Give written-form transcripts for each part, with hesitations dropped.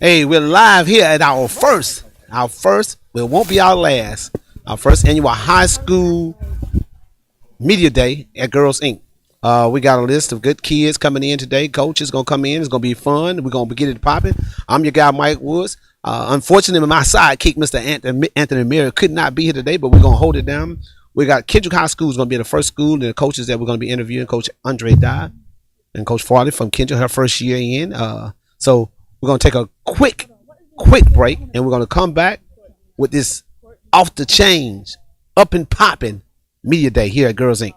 Hey, we're live here at our first, but it won't be our first annual high school media day at Girls Inc. We got a list of good kids coming in today. Coach is gonna come in. It's gonna be fun. We're gonna get it popping. I'm your guy, Mike Woods. Unfortunately, my sidekick, Mr. Anthony Miller, could not be here today, but we're gonna hold it down. We got Kendrick High School is gonna be the first school. And the coaches that we're gonna be interviewing, Coach Andre Dye and Coach Farley from Kendrick, her first year in. So we're gonna take a quick break, and we're gonna come back with this off the chains, up and popping media day here at Girls Inc.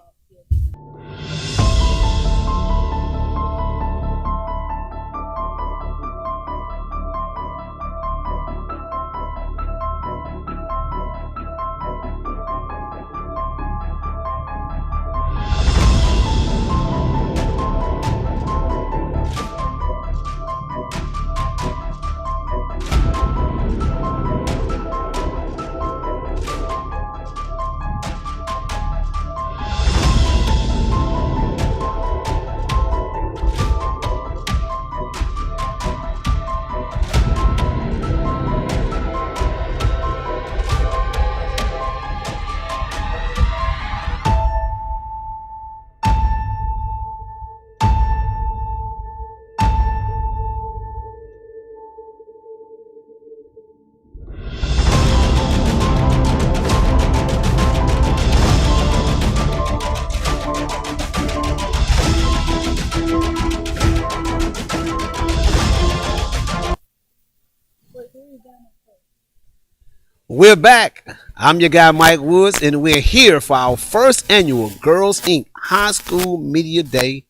We're back. I'm your guy, Mike Woods, and we're here for our first annual Girls Inc. High School Media Day.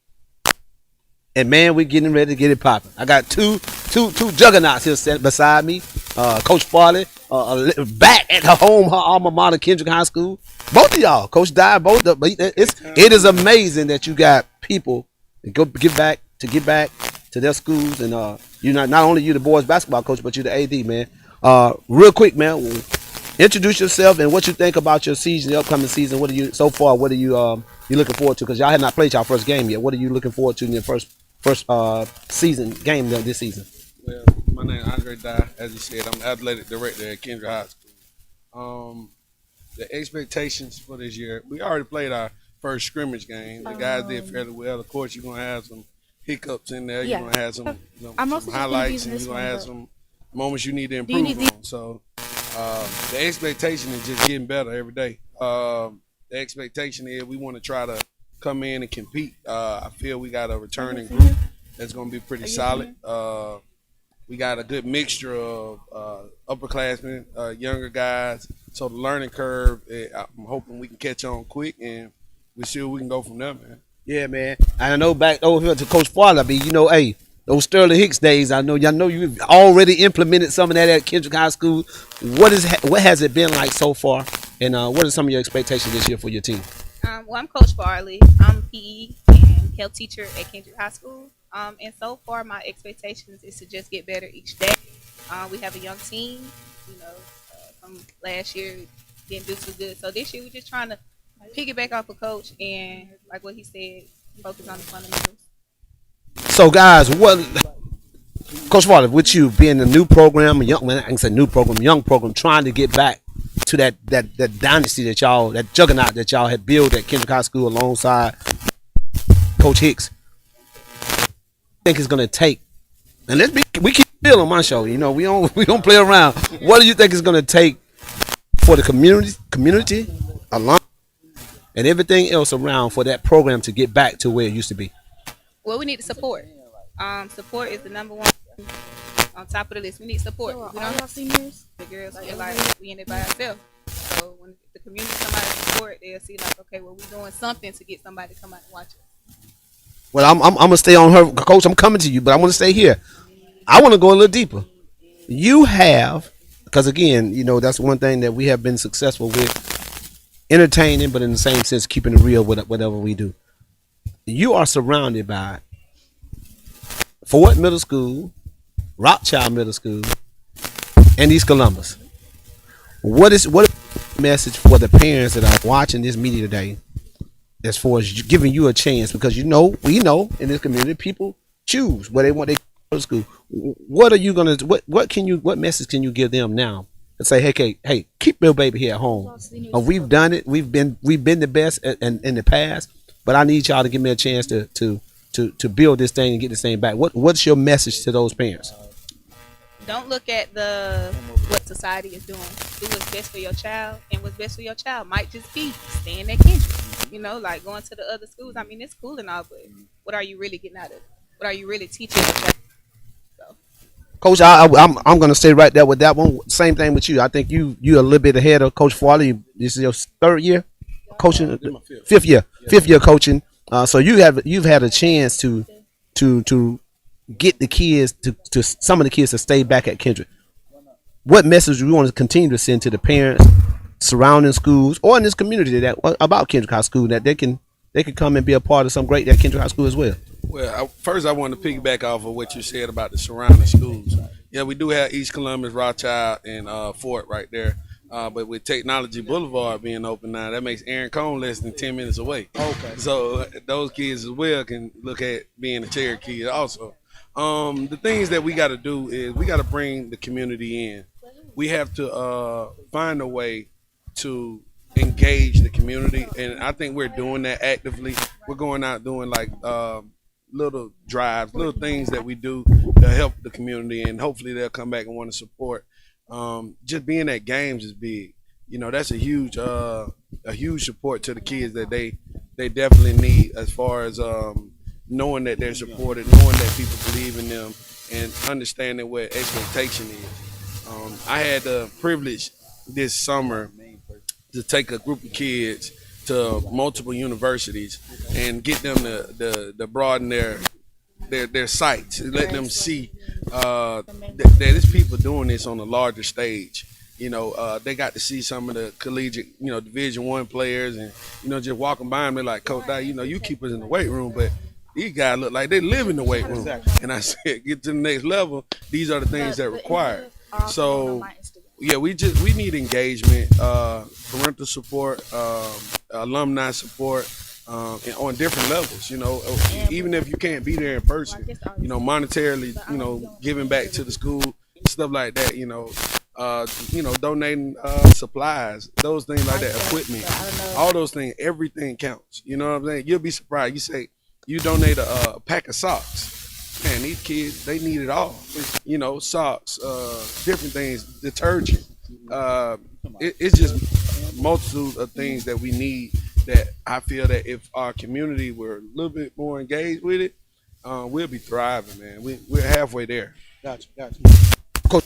And man, we're getting ready to get it popping. I got two juggernauts here sitting beside me. Coach Farley, back at her alma mater, Kendrick High School. Both of y'all, Coach Dye, both. It is amazing that you got people that get back to their schools, and you not only you the boys basketball coach, but you the AD, man. Real quick, man, introduce yourself and what you think about your season, the upcoming season. What are you so far? What are you looking forward to? Because y'all had not played y'all first game yet. What are you looking forward to in your first season game this season? Well, my name is Andre Dye. As you said, I'm athletic director at Kendrick High School. The expectations for this year, we already played our first scrimmage game. The guys did fairly well. Of course, you're gonna have some hiccups in there. You're gonna have some highlights, and you're gonna have some moments you need to improve on. So the expectation is just getting better every day. The expectation is we want to try to come in and compete. I feel we got a returning group that's going to be pretty solid. We got a good mixture of upperclassmen, younger guys. So the learning curve, I'm hoping we can catch on quick, and we see where we can go from there, man. Yeah, man. And I know back over here to Coach Farley, hey, those Sterling Hicks days, y'all know you've already implemented some of that at Kendrick High School. What has it been like so far, and what are some of your expectations this year for your team? Well, I'm Coach Farley. I'm PE and health teacher at Kendrick High School. And so far, my expectations is to just get better each day. We have a young team, from last year didn't do too good. So this year we're just trying to piggyback off of Coach and, like what he said, focus on the fundamentals. So guys, Coach Farley, with you being a new program, young program, trying to get back to that dynasty that juggernaut that y'all had built at Kendrick High School alongside Coach Hicks, I think it's gonna take, and we keep real on my show, we don't play around. What do you think it's gonna take for the community along and everything else around for that program to get back to where it used to be? Well, we need the support. Support is the number one on top of the list. We need support. We don't have seniors. The girls feel like we in it by ourselves. So when the community come out and support, they'll see like, okay, well, we're doing something to get somebody to come out and watch us. Well, I'm gonna stay on her, Coach. I'm coming to you, but I want to stay here. I want to go a little deeper. You have, because again, that's one thing that we have been successful with, entertaining, but in the same sense, keeping it real with whatever we do. You are surrounded by Ford Middle School, Rothschild Middle School, and East Columbus. What is the message for the parents that are watching this media today as far as giving you a chance? Because we know in this community people choose where they want their to school. what are you gonna what message can you give them now and say, hey, keep your baby here at home. We've done it. We've been the best in the past, but I need y'all to give me a chance to build this thing and get this thing back. What's your message to those parents? Don't look at what society is doing. Do what's best for your child, and what's best for your child might just be staying at Kendrick. You know, like going to the other schools. I mean, it's cool and all, but what are you really getting out of it? What are you really teaching your child? So, Coach, I'm gonna stay right there with that one. Same thing with you. I think you're a little bit ahead of Coach Farley. This is your third year coaching, fifth year coaching. So you've had a chance to get the kids to some of the kids to stay back at Kendrick. What message do you want to continue to send to the parents surrounding schools or in this community that about Kendrick High School, that they can come and be a part of some great at Kendrick High School as well? Well, first I want to piggyback off of what you said about the surrounding schools. Yeah, we do have East Columbus, Rothschild, and Fort right there. But with Technology Boulevard being open now, that makes Aaron Cone less than 10 minutes away. Okay. So those kids as well can look at being a Cherokee also. The things that we got to do is we got to bring the community in. We have to find a way to engage the community, and I think we're doing that actively. We're going out doing like little drives, little things that we do to help the community, and hopefully they'll come back and want to support. Just being at games is big. You know, that's a huge support to the kids that they definitely need, as far as knowing that they're supported, knowing that people believe in them, and understanding what expectation is. I had the privilege this summer to take a group of kids to multiple universities and get them to broaden their sights, let them see that there's people doing this on a larger stage. You know, they got to see some of the collegiate, Division I players, and just walking by them, they're like, Coach Dye, you keep us in the weight room, but these guys look like they live in the weight room. And I said, get to the next level. These are the things that are required. So, yeah, we need engagement, parental support, alumni support, and on different levels. Even if you can't be there in person, monetarily, giving back to the school, stuff like that. Donating supplies, those things like that, equipment, all those things, everything counts. You know what I'm saying? You'll be surprised. You say you donate a pack of socks. Man, these kids, they need it all. Socks, different things, detergent. It's just multitude of things that we need, that I feel that if our community were a little bit more engaged with it, we'll be thriving, man. We're halfway there. Gotcha. Coach,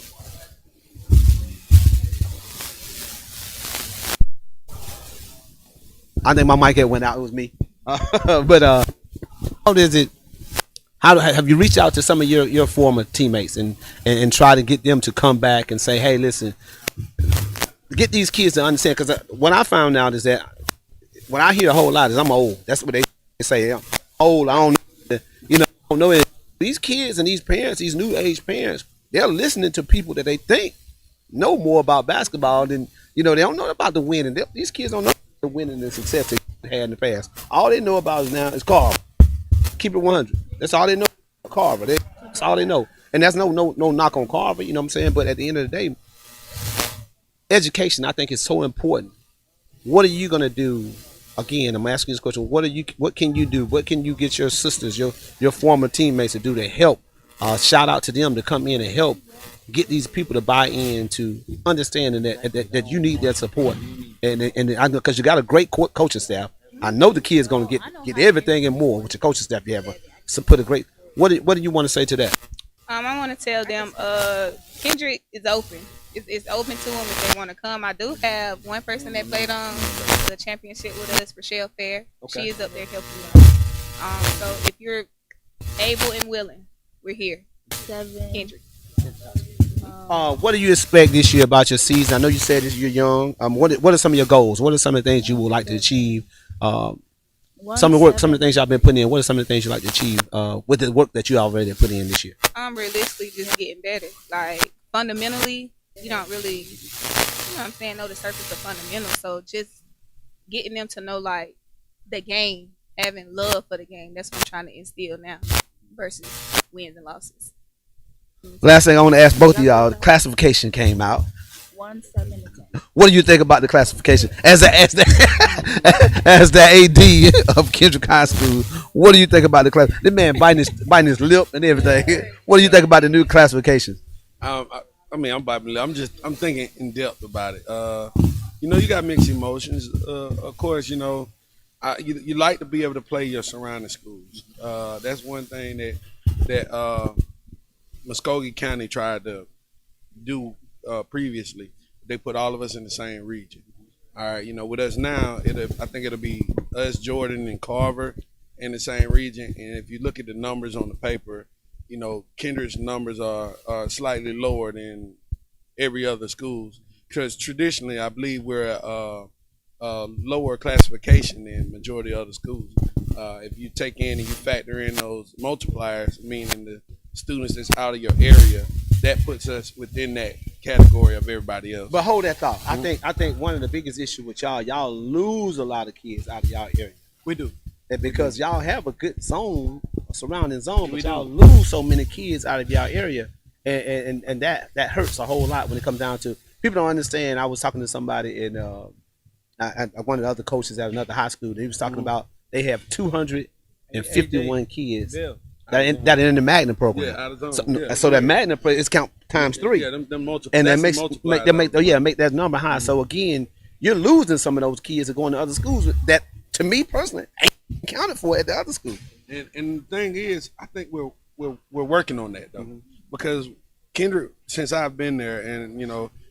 I think my mic had went out. It was me. But how is it? How have you reached out to some of your former teammates and try to get them to come back and say, hey, listen, get these kids to understand? Because what I found out is that what I hear a whole lot is I'm old. That's what they say. I'm old. I don't know it. These kids and these parents, these new age parents, they're listening to people that they think know more about basketball than, they don't know about the winning. These kids don't know the winning and success they had in the past. All they know about now is Carver. Keep it 100. That's all they know. Carver. That's all they know. And that's no knock on Carver, you know what I'm saying? But at the end of the day, education, I think, is so important. What are you gonna do? Again, I'm asking this question. What can you do? What can you get your sisters, your former teammates to do to help? Shout out to them to come in and help get these people to buy in to understanding that you need their support. And I know, because you got a great coaching staff. I know the kids gonna get everything and more with your coaching staff you have. So put a great. What do you want to say to that? I want to tell them, Kendrick is open. It's open to them if they want to come. I do have one person that played on the championship with us, Rochelle Fair. Okay. She is up there helping them. So if you're able and willing, we're here. Kendrick. What do you expect this year about your season? I know you said you're young. What are some of your goals? What are some of the things you would like to achieve? Some of the things y'all been putting in. What are some of the things you like to achieve with the work that you already put in this year? Realistically, just getting better. Like fundamentally, you don't really, know what I'm saying, know the surface of fundamentals. So just getting them to know like the game, having love for the game. That's what I'm trying to instill now versus wins and losses. Last thing I want to ask both of y'all: the classification came out. 1, 7, and 10. What do you think about the classification as the AD of Kendrick High School? What do you think about the class? This man biting his lip and everything. What do you think about the new classification? I mean, I'm thinking in depth about it. You got mixed emotions. Of course, you like to be able to play your surrounding schools. That's one thing that Muskogee County tried to do previously. They put all of us in the same region. All right, with us now, I think it'll be us, Jordan, and Carver in the same region. And if you look at the numbers on the paper, Kendrick's numbers are slightly lower than every other schools because traditionally, I believe we're a lower classification than majority of other schools. If you take in and you factor in those multipliers, meaning the students that's out of your area, that puts us within that category of everybody else. But hold that thought. I think one of the biggest issues with y'all lose a lot of kids out of y'all area. We do. And because y'all have a good zone, a surrounding zone, but We y'all do. lose so many kids out of y'all area, and that hurts a whole lot when it comes down to people don't understand. I was talking to somebody in one of the other coaches at another high school. He was talking about they have 251 kids that are in the Magna program. Yeah, out of zone. So, Yeah. so that Magna play is count times 3. Yeah, them And that that's makes the multiplier. make that number high. So again, you're losing some of those kids that going to other schools that, to me personally, ain't counted for at the other school. And the thing is, I think we're working on that though, because Kendrick, since I've been there, and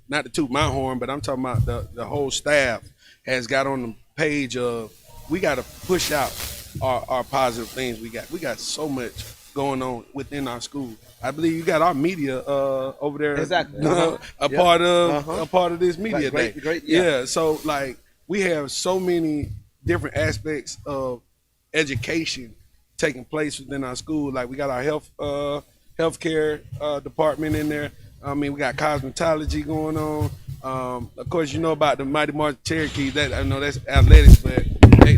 not to toot my horn, but I'm talking about the whole staff has got on the page of we got to push out our positive things we got. We got so much going on within our school. I believe you got our media over there, Exactly. a part of this media Great, day. great, Yeah. So like we have so many different aspects of education taking place within our school. Like we got our healthcare department in there. I mean, we got cosmetology going on. Of course, you know about the Mighty Martin Cherokee. That I know that's athletics, but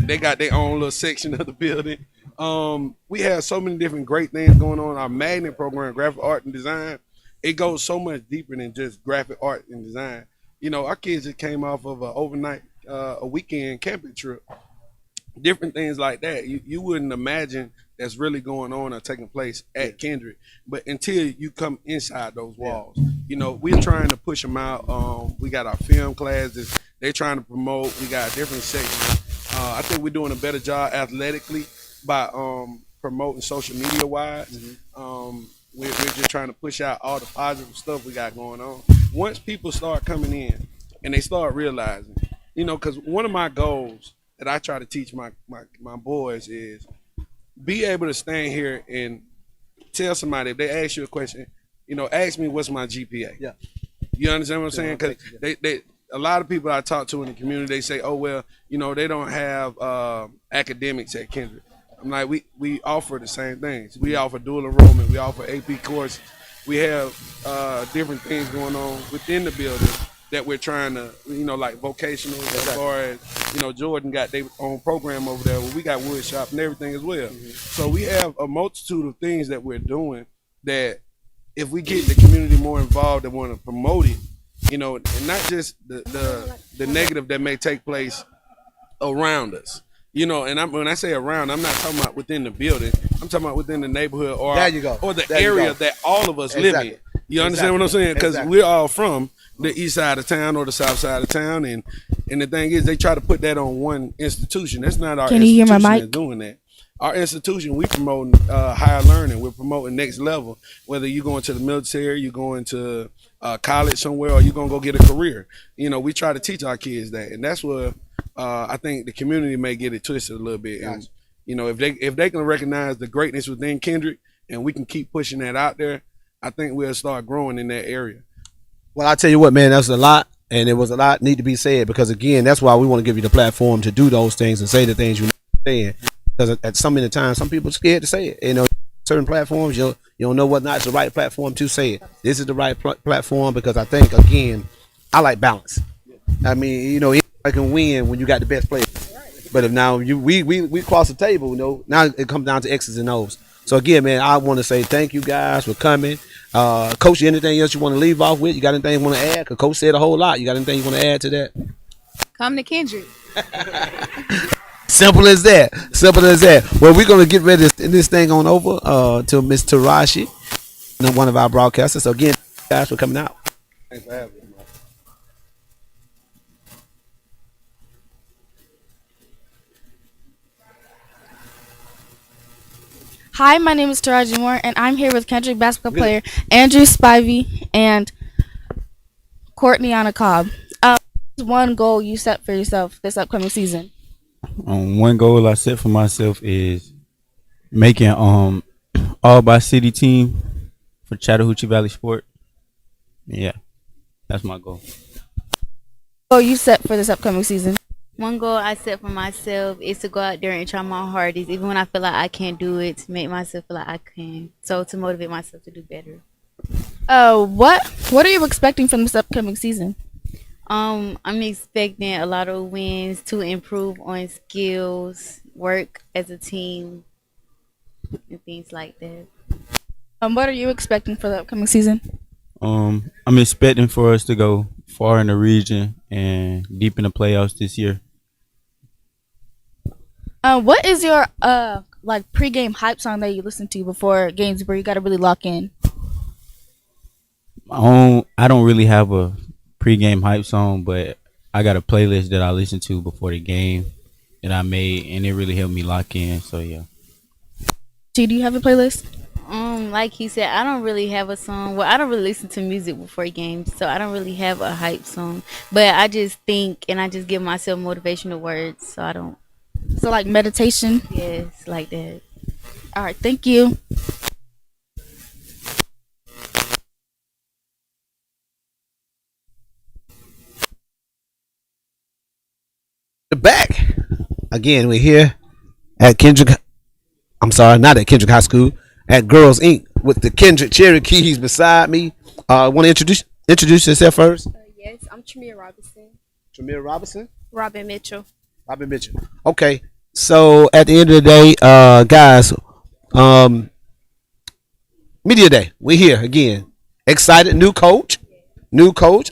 they got their own little section of the building. We have so many different great things going on. Our magnet program, graphic art and design, it goes so much deeper than just graphic art and design. Our kids just came off of an overnight, a weekend camping trip. Different things like that. You wouldn't imagine that's really going on or taking place at Kendrick. But until you come inside those walls, we're trying to push them out. We got our film classes. They're trying to promote. We got different sections. I think we're doing a better job athletically by promoting social media wise. We're just trying to push out all the positive stuff we got going on. Once people start coming in and they start realizing, because one of my goals that I try to teach my boys is be able to stand here and tell somebody if they ask you a question, ask me what's my GPA. Yeah. You understand what I'm saying? Because they a lot of people I talk to in the community, they say, oh well, they don't have academics at Kendrick. I'm like, we offer the same things. We offer dual enrollment. We offer AP courses. We have different things going on within the building that we're trying to, like vocational, as far as, Jordan got their own program over there where we got wood shop and everything as well. So we have a multitude of things that we're doing that if we get the community more involved and want to promote it, and not just the negative that may take place around us. And when I say around, I'm not talking about within the building. I'm talking about within the neighborhood or There you go. or the There you area go. that all of us live Exactly. in. You understand what I'm saying? Because Exactly. we're all from the east side of town or the south side of town, and the thing is, they try to put that on one institution. That's not our Can you hear institution my that's mic? doing that. Our institution, we promoting higher learning. We're promoting next level. Whether you're going to the military, you're going to college somewhere, or you're gonna go get a career. We try to teach our kids that, and that's where I think the community may get it twisted a little bit. And if they can recognize the greatness within Kendrick, and we can keep pushing that out there, I think we'll start growing in that area. Well, I tell you what, man, that's a lot, and it was a lot need to be said because again, that's why we want to give you the platform to do those things and say the things you're saying. Because at some of the time, some people are scared to say it. Certain platforms, you don't know whether or not it's the right platform to say it. This is the right platform because I think again, I like balance. I mean, I can win when you got the best players. But if now we cross the table, now it comes down to X's and O's. So again, man, I want to say thank you guys for coming. Coach, anything else you want to leave off with? You got anything you want to add? Cause Coach said a whole lot. You got anything you want to add to that? Come to Kendrick. Simple as that. Simple as that. Well, we're gonna get ready to send this thing on over to Miss Tarashi, one of our broadcasters. So again, guys, for coming out. Thanks for having me. Hi, my name is Taraji Moore, and I'm here with Kendrick basketball player Andrew Spivey and Courtney Anna Cobb. One goal you set for yourself this upcoming season? One goal I set for myself is making all by city team for Chattahoochee Valley Sport. Yeah, that's my goal. Goal you set for this upcoming season? One goal I set for myself is to go out there and try my hardest, even when I feel like I can't do it, to make myself feel like I can. So to motivate myself to do better. What are you expecting from this upcoming season? I'm expecting a lot of wins, to improve on skills, work as a team, and things like that. What are you expecting for the upcoming season? I'm expecting for us to go far in the region and deep in the playoffs this year. What is your like pregame hype song that you listen to before games where you gotta really lock in? I don't really have a pregame hype song, but I got a playlist that I listen to before the game that I made, and it really helped me lock in. So yeah. Do you have a playlist? Like he said, I don't really have a song. Well, I don't really listen to music before games, so I don't really have a hype song. But I just think and I just give myself motivational words, so I don't. So like meditation? Yes, like that. All right, thank you. Back again. We're here at Kendrick. I'm sorry, not at Kendrick High School. At Girls Inc. with the Kendrick Cherokees beside me. Want to introduce yourself first? Yes, I'm Tremere Robinson. Tremere Robinson. Robin Mitchell. Robin Mitchell. Okay, so at the end of the day, guys, media day. We're here again. Excited, new coach.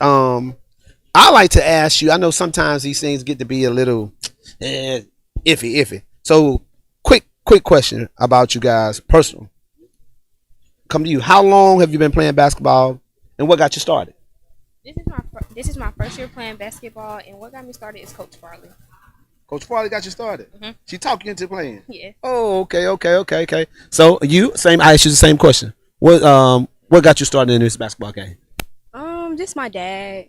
I like to ask you. I know sometimes these things get to be a little iffy. So, quick question about you guys, personal. Come to you. How long have you been playing basketball, and what got you started? This is my first year playing basketball, and what got me started is Coach Farley. Coach Farley got you started. She talked you into playing. Yeah. Oh, okay. So you same. I asked you the same question. What got you started in this basketball game? Just my dad,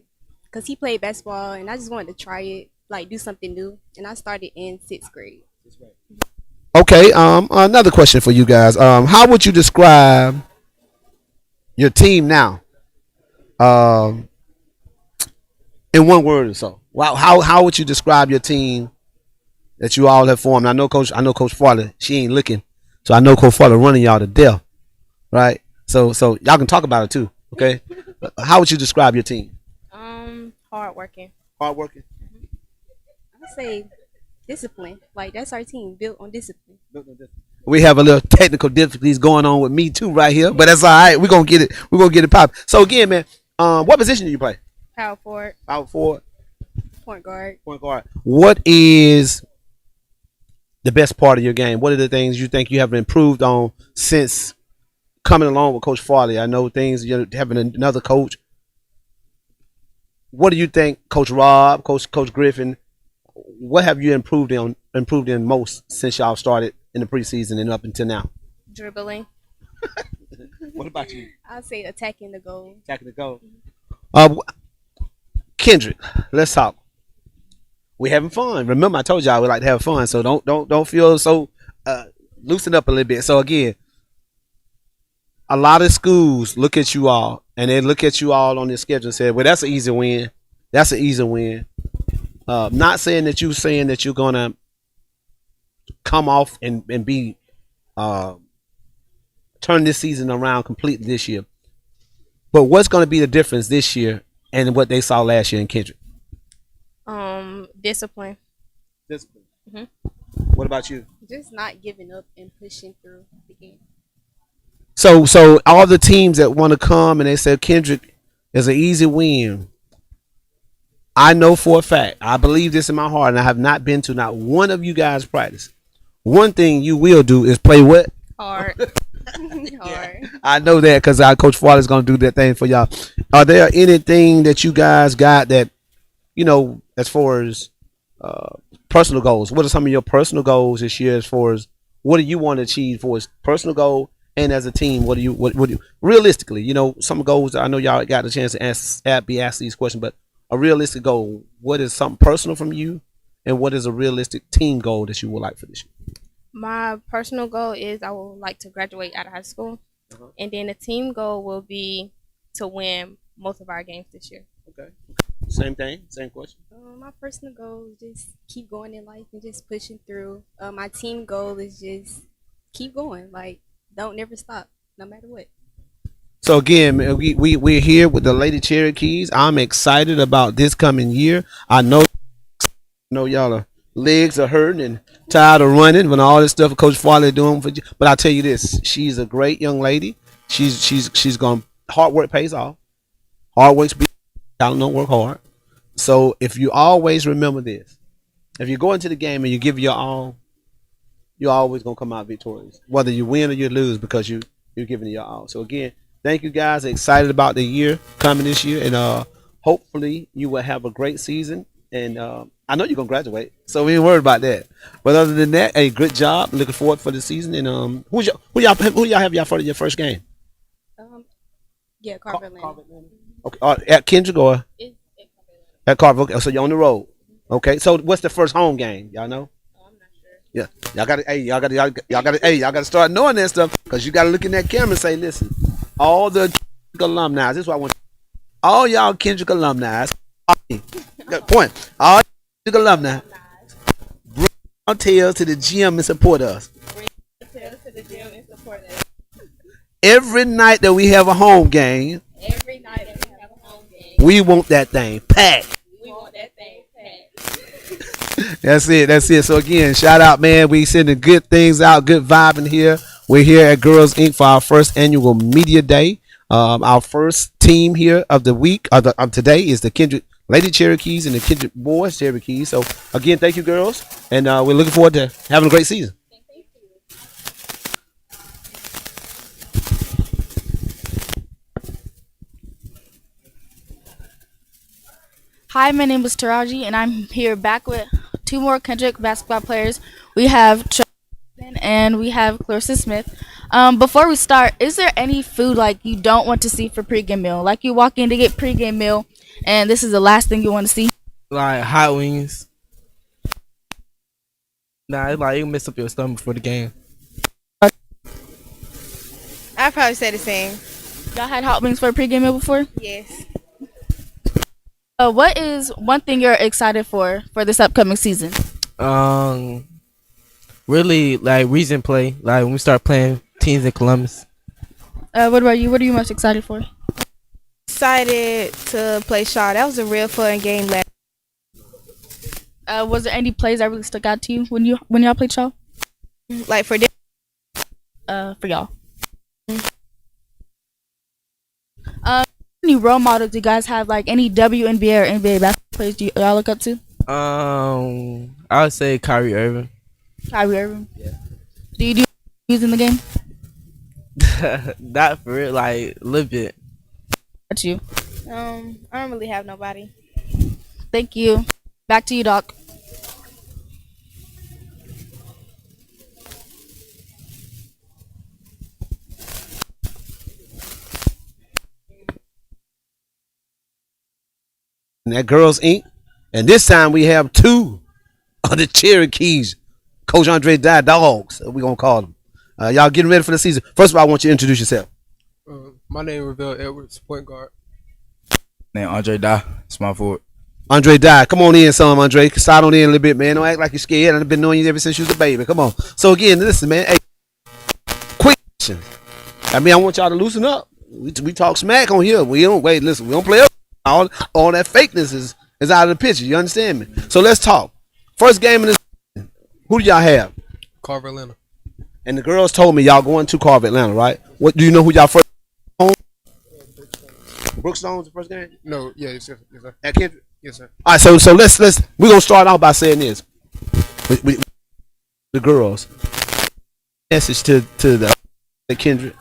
cause he played basketball, and I just wanted to try it, like do something new, and I started in 6th grade. Okay. Another question for you guys. How would you describe your team now? In one word or so. Wow. How would you describe your team that you all have formed? I know Coach Farley. She ain't looking, so I know Coach Farley running y'all to death, right? So y'all can talk about it too. Okay. How would you describe your team? Hardworking. Hardworking. I would say discipline. Like that's our team built on discipline. We have a little technical difficulties going on with me too right here, but that's all right. We're gonna get it popping. So again, man, what position do you play? Power forward. Power forward. Point guard. Point guard. What is the best part of your game? What are the things you think you have improved on since coming along with Coach Farley? I know things you're having another coach. What do you think, Coach Rob, Coach Griffin? What have you improved in most since y'all started in the preseason and up until now? Dribbling. What about you? I'd say attacking the goal. Attacking the goal. Kendrick, let's talk. We having fun. Remember, I told y'all we like to have fun, so don't feel so loosen up a little bit. So again, a lot of schools look at you all and they look at you all on their schedule and say, "Well, that's an easy win. That's an easy win." Not saying that you're gonna come off and be turn this season around completely this year. But what's going to be the difference this year and what they saw last year in Kendrick? Discipline. Discipline. Mhm. What about you? Just not giving up and pushing through the game. So all the teams that want to come and they say Kendrick is an easy win. I know for a fact, I believe this in my heart, and I have not been to not one of you guys practice. One thing you will do is play what? Hard. Hard. I know that because our Coach Farley is going to do that thing for y'all. Are there anything that you guys got that, as far as personal goals? What are some of your personal goals this year as far as what do you want to achieve for as personal goal and as a team? What do you realistically, some goals, I know y'all got the chance to be asked these questions, but a realistic goal, what is something personal from you and what is a realistic team goal that you would like for this year? My personal goal is I would like to graduate out of high school, and then the team goal will be to win most of our games this year. Okay. Same thing, same question. My personal goal is just keep going in life and just pushing through. My team goal is just keep going, like don't never stop, no matter what. So again, we're here with the Lady Cherokees. I'm excited about this coming year. I know y'all are legs are hurting and tired of running when all this stuff Coach Farley doing for you. But I'll tell you this, she's a great young lady. She's gonna hard work pays off. Hard work's be talent, don't work hard. So if you always remember this, if you go into the game and you give your all, you're always gonna come out victorious. Whether you win or you lose because you're giving it your all. So again, thank you guys. Excited about the year coming this year, and hopefully you will have a great season. And I know you're gonna graduate, so we ain't worried about that. But other than that, hey, good job. Looking forward for the season. And who y'all have y'all for your first game? Yeah, Carver Atlanta. Okay, at Kendrick or at Carver? Okay, so you're on the road. Okay, so what's the first home game? Y'all know? I'm not sure. Yeah, y'all got to start knowing that stuff because you got to look in that camera and say, listen, all the alumni. This is what I want. All y'all Kendrick alumni. Good point. All Kendrick alumni. Bring our tails to the gym and support us. Every night that we have a home game, we want that thing packed. That's it. So again, shout out, man. We sending good things out, good vibe in here. We're here at Girls Inc. for our first annual media day. Our first team here of the week of today is the Kendrick Lady Cherokees and the Kendrick Boys Cherokees. So again, thank you, girls, and we're looking forward to having a great season. Hi, my name is Taraji, and I'm here back with two more Kendrick basketball players. We have Tristan and we have Clarissa Smith. Before we start, is there any food like you don't want to see for pregame meal? Like you walk in to get pregame meal, and this is the last thing you want to see? Like hot wings. Nah, it's like you mess up your stomach before the game. I'd probably say the same. Y'all had hot wings for a pregame meal before? Yes. What is one thing you're excited for this upcoming season? Really like recent play. Like when we start playing teams in Columbus. What about you? What are you most excited for? Excited to play Shaw. That was a real fun game last. Was there any plays that really stuck out to you when y'all played Shaw? Like for them. For y'all. Any role models do you guys have? Like any WNBA or NBA basketball players do y'all look up to? I would say Kyrie Irving. Kyrie Irving. Yeah. Do you use in the game? Not for it, like a little bit. That's you. I don't really have nobody. Thank you. Back to you, Doc. At Girls Inc. And this time we have two of the Cherokees, Coach Andre Dye Dogs, we're going to call them. Y'all getting ready for the season. First of all, I want you to introduce yourself. My name is Ravel Edwards, point guard. Name Andre Dye, small forward. Andre Dye, come on in, son, Andre. Start on in a little bit, man. Don't act like you're scared. I've been knowing you ever since you was a baby. Come on. So again, listen, man. Hey, quick question. I mean, I want y'all to loosen up. We talk smack on here. We don't listen. We don't play up. All that fakeness is out of the picture. You understand me? So let's talk. First game in this. Who do y'all have? Carver Atlanta. And the girls told me y'all going to Carver, Atlanta, right? What do you know who y'all first home? Brookstone's the first game No, yeah, yes, sir. Yes, sir. at Kendrick. Yes, sir. All right, so let's we're gonna start off by saying this. The girls message to the Kendrick,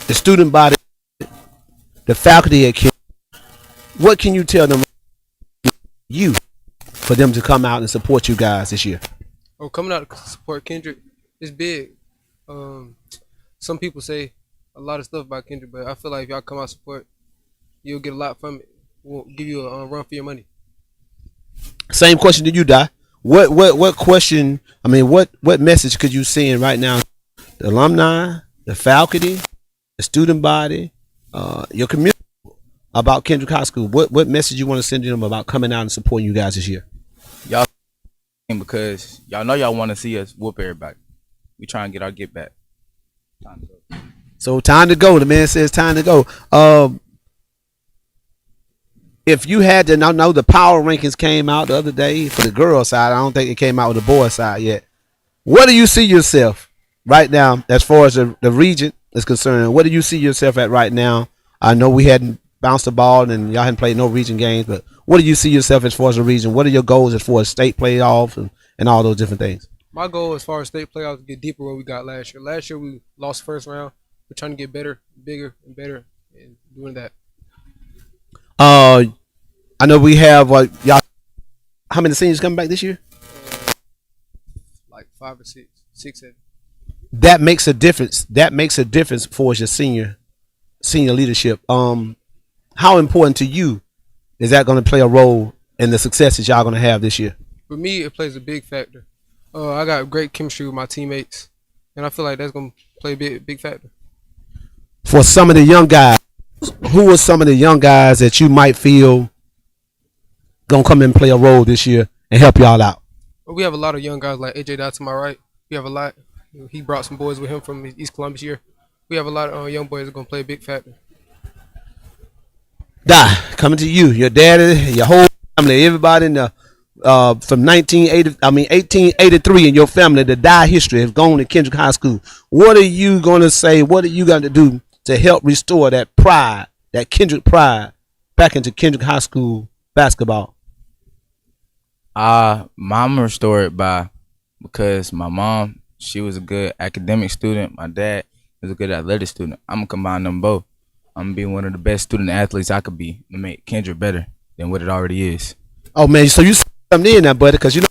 the student body, the faculty at Kendrick. What can you tell them for them to come out and support you guys this year? Oh, coming out to support Kendrick is big. Some people say a lot of stuff about Kendrick, but I feel like if y'all come out support, you'll get a lot from it. We'll give you a run for your money. Same question to you, Di. What question? I mean, what message could you send right now? The alumni, the faculty, the student body, your community about Kendrick High School. What message you want to send to them about coming out and supporting you guys this year? Y'all because y'all know y'all want to see us whoop everybody. We try and get our get back. Time to go. So time to go. The man says time to go. If you had to know the power rankings came out the other day for the girls side. I don't think it came out with the boys side yet. What do you see yourself right now as far as the region is concerned? What do you see yourself at right now? I know we hadn't bounced the ball and y'all hadn't played no region games, but what do you see yourself as far as the region? What are your goals as far as state playoffs and all those different things? My goal as far as state playoffs is to get deeper where we got last year. Last year we lost first round. We're trying to get better, bigger, and better, and doing that. I know we have y'all. How many seniors coming back this year? Like 5 or 6, 7. That makes a difference. That makes a difference for your senior leadership. How important to you is that going to play a role in the success that y'all going to have this year? For me, it plays a big factor. I got great chemistry with my teammates, and I feel like that's going to play a big factor. For some of the young guys, who are some of the young guys that you might feel gonna come and play a role this year and help y'all out? We have a lot of young guys like AJ Dot to my right. We have a lot. He brought some boys with him from East Columbus here. We have a lot of young boys that are gonna play a big factor. Di, coming to you, your daddy, your whole family, everybody in the from 1883 in your family, the Di history has gone to Kendrick High School. What are you gonna say? What are you gonna do to help restore that pride, that Kendrick pride, back into Kendrick High School basketball? Mama restored because my mom, she was a good academic student. My dad was a good athletic student. I'm gonna combine them both. I'm gonna be one of the best student athletes I could be to make Kendrick better than what it already is. Oh man, so you something in that, buddy? Because you know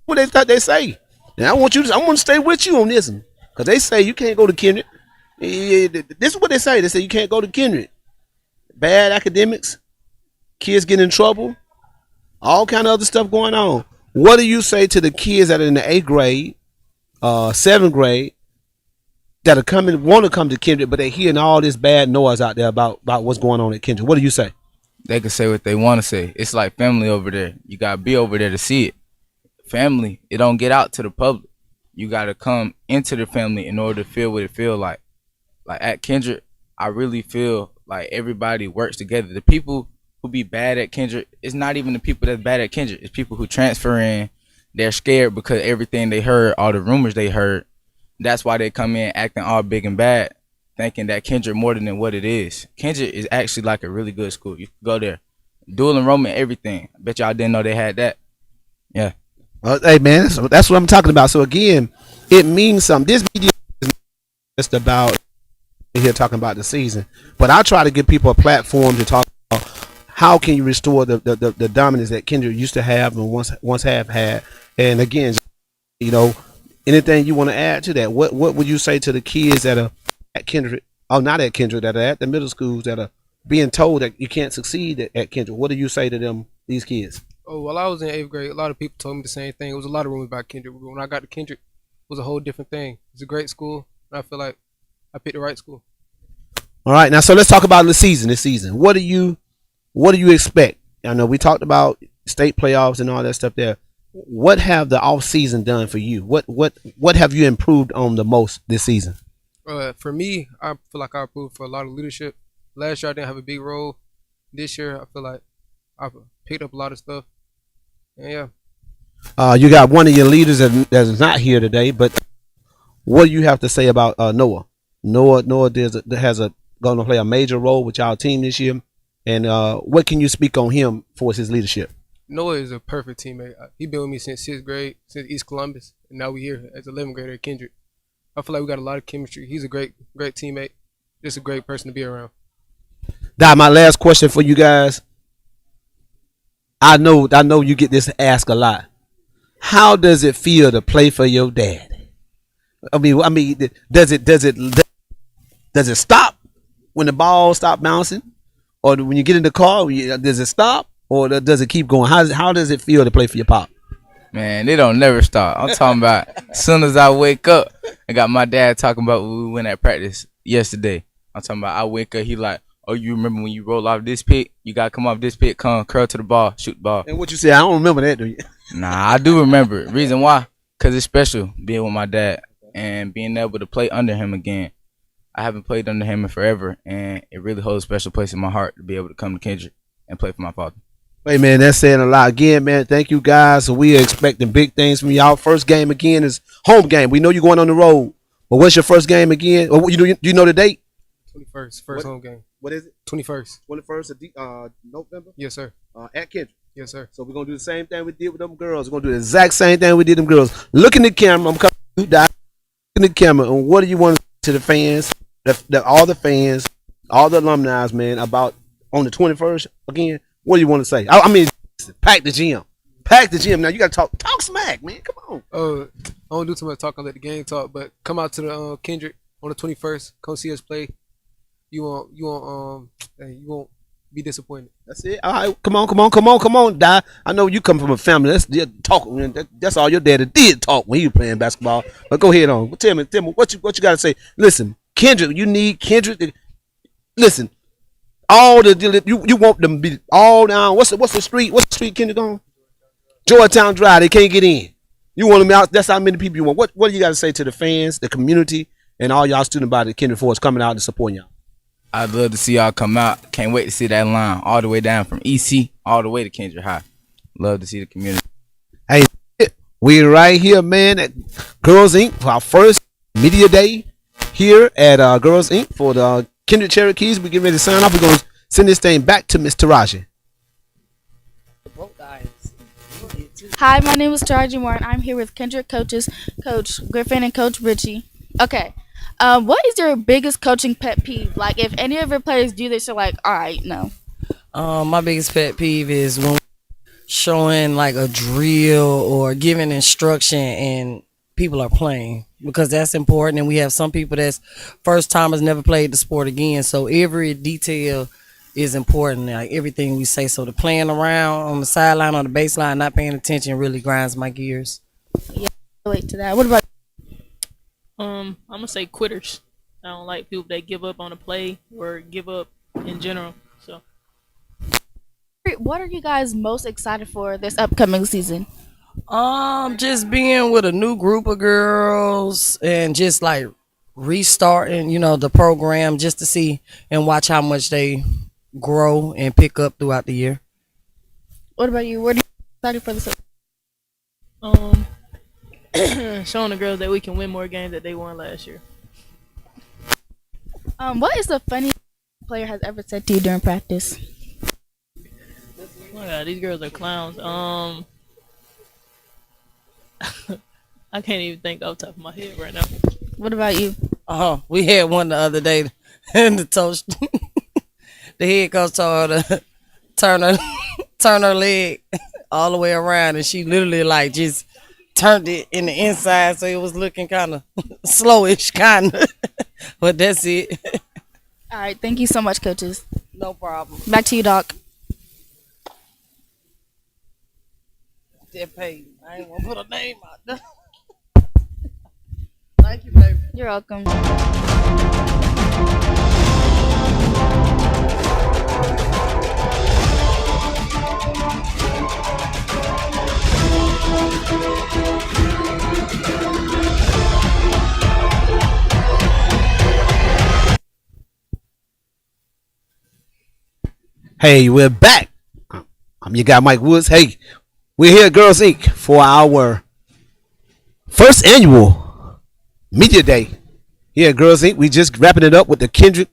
what they thought they say. And I want to stay with you on this one, because they say you can't go to Kendrick. This is what they say. They say you can't go to Kendrick. Bad academics, kids get in trouble, all kind of other stuff going on. What do you say to the kids that are in the 8th grade, 7th grade, that are want to come to Kendrick, but they're hearing all this bad noise out there about what's going on at Kendrick? What do you say? They can say what they want to say. It's like family over there. You gotta be over there to see it. Family, it don't get out to the public. You gotta come into the family in order to feel what it feel like. Like at Kendrick, I really feel like everybody works together. The people who be bad at Kendrick, it's not even the people that's bad at Kendrick. It's people who transfer in. They're scared because everything they heard, all the rumors they heard, that's why they come in acting all big and bad, thinking that Kendrick more than what it is. Kendrick is actually like a really good school. You can go there. Dual enrollment, everything. I bet y'all didn't know they had that. Yeah. Hey man, that's what I'm talking about. So again, it means something. This video is just about here talking about the season, but I try to give people a platform to talk about how can you restore the dominance that Kendrick used to have and once have had. And again, you know, anything you want to add to that? What would you say to the kids that are at Kendrick, or not at Kendrick, that are at the middle schools that are being told that you can't succeed at Kendrick? What do you say to them, these kids? Oh, while I was in 8th grade, a lot of people told me the same thing. It was a lot of rumors about Kendrick. When I got to Kendrick, it was a whole different thing. It's a great school, and I feel like I picked the right school. All right, now so let's talk about this season. What do you expect? I know we talked about state playoffs and all that stuff there. What have the off season done for you? What have you improved on the most this season? For me, I feel like I improved for a lot of leadership. Last year I didn't have a big role. This year I feel like I picked up a lot of stuff. And yeah. You got one of your leaders that is not here today, but What do you have to say about Noah? Noah has going to play a major role with y'all team this year, and what can you speak on him for his leadership? Noah is a perfect teammate. He been with me since 6th grade, since East Columbus, and now we here as 11th grader at Kendrick. I feel like we got a lot of chemistry. He's a great teammate. Just a great person to be around. My last question for you guys. I know you get this asked a lot. How does it feel to play for your dad? I mean, does it stop when the ball stop bouncing, or when you get in the car? Does it stop, or does it keep going? How does it feel to play for your pop? Man, they don't never stop. I'm talking about as soon as I wake up, I got my dad talking about when we went at practice yesterday. I'm talking about I wake up, he like, oh, you remember when you roll off this pit? You gotta come off this pit, come curl to the ball, shoot the ball. And what you say? I don't remember that, do you? Nah, I do remember it. Reason why? Cause it's special being with my dad and being able to play under him again. I haven't played under him in forever, and it really holds a special place in my heart to be able to come to Kendrick and play for my father. Hey, man, that's saying a lot. Again, man, thank you guys. So we are expecting big things from y'all. First game, again, is home game. We know you're going on the road. But what's your first game again? Or you know the date? 21st, first home game. What is it? 21st. 21st of November? Yes, sir. At Kendrick. Yes, sir. So we're going to do the same thing we did with them girls. We're going to do the exact same thing we did with them girls. Look in the camera. I'm coming to you, Doc. Look in the camera. And what do you want to say to the fans, all the fans, all the alumni, man, about on the 21st again? What do you want to say? I mean, pack the gym. Pack the gym. Now you got to talk smack, man. Come on. I don't do too much talk. I let the game talk. But come out to the Kendrick on the 21st. Come see us play. You won't be disappointed. That's it. All right, come on, Di. I know you come from a family. That's all your daddy did talk when he was playing basketball. But go ahead on. Tell me what you got to say. Listen, Kendrick, you need Kendrick to listen. All the you want them to be all down. What's the street? What's the street Kendrick on? Georgetown Drive. They can't get in. You want them out. That's how many people you want. What do you got to say to the fans, the community, and all y'all student body, Kendrick Force coming out and supporting y'all? I'd love to see y'all come out. Can't wait to see that line all the way down from EC all the way to Kendrick High. Love to see the community. Hey, we're right here, man, at Girls Inc. for our first media day here at Girls Inc. for the Kendrick Cherokees. We're getting ready to sign off. We're going to send this thing back to Miss Taraji. Hi, my name is Taraji Moore, and I'm here with Kendrick coaches, Coach Griffin and Coach Richie. Okay. What is your biggest coaching pet peeve? Like, if any of your players do this, you're like, all right, no. My biggest pet peeve is when showing like a drill or giving instruction and people are playing, because that's important. And we have some people that's first timers, never played the sport again. So every detail is important, like everything we say. So the playing around on the sideline, on the baseline, not paying attention really grinds my gears. Yeah, relate to that. What about? I'm gonna say quitters. I don't like people that give up on a play or give up in general. So, what are you guys most excited for this upcoming season? Just being with a new group of girls and just like restarting, the program, just to see and watch how much they grow and pick up throughout the year. What about you? What are you excited for this? Showing the girls that we can win more games that they won last year. What is the funniest player has ever said to you during practice? Oh my God, these girls are clowns. I can't even think off the top of my head right now. What about you? We had one the other day, and the head coach told her to turn her leg all the way around, and she literally like just turned it in the inside, so it was looking kind of slowish, kind of. But that's it. All right, thank you so much, coaches. No problem. Back to you, Doc. That paid. I ain't gonna put a name out there. Thank you, baby. You're welcome. Hey, we're back. I'm your guy, Mike Woods. Hey, we're here at Girls Inc. for our first annual Media Day here at Girls Inc. We just wrapping it up with the Kendrick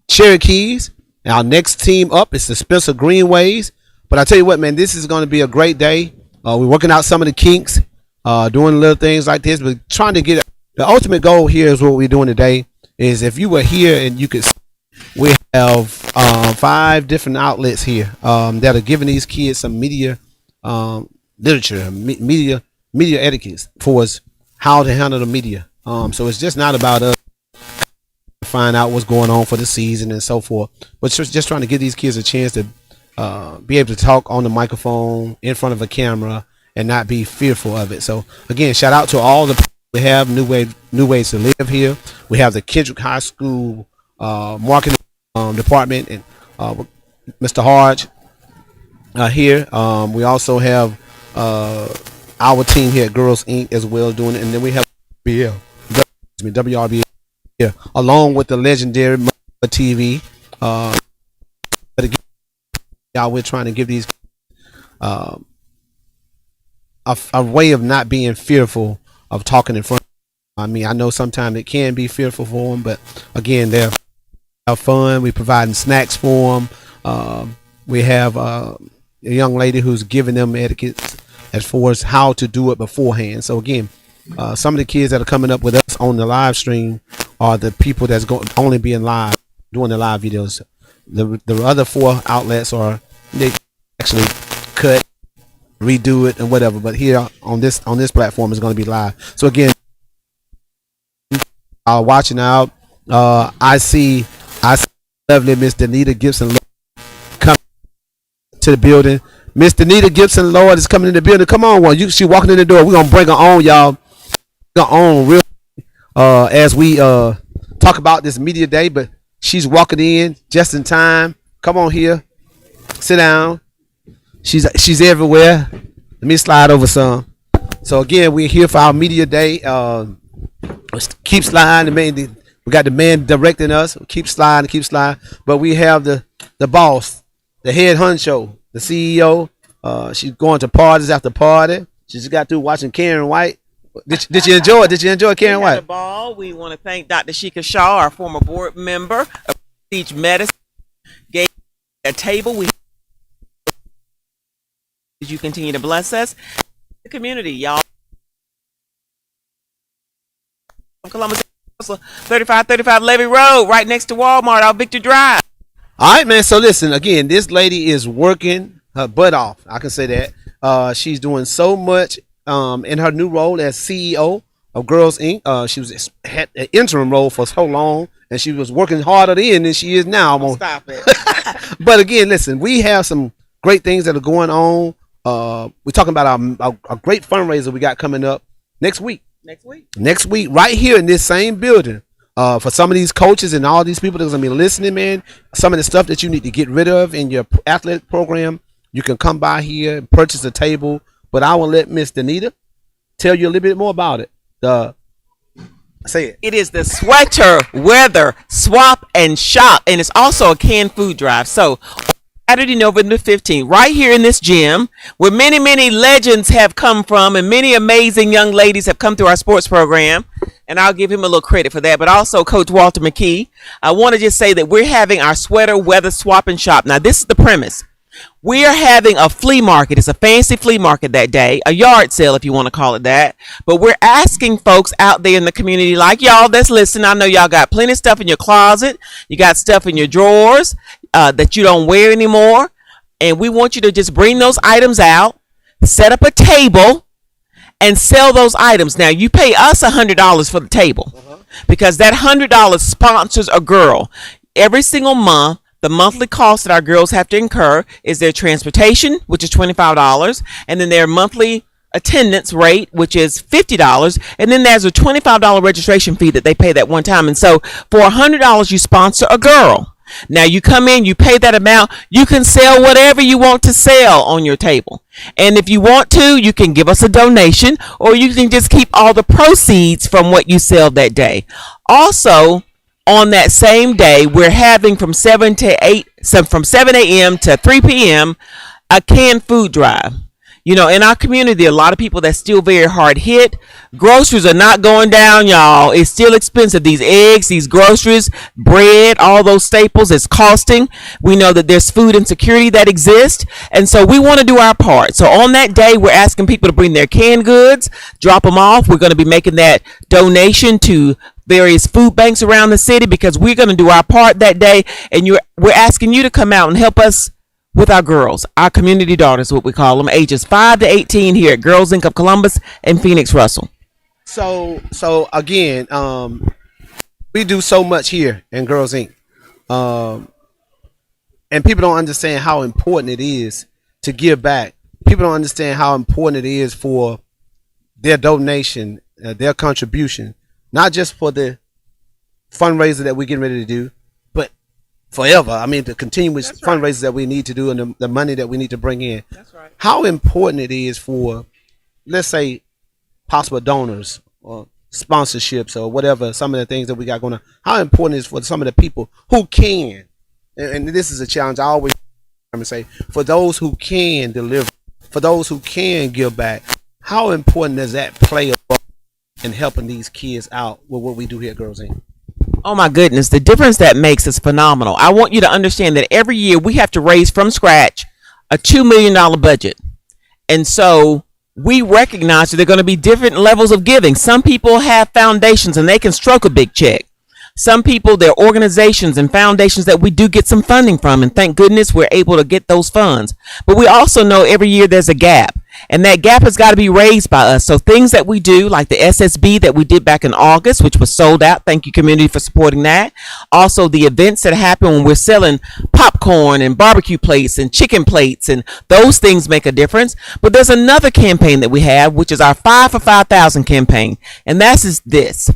Cherokees. Our next team up is the Spencer Greenways. But I tell you what, man, this is going to be a great day. We're working out some of the kinks, doing little things like this, but trying to get the ultimate goal here is what we're doing today. Is if you were here and you could, we have 5 different outlets here that are giving these kids some media literature, media etiquette for us how to handle the media. So it's just not about us find out what's going on for the season and so forth, but just trying to give these kids a chance to be able to talk on the microphone in front of a camera and not be fearful of it. So again, shout out to all the people we have new ways to live here. We have the Kendrick High School marketing department and Mr. Hodge here. We also have our team here at Girls Inc. as well doing it, and then we have WRBL here, along with the legendary TV. But again, y'all, we're trying to give these a way of not being fearful of talking in front. I mean, I know sometimes it can be fearful for them, but again, they're have fun. We providing snacks for them. We have a young lady who's giving them etiquette as far as how to do it beforehand. So again, some of the kids that are coming up with us on the live stream are the people that's going only being live, doing the live videos. The other 4 outlets are they actually cut, redo it, and whatever. But here on this platform is going to be live. So again, watching out. I see lovely Miss Danita Gibson come to the building. Miss Danita Gibson Lord is coming in the building. Come on, she walking in the door. We're gonna bring her on, y'all. Bring her on real as we talk about this media day, but she's walking in just in time. Come on here. Sit down. She's everywhere. Let me slide over some. So again, we're here for our media day. Keep sliding. We got the man directing us. Keep sliding. But we have the boss, the head honcho, the CEO. She's going to parties after party. She just got through watching Karen White. Did you enjoy it? Did you enjoy Karen White? We had a ball. We want to thank Dr. Sheikha Shaw, our former board member of Prestige Medicine, gave a table. You continue to bless us, the community, y'all. Columbus, 3535 Levy Road, right next to Walmart, out Victor Drive. All right, man. So listen, again, this lady is working her butt off. I can say that. She's doing so much in her new role as CEO of Girls Inc. She was had an interim role for so long, and she was working harder then than she is now. Stop it. But again, listen, we have some great things that are going on. We're talking about a great fundraiser we got coming up next week. Next week, right here in this same building. For some of these coaches and all these people that's gonna be listening, man, some of the stuff that you need to get rid of in your athletic program, you can come by here and purchase a table. But I will let Miss Danita tell you a little bit more about it. Say it. It is the Sweater Weather Swap and Shop, and it's also a canned food drive. So Saturday, November 15th, right here in this gym, where many, many legends have come from, and many amazing young ladies have come through our sports program. And I'll give him a little credit for that. But also Coach Walter McKee. I want to just say that we're having our Sweater Weather Swap and Shop. Now, this is the premise. We are having a flea market. It's a fancy flea market that day, a yard sale if you want to call it that. But we're asking folks out there in the community like y'all that's listening. I know y'all got plenty of stuff in your closet. You got stuff in your drawers that you don't wear anymore. And we want you to just bring those items out, set up a table, and sell those items. Now, you pay us $100 for the table because that $100 sponsors a girl. Every single month, the monthly cost that our girls have to incur is their transportation, which is $25, and then their monthly attendance rate, which is $50, and then there's a $25 registration fee that they pay that one time. And so for $100, you sponsor a girl. Now you come in, you pay that amount, you can sell whatever you want to sell on your table. And if you want to, you can give us a donation, or you can just keep all the proceeds from what you sell that day. Also, on that same day, we're having from 7 a.m. to 3 p.m. a canned food drive. You know, in our community, a lot of people that's still very hard hit. Groceries are not going down, y'all. It's still expensive. These eggs, these groceries, bread, all those staples, it's costing. We know that there's food insecurity that exists. And so we want to do our part. So on that day, we're asking people to bring their canned goods, drop them off. We're going to be making that donation to various food banks around the city because we're going to do our part that day. And we're asking you to come out and help us with our girls, our community daughters, what we call them, ages 5 to 18 here at Girls Inc. of Columbus and Phoenix Russell. So again, we do so much here in Girls Inc. And people don't understand how important it is to give back. People don't understand how important it is for their donation, their contribution, not just for the fundraiser that we're getting ready to do, but forever. I mean, the continuous fundraisers that we need to do and the money that we need to bring in. That's right. How important it is for, let's say, possible donors or sponsorships or whatever, some of the things that we got going on. How important it is for some of the people who can, and this is a challenge I always say, for those who can deliver, for those who can give back, how important does that play a role in helping these kids out with what we do here at Girls Inc.? Oh my goodness, the difference that makes is phenomenal. I want you to understand that every year we have to raise from scratch a $2 million budget. And so we recognize that there are going to be different levels of giving. Some people have foundations and they can stroke a big check. Some people, there are organizations and foundations that we do get some funding from, and thank goodness we're able to get those funds. But we also know every year there's a gap, and that gap has got to be raised by us. So things that we do, like the SSB that we did back in August, which was sold out. Thank you, community, for supporting that. Also, the events that happen when we're selling popcorn and barbecue plates and chicken plates, and those things make a difference. But there's another campaign that we have, which is our 5 for 5,000 campaign, and that's this.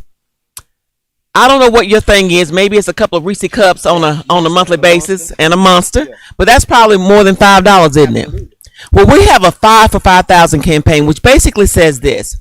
I don't know what your thing is. Maybe it's a couple of Reese cups on a monthly basis and a Monster, but that's probably more than $5, isn't it? Well, we have a 5 for 5,000 campaign, which basically says this: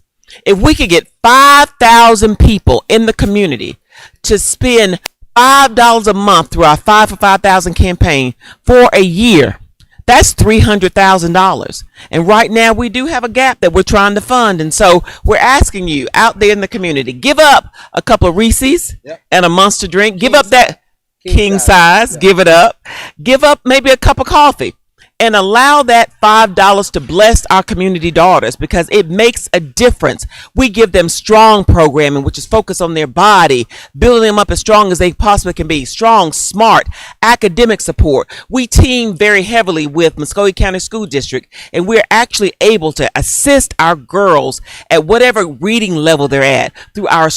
if we could get 5,000 people in the community to spend $5 a month through our 5 for 5,000 campaign for a year, that's $300,000. And right now we do have a gap that we're trying to fund. And so we're asking you out there in the community, give up a couple of Reese's and a Monster drink. Give up that king size. Give it up. Give up maybe a cup of coffee. And allow that $5 to bless our community daughters, because it makes a difference. We give them strong programming, which is focused on their body, building them up as strong as they possibly can be. Strong, smart, academic support. We team very heavily with Muskogee County School District, and we're actually able to assist our girls at whatever reading level they're at through our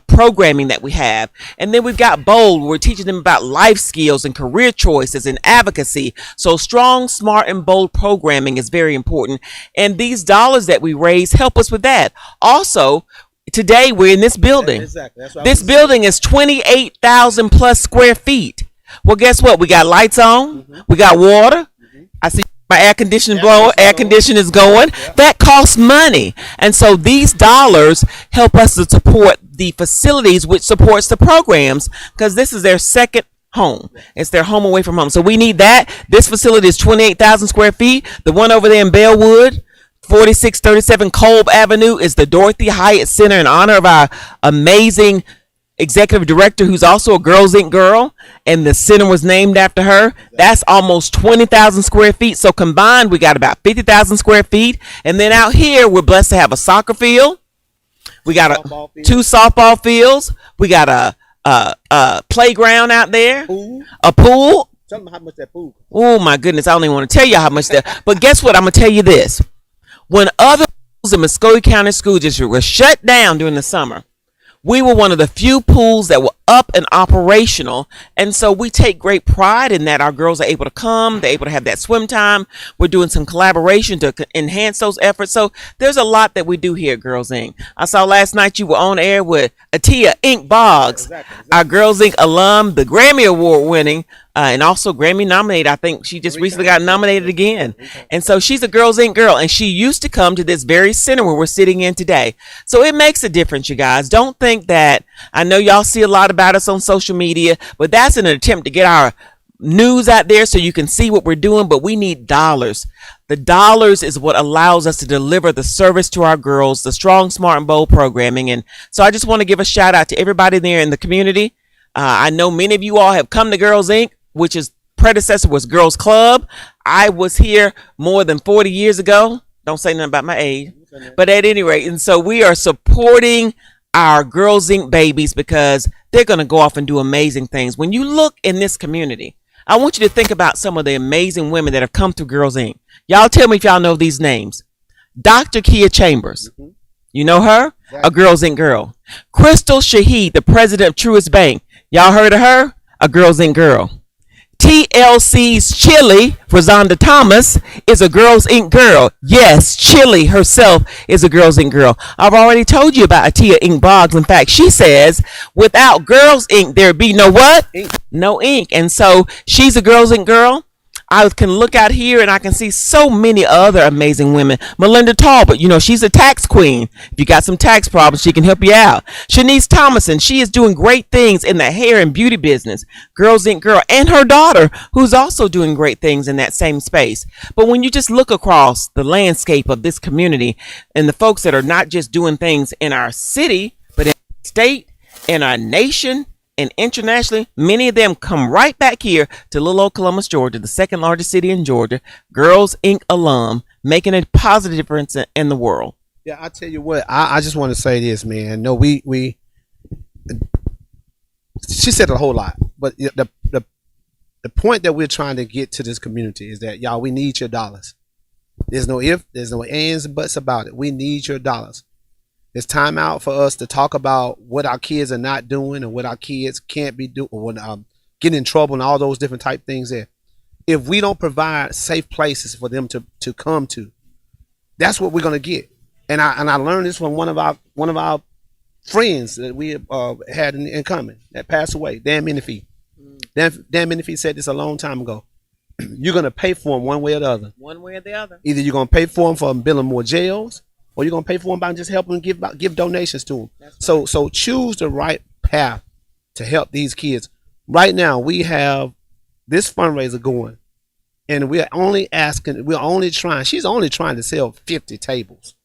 programming that we have. And then we've got Bold, where we're teaching them about life skills and career choices and advocacy. So strong, smart, and bold programming is very important, and these dollars that we raise help us with that. Also, today we're in this building. This building is 28,000 plus square feet. Well, guess what? We got lights on. We got water. I see my air conditioning blowing. Air conditioning is going. That costs money, and so these dollars help us to support the facilities, which supports the programs, because this is their second home. It's their home away from home. So we need that. This facility is 28,000 square feet. The one over there in Bellwood, 4637 Kolb Avenue, is the Dorothy Hyatt Center in honor of our amazing executive director, who's also a Girls Inc. girl, and the center was named after her. That's almost 20,000 square feet. So combined, we got about 50,000 square feet. And then out here, we're blessed to have a soccer field. We got two softball fields. We got a playground out there, a pool. Tell them how much that pool costs. Oh my goodness, I don't even want to tell you how much that. But guess what? I'm gonna tell you this: when other pools in Muskogee County School District were shut down during the summer, we were one of the few pools that were up and operational, and so we take great pride in that. Our girls are able to come, they're able to have that swim time. We're doing some collaboration to enhance those efforts. So there's a lot that we do here at Girls Inc. I saw last night you were on air with Atia Inc. Boggs, our Girls Inc. alum, the Grammy Award winning, and also Grammy nominated. I think she just recently got nominated again. And so she's a Girls Inc. girl, and she used to come to this very center where we're sitting in today. So it makes a difference, you guys. Don't think that, I know y'all see a lot about us on social media, but that's an attempt to get our news out there so you can see what we're doing, but we need dollars. The dollars is what allows us to deliver the service to our girls, the Strong, Smart, and Bold programming. And so I just want to give a shout out to everybody there in the community. I know many of you all have come to Girls Inc., which is predecessor was Girls Club. I was here more than 40 years ago. Don't say nothing about my age. But at any rate, and so we are supporting our Girls Inc. babies because they're going to go off and do amazing things. When you look in this community, I want you to think about some of the amazing women that have come through Girls Inc. Y'all tell me if y'all know these names. Dr. Kia Chambers. You know her? A Girls Inc. girl. Crystal Shaheed, the president of Truist Bank. Y'all heard of her? A Girls Inc. girl. TLC's Chili, Razonda Thomas, is a Girls Inc. girl. Yes, Chili herself is a Girls Inc. girl. I've already told you about Atia Inc. Boggs. In fact, she says, without Girls Inc., there'd be no what? Inc. No ink. And so she's a Girls Inc. girl. I can look out here and I can see so many other amazing women. Melinda Talbot, you know, she's a tax queen. If you got some tax problems, she can help you out. Shanice Thomason, she is doing great things in the hair and beauty business. Girls Inc. girl. And her daughter, who's also doing great things in that same space. But when you just look across the landscape of this community and the folks that are not just doing things in our city, but in our state, in our nation, and internationally, many of them come right back here to little old Columbus, Georgia, the second largest city in Georgia. Girls Inc. alum, making a positive difference in the world. Yeah, I tell you what, I just want to say this, man. No, we she said a whole lot, but the point that we're trying to get to this community is that y'all, we need your dollars. There's no if, there's no ands and buts about it. We need your dollars. It's time out for us to talk about what our kids are not doing and what our kids can't be doing, or get in trouble and all those different type things there. If we don't provide safe places for them to come to, that's what we're gonna get. And I learned this from one of our friends that we had in common that passed away, Dan Menifee. Dan Menifee said this a long time ago. You're gonna pay for them one way or the other. One way or the other. Either you're gonna pay for them for building more jails, or you're gonna pay for them by just helping them give donations to them. Right. So choose the right path to help these kids. Right now we have this fundraiser going, and we're only trying. She's only trying to sell 50 tables.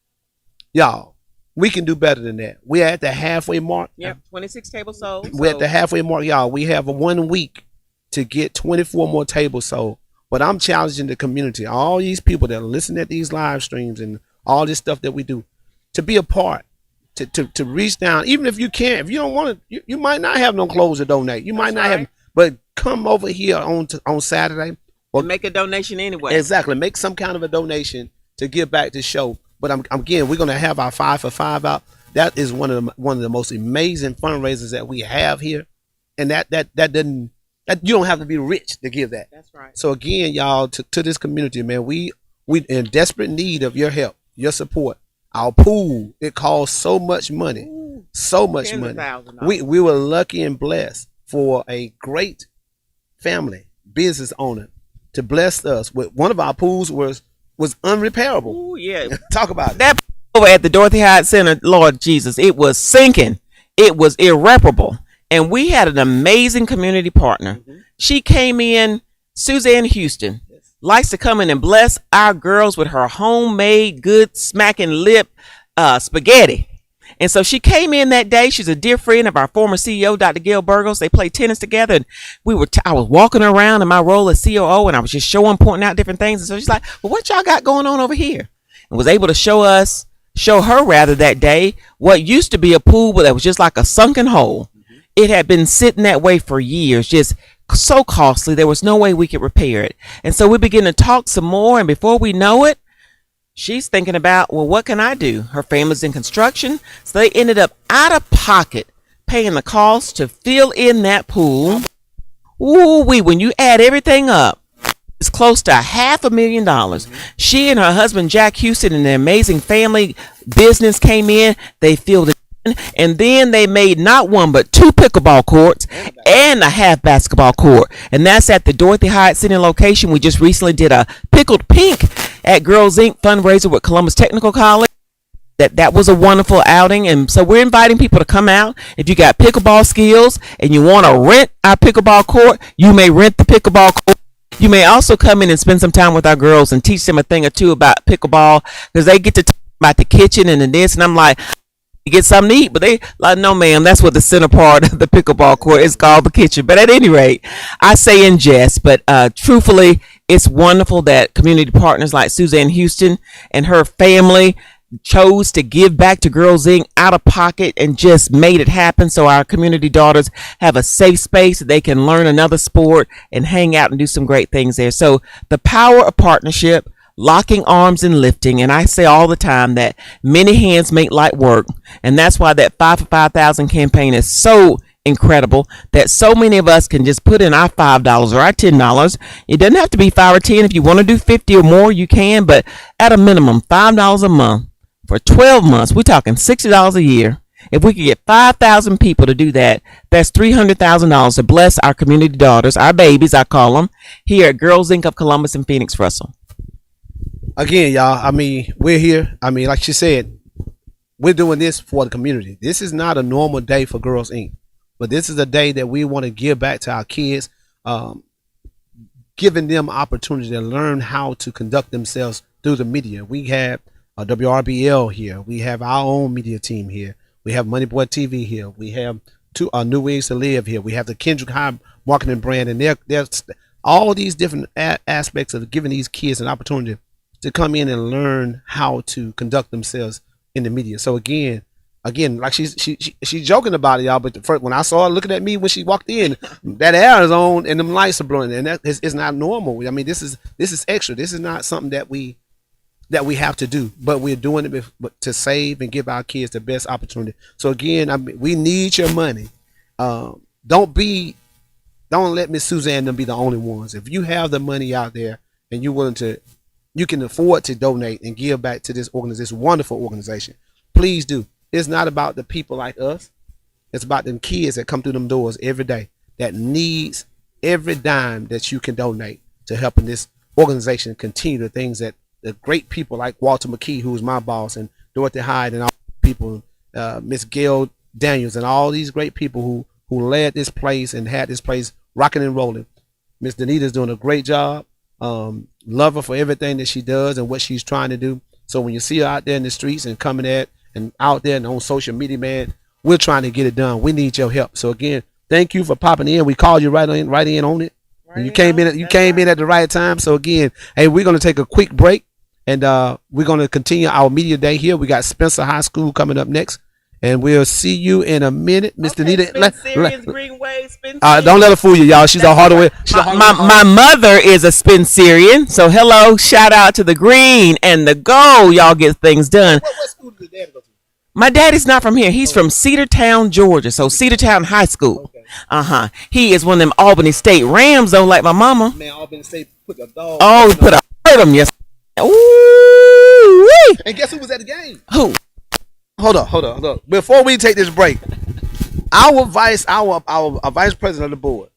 Y'all, we can do better than that. We're at the halfway mark. Yep, 26 tables sold. We're at the halfway mark, y'all. We have 1 week to get 24 more tables sold. But I'm challenging the community, all these people that are listening at these live streams and all this stuff that we do, to be a part, to reach down. Even if you can't, if you don't want to, you might not have no clothes to donate. You might not have, but come over here on Saturday or make a donation anyway. Exactly, make some kind of a donation to give back to the show. But again, we're gonna have our 5 for 5 out. That is one of the most amazing fundraisers that we have here, and that doesn't. You don't have to be rich to give that. That's right. So again, y'all, to this community, man, we in desperate need of your help, your support. Our pool, it costs so much money. Ooh, so much money. We were lucky and blessed for a great family business owner to bless us with one of our pools was unrepairable. Ooh, yeah. Talk about it. That over at the Dorothy Hyatt Center, Lord Jesus, it was sinking. It was irreparable. And we had an amazing community partner. Mm-hmm. She came in, Suzanne Houston, likes to come in and bless our girls with her homemade, good, smacking lip spaghetti. And so she came in that day. She's a dear friend of our former CEO, Dr. Gail Burgos. They played tennis together. And I was walking around in my role as COO, and I was just pointing out different things. And so she's like, well, what y'all got going on over here? And was able to show her that day what used to be a pool, but that was just like a sunken hole. It had been sitting that way for years, just so costly. There was no way we could repair it. And so we began to talk some more. And before we know it, she's thinking about, well, what can I do? Her family's in construction. So they ended up out of pocket paying the cost to fill in that pool. When you add everything up, it's close to $500,000. She and her husband, Jack Houston, and their amazing family business came in. They filled it. And then they made not one but 2 pickleball courts and a half basketball court, and that's at the Dorothy Hyatt Center location. We just recently did a pickled pink at Girls Inc. fundraiser with Columbus Technical College. that was a wonderful outing, and so we're inviting people to come out. If you got pickleball skills and you want to rent our pickleball court, you may rent the pickleball court. You may also come in and spend some time with our girls and teach them a thing or two about pickleball, because they get to talk about the kitchen and this, and I'm like, you get something to eat, but they like, no ma'am, that's what the center part of the pickleball court is called, the kitchen. But at any rate, I say in jest, but truthfully, it's wonderful that community partners like Suzanne Houston and her family chose to give back to Girls Inc. out of pocket and just made it happen, so our community daughters have a safe space that they can learn another sport and hang out and do some great things there. So the power of partnership, locking arms and lifting. And I say all the time that many hands make light work, and that's why that 5 for 5,000 campaign is so incredible, that so many of us can just put in our $5 or our $10. It doesn't have to be 5 or 10. If you want to do 50 or more, you can, but at a minimum $5 a month for 12 months, we're talking $60 a year. If we could get 5,000 people to do that, that's $300,000 to bless our community daughters, our babies, I call them, here at Girls Inc. of Columbus and Phoenix, Russell. Again, y'all, I mean, we're here. I mean, like she said, we're doing this for the community. This is not a normal day for Girls Inc., but this is a day that we want to give back to our kids, giving them opportunity to learn how to conduct themselves through the media. We have WRBL here. We have our own media team here. We have Money Boy TV here. We have New Ways to Live here. We have the Kendrick High marketing brand, and there's all these different aspects of giving these kids an opportunity to come in and learn how to conduct themselves in the media. So again, like she's joking about it, y'all. But when I saw her looking at me when she walked in, that air is on and them lights are blowing, and that is not normal. I mean, this is extra. This is not something that we have to do, but we're doing it to save and give our kids the best opportunity. So again, I mean, we need your money. Don't let Miss Suzanne and them be the only ones. If you have the money out there and you can afford to donate and give back to this wonderful organization, please do. It's not about the people like us. It's about them kids that come through them doors every day that needs every dime that you can donate to helping this organization continue the things that the great people like Walter McKee, who's my boss, and Dorothy Hyde, and all people, Miss Gail Daniels, and all these great people who led this place and had this place rocking and rolling. Miss Danita's doing a great job. Love her for everything that she does and what she's trying to do. So when you see her out there in the streets and coming at and out there and on social media, man, we're trying to get it done. We need your help. So again, thank you for popping in. We called you right in on it. And you came in at the right time. So again, hey, we're gonna take a quick break, and we're gonna continue our media day here. We got Spencer High School coming up next, and we'll see you in a minute, Miss Danita. Don't let her fool you, y'all. She's a hardware. My mother is a Spencerian, so hello, shout out to the green and the gold. Y'all get things done. What school did your dad go to? My daddy's not from here. He's from Cedartown, Georgia. So Cedartown High School. Okay. He is one of them Albany State Rams, though, like my mama. Man, Albany State put a dog. Oh, he put a hurt him, yes. Ooh. And guess who was at the game? Who? Hold up. Before we take this break, our vice president of the board.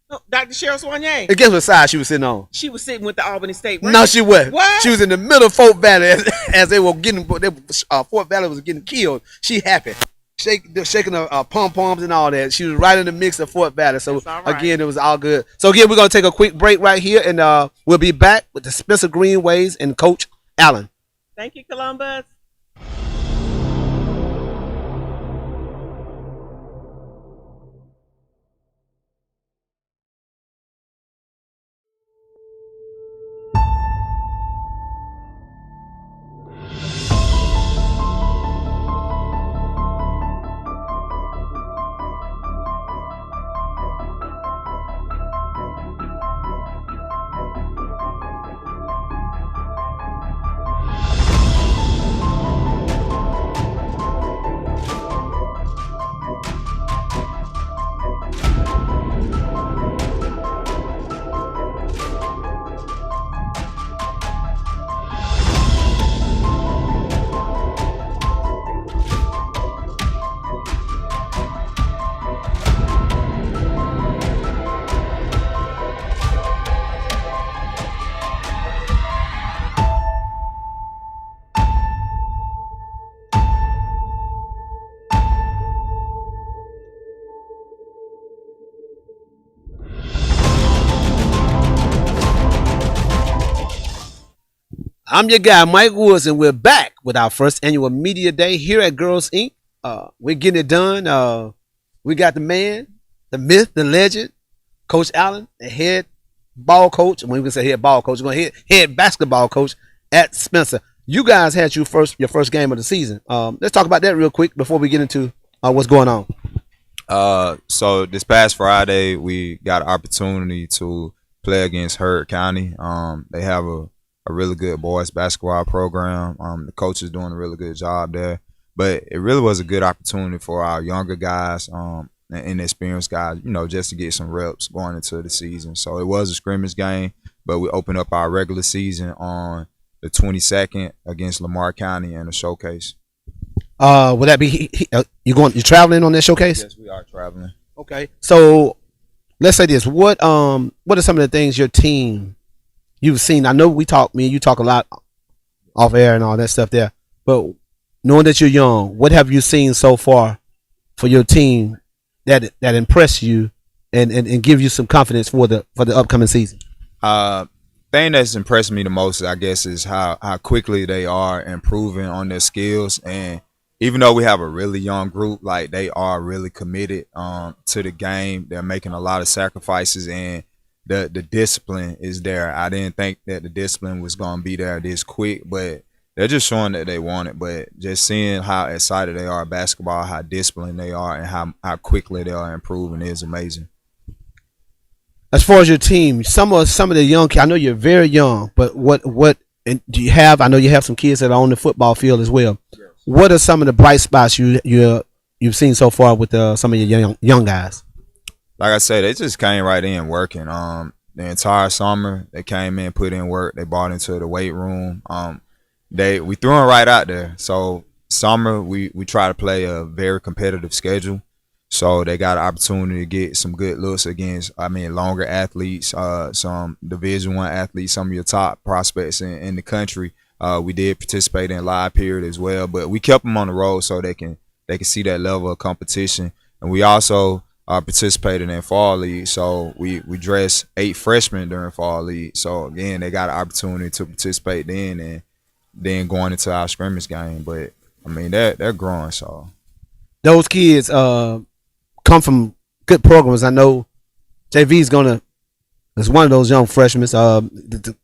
Oh, Dr. Cheryl Soigné. And guess what side she was sitting on? She was sitting with the Albany State Rams. No, she wasn't. What? She was in the middle of Fort Valley as they were getting. Fort Valley was getting killed. She happy, shaking her pom poms and all that. She was right in the mix of Fort Valley. So again, it was all good. So again, we're gonna take a quick break right here, and we'll be back with the Spencer Greenways and Coach Allen. Thank you, Columbus. I'm your guy, Mike Woods, and we're back with our first annual media day here at Girls Inc. We're getting it done. We got the man, the myth, the legend, Coach Allen, the head ball coach. When we can say head ball coach, we're going to head basketball coach at Spencer. You guys had your first game of the season. Let's talk about that real quick before we get into what's going on. So this past Friday, we got an opportunity to play against Heard County. They have a really good boys basketball program. The coach is doing a really good job there. But it really was a good opportunity for our younger guys and experienced guys, just to get some reps going into the season. So it was a scrimmage game, but we opened up our regular season on the 22nd against Lamar County in a showcase. Would that be you're traveling on that showcase? Yes, we are traveling. Okay. So let's say this. What are some of the things your team you've seen? I know me and you talk a lot off air and all that stuff there, but knowing that you're young, what have you seen so far for your team that impress you and give you some confidence for the upcoming season? Thing that's impressed me the most, I guess, is how quickly they are improving on their skills. And even though we have a really young group, like, they are really committed to the game. They're making a lot of sacrifices, and the discipline is there. I didn't think that the discipline was going to be there this quick, but they're just showing that they want it. But just seeing how excited they are at basketball, how disciplined they are, and how quickly they are improving is amazing. As far as your team, some of the young, I know you're very young, but what do you have? I know you have some kids that are on the football field as well. Yes. What are some of the bright spots you've seen so far with some of your young guys? Like I said, they just came right in working. The entire summer, they came in, put in work. They bought into the weight room. We threw them right out there. So summer, we try to play a very competitive schedule. So they got an opportunity to get some good looks against, longer athletes, some Division I athletes, some of your top prospects in the country. We did participate in live period as well, but we kept them on the road so they can see that level of competition. And we also participated in fall league, so we dressed 8 freshmen during fall league. So again, they got an opportunity to participate then, and then going into our scrimmage game. But they're growing. So those kids come from good programs. I know JV is one of those young freshmen. The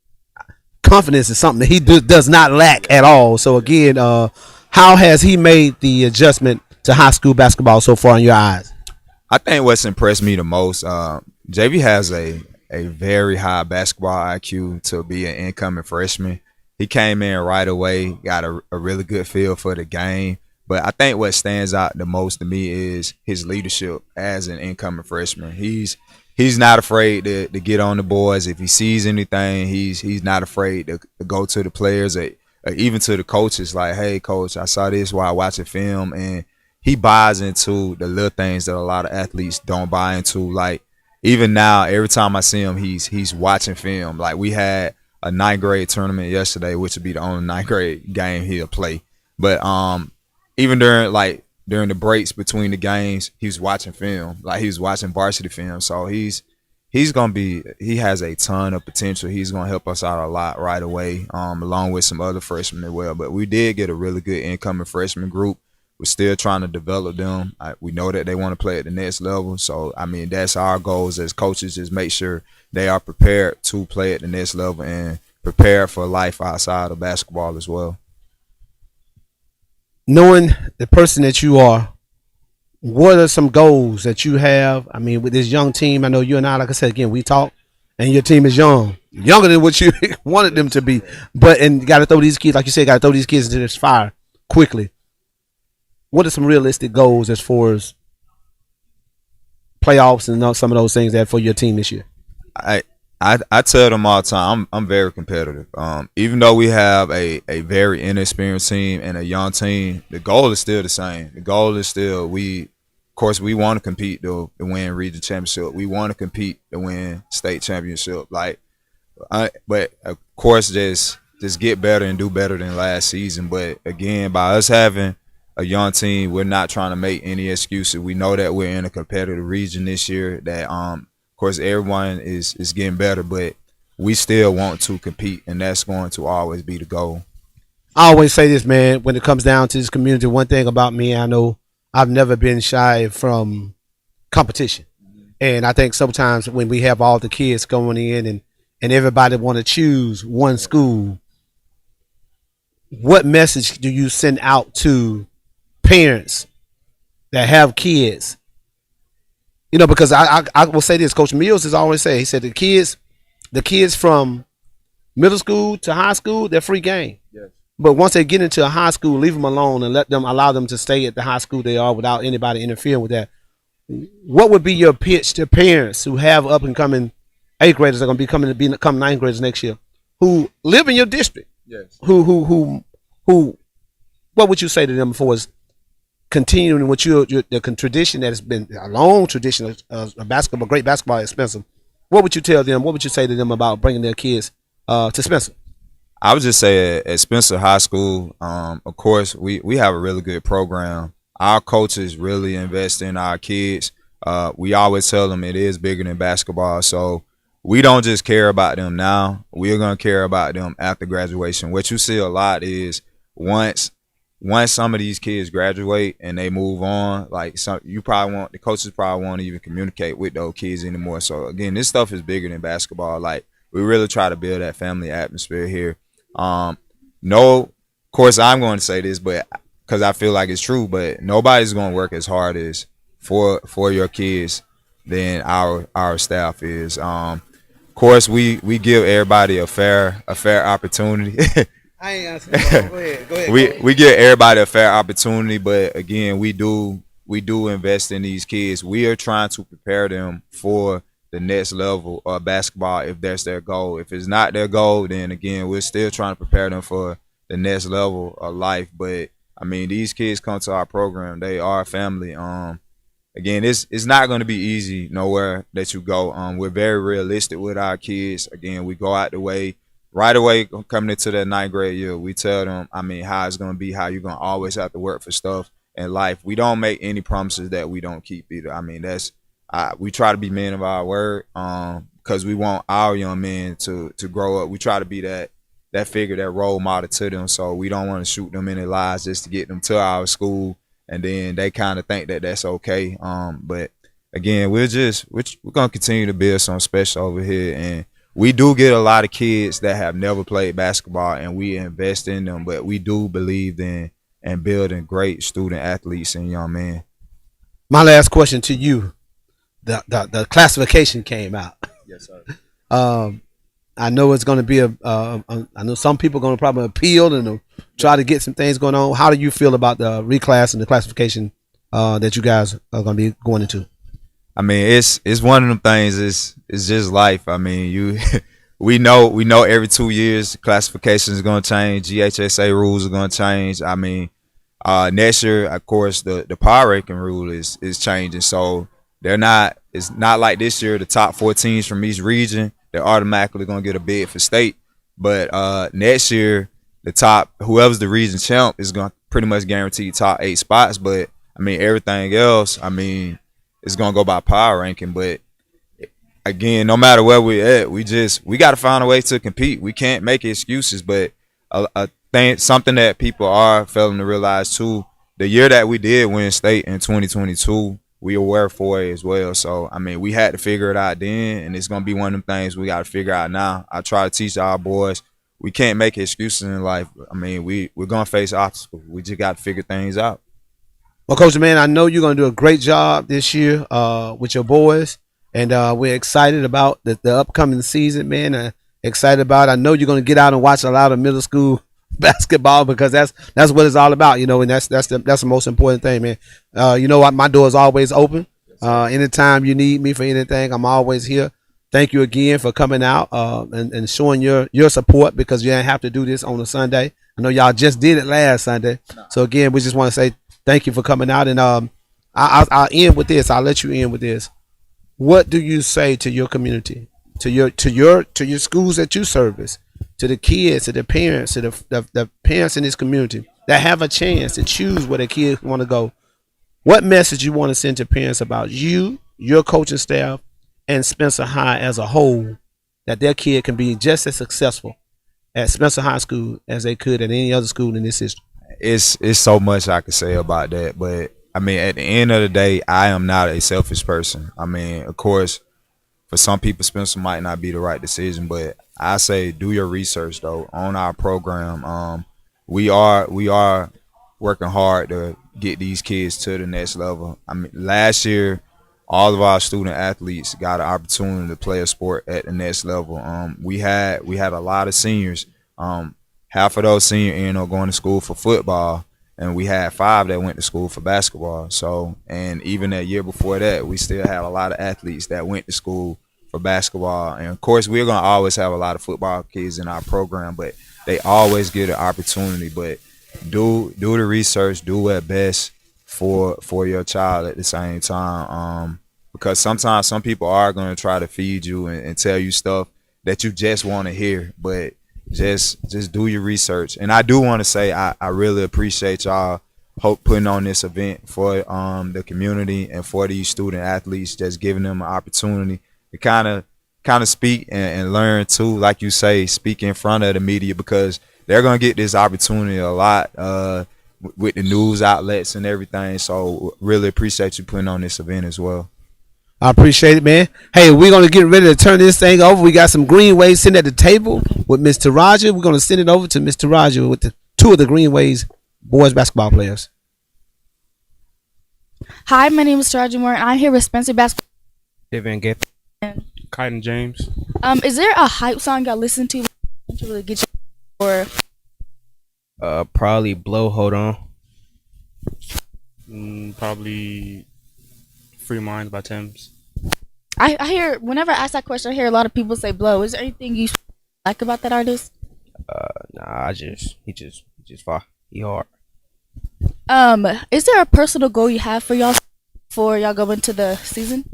confidence is something that he does not lack at all. So again, how has he made the adjustment to high school basketball so far in your eyes? I think what's impressed me the most, JV has a very high basketball IQ to be an incoming freshman. He came in right away, got a really good feel for the game. But I think what stands out the most to me is his leadership as an incoming freshman. He's not afraid to get on the boards. If he sees anything, he's not afraid to go to the players or even to the coaches, like, hey, coach, I saw this while watching film. And he buys into the little things that a lot of athletes don't buy into. Like, even now, every time I see him, he's watching film. Like, we had a 9th grade tournament yesterday, which would be the only 9th grade game he'll play. But even during the breaks between the games, he was watching film. Like, he was watching varsity film. So he has a ton of potential. He's gonna help us out a lot right away, along with some other freshmen as well. But we did get a really good incoming freshman group. We're still trying to develop them. We know that they want to play at the next level. So, that's our goals as coaches, is make sure they are prepared to play at the next level and prepare for life outside of basketball as well. Knowing the person that you are, what are some goals that you have? With this young team, I know you and I, like I said, again, we talk, and your team is younger than what you wanted them to be. And got to throw these kids, like you said, got to throw these kids into this fire quickly. What are some realistic goals as far as playoffs and some of those things that for your team this year? I tell them all the time, I'm very competitive. Even though we have a very inexperienced team and a young team, the goal is still the same. The goal is still, we want to compete to win region championship. We want to compete to win state championship. But of course, just get better and do better than last season. But again, by us having a young team, we're not trying to make any excuses. We know that we're in a competitive region this year, that of course everyone is getting better, but we still want to compete, and that's going to always be the goal. I always say this, man, when it comes down to this community, one thing about me, I know I've never been shy from competition. And I think sometimes when we have all the kids going in and everybody want to choose one school, what message do you send out to parents that have kids? You know, because I will say this, Coach Mills has always said, he said the kids from middle school to high school, they're free game. Yes. But once they get into a high school, leave them alone and allow them to stay at the high school they are without anybody interfering with that. What would be your pitch to parents who have up and coming 8th graders that are going to become 9th graders next year, who live in your district? Yes. Who? What would you say to them for continuing with the tradition that has been a long tradition of basketball, great basketball at Spencer? What would you tell them? What would you say to them about bringing their kids to Spencer? I would just say at Spencer High School, of course, we have a really good program. Our coaches really invest in our kids. We always tell them it is bigger than basketball. So we don't just care about them now. We're going to care about them after graduation. What you see a lot is once some of these kids graduate and they move on, like the coaches probably won't even communicate with those kids anymore. So again, this stuff is bigger than basketball. Like, we really try to build that family atmosphere here. No, of course I'm going to say this, but because I feel like it's true, but nobody's going to work as hard as for your kids than our staff is. Of course, we give everybody a fair opportunity. I ain't answering. Go ahead. We give everybody a fair opportunity, but again, we do invest in these kids. We are trying to prepare them for the next level of basketball if that's their goal. If it's not their goal, then again, we're still trying to prepare them for the next level of life. But I mean, these kids come to our program. They are family. Again, it's not going to be easy nowhere that you go. We're very realistic with our kids. Again, we go out the way. Right away, coming into that 9th grade year, we tell them, I mean, how it's going to be, how you're going to always have to work for stuff in life. We don't make any promises that we don't keep either. I mean, we try to be men of our word because we want our young men to grow up. We try to be that figure, that role model to them. So we don't want to shoot them in their lives just to get them to our school, and then they kind of think that that's okay. But again, we're going to continue to build something special over here, and we do get a lot of kids that have never played basketball, and we invest in them. But we do believe in and building great student athletes and young men. My last question to you: the classification came out. Yes, sir. I know it's going to be I know some people are going to probably appeal and try to get some things going on. How do you feel about the reclass and the classification that you guys are going to be going into? I mean, it's one of them things. It's just life. I mean, we know every 2 years classification is going to change. GHSA rules are going to change. I mean, next year, of course, the power ranking rule is changing. So it's not like this year the top 4 teams from each region, they're automatically going to get a bid for state. But next year, whoever's the region champ is going to pretty much guarantee top 8 spots. But I mean, everything else, I mean, it's going to go by power ranking. But again, no matter where we're at, we got to find a way to compete. We can't make excuses. But something that people are failing to realize too, the year that we did win state in 2022, we were 4A as well. So, I mean, we had to figure it out then, and it's going to be one of them things we got to figure out now. I try to teach our boys, we can't make excuses in life. I mean, we're going to face obstacles. We just got to figure things out. Well, Coach, man, I know you're going to do a great job this year with your boys, and we're excited about the upcoming season, man. Excited about it. I know you're going to get out and watch a lot of middle school basketball because that's what it's all about, you know, and that's the most important thing, man. You know what? My door is always open. Anytime you need me for anything, I'm always here. Thank you again for coming out and showing your support, because you didn't have to do this on a Sunday. I know y'all just did it last Sunday. So again, we just want to say thank you for coming out, and I'll end with this. I'll let you end with this. What do you say to your community, to your schools that you service, to the kids, to the parents, to the parents in this community that have a chance to choose where their kids want to go? What message you want to send to parents about you, your coaching staff, and Spencer High as a whole that their kid can be just as successful at Spencer High School as they could at any other school in this system? It's so much I could say about that, but I mean, at the end of the day, I am not a selfish person. I mean, of course, for some people, Spencer might not be the right decision, but I say do your research though on our program. We are working hard to get these kids to the next level. I mean, last year, all of our student athletes got an opportunity to play a sport at the next level. We had a lot of seniors. Half of those seniors ended up going to school for football, and we had 5 that went to school for basketball. So, and even that year before that, we still had a lot of athletes that went to school for basketball. And of course, we're gonna always have a lot of football kids in our program, but they always get an opportunity. But do the research, do what's best for your child at the same time. Because sometimes some people are gonna try to feed you and tell you stuff that you just want to hear, but just do your research. And I do want to say I really appreciate y'all putting on this event for the community and for these student athletes, just giving them an opportunity to kind of speak and learn too, like you say, speak in front of the media, because they're gonna get this opportunity a lot with the news outlets and everything. So really appreciate you putting on this event as well. I appreciate it, man. Hey, we're going to get ready to turn this thing over. We got some Greenways sitting at the table with Mr. Roger. We're going to send it over to Mr. Roger with the 2 of the Greenways boys basketball players. Hi, my name is Roger Moore, and I'm here with Spencer Basketball. Devin Gap. Kyden James. Is there a hype song y'all listen to really get you, or Probably Blow Hold On. Probably Free Minds by Thames. I hear, whenever I ask that question, I hear a lot of people say Blow. Is there anything you like about that artist? Nah, he just fire. He hard. Is there a personal goal you have for y'all before y'all go into the season?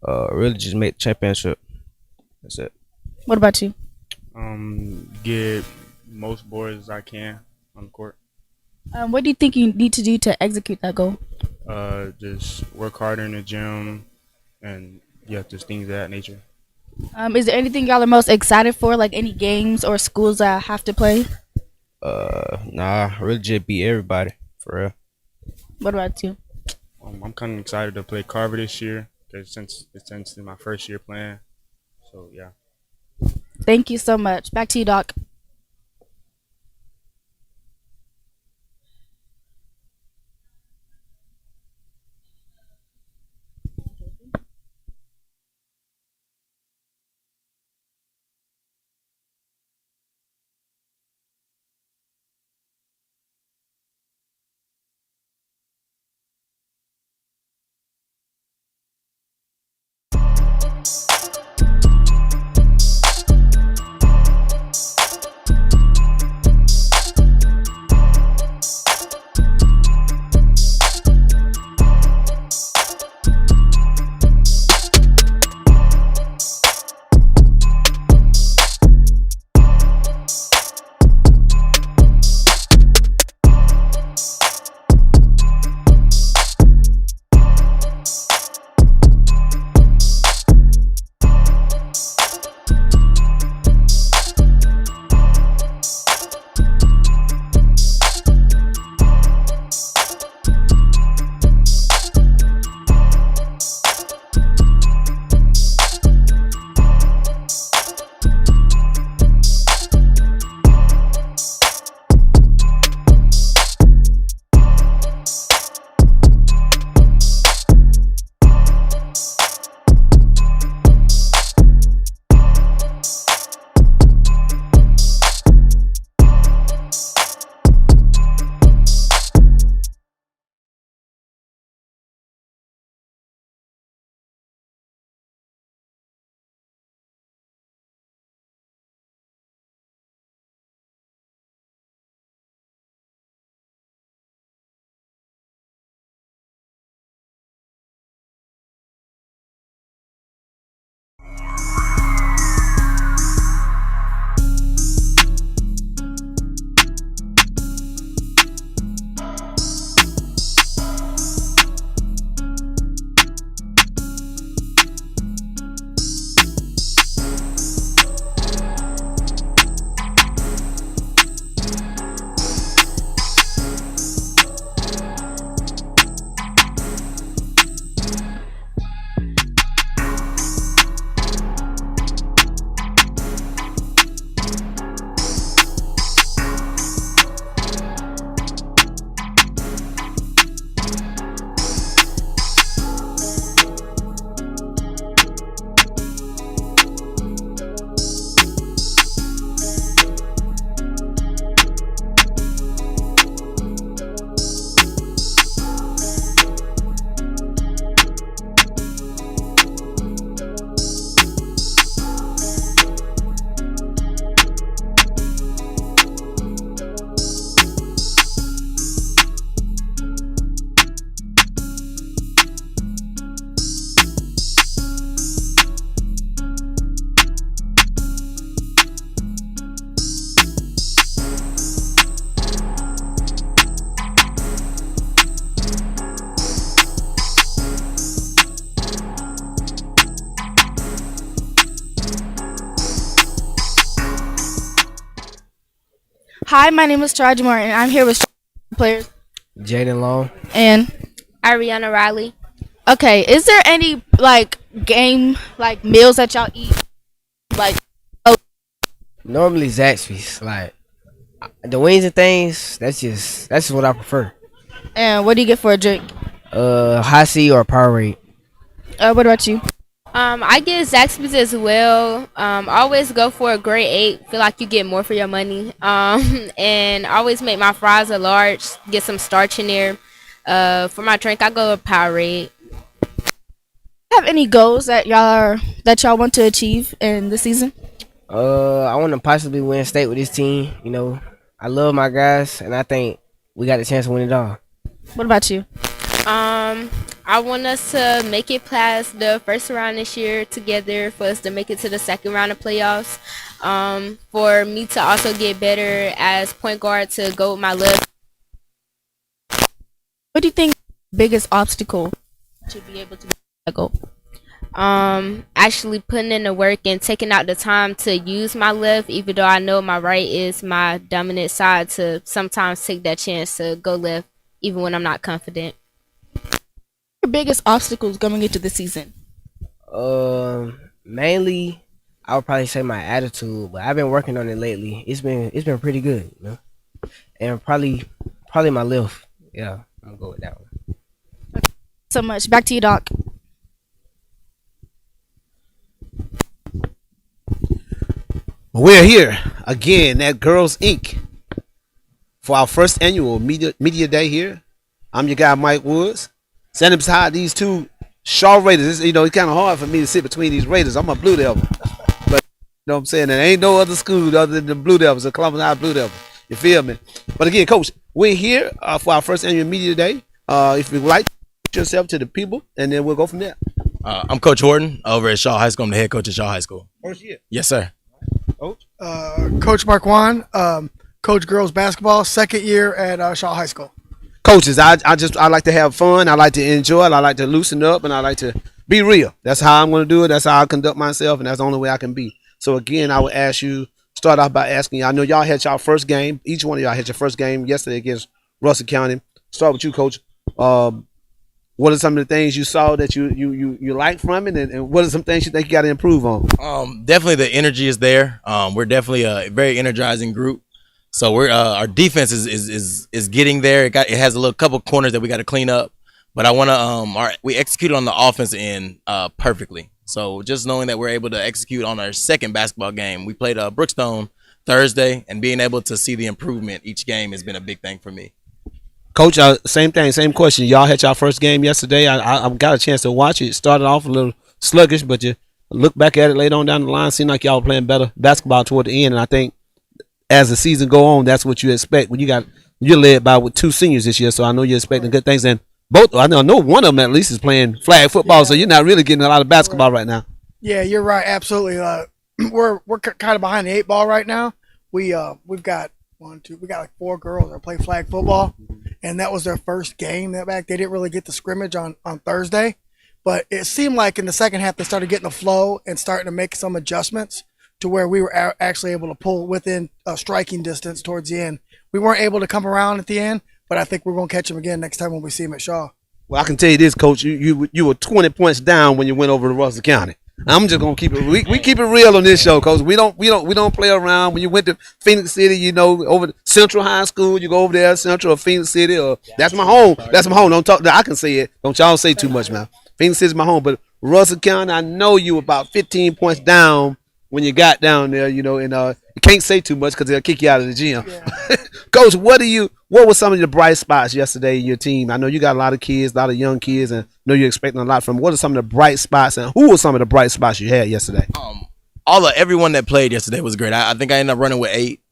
Really just make the championship. That's it. What about you? Get most boards as I can on the court. What do you think you need to do to execute that goal? Just work harder in the gym, and yeah, just things of that nature. Is there anything y'all are most excited for, like any games or schools that have to play? Nah, really just beat everybody, for real. What about you? I'm kind of excited to play Carver this year, because since it's my first year playing, so yeah. Thank you so much. Back to you, Doc. Hi, my name is Taraji Moore, and I'm here with players. Jaden Long. And Ariana Riley. okay, is there any like game like meals that y'all eat? Like, Normally Zaxby's. Like the wings and things. That's just what I prefer. and what do you get for a drink? High C or Powerade. What about you? I get Zaxby's as well. Always go for a grade 8. Feel like you get more for your money. And always make my fries a large. Get some starch in there. For my drink, I go with Powerade. Have any goals that y'all want to achieve in the season? I want to possibly win state with this team. You know, I love my guys, and I think we got a chance to win it all. What about you? I want us to make it past the first round this year together, for us to make it to the second round of playoffs. For me to also get better as point guard, to go with my love. What do you think biggest obstacle to be able to make that goal? Actually putting in the work and taking out the time to use my left, even though I know my right is my dominant side, to sometimes take that chance to go left even when I'm not confident. Your biggest obstacles going into the season? Mainly I would probably say my attitude, but I've been working on it lately. It's been pretty good, you know. And probably my left. Yeah, I'm gonna go with that one. So much. Back to you, Doc. We're here again at Girls Inc. for our first annual media day here. I'm your guy Mike Woods. Standing beside these two Shaw Raiders. You know, it's kind of hard for me to sit between these Raiders. I'm a Blue Devil, but you know what I'm saying. There ain't no other school other than the Blue Devils, the Columbus High Blue Devils. You feel me? But again, Coach, we're here for our first annual media day. If you would like, introduce yourself to the people, and then we'll go from there. I'm Coach Horton over at Shaw High School. I'm the head coach at Shaw High School. First year. Yes, sir. Coach. Coach Marquand, coach girls basketball, second year at Shaw High School. Coaches, I like to have fun. I like to enjoy it. I like to loosen up, and I like to be real. That's how I'm going to do it. That's how I conduct myself, and that's the only way I can be. So again, I would ask you, start off by asking you. I know y'all had y'all first game. Each one of y'all had your first game yesterday against Russell County. Start with you, Coach. What are some of the things you saw that you like from it, and what are some things you think you got to improve on? Definitely the energy is there. We're definitely a very energizing group. So we're our defense is getting there. It has a little couple corners that we got to clean up, but I want to we executed on the offense end perfectly. So just knowing that we're able to execute on our second basketball game, we played Brookstone Thursday, and being able to see the improvement each game has been a big thing for me. Coach, same thing, same question. Y'all had y'all first game yesterday. I got a chance to watch it. It started off a little sluggish, but you look back at it later on down the line, seemed like y'all were playing better basketball toward the end. And I think as the season go on, that's what you expect. When you're led by with two seniors this year, so I know you're expecting good things. And I know one of them at least is playing flag football, so you're not really getting a lot of basketball right now. Yeah, you're right. Absolutely. We're kind of behind the 8 ball right now. We've got we got like 4 girls that play flag football, and that was their first game. That back they didn't really get the scrimmage on Thursday, but it seemed like in the second half they started getting the flow and starting to make some adjustments to where we were actually able to pull within striking distance towards the end. We weren't able to come around at the end, but I think we're going to catch them again next time when we see them at Shaw. Well, I can tell you this, Coach. You were 20 points down when you went over to Russell County. I'm just gonna keep it. We keep it real on this show, Coach. We don't play around. When you went to Phoenix City, you know, over to Central High School, you go over there, Central or Phoenix City, or that's my home. That's my home. Don't talk. I can say it. Don't y'all say too much, man. Phoenix City is my home, but Russell County, I know you were about 15 points down when you got down there, you know, and you can't say too much because they'll kick you out of the gym. Yeah. Coach, what were some of the bright spots yesterday in your team? I know you got a lot of kids, a lot of young kids, and I know you're expecting a lot from them. What are some of the bright spots, and who were some of the bright spots you had yesterday? Everyone that played yesterday was great. I think I ended up running with 8.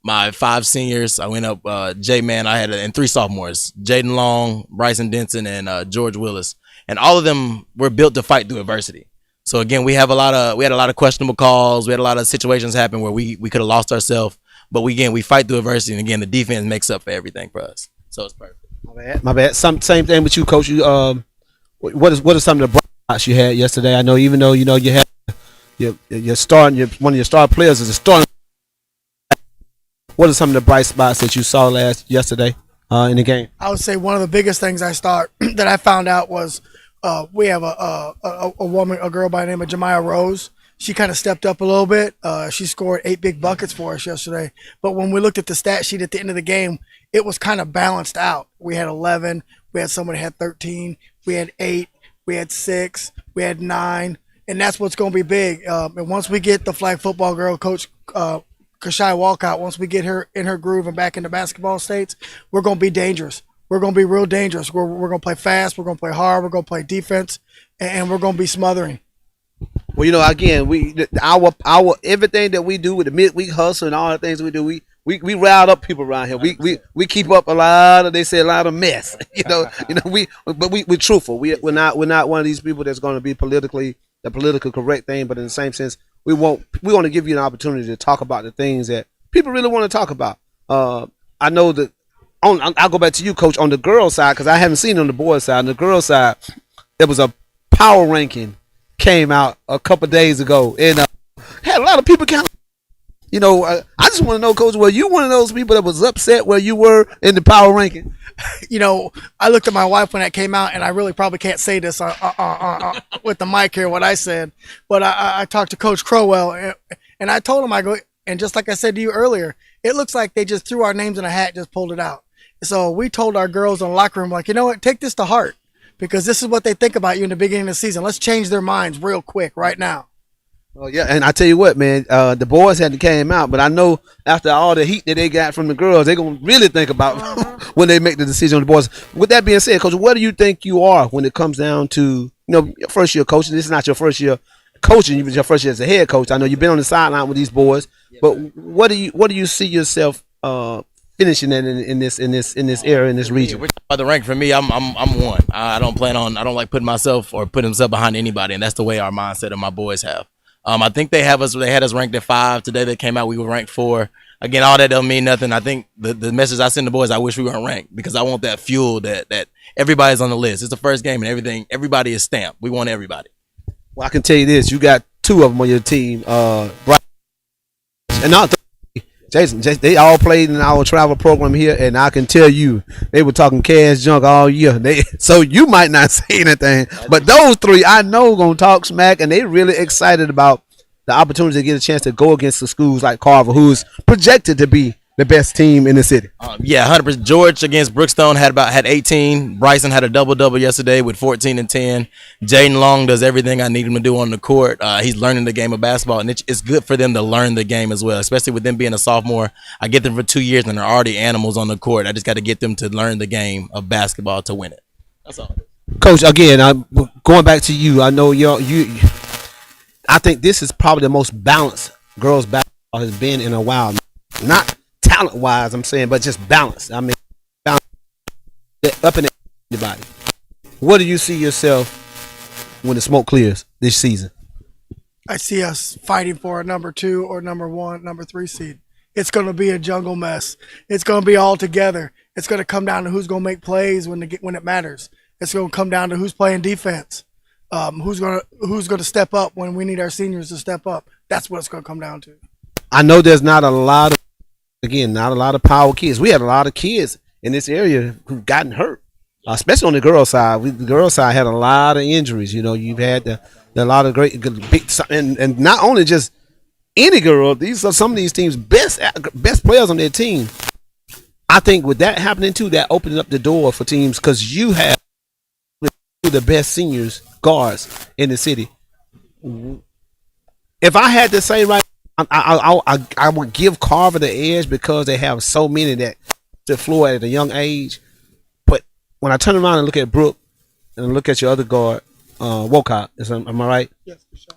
My 5 seniors, I went up J-Man, and 3 sophomores, Jaden Long, Bryson Denson, and George Willis. And all of them were built to fight through adversity. So again, we had a lot of questionable calls. We had a lot of situations happen where we could have lost ourselves, but we fight through adversity, and again, the defense makes up for everything for us. So it's perfect. My bad. Same thing with you, Coach. You what are some of the bright spots you had yesterday? I know even though you had your one of your star players is a starting. what are some of the bright spots that you saw yesterday in the game? I would say one of the biggest things that I found out was we have a girl by the name of Jemiah Rose. She kind of stepped up a little bit. She scored 8 big buckets for us yesterday. But when we looked at the stat sheet at the end of the game, it was kind of balanced out. We had 11. We had someone who had 13. We had 8. We had 6. We had 9. And that's what's going to be big. And once we get the flag football girl, Coach Kashai Walcott, once we get her in her groove and back into basketball states, we're going to be dangerous. We're going to be real dangerous. We're going to play fast. We're going to play hard. We're going to play defense. And we're going to be smothering. Well, you know, again, our everything that we do with the midweek hustle and all the things we do, we rile up people around here. We keep up a lot of mess. We're truthful. We're not one of these people that's going to be the politically correct thing, but in the same sense, we want to give you an opportunity to talk about the things that people really want to talk about. I know that I'll go back to you, Coach, on the girls' side, because I haven't seen it on the boys' side. On the girls' side, there was a power ranking came out a couple days ago, and had a lot of people kind of, I just want to know, Coach, were you one of those people that was upset where you were in the power ranking? I looked at my wife when that came out, and I really probably can't say this with the mic here, what I said, but I talked to Coach Crowell, and I told him, I go, and just like I said to you earlier, it looks like they just threw our names in a hat, just pulled it out. So we told our girls in the locker room, like, you know what, take this to heart, because this is what they think about you in the beginning of the season. Let's change their minds real quick right now. Oh yeah, and I tell you what, man, the boys hadn't came out, but I know after all the heat that they got from the girls, they're gonna really think about when they make the decision on the boys. With that being said, Coach, what do you think you are when it comes down to your first year coaching? This is not your first year coaching; you've been your first year as a head coach. I know you've been on the sideline with these boys, but what do you see yourself finishing in this area, in this region? By the rank for me, I'm one. I don't like putting myself or putting myself behind anybody, and that's the way our mindset of my boys have. I think they had us ranked at 5. Today they came out, we were ranked 4. Again, all that don't mean nothing. I think the message I send the boys, I wish we weren't ranked, because I want that fuel that everybody's on the list. It's the first game and everybody is stamped. We want everybody. Well, I can tell you this, you got 2 of them on your team, Brian and not Jason, they all played in our travel program here, and I can tell you, they were talking cash junk all year. So you might not say anything, but those 3 I know gonna talk smack, and they really excited about the opportunity to get a chance to go against the schools like Carver, who's projected to be the best team in the city. 100%. George against Brookstone had 18. Bryson had a double yesterday with 14 and 10. Jaden Long does everything I need him to do on the court. He's learning the game of basketball, and it's good for them to learn the game as well, especially with them being a sophomore. I get them for 2 years, and they're already animals on the court. I just got to get them to learn the game of basketball to win it. That's all. Coach, again, I'm going back to you. I know I think this is probably the most balanced girls basketball has been in a while. Not talent-wise, I'm saying, but just balance. I mean, balance up in everybody. What do you see yourself when the smoke clears this season? I see us fighting for a number 2 or number 1, number 3 seed. It's going to be a jungle mess. It's going to be all together. It's going to come down to who's going to make plays when it matters. It's going to come down to who's playing defense. Who's going to step up when we need our seniors to step up. That's what it's going to come down to. I know there's not a lot of power kids. We had a lot of kids in this area who've gotten hurt, especially on the girls' side. The girls' side had a lot of injuries. You've had a lot of great, big, and not only just any girl. These are some of these teams' best players on their team. I think with that happening too, that opened up the door for teams, because you have the best seniors guards in the city. If I had to say right, I would give Carver the edge because they have so many that to floor at a young age. But when I turn around and look at Brooke and look at your other guard, Wolcott, am I right? Yes, for sure.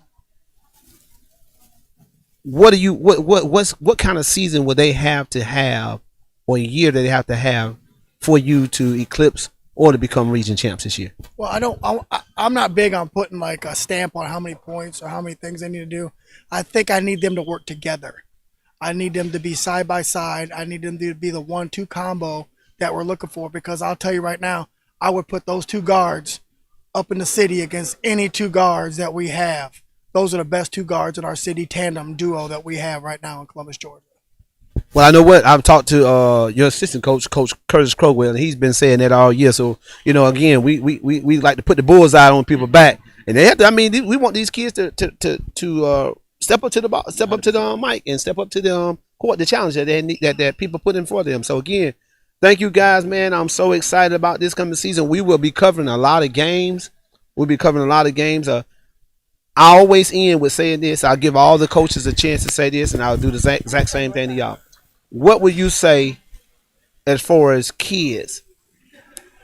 What kind of season would they have to have, or year that they have to have for you to eclipse or to become region champs this year? Well, I'm not big on putting like a stamp on how many points or how many things they need to do. I think I need them to work together. I need them to be side by side. I need them to be the 1-2 combo that we're looking for, because I'll tell you right now, I would put those 2 guards up in the city against any 2 guards that we have. Those are the best 2 guards in our city tandem duo that we have right now in Columbus, Georgia. Well, I know what I've talked to your assistant coach, Coach Curtis Crowell, and he's been saying that all year. So again, we like to put the bullseye on people's back, and they have to. I mean, we want these kids to step up to the mic and step up to the court, the challenge that they need, that people put in for them. So again, thank you guys, man. I'm so excited about this coming season. We will be covering a lot of games. I always end with saying this. I'll give all the coaches a chance to say this, and I'll do the exact same thing to y'all. What would you say as far as kids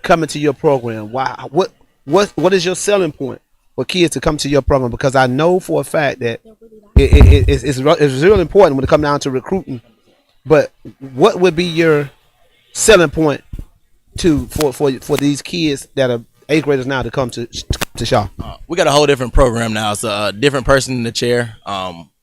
coming to your program? Why? What is your selling point for kids to come to your program? Because I know for a fact that it's really important when it comes down to recruiting. But what would be your selling point for these kids that are 8th graders now to come to Shaw? We got a whole different program now. It's a different person in the chair.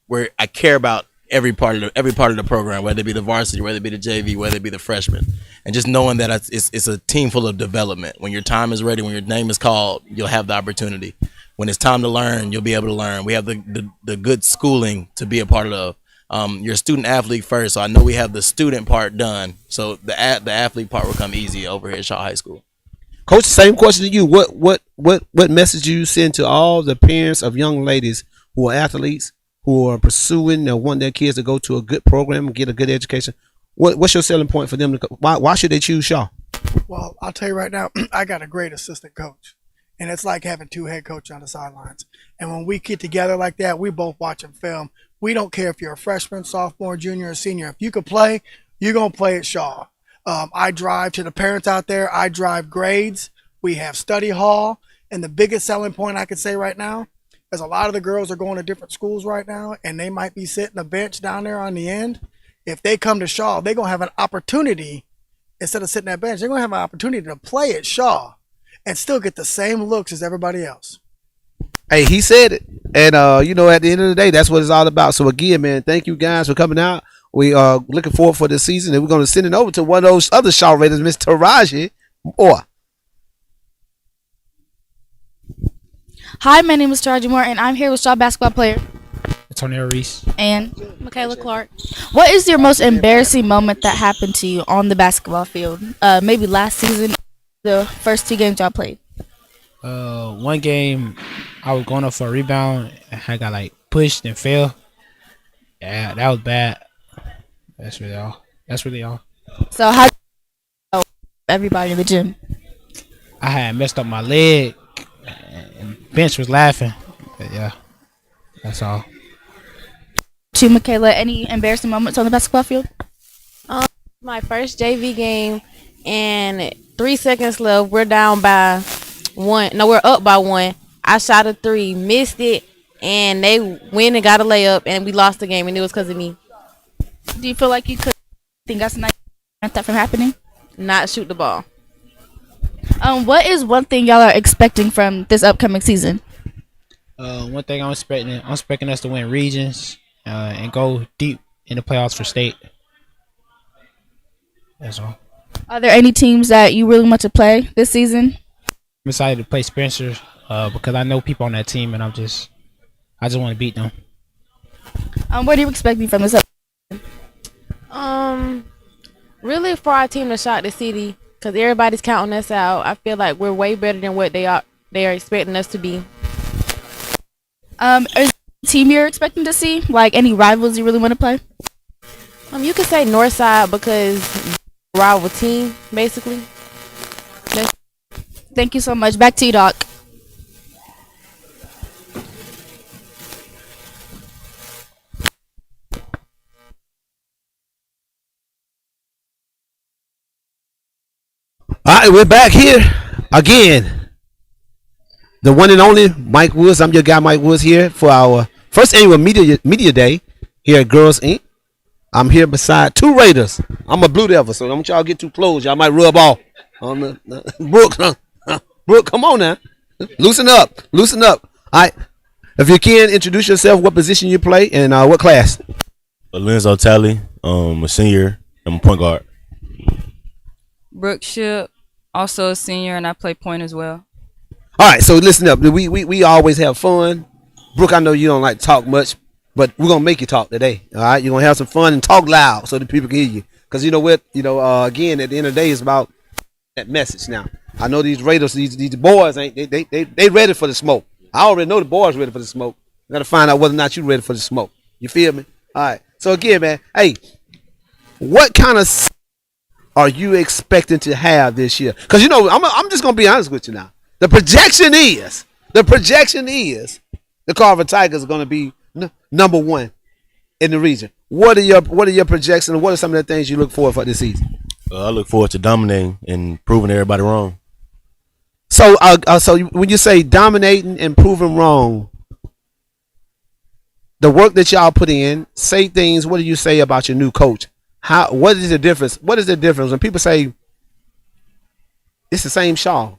Where I care about every part of the program, whether it be the varsity, whether it be the JV, whether it be the freshmen, and just knowing that it's a team full of development. When your time is ready, when your name is called, you'll have the opportunity. When it's time to learn, you'll be able to learn. We have the good schooling to be a part of your student athlete first. So I know we have the student part done. So the athlete part will come easy over here at Shaw High School. Coach, same question to you. What message do you send to all the parents of young ladies who are athletes, who are pursuing and want their kids to go to a good program and get a good education? What's your selling point for them? Why should they choose Shaw? Well, I'll tell you right now, I got a great assistant coach, and it's like having 2 head coaches on the sidelines. And when we get together like that, we both watching film. We don't care if you're a freshman, sophomore, junior, or senior. If you can play, you're going to play at Shaw. I drive to the parents out there. I drive grades. We have study hall. And the biggest selling point I could say right now is a lot of the girls are going to different schools right now, and they might be sitting a bench down there on the end. If they come to Shaw, they're going to have an opportunity, instead of sitting at bench, they're going to have an opportunity to play at Shaw and still get the same looks as everybody else. Hey, he said it. And, at the end of the day, that's what it's all about. So, again, man, thank you guys for coming out. We are looking forward for this season, and we're going to send it over to one of those other Shaw Raiders, Miss Taraji Moore. Hi, my name is Taraji Moore, and I'm here with Shaw basketball player Antonio Reese and Michaela Clark. What is your most embarrassing moment that happened to you on the basketball field? Maybe last season, the first 2 games y'all played. One game, I was going up for a rebound, and I got pushed and fell. Yeah, that was bad. That's really all. So how? Everybody in the gym. I had messed up my leg, and bench was laughing. But yeah, that's all. To Michaela, any embarrassing moments on the basketball field? My first JV game, and 3 seconds left. We're down by 1. No, we're up by 1. I shot a 3, missed it, and they went and got a layup, and we lost the game, and it was because of me. Do you feel like you could think that's not that from happening? Not shoot the ball. What is one thing y'all are expecting from this upcoming season? One thing I'm expecting us to win regions and go deep in the playoffs for state. That's all. Are there any teams that you really want to play this season? I'm excited to play Spencer because I know people on that team, and I just want to beat them. What are you expecting from this upcoming? Really for our team to shock the city, because everybody's counting us out. I feel like we're way better than what they are expecting us to be. Is there a team you're expecting to see? Like any rivals you really want to play? You could say Northside because rival team, basically. Thank you so much. Back to you, Doc. All right, we're back here again. The one and only Mike Woods. I'm your guy, Mike Woods, here for our first annual media day here at Girls Inc. I'm here beside 2 Raiders. I'm a Blue Devil, so don't y'all get too close. Y'all might rub off on the Brooke. Brooke, come on now, loosen up. All right, if you can introduce yourself, what position you play, and what class. Lorenzo Talley, a senior. I'm a point guard. Brooke Ship, also a senior, and I play point as well. All right, so listen up. We always have fun. Brooke, I know you don't like to talk much, but we're gonna make you talk today. All right, you're gonna have some fun and talk loud so that people can hear you. Cause you know what, again, at the end of the day, it's about that message. Now, I know these Raiders, these boys ain't they ready for the smoke. I already know the boys ready for the smoke. I gotta find out whether or not you ready for the smoke. You feel me? All right. So again, man, hey, what kind of are you expecting to have this year? Because I'm just gonna be honest with you now. The projection is the Carver Tigers are gonna be number one in the region. What are your projections, and what are some of the things you look forward for this season? I look forward to dominating and proving everybody wrong. So, when you say dominating and proving wrong, the work that y'all put in, say things. What do you say about your new coach? What is the difference? What is the difference when people say it's the same Shaw?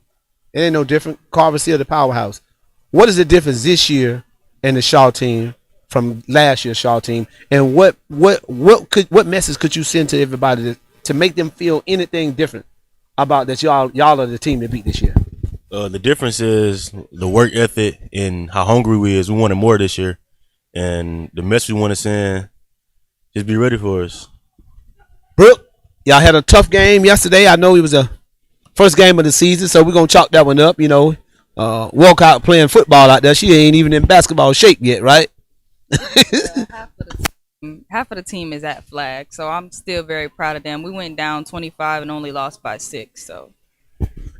It ain't no different. Carver still the powerhouse. What is the difference this year in the Shaw team from last year's Shaw team? And what message could you send to everybody to make them feel anything different about that y'all are the team to beat this year? The difference is the work ethic and how hungry we is. We wanted more this year, and the message we want to send, just be ready for us. Brooke, y'all had a tough game yesterday. I know it was a first game of the season, so we're gonna chalk that one up. Walcott playing football out there. She ain't even in basketball shape yet, right? Half of the team is at flag, so I'm still very proud of them. We went down 25 and only lost by 6. So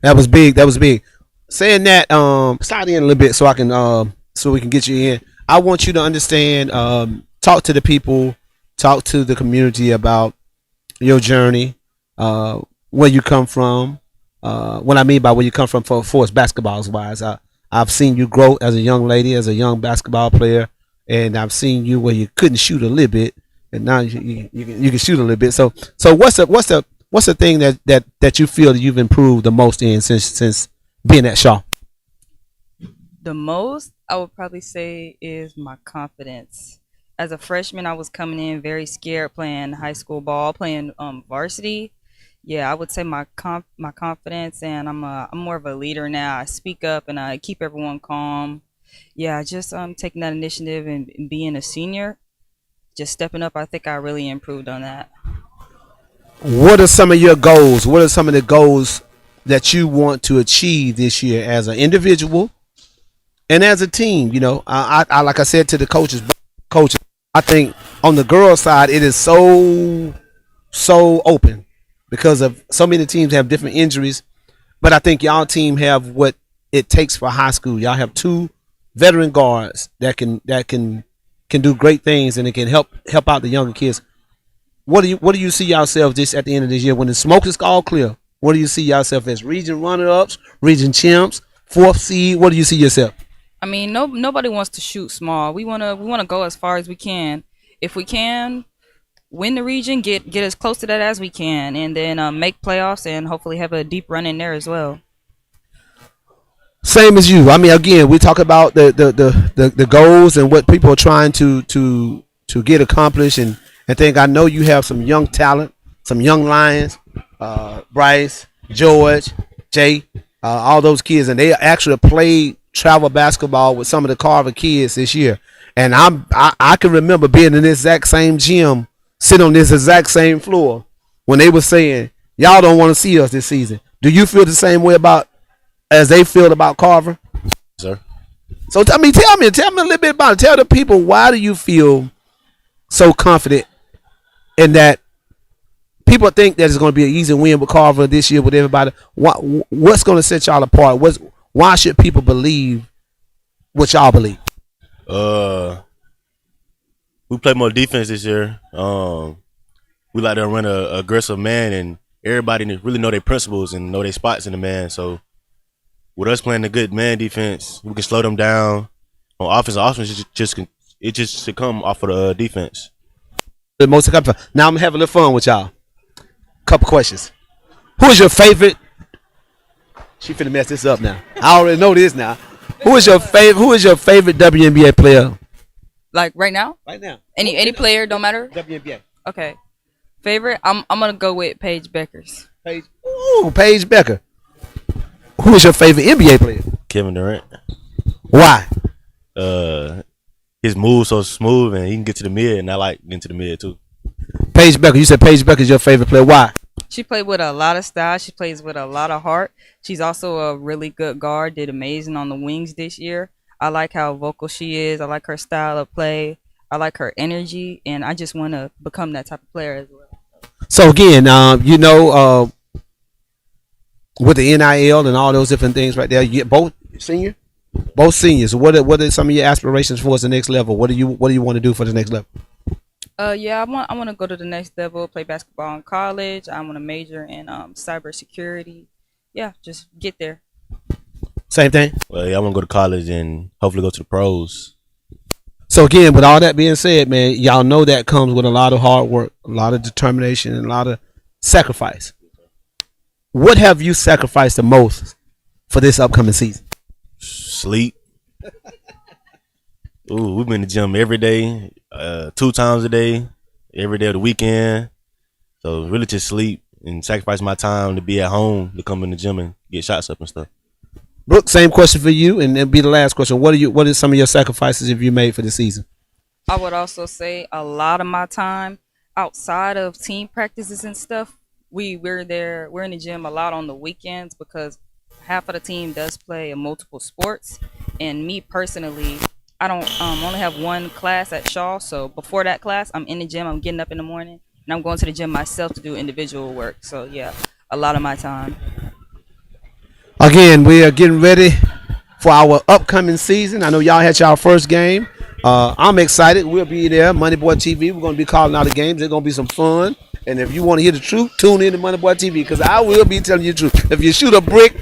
that was big. Saying that, slide in a little bit so I can so we can get you in. I want you to understand. Talk to the people, talk to the community about your journey, where you come from. What I mean by where you come from for us basketballs wise, I've seen you grow as a young lady, as a young basketball player, and I've seen you where you couldn't shoot a little bit, and now you can shoot a little bit. So what's the thing that you feel that you've improved the most in since being at Shaw? the most I would probably say is my confidence. As a freshman, I was coming in very scared playing high school ball, playing varsity. Yeah, I would say my confidence, and I'm more of a leader now. I speak up and I keep everyone calm. Yeah, just taking that initiative and being a senior, just stepping up. I think I really improved on that. What are some of your goals? What are some of the goals that you want to achieve this year as an individual and as a team? You know, I like I said to the coaches, I think on the girls' side it is so open because of so many teams have different injuries, but I think y'all team have what it takes for high school. Y'all have two veteran guards that can do great things, and it can help out the younger kids. What do you see yourself just at the end of this year when the smoke is all clear? What do you see yourself as? Region runner-ups, region champs, 4th seed? What do you see yourself? I mean, nobody wants to shoot small. We wanna go as far as we can. If we can win the region, get as close to that as we can, and then make playoffs and hopefully have a deep run in there as well. Same as you. I mean, again, we talk about the goals and what people are trying to get accomplished, and think I know you have some young talent, some young lions, Bryce, George, Jay, all those kids, and they actually played travel basketball with some of the Carver kids this year. And I can remember being in this exact same gym, sitting on this exact same floor when they were saying, y'all don't want to see us this season. Do you feel the same way as they feel about Carver? Sir. So tell me a little bit about it. Tell the people, why do you feel so confident in that? People think that it's going to be an easy win with Carver this year with everybody. What's going to set y'all apart? Why should people believe what y'all believe? We play more defense this year. We like to run a aggressive man, and everybody really know their principles and know their spots in the man. So with us playing a good man defense, we can slow them down. On offense just should come off of the defense. Now I'm having a little fun with y'all. Couple questions. Who is your favorite? She finna mess this up now. I already know this now. Who is your favorite WNBA player? Like right now? Right now. Any player, don't matter? WNBA. Okay. Favorite? I'm gonna go with Paige Beckers. Paige Becker. Who is your favorite NBA player? Kevin Durant. Why? his move so smooth and he can get to the mid, and I like getting to the mid too. Paige Becker, you said Paige Becker is your favorite player. Why? She played with a lot of style. She plays with a lot of heart. She's also a really good guard. Did amazing on the wings this year. I like how vocal she is. I like her style of play. I like her energy, and I just want to become that type of player as well. So again, with the NIL and all those different things right there, you get both seniors. What are some of your aspirations for the next level? What do you want to do for the next level? Yeah, I want to go to the next level, play basketball in college. I want to major in cybersecurity. Yeah, just get there. Same thing. Well, yeah, I want to go to college and hopefully go to the pros. So again, with all that being said, man, y'all know that comes with a lot of hard work, a lot of determination, and a lot of sacrifice. What have you sacrificed the most for this upcoming season? Sleep. Ooh, we've been in the gym every day, 2 times a day, every day of the weekend. So really just sleep and sacrifice my time to be at home to come in the gym and get shots up and stuff. Brooke, same question for you, and it'll be the last question. What are some of your sacrifices have you made for the season? I would also say a lot of my time outside of team practices and stuff, we're in the gym a lot on the weekends because half of the team does play in multiple sports. And me personally, I don't only have one class at Shaw, so before that class, I'm in the gym. I'm getting up in the morning, and I'm going to the gym myself to do individual work. So yeah, a lot of my time. Again, we are getting ready for our upcoming season. I know y'all had y'all first game. I'm excited. We'll be there. Money Boy TV. We're going to be calling out the games. There's going to be some fun. And if you want to hear the truth, tune in to Money Boy TV because I will be telling you the truth. If you shoot a brick,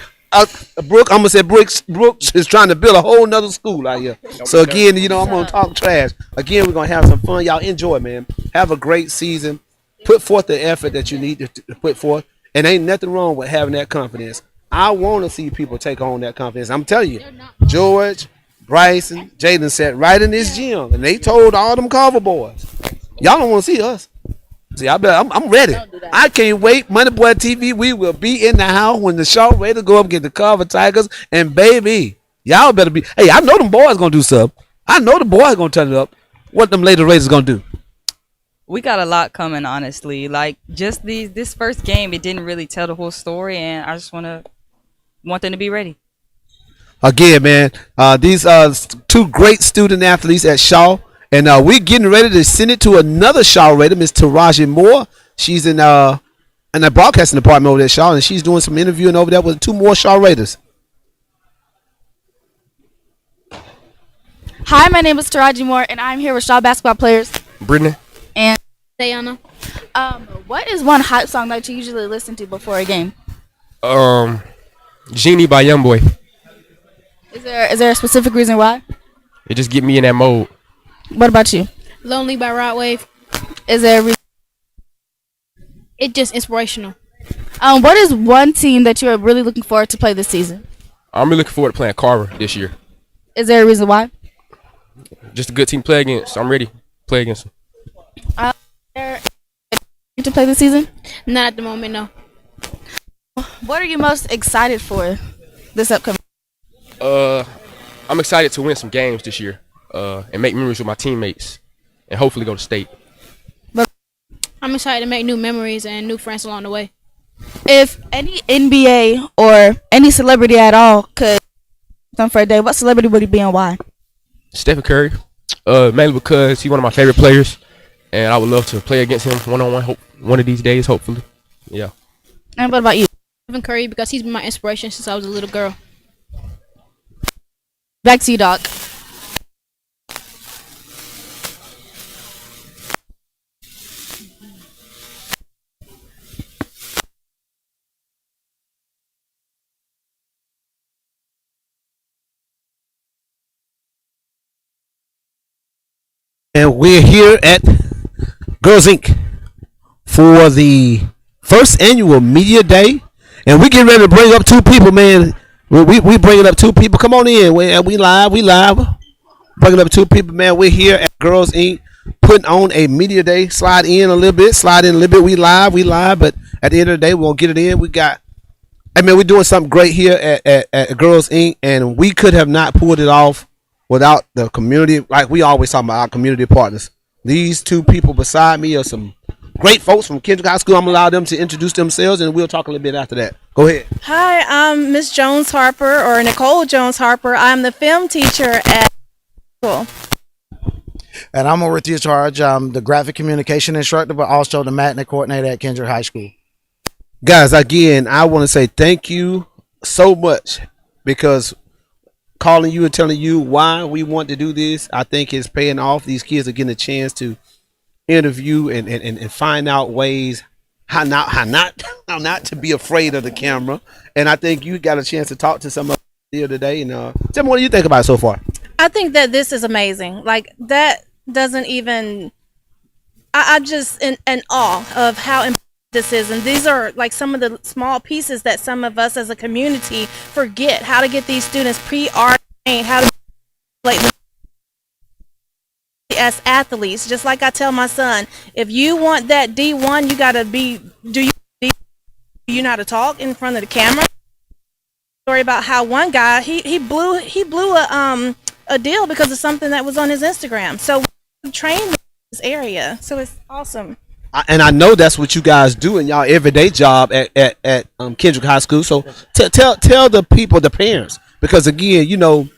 Brooke, I'm going to say Brooke is trying to build a whole nother school out here. So again, I'm going to talk trash. Again, we're going to have some fun. Y'all enjoy, man. Have a great season. Put forth the effort that you need to put forth. And ain't nothing wrong with having that confidence. I want to see people take on that confidence. I'm telling you, George, Bryson, Jaden sat right in this gym, and they told all them Carver boys, y'all don't want to see us. See, I'm ready. I can't wait. Money Boy TV, we will be in the house when the show ready to go up against the Carver Tigers. And baby, y'all better be. Hey, I know them boys gonna do something. I know the boys gonna turn it up. What them Lady Raiders gonna do? We got a lot coming, honestly. Like just this first game, it didn't really tell the whole story, and I just want them to be ready. Again, man, these are 2 great student athletes at Shaw, and we're getting ready to send it to another Shaw Raider, Miss Taraji Moore. She's in the broadcasting department over there at Shaw, and she's doing some interviewing over there with 2 more Shaw Raiders. Hi, my name is Taraji Moore, and I'm here with Shaw basketball players Brittany and Diana. What is one hype song that you usually listen to before a game? Genie by Youngboy. Is there a specific reason why? It just get me in that mode. What about you? Lonely by Rod Wave. Is there a reason? It's just inspirational. What is one team that you are really looking forward to play this season? I'm really looking forward to playing Carver this year. Is there a reason why? Just a good team to play against. I'm ready to play against them. To play this season? Not at the moment, no. What are you most excited for this upcoming? I'm excited to win some games this year and make memories with my teammates and hopefully go to state. I'm excited to make new memories and new friends along the way. If any NBA or any celebrity at all could come for a day, what celebrity would he be and why? Stephen Curry, mainly because he's one of my favorite players, and I would love to play against him one-on-one one of these days, hopefully. Yeah. And what about you? Stephen Curry, because he's been my inspiration since I was a little girl. Back to you, Doc. And we're here at Girls Inc. for the first annual media day, and we get ready to bring up 2 people, man. We bringing up 2 people. Come on in. We live. Bringing up 2 people, man. We're here at Girls Inc. putting on a media day. Slide in a little bit. We live. But at the end of the day, we're gonna get it in. We're doing something great here at Girls Inc. And we could have not pulled it off without the community, like we always talk about our community partners. These two people beside me are some great folks from Kendrick High School. I'm gonna allow them to introduce themselves, and we'll talk a little bit after that. Go ahead. Hi, I'm Miss Jones Harper, or Nicole Jones Harper. I'm the film teacher at school. And I'm over your charge. I'm the graphic communication instructor, but also the matinee coordinator at Kendrick High School. Guys, again, I want to say thank you so much, because calling you and telling you why we want to do this, I think is paying off. These kids are getting a chance to interview and find out ways how not to be afraid of the camera. And I think you got a chance to talk to some of them here today. And tell me, what do you think about it so far? I think that this is amazing. Like, that doesn't even, I'm just in awe of how important this is. And these are like some of the small pieces that some of us as a community forget. How to get these students pre-art trained, how to like as athletes. Just like I tell my son, if you want that D1, you gotta be, do you know how to talk in front of the camera? Story about how one guy, he blew a deal because of something that was on his Instagram. So we train in this area. So it's awesome. And I know that's what you guys do in y'all everyday job at Kendrick High School. So tell the people, the parents, because again, you know,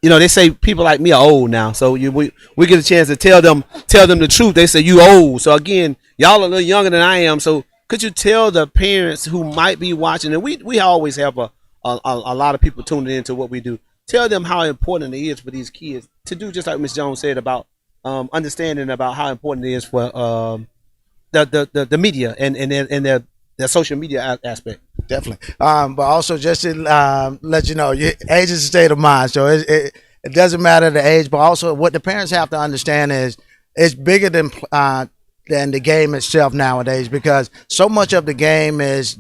they say people like me are old now. So we get a chance to tell them the truth. They say you old. So again, y'all are a little younger than I am. So could you tell the parents who might be watching, and we always have a lot of people tuning into what we do. Tell them how important it is for these kids to do just like Ms. Jones said about understanding about how important it is for the media and their social media aspect. Definitely. But also just to let you know, age is a state of mind. So it doesn't matter the age, but also what the parents have to understand is it's bigger than the game itself nowadays, because so much of the game is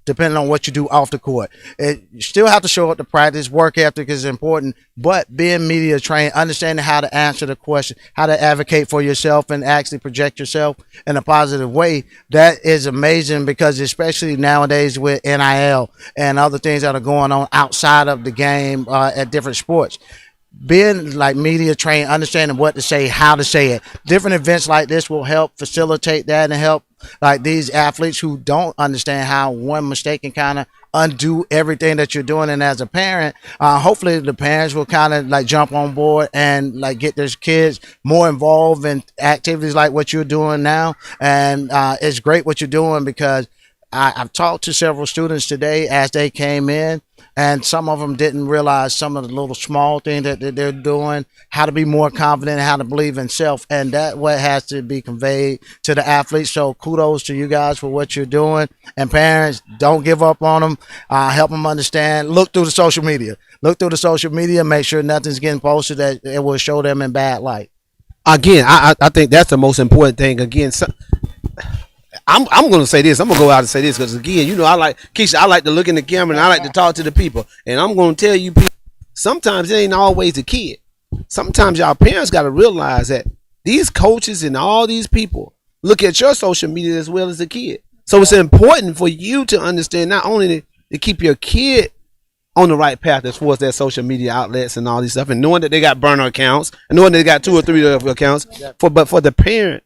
depending on what you do off the court. You still have to show up to practice. Work ethic is important, but being media trained, understanding how to answer the question, how to advocate for yourself and actually project yourself in a positive way, that is amazing, because especially nowadays with NIL and other things that are going on outside of the game at different sports, being like media trained, understanding what to say, how to say it. Different events like this will help facilitate that and help like these athletes who don't understand how one mistake can kind of undo everything that you're doing. And as a parent, hopefully the parents will kind of like jump on board and like get their kids more involved in activities like what you're doing now. And it's great what you're doing, because I've talked to several students today as they came in, and some of them didn't realize some of the little small things that they're doing, how to be more confident, how to believe in self, and that what has to be conveyed to the athletes. So kudos to you guys for what you're doing, and parents, don't give up on them. Help them understand. Look through the social media. Make sure nothing's getting posted that it will show them in bad light. Again, I think that's the most important thing. Again, I'm going to say this. I'm going to go out and say this, because again, you know, I like Keisha. I like to look in the camera and I like to talk to the people. And I'm going to tell you, people, sometimes it ain't always the kid. Sometimes y'all parents got to realize that these coaches and all these people look at your social media as well as the kid. So it's important for you to understand not only to keep your kid on the right path as far as their social media outlets and all these stuff, and knowing that they got burner accounts and knowing they got 2 or 3 accounts, but for the parent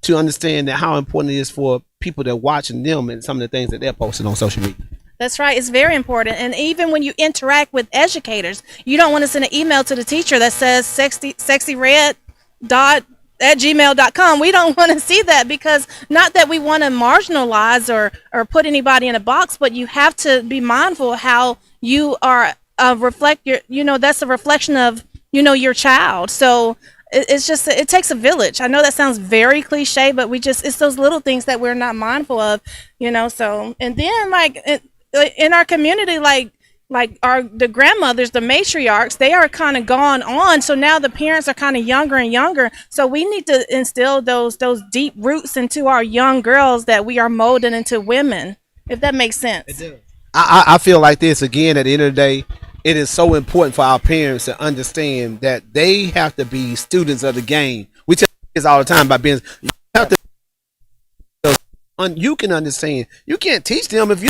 to understand that how important it is for people that are watching them and some of the things that they're posting on social media. That's right. It's very important. And even when you interact with educators, you don't want to send an email to the teacher that says sexyred@gmail.com. We don't want to see that, because not that we want to marginalize or put anybody in a box, but you have to be mindful how you are reflect your, that's a reflection of, your child. So it's just, it takes a village. I know that sounds very cliche, but it's those little things that we're not mindful of, so, and then like in our community, like the grandmothers, the matriarchs, they are kind of gone on. So now the parents are kind of younger and younger. So we need to instill those deep roots into our young girls that we are molding into women, if that makes sense. It does. I feel like this, again, at the end of the day, it is so important for our parents to understand that they have to be students of the game. We tell kids all the time about being, you have to, you can understand. You can't teach them if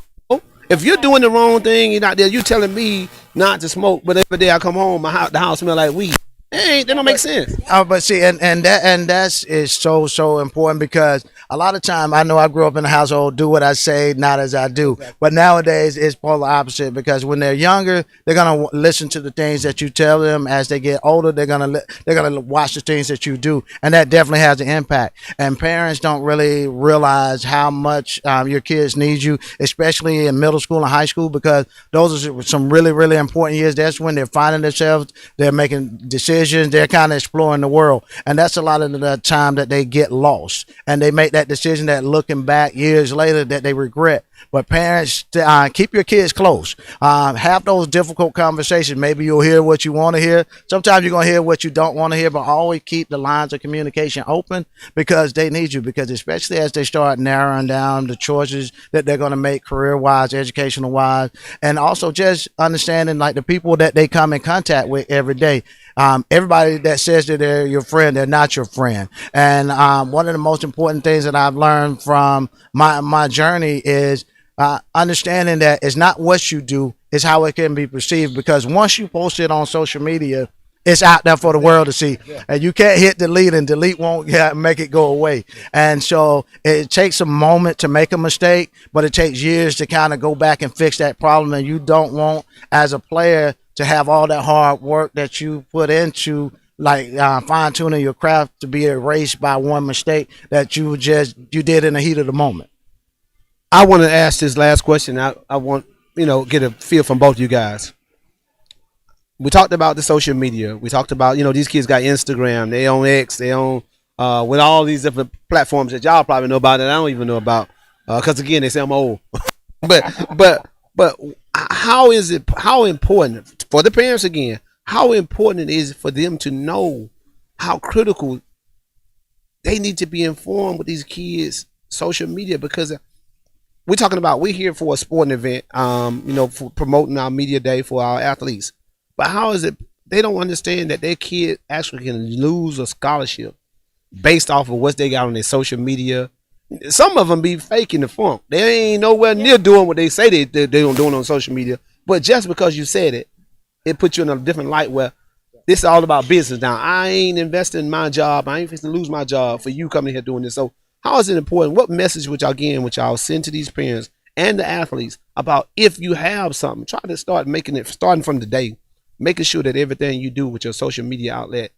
you're doing the wrong thing. You're not there. You telling me not to smoke, but every day I come home, the house smell like weed. That don't make sense. But see, and that's is so important because a lot of time I know I grew up in a household, do what I say, not as I do. But nowadays it's polar opposite because when they're younger, they're gonna listen to the things that you tell them. As they get older, they're gonna watch the things that you do, and that definitely has an impact. And parents don't really realize how much your kids need you, especially in middle school and high school, because those are some really important years. That's when they're finding themselves, they're making decisions. They're kind of exploring the world, and that's a lot of the time that they get lost and they make that decision that looking back years later that they regret. But parents, keep your kids close. Have those difficult conversations. Maybe you'll hear what you want to hear. Sometimes you're going to hear what you don't want to hear, but always keep the lines of communication open because they need you. Because especially as they start narrowing down the choices that they're going to make career-wise, educational-wise, and also just understanding like the people that they come in contact with every day. Everybody that says that they're your friend, they're not your friend. And one of the most important things that I've learned from my journey is understanding that it's not what you do, it's how it can be perceived. Because once you post it on social media, it's out there for the world to see. And you can't hit delete, and delete won't make it go away. And so it takes a moment to make a mistake, but it takes years to kind of go back and fix that problem. And you don't want, as a player, to have all that hard work that you put into fine-tuning your craft to be erased by one mistake that you did in the heat of the moment. I want to ask this last question. I want get a feel from both of you guys. We talked about the social media. We talked about these kids got Instagram, they own X, they own with all these different platforms that y'all probably know about that I don't even know about because again they say I'm old. but how important for the parents again? How important it is for them to know how critical they need to be informed with these kids' social media because we're here for a sporting event, for promoting our media day for our athletes. But how is it they don't understand that their kid actually can lose a scholarship based off of what they got on their social media? Some of them be faking the funk. They ain't nowhere near doing what they say they're doing on social media. But just because you said it, it puts you in a different light where this is all about business now. I ain't investing in my job. I ain't fixing to lose my job for you coming here doing this. So how is it important? What message would y'all send to these parents and the athletes about if you have something, try to start making it starting from today, making sure that everything you do with your social media outlet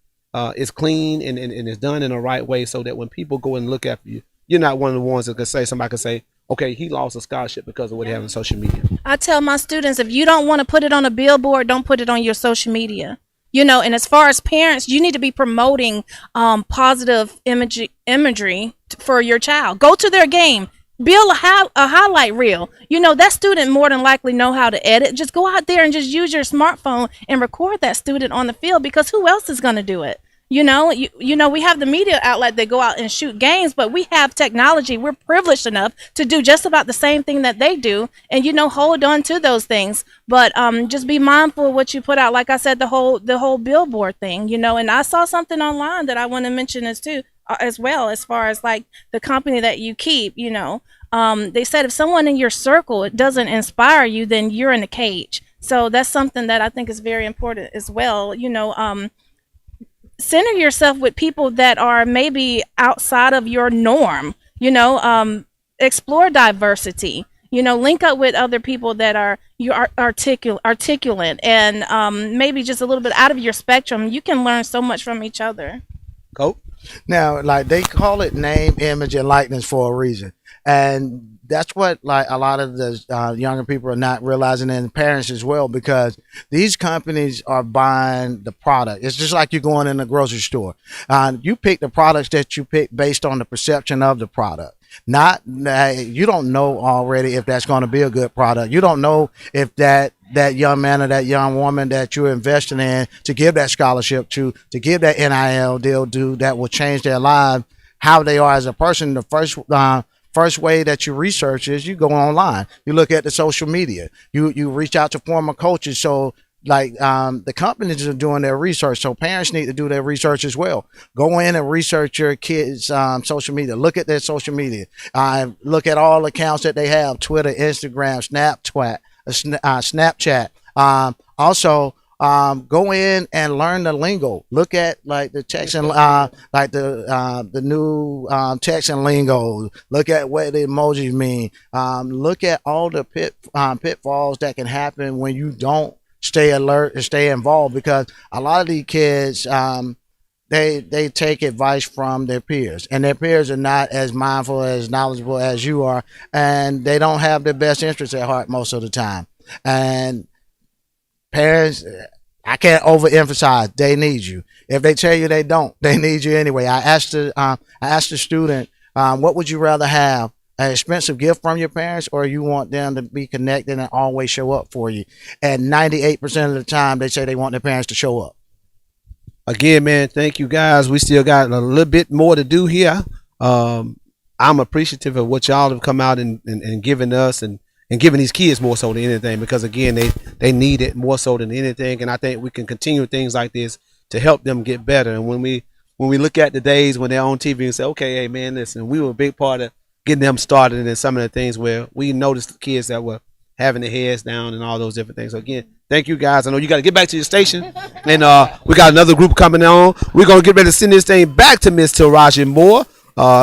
is clean and is done in the right way so that when people go and look after you, you're not one of the ones that somebody can say, okay, he lost a scholarship because of what he had on social media. I tell my students, if you don't want to put it on a billboard, don't put it on your social media. And as far as parents, you need to be promoting positive imagery for your child. Go to their game. Build a highlight reel. That student more than likely know how to edit. Just go out there and just use your smartphone and record that student on the field because who else is going to do it? We have the media outlet that go out and shoot games, but we have technology. We're privileged enough to do just about the same thing that they do, and hold on to those things. But just be mindful of what you put out. Like I said, the whole billboard thing, And I saw something online that I want to mention as well, as far as like the company that you keep. They said if someone in your circle doesn't inspire you, then you're in a cage. So that's something that I think is very important as well. Center yourself with people that are maybe outside of your norm, explore diversity, link up with other people that are articulate and maybe just a little bit out of your spectrum. You can learn so much from each other. Cool. Now, like they call it name, image, and likeness for a reason. And that's what like a lot of the younger people are not realizing, and parents as well, because these companies are buying the product. It's just like you're going in a grocery store. You pick the products that you pick based on the perception of the product. Not you don't know already if that's going to be a good product. You don't know if that young man or that young woman that you're investing in to give that scholarship to give that NIL deal to, that will change their lives, how they are as a person. The first way that you research is you go online. You look at the social media. You reach out to former coaches. So the companies are doing their research, so parents need to do their research as well. Go in and research your kids' social media. Look at their social media. Look at all accounts that they have: Twitter, Instagram, Snapchat. Also, go in and learn the lingo. Look at like the Texan, like the new Texan lingo. Look at what the emojis mean. Look at all the pitfalls that can happen when you don't stay alert and stay involved. Because a lot of these kids, they take advice from their peers, and their peers are not as mindful, as knowledgeable as you are, and they don't have their best interests at heart most of the time. And parents, I can't overemphasize, they need you. If they tell you they don't, they need you anyway. I asked the student, what would you rather have? An expensive gift from your parents, or you want them to be connected and always show up for you? And 98% of the time, they say they want their parents to show up. Again, man, thank you guys. We still got a little bit more to do here. I'm appreciative of what y'all have come out and given us and giving these kids more so than anything, because again, they need it more so than anything. And I think we can continue things like this to help them get better. And when we look at the days when they're on TV and say, okay, hey man, listen, we were a big part of getting them started, and then some of the things where we noticed the kids that were having their heads down and all those different things. So again, thank you guys. I know you got to get back to your station, and we got another group coming on. We're gonna get ready to send this thing back to Miss Taraji Moore,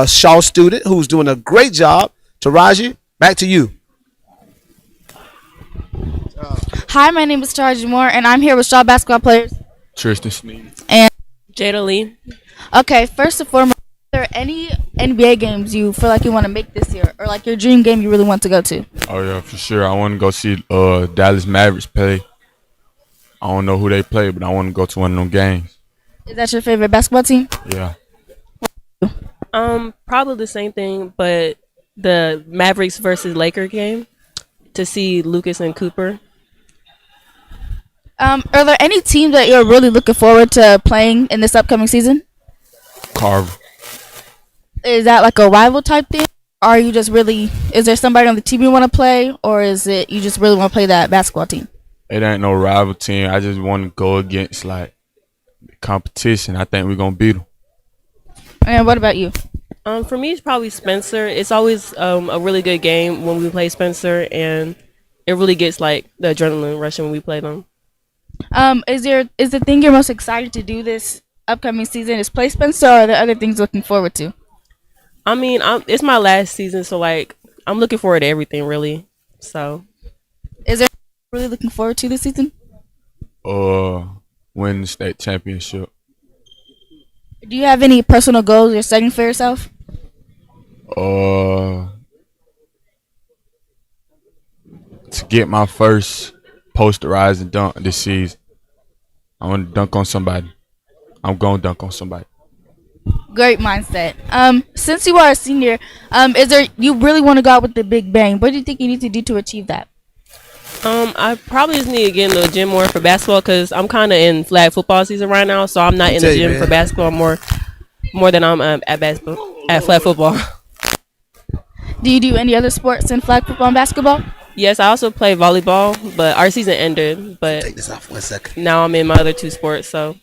Shaw student who's doing a great job. Taraji, back to you. Hi, my name is Taraji Moore, and I'm here with Shaw basketball players. Tristan Sneed. And Jada Lee. Okay, first and foremost, are there any NBA games you feel like you want to make this year, or like your dream game you really want to go to? Oh yeah, for sure. I want to go see Dallas Mavericks play. I don't know who they play, but I want to go to one of them games. Is that your favorite basketball team? Yeah. Probably the same thing, but the Mavericks versus Laker game to see Lucas and Cooper. Are there any teams that you're really looking forward to playing in this upcoming season? Carver. Is that like a rival type thing? Or are you just really, is there somebody on the team you want to play, or is it you just really want to play that basketball team? It ain't no rival team. I just want to go against like the competition. I think we're gonna beat them. And what about you? For me, it's probably Spencer. It's always a really good game when we play Spencer, and it really gets like the adrenaline rushing when we play them. Is the thing you're most excited to do this upcoming season is play Spencer, or are there other things looking forward to? I mean, it's my last season, so like I'm looking forward to everything really. So, is there really looking forward to this season? Win the state championship. Do you have any personal goals you're setting for yourself? To get my first posterizing dunk this season. I want to dunk on somebody. I'm going to dunk on somebody. Great mindset. Since you are a senior, you really want to go out with the big bang? What do you think you need to do to achieve that? I probably just need to get in the gym more for basketball, because I'm kind of in flag football season right now, so I'm not in the gym for basketball more than I'm at flag football. Do you do any other sports in flag football and basketball? Yes, I also play volleyball, but our season ended. But take this off 1 second. Now I'm in my other two sports. So,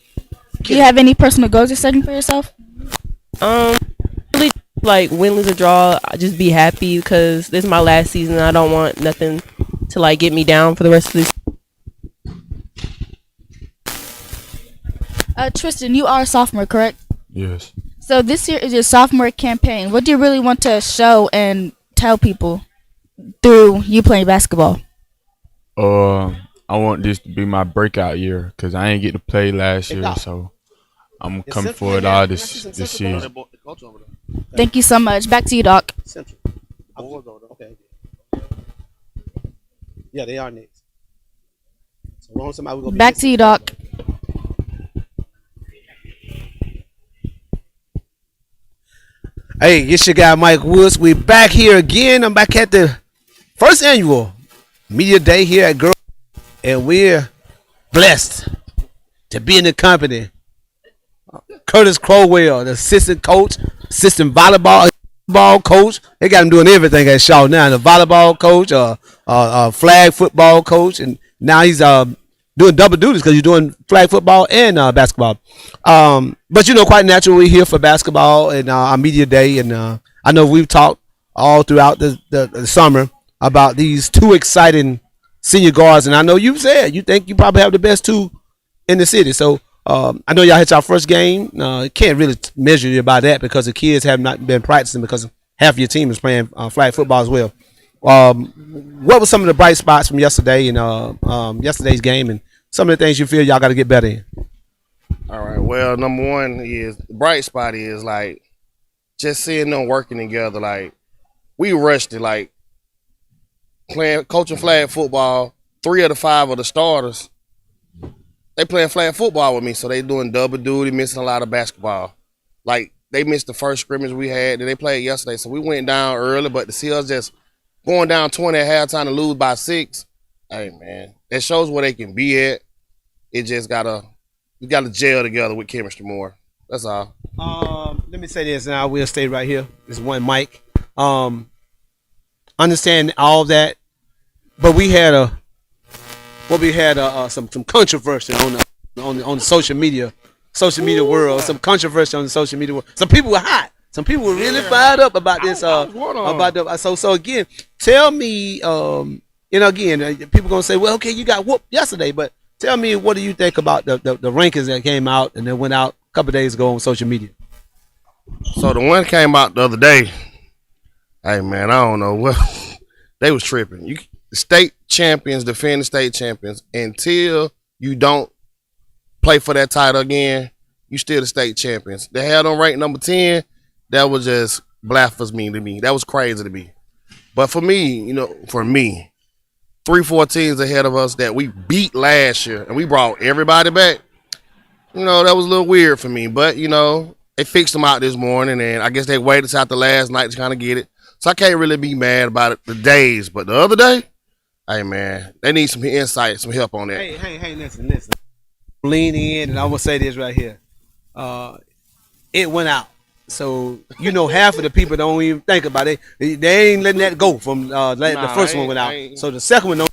do you have any personal goals you're setting for yourself? Really, like win, lose, or draw. I just be happy because this is my last season. I don't want nothing to like get me down for the rest of this. Tristan, you are a sophomore, correct? Yes. So this year is your sophomore campaign. What do you really want to show and tell people through you playing basketball? I want this to be my breakout year because I ain't get to play last year, so I'm coming forward all this season. Thank you so much. Back to you, Doc. Okay. Yeah, they are next. So back to you, Doc. Hey, it's your guy Mike Woods. We back here again. I'm back at the first annual media day here at Girl, and we're blessed to be in the company. Curtis Crowell, the assistant coach, assistant volleyball coach. They got him doing everything at Shaw now. The volleyball coach, flag football coach, and now he's doing double duties because you're doing flag football and basketball. But you know, quite natural, we're here for basketball and our media day. And I know we've talked all throughout the summer about these two exciting senior guards, and I know you said you think you probably have the best two in the city. So I know y'all hit y'all first game. Can't really measure you by that because the kids have not been practicing because half of your team is playing flag football as well. What were some of the bright spots from yesterday and yesterday's game, and some of the things you feel y'all got to get better in? All right. Well, number one is the bright spot is like just seeing them working together. Like we rushed it, like coaching flag football. 3 of the 5 of the starters, they playing flag football with me, so they doing double duty, missing a lot of basketball. Like they missed the first scrimmage we had, and they played yesterday, so we went down early. But to see us just going down 20 at halftime to lose by 6, hey man, that shows where they can be at. It just we gotta gel together with chemistry more. That's all. Let me say this, and I will stay right here. This one mic. Understand all that, but we had some controversy on the social media world. Some controversy on the social media world. Some people were hot. Some people were really fired up about this. So again, tell me. Again, people gonna say, well, okay, you got whooped yesterday, but tell me, what do you think about the rankings that came out and then went out a couple of days ago on social media? So the one came out the other day. Hey man, I don't know what they was tripping. The state champions defend the state champions until you don't play for that title again. You still the state champions. They had on rank number 10. That was just blasphemy to me. That was crazy to me. But for me, 3-4 teams ahead of us that we beat last year and we brought everybody back. That was a little weird for me. But they fixed them out this morning, and I guess they waited till after last night to kind of get it. So I can't really be mad about it the days. But the other day, hey, man, they need some insight, some help on that. Hey, listen. Lean in, and I'm going to say this right here. It went out. So, half of the people don't even think about it. They ain't letting that go from the first one went out. So the second one,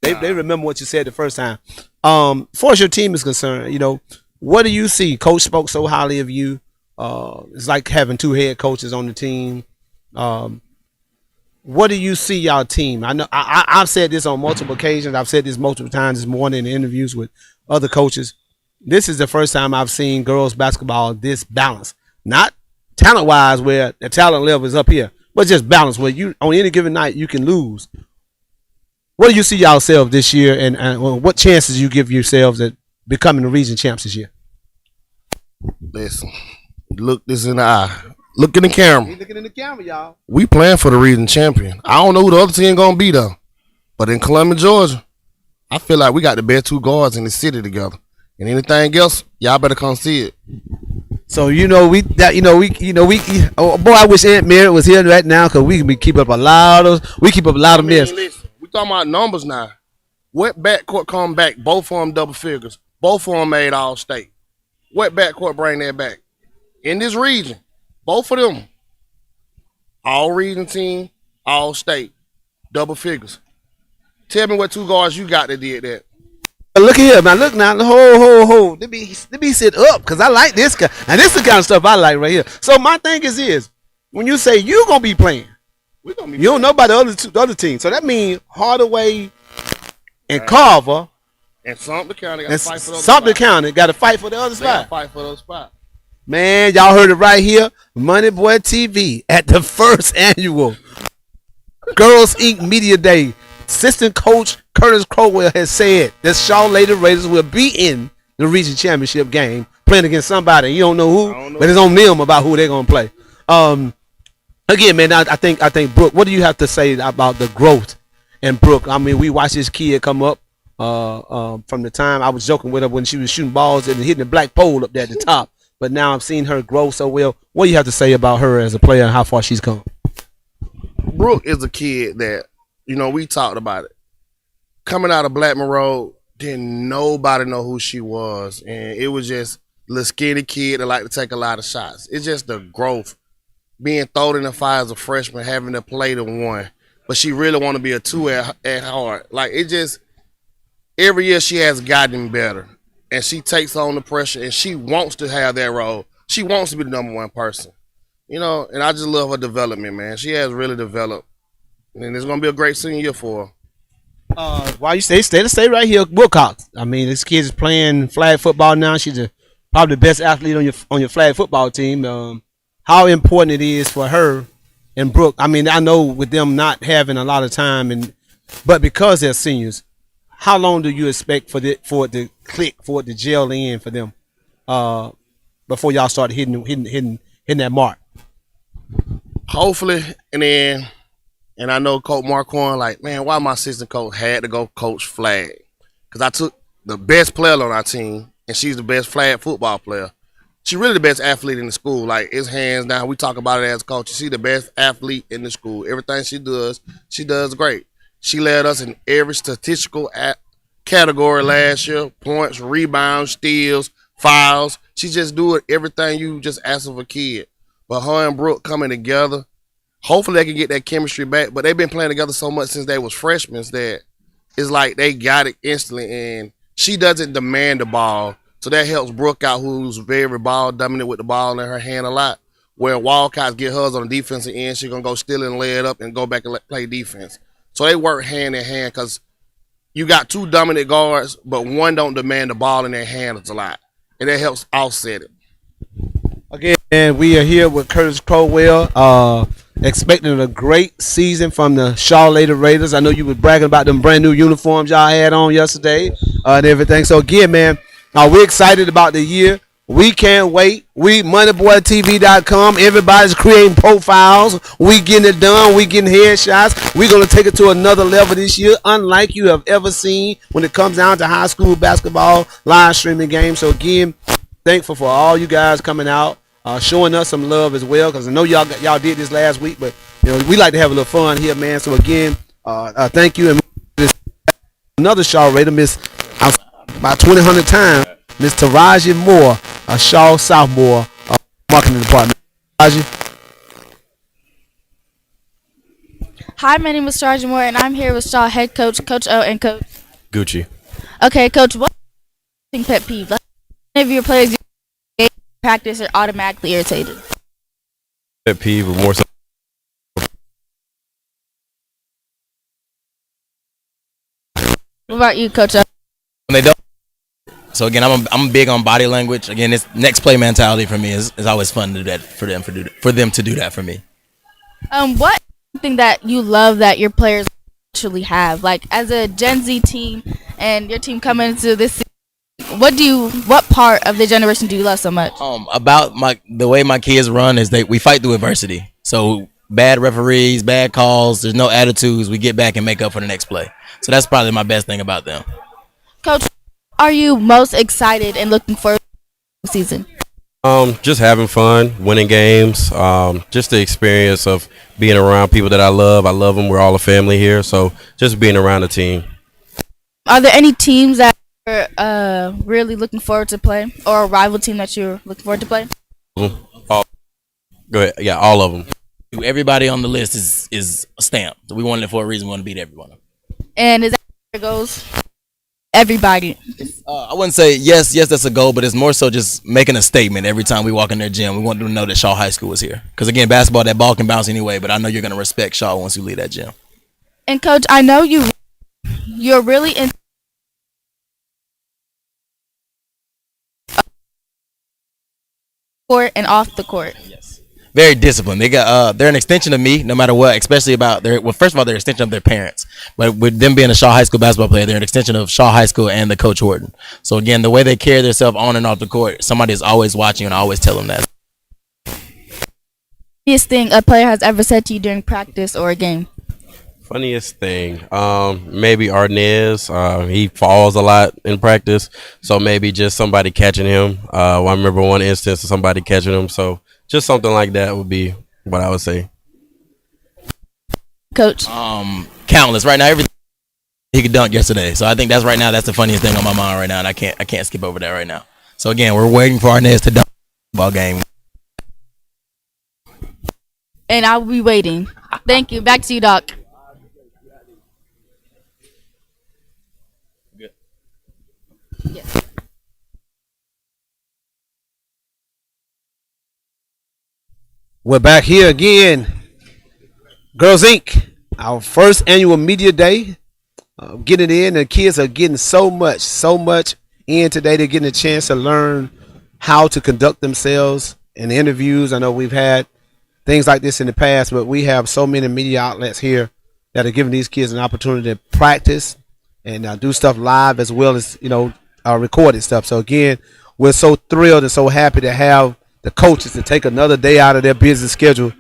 they remember what you said the first time. Far as your team is concerned, what do you see? Coach spoke so highly of you. It's like having 2 head coaches on the team. What do you see y'all team? I know I've said this on multiple occasions. I've said this multiple times this morning in interviews with other coaches. This is the first time I've seen girls basketball this balanced. Not talent-wise where the talent level is up here, but just balanced where you on any given night you can lose. What do you see yourself this year, and what chances you give yourselves at becoming the region champs this year? Listen, look this in the eye. Look in the camera. He's looking in the camera, y'all. We playing for the region champion. I don't know who the other team gonna be though, but in Columbia, Georgia, I feel like we got the best 2 guards in the city together. And anything else, y'all better come see it. So boy, I wish Aunt Mary was here right now because we can keep up a lot of myths. Listen, we talking about numbers now. What backcourt come back? Both of them double figures. Both of them made all state. What backcourt bring that back? In this region, both of them, all region team, all state, double figures. Tell me what 2 guards you got that did that. Look at here, man. Look now. Hold. Let me sit up because I like this guy. And this is the kind of stuff I like right here. So my thing is when you say you going to be playing, you don't know about the other team. So that means Hardaway and Carver. And Sumter County got to fight for the other Sumter County got to fight for the other spot. Fight for those spots. Man, y'all heard it right here. Money Boy TV at the first annual Girls Inc. Media Day. Assistant coach Curtis Crowell has said that Shaw Lady Raiders will be in the region championship game playing against somebody. You don't know who, but it's on them about who they're gonna play. Again, man, I think Brooke. What do you have to say about the growth in Brooke? I mean, we watched this kid come up from the time I was joking with her when she was shooting balls and hitting the black pole up there at the top. But now I've seen her grow so well. What do you have to say about her as a player and how far she's come? Brooke is a kid that. We talked about it. Coming out of Blackman Road, didn't nobody know who she was. And it was just a little skinny kid that liked to take a lot of shots. It's just the growth. Being thrown in the fire as a freshman, having to play the 1. But she really want to be a 2 at heart. Like, it just, every year she has gotten better. And she takes on the pressure, and she wants to have that role. She wants to be the number 1 person. And I just love her development, man. She has really developed. And it's going to be a great senior year for her. While you stay right here, Wilcox. I mean, this kid is playing flag football now. She's probably the best athlete on your flag football team. How important it is for her and Brooke. I mean, I know with them not having a lot of time, but because they're seniors, how long do you expect for it to click, for it to gel in for them, before y'all start hitting that mark? Hopefully, and I know Coach Marquand, like, man, why my assistant coach had to go coach flag? Because I took the best player on our team, and she's the best flag football player. She's really the best athlete in the school. Like, it's hands down. We talk about it as coaches. She's the best athlete in the school. Everything she does great. She led us in every statistical category last year: points, rebounds, steals, fouls. She just do everything you just ask of a kid. But her and Brooke coming together, hopefully they can get that chemistry back. But they've been playing together so much since they was freshmen that it's like they got it instantly. And she doesn't demand the ball, so that helps Brooke out, who's very ball dominant with the ball in her hand a lot. Where Wildcats get hers on the defensive end, she's gonna go steal and lay it up and go back and play defense. So they work hand in hand because you got two dominant guards, but one don't demand the ball in their hands a lot, and that helps offset it. Again, and we are here with Curtis Crowell, expecting a great season from the Shaw Lady Raiders. I know you were bragging about them brand new uniforms y'all had on yesterday and everything. So again, man, we're excited about the year. We can't wait. We moneyboytv.com. Everybody's creating profiles. We getting it done. We getting headshots. We're going to take it to another level this year, unlike you have ever seen when it comes down to high school basketball live streaming games. So again, thankful for all you guys coming out, showing us some love as well, because I know y'all did this last week, but we like to have a little fun here, man. So again, thank you. And another Shaw Raider, Miss about 200 times, Miss Taraji Moore, a Shaw sophomore, marketing department. Taraji. Hi, my name is Taraji Moore, and I'm here with Shaw head coach, Coach O, and Coach Gucci. Okay, Coach, what's your pet peeve? Like, if your players practice are automatically irritated. Pet peeve, or more so. What about you, Coach? When they don't. So again, I'm big on body language. Again, this next play mentality for me is always fun to do that for them to do that for me. What thing that you love that your players actually have, like as a Gen Z team and your team coming into this season, what part of the generation do you love so much? About the way my kids run is we fight through adversity. So bad referees, bad calls, there's no attitudes. We get back and make up for the next play. So that's probably my best thing about them. Coach, are you most excited and looking forward to the season? Just having fun, winning games, just the experience of being around people that I love. I love them. We're all a family here. So just being around the team. Are there any teams that you're really looking forward to play, or a rival team that you're looking forward to play? Go ahead. Yeah, all of them. Everybody on the list is a stamp. We wanted it for a reason. We want to beat everyone. And is that where it goes? Everybody. I wouldn't say yes, that's a goal, but it's more so just making a statement every time we walk in their gym. We want them to know that Shaw High School is here. Because again, basketball, that ball can bounce anyway, but I know you're going to respect Shaw once you leave that gym. And Coach, I know you're really in court and off the court. Yes. Very disciplined. They're an extension of me, no matter what. Especially about first of all, they're an extension of their parents. But with them being a Shaw High School basketball player, they're an extension of Shaw High School and the Coach Horton. So again, the way they carry themselves on and off the court, somebody is always watching and always tell them that. Funniest thing a player has ever said to you during practice or a game? Funniest thing, maybe Arnez. He falls a lot in practice, so maybe just somebody catching him. I remember one instance of somebody catching him, so just something like that would be what I would say. Coach, countless. Right now, everything he could dunk yesterday, so I think that's the funniest thing on my mind right now, and I can't skip over that right now. So again, we're waiting for Arnez to dunk the ball game. And I'll be waiting. Thank you. Back to you, Doc. Yes. We're back here again. Girls Inc., our first annual media day. getting in. The kids are getting so much in today. They're getting a chance to learn how to conduct themselves in interviews. I know we've had things like this in the past, but we have so many media outlets here that are giving these kids an opportunity to practice and do stuff live as well as, recorded stuff. So again, we're so thrilled and so happy to have the coaches to take another day out of their busy schedule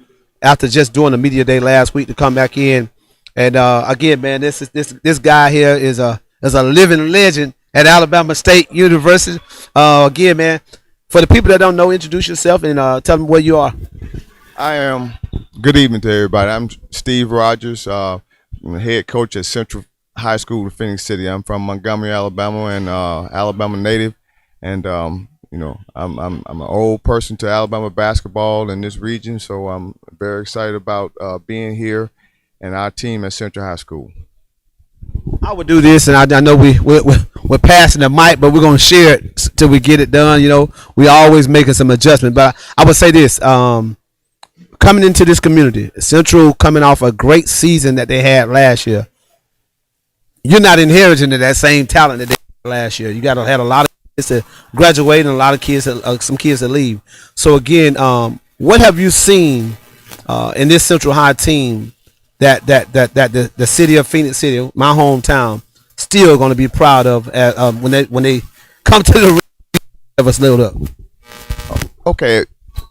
after just doing a media day last week to come back in. And again, man, this guy here is a living legend at Alabama State University. Again, man, for the people that don't know, introduce yourself and tell them where you are. I am. Good evening to everybody. I'm Steve Rogers. I'm the head coach at Central High School in Phoenix City. I'm from Montgomery, Alabama, and Alabama native. And I'm an old person to Alabama basketball in this region, so I'm very excited about being here and our team at Central High School. I would do this, and I know we're passing the mic, but we're gonna share it till we get it done. We always making some adjustments, but I would say this: coming into this community, Central coming off a great season that they had last year. You're not inheriting that same talent that they had last year. You got to have a lot of kids to graduate and a lot of kids, some kids to leave. So again, what have you seen in this Central High team that the city of Phoenix City, my hometown, still going to be proud of when they come to the of us lit up? Okay,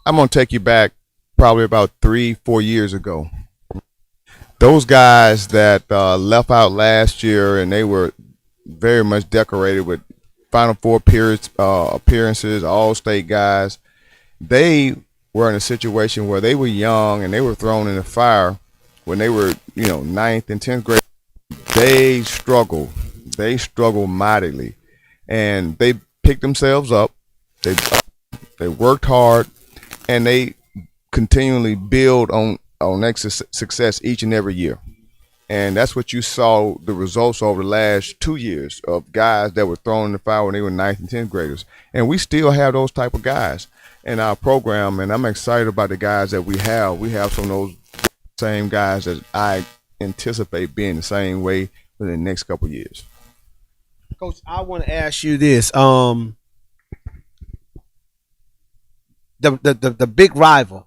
I'm gonna take you back probably about 3-4 years ago. Those guys that left out last year, and they were very much decorated with Final Four appearances, all-state guys. They were in a situation where they were young and they were thrown in the fire when they were, 9th and 10th grade. They struggled. They struggled mightily, and they picked themselves up. They worked hard, and they continually build on success each and every year. And that's what you saw the results over the last 2 years of guys that were thrown in the fire when they were 9th and 10th graders. And we still have those type of guys in our program, and I'm excited about the guys that we have. We have some of those same guys that I anticipate being the same way within the next couple of years. Coach, I want to ask you this. The big rival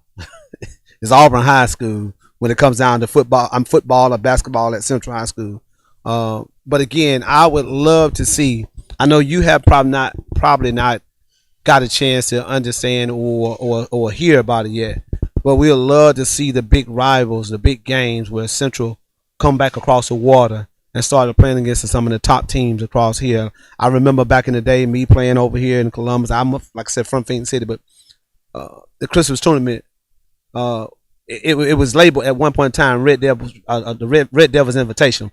is Auburn High School when it comes down to football. I'm football or basketball at Central High School. But again, I would love to see. I know you have probably not got a chance to understand or hear about it yet. But we'd love to see the big rivals, the big games where Central come back across the water and started playing against some of the top teams across here. I remember back in the day, me playing over here in Columbus. I'm, like I said, from Phoenix City, but the Christmas tournament, it was labeled at one point in time Red Devils, the Red Devils Invitation.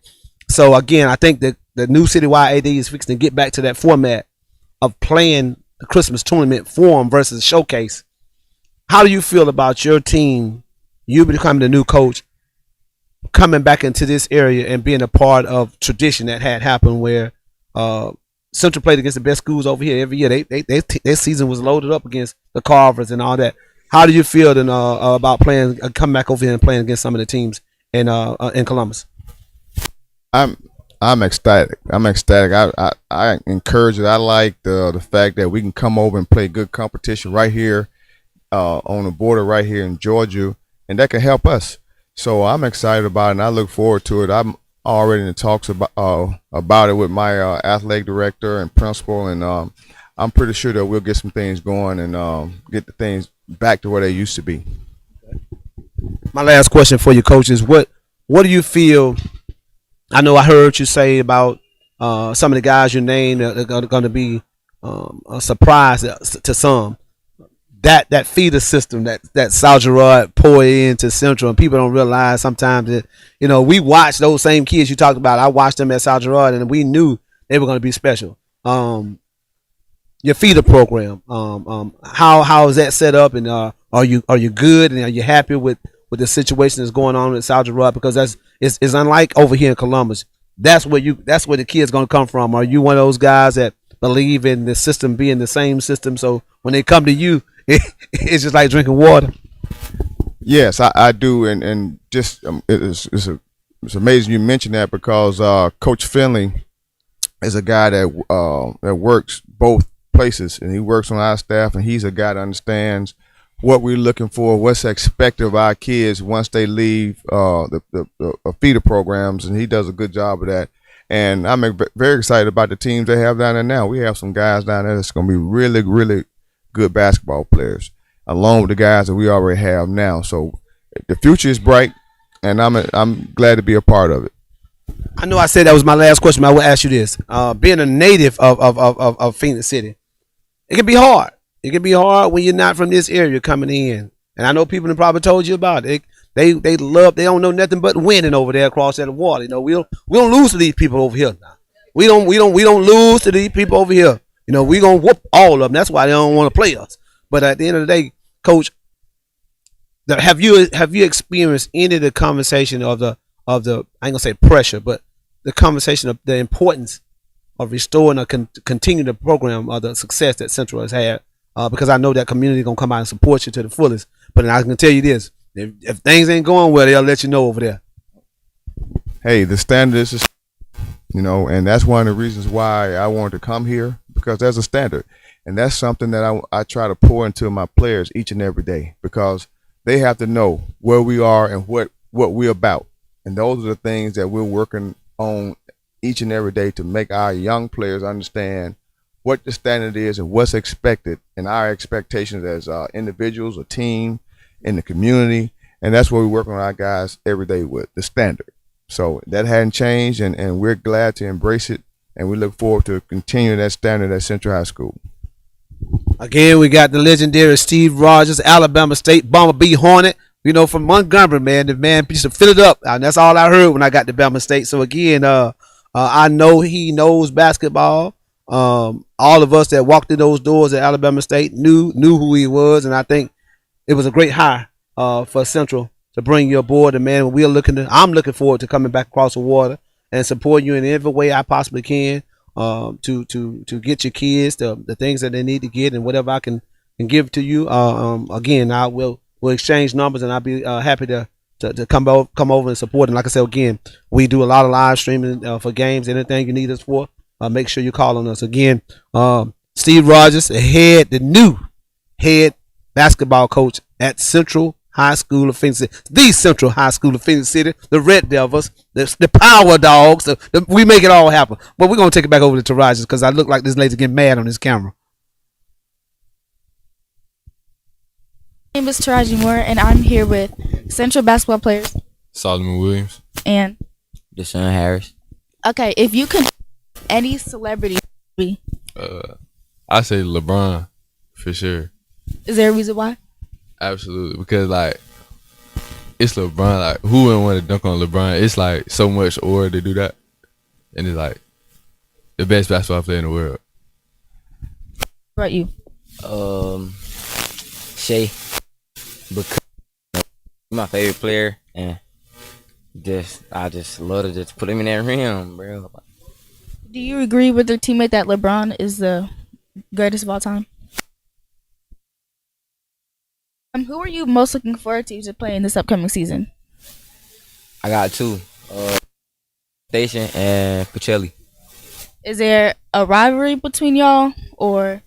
So again, I think that the new citywide AD is fixing to get back to that format of playing the Christmas tournament form versus showcase. How do you feel about your team, you becoming the new coach, coming back into this area and being a part of tradition that had happened where Central played against the best schools over here every year? Their season was loaded up against the Carvers and all that. How do you feel then, about coming back over here and playing against some of the teams in Columbus? I'm ecstatic. I encourage it. I like the fact that we can come over and play good competition right here on the border right here in Georgia, and that can help us. So I'm excited about it, and I look forward to it. I'm already in the talks about it with my athletic director and principal, and I'm pretty sure that we'll get some things going and get the things back to where they used to be. My last question for you, Coach, is what do you feel? I know I heard you say about some of the guys you named are going to be a surprise to some. That feeder system that South Girard pour into Central, and people don't realize sometimes that we watch those same kids you talked about. I watched them at South Girard, and we knew they were going to be special. Your feeder program, how is that set up, and are you good, and are you happy with the situation that's going on at South Girard? Because it's unlike over here in Columbus. That's where the kids going to come from. Are you one of those guys that believe in the system being the same system, so when they come to you, it's just like drinking water? Yes, I do, and just it's it's amazing you mentioned that because Coach Finley is a guy that works both places, and he works on our staff, and he's a guy that understands what we're looking for, what's expected of our kids once they leave the feeder programs, and he does a good job of that. And I'm very excited about the teams they have down there now. We have some guys down there that's going to be really, really good basketball players, along with the guys that we already have now. So the future is bright, and I'm glad to be a part of it. I know I said that was my last question, but I will ask you this. Being a native of Phoenix City, it can be hard. It can be hard when you're not from this area coming in. And I know people have probably told you about it. They don't know nothing but winning over there across that water. You know, we don't lose to these people over here now. We don't lose to these people over here. You know, we gonna whoop all of them. That's why they don't want to play us. But at the end of the day, Coach, have you experienced any of the conversation of the I ain't gonna say pressure, but the conversation of the importance of restoring or continue the program of the success that Central has had? Because I know that community gonna come out and support you to the fullest. But I can tell you this: if things ain't going well, they'll let you know over there. Hey, the standard is, and that's one of the reasons why I wanted to come here, because there's a standard, and that's something that I try to pour into my players each and every day, because they have to know where we are and what we're about, and those are the things that we're working on each and every day to make our young players understand what the standard is and what's expected, and our expectations as individuals, a team, in the community. And that's what we work on our guys every day with, the standard. So that hadn't changed, and we're glad to embrace it, and we look forward to continuing that standard at Central High School. Again, we got the legendary Steve Rogers, Alabama State Bumblebee Hornet, from Montgomery, man. The man used to fill it up, and that's all I heard when I got to Bama State. So again, I know he knows basketball. All of us that walked through those doors at Alabama State knew who he was, and I think it was a great hire for Central to bring you aboard. And man, I'm looking forward to coming back across the water and support you in every way I possibly can to get your kids the things that they need to get, and whatever I can give to you. Again, we'll exchange numbers, and I'll be happy to come over and support. And like I said, again, we do a lot of live streaming for games. Anything you need us for, make sure you call on us. Again, Steve Rogers, the new head basketball coach at Central High School of Phoenix City, the Central High School of Phoenix City, the Red Devils, the Power Dogs. We make it all happen. But we're going to take it back over to Rogers, because I look like this lady's getting mad on this camera. My name is Taraji Moore, and I'm here with Central basketball players. Solomon Williams. And Deshaun Harris. Okay, if you could any celebrity, I say LeBron for sure. Is there a reason why? Absolutely, because it's LeBron. Like, who wouldn't want to dunk on LeBron? It's like so much aura to do that, and it's like the best basketball player in the world. What about you? Shea, because he's my favorite player, and I just love to just put him in that rim, bro. Do you agree with your teammate that LeBron is the greatest of all time? Who are you most looking forward to play in this upcoming season? I got two, Station and Pacelli. Is there a rivalry between y'all, or?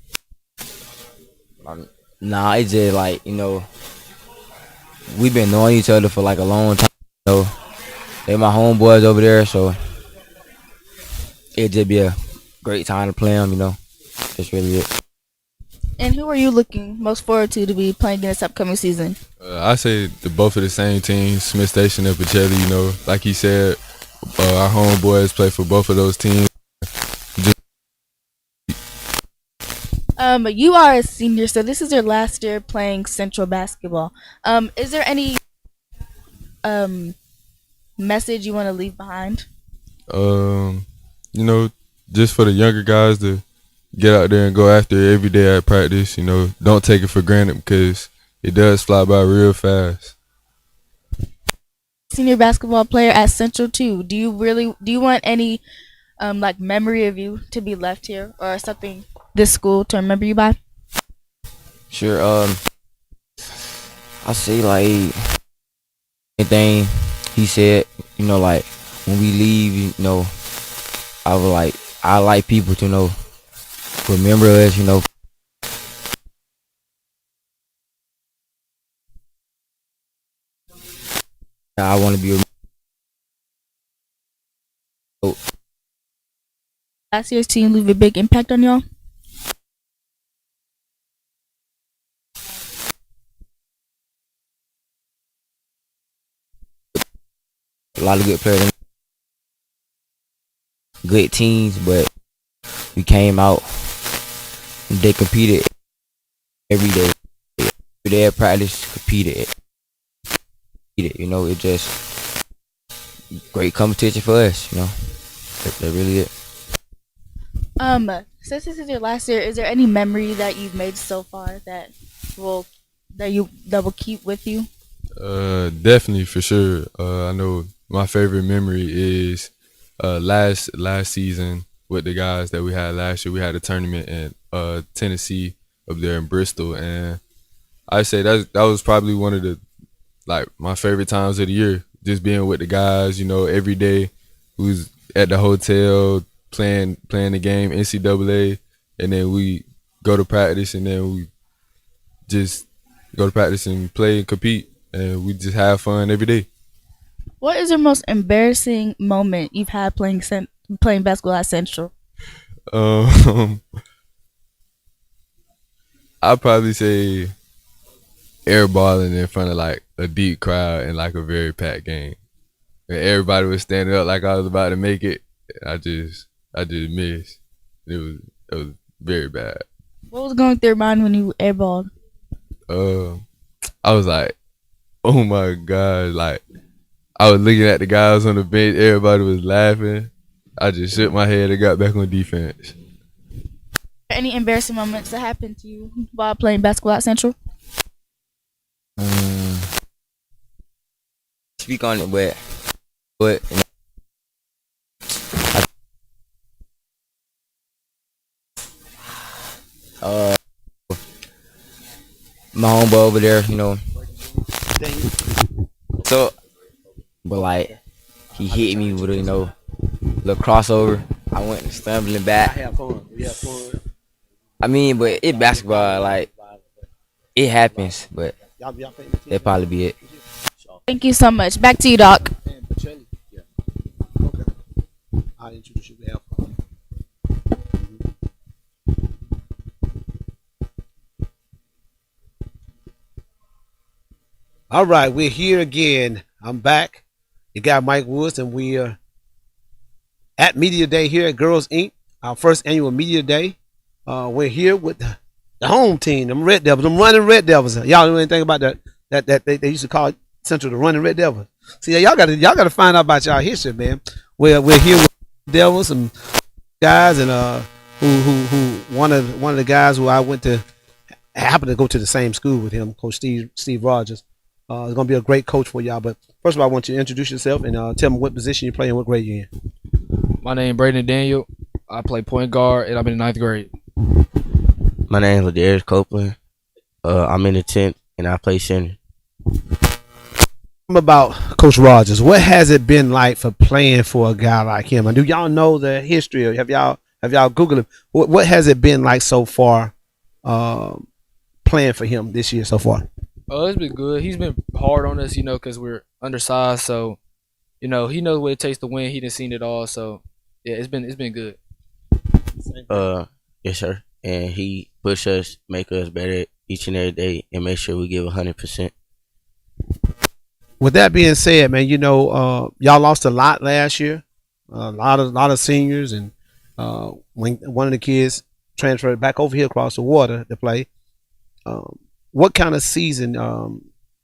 Nah, it's just like, we've been knowing each other for like a long time. They my homeboys over there, so it'd just be a great time to play them. That's really it. And who are you looking most forward to be playing in this upcoming season? I say both of the same teams, Smith Station and Pacelli. Like he said, our homeboys play for both of those teams. You are a senior, so this is your last year playing Central basketball. Is there any message you want to leave behind? Just for the younger guys to get out there and go after it every day at practice. Don't take it for granted, because it does fly by real fast. Senior basketball player at Central too. Do you want any memory of you to be left here, or something this school to remember you by? Sure. I say anything he said, you know, like when we leave, you know, I like people to know remember us, you know. I want to be Last year's team leave a big impact on y'all? a lot of good players, good teams, but we came out. They competed every day. Every day at practice, competed. You know, it just great competition for us. You know, that really it. Since this is your last year, is there any memory that you've made so far that will keep with you? Definitely, for sure. I know my favorite memory is last season with the guys that we had last year. We had a tournament in Tennessee up there in Bristol, and I say that was probably one of the my favorite times of the year. Just being with the guys, you know, every day. We was at the hotel playing the game NCAA, and then we go to practice, and then we just go to practice and play and compete, and we just have fun every day. What is your most embarrassing moment you've had playing basketball at Central? I'd probably say airballing in front of a deep crowd in a very packed game. And everybody was standing up like I was about to make it. I just missed. It was very bad. What was going through your mind when you airballed? I was like, oh my God, I was looking at the guys on the bench, everybody was laughing. I just shook my head and got back on defense. Any embarrassing moments that happened to you while playing basketball at Central? Speak on it, but my homeboy over there, you know. So, but he hit me with a little crossover. I went stumbling back. I mean, but it basketball, it happens, but that'd probably be it. Thank you so much. Back to you, Doc. I'll introduce you to All right, we're here again. I'm back. You got Mike Woods, and we are at Media Day here at Girls Inc., our first annual Media Day. We're here with the home team, them Red Devils, them running Red Devils. Y'all know anything about that they used to call Central the running Red Devils? See, y'all gotta find out about y'all history, man. We're here with Devils and guys, and who one of the guys who I happened to go to the same school with him, Coach Steve Rogers. It's gonna be a great coach for y'all. But first of all, I want you to introduce yourself and tell me what position you play and what grade you're in. My name is Braden Daniel. I play point guard, and I'm in the 9th grade. My name is Ladarius Copeland. I'm in the 10th, and I play center. About Coach Rogers, what has it been like for playing for a guy like him? And do y'all know the history? Or have y'all Googled him? What has it been like so far, playing for him this year so far? It's been good. He's been hard on us, because we're undersized. So, he knows what it takes to win. He done seen it all. So, yeah, it's been good. Yes, sir. And he push us, make us better each and every day, and make sure we give 100%. With that being said, man, y'all lost a lot last year. A lot of seniors, and when one of the kids transferred back over here across the water to play. What kind of season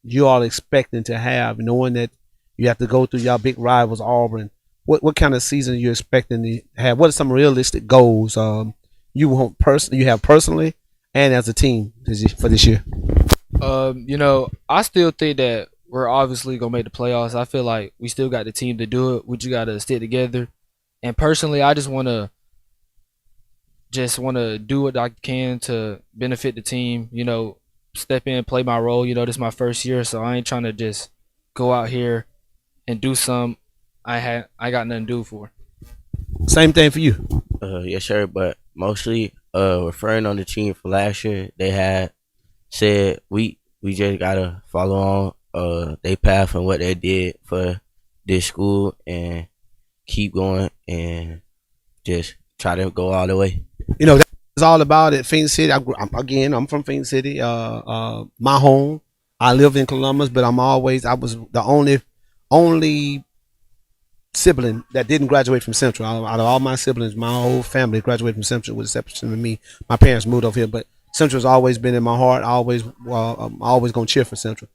you all expecting to have, knowing that you have to go through y'all big rivals, Auburn? What kind of season are you expecting to have? What are some realistic goals you have personally and as a team for this year? I still think that we're obviously gonna make the playoffs. I feel like we still got the team to do it. We just gotta stick together. And personally, I just wanna do what I can to benefit the team. Step in, play my role. This is my first year, so I ain't trying to just go out here and do some I got nothing to do for. Same thing for you. Yes, sir. But mostly, referring on the team for last year, they had said we just gotta follow on they path and what they did for this school and keep going and just try to go all the way. You know, that's all about it. Phoenix City. I'm from Phoenix City. My home. I live in Columbus, but I was the only sibling that didn't graduate from Central. Out of all my siblings, my whole family graduated from Central, with the exception of me. My parents moved over here, but Central's always been in my heart. I'm always gonna cheer for Central.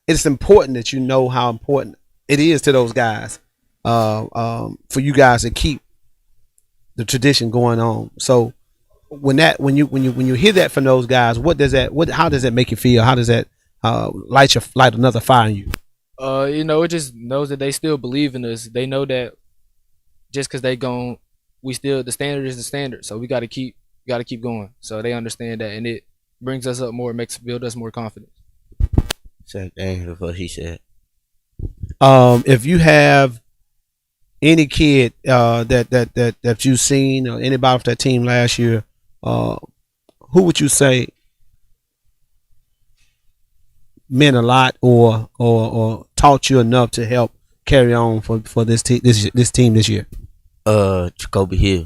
It's important that you know how important it is to those guys, for you guys to keep the tradition going on. So when you hear that from those guys, how does that make you feel? How does that light another fire in you? You know, it just knows that they still believe in us. They know that just because the standard is the standard. So we got to keep going. So they understand that, and it brings us up more, build us more confidence. Same thing with what he said. If you have any kid that you've seen or anybody off that team last year, who would you say meant a lot or taught you enough to help carry on for this team this year? Jacoby Hill.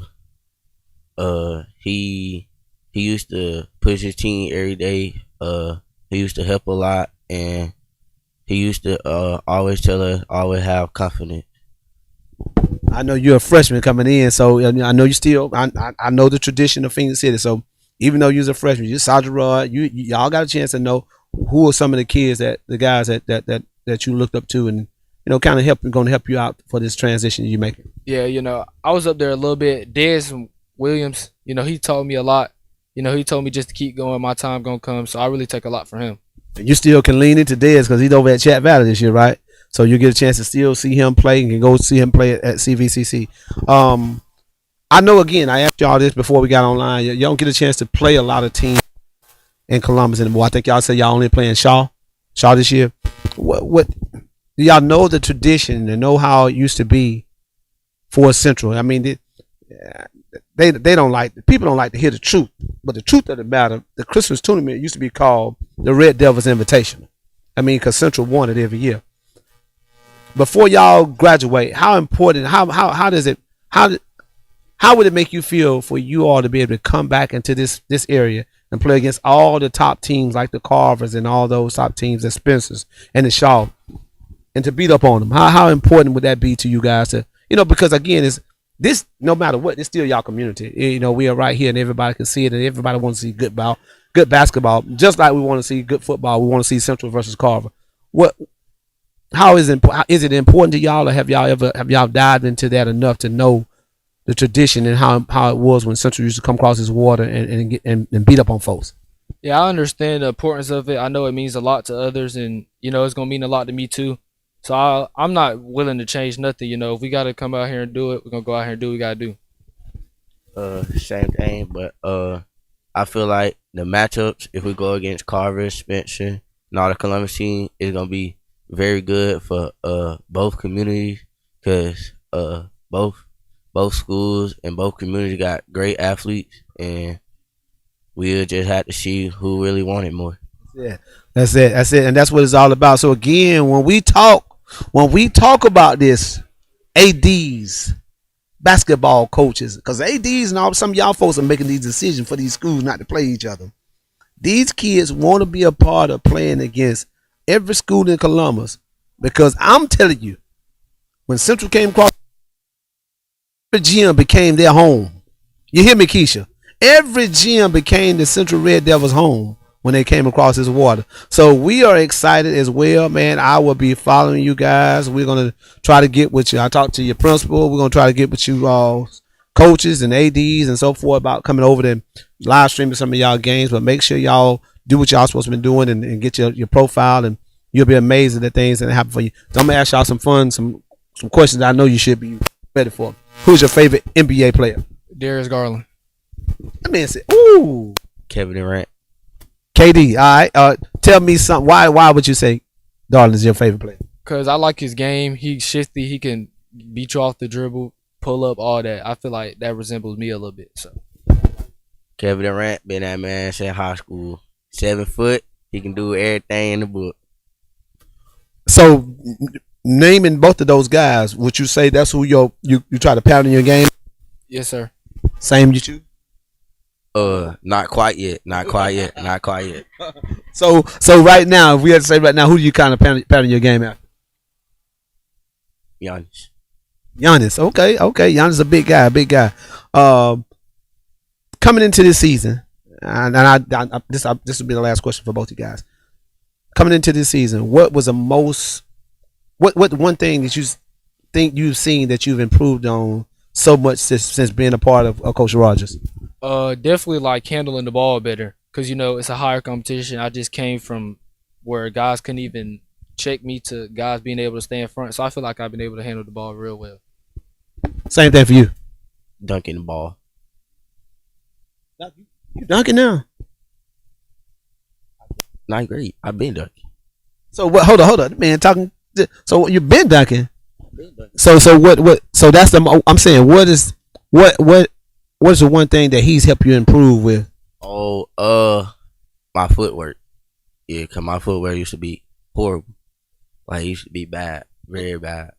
He used to push his team every day. He used to help a lot, and he used to always tell us always have confidence. I know you're a freshman coming in, so I know you still. I know the tradition of Phoenix City. So even though you're a freshman, you're Sergeant Rod. Y'all got a chance to know who are some of the kids the guys that you looked up to, and kind of going to help you out for this transition you're making. Yeah, I was up there a little bit. Des Williams, he told me a lot. He told me just to keep going. My time gonna come, so I really take a lot from him. And you still can lean into Des because he's over at Chat Valley this year, right? So you get a chance to still see him play and can go see him play at CVCC. I know, again, I asked y'all this before we got online. Y'all don't get a chance to play a lot of teams in Columbus anymore. I think y'all said y'all only playing Shaw this year. What do y'all know the tradition and know how it used to be for Central? I mean, they don't like, people don't like to hear the truth, but the truth of the matter, the Christmas tournament used to be called the Red Devils Invitational. I mean, because Central won it every year. Before y'all graduate, how important? How would it make you feel for you all to be able to come back into this area and play against all the top teams like the Carvers and all those top teams, the Spencers and the Shaw, and to beat up on them? How important would that be to you guys to, because again, this no matter what, it's still y'all community. We are right here and everybody can see it, and everybody wants to see good basketball, just like we want to see good football. We want to see Central versus Carver. How is it important to y'all, or have y'all dived into that enough to know the tradition and how it was when Central used to come across this water and beat up on folks? Yeah, I understand the importance of it. I know it means a lot to others, and it's gonna mean a lot to me too. So I'm not willing to change nothing. If we gotta come out here and do it, we're gonna go out here and do what we gotta do. Same thing, but I feel like the matchups, if we go against Carver, Spencer, and all the Columbus team, is gonna be very good for both communities, because both schools and both communities got great athletes, and we'll just have to see who really want it more. Yeah, that's it, and that's what it's all about. So again, when we talk about this, ADs, basketball coaches, because ADs and some of y'all folks are making these decisions for these schools not to play each other. These kids want to be a part of playing against every school in Columbus, because I'm telling you, when Central came across, every gym became their home. You hear me, Keisha? Every gym became the Central Red Devils' home when they came across this water. So we are excited as well, man. I will be following you guys. We're going to try to get with you. I talked to your principal. We're going to try to get with you all, coaches and ADs and so forth, about coming over to live streaming some of y'all games. But make sure y'all do what y'all supposed to be doing and get your profile, and you'll be amazed at the things that happen for you. So I'm going to ask y'all some questions that I know you should be ready for. Who's your favorite NBA player? Darius Garland. That man said, ooh. Kevin Durant. KD. All right. Tell me something. Why would you say Darling's your favorite player? Cause I like his game. He's shifty. He can beat you off the dribble, pull up, all that. I feel like that resembles me a little bit. So Kevin Durant been that man since high school. 7 foot. He can do everything in the book. So, naming both of those guys, would you say that's who you try to pound in your game? yes, sir. Same you two? Not quite yet. Not quite yet. Not quite yet. So right now, if we had to say right now, who do you kind of pound in your game at? Giannis. Giannis. Okay. Giannis is a big guy. Coming into this season, and this will be the last question for both you guys. Coming into this season, what was the most, what one thing that you think you've seen that you've improved on so much since being a part of Coach Rogers? Definitely like handling the ball better. Cause it's a higher competition. I just came from where guys couldn't even check me to guys being able to stay in front. So I feel like I've been able to handle the ball real well. Same thing for you. Dunking the ball. You dunking now? Not great. I've been dunking. So what? Hold on, man. Talking. So you've been dunking. So what? So that's the. I'm saying what is the one thing that he's helped you improve with? My footwork. Yeah, cause my footwork used to be horrible. Like it used to be bad, very bad.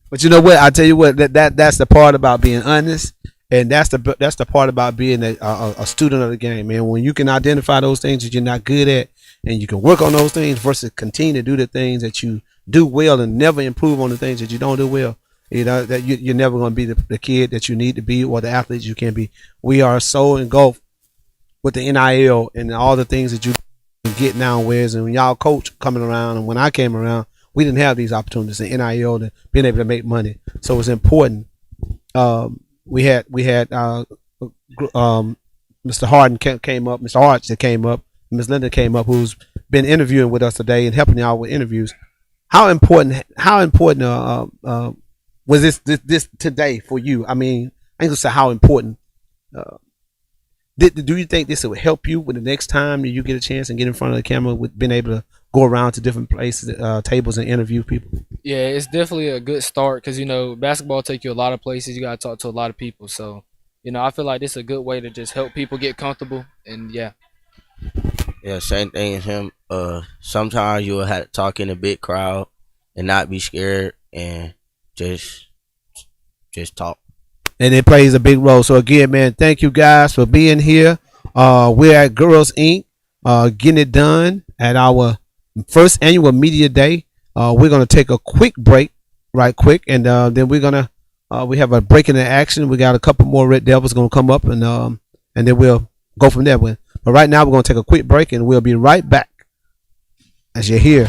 But you know what? I tell you what. That's the part about being honest, and that's the part about being a student of the game, man. When you can identify those things that you're not good at, and you can work on those things versus continue to do the things that you do well and never improve on the things that you don't do well. That you're never going to be the kid that you need to be or the athlete you can be. We are so engulfed with the NIL and all the things that you get now. Whereas when y'all coach coming around and when I came around, we didn't have these opportunities in NIL and being able to make money. So it's important. We had Mr. Harden came up, Mr. Arch that came up, Ms. Linda came up, who's been interviewing with us today and helping y'all with interviews. How important was this today for you? I mean, I ain't gonna say how important. Do you think this will help you with the next time you get a chance and get in front of the camera with being able to go around to different places, tables, and interview people? Yeah, it's definitely a good start because basketball take you a lot of places. You gotta talk to a lot of people. So I feel like this is a good way to just help people get comfortable. And yeah. Yeah, same thing as him. Sometimes you will have to talk in a big crowd and not be scared and just talk. And it plays a big role. So again, man, thank you guys for being here. We're at Girls Inc. Getting it done at our first annual media day. We're gonna take a quick break, right quick, and then we're gonna we have a break in the action. We got a couple more Red Devils gonna come up, and then we'll go from there. But right now we're gonna take a quick break, and we'll be right back as you're here.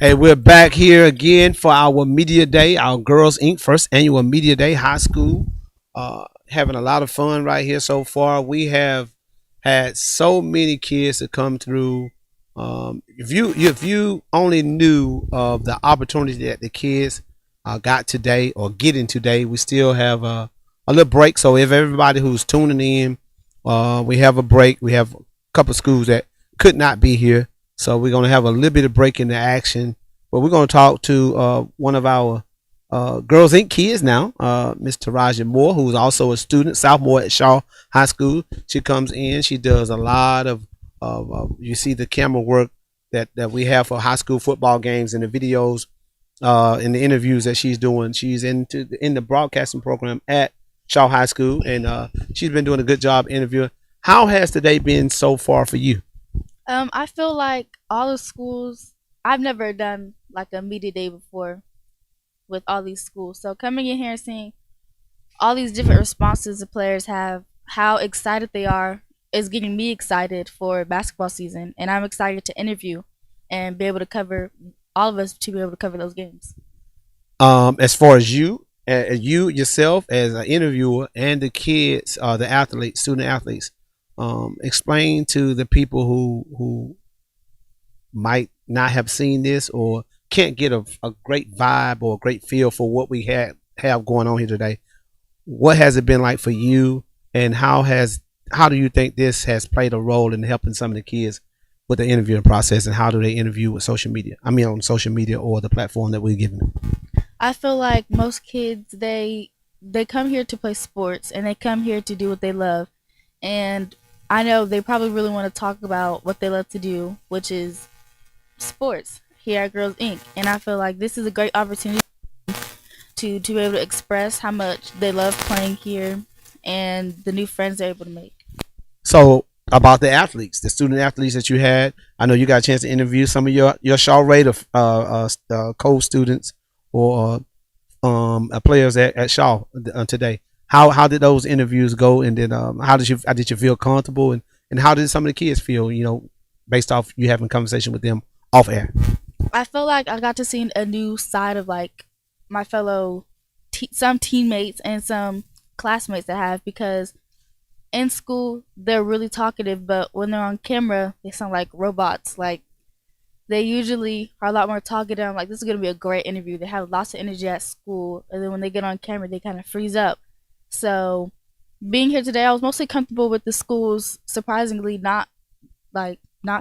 Hey, we're back here again for our media day, our Girls Inc. first annual media day, high school. Having a lot of fun right here so far. We have had so many kids that come through. If you only knew of the opportunity that the kids got today or getting today, we still have a little break. So if everybody who's tuning in, we have a break. We have a couple of schools that could not be here. So we're going to have a little bit of break in the action, but we're going to talk to one of our Girls Inc. kids now, Miss Taraji Moore, who's also a student, sophomore at Shaw High School. She comes in, she does a lot of you see the camera work that we have for high school football games and the videos and the interviews that she's doing. She's in the broadcasting program at Shaw High School, and she's been doing a good job interviewing. How has today been so far for you? I feel like all the schools, I've never done like a media day before with all these schools. So coming in here and seeing all these different responses the players have, how excited they are, is getting me excited for basketball season. And I'm excited to interview and be able to cover, all of us to be able to cover those games. As far as you yourself as an interviewer and the kids, the athletes, student athletes, explain to the people who might not have seen this or can't get a great vibe or a great feel for what we have going on here today. What has it been like for you, and how do you think this has played a role in helping some of the kids with the interviewing process, and how do they interview with social media? I mean, on social media or the platform that we're giving them. I feel like most kids, they come here to play sports and they come here to do what they love. And I know they probably really want to talk about what they love to do, which is sports here at Girls Inc. And I feel like this is a great opportunity to be able to express how much they love playing here and the new friends they're able to make. So about the athletes, the student athletes that you had, I know you got a chance to interview some of your Shaw Raider co-students or players at Shaw today. How did those interviews go, and then how did you feel comfortable, and how did some of the kids feel, based off you having conversation with them off air? I feel like I got to see a new side of like my fellow some teammates and some classmates that I have, because in school they're really talkative, but when they're on camera they sound like robots. Like they usually are a lot more talkative. I'm like, this is gonna be a great interview. They have lots of energy at school, and then when they get on camera they kind of freeze up. So being here today, I was mostly comfortable with the schools, surprisingly not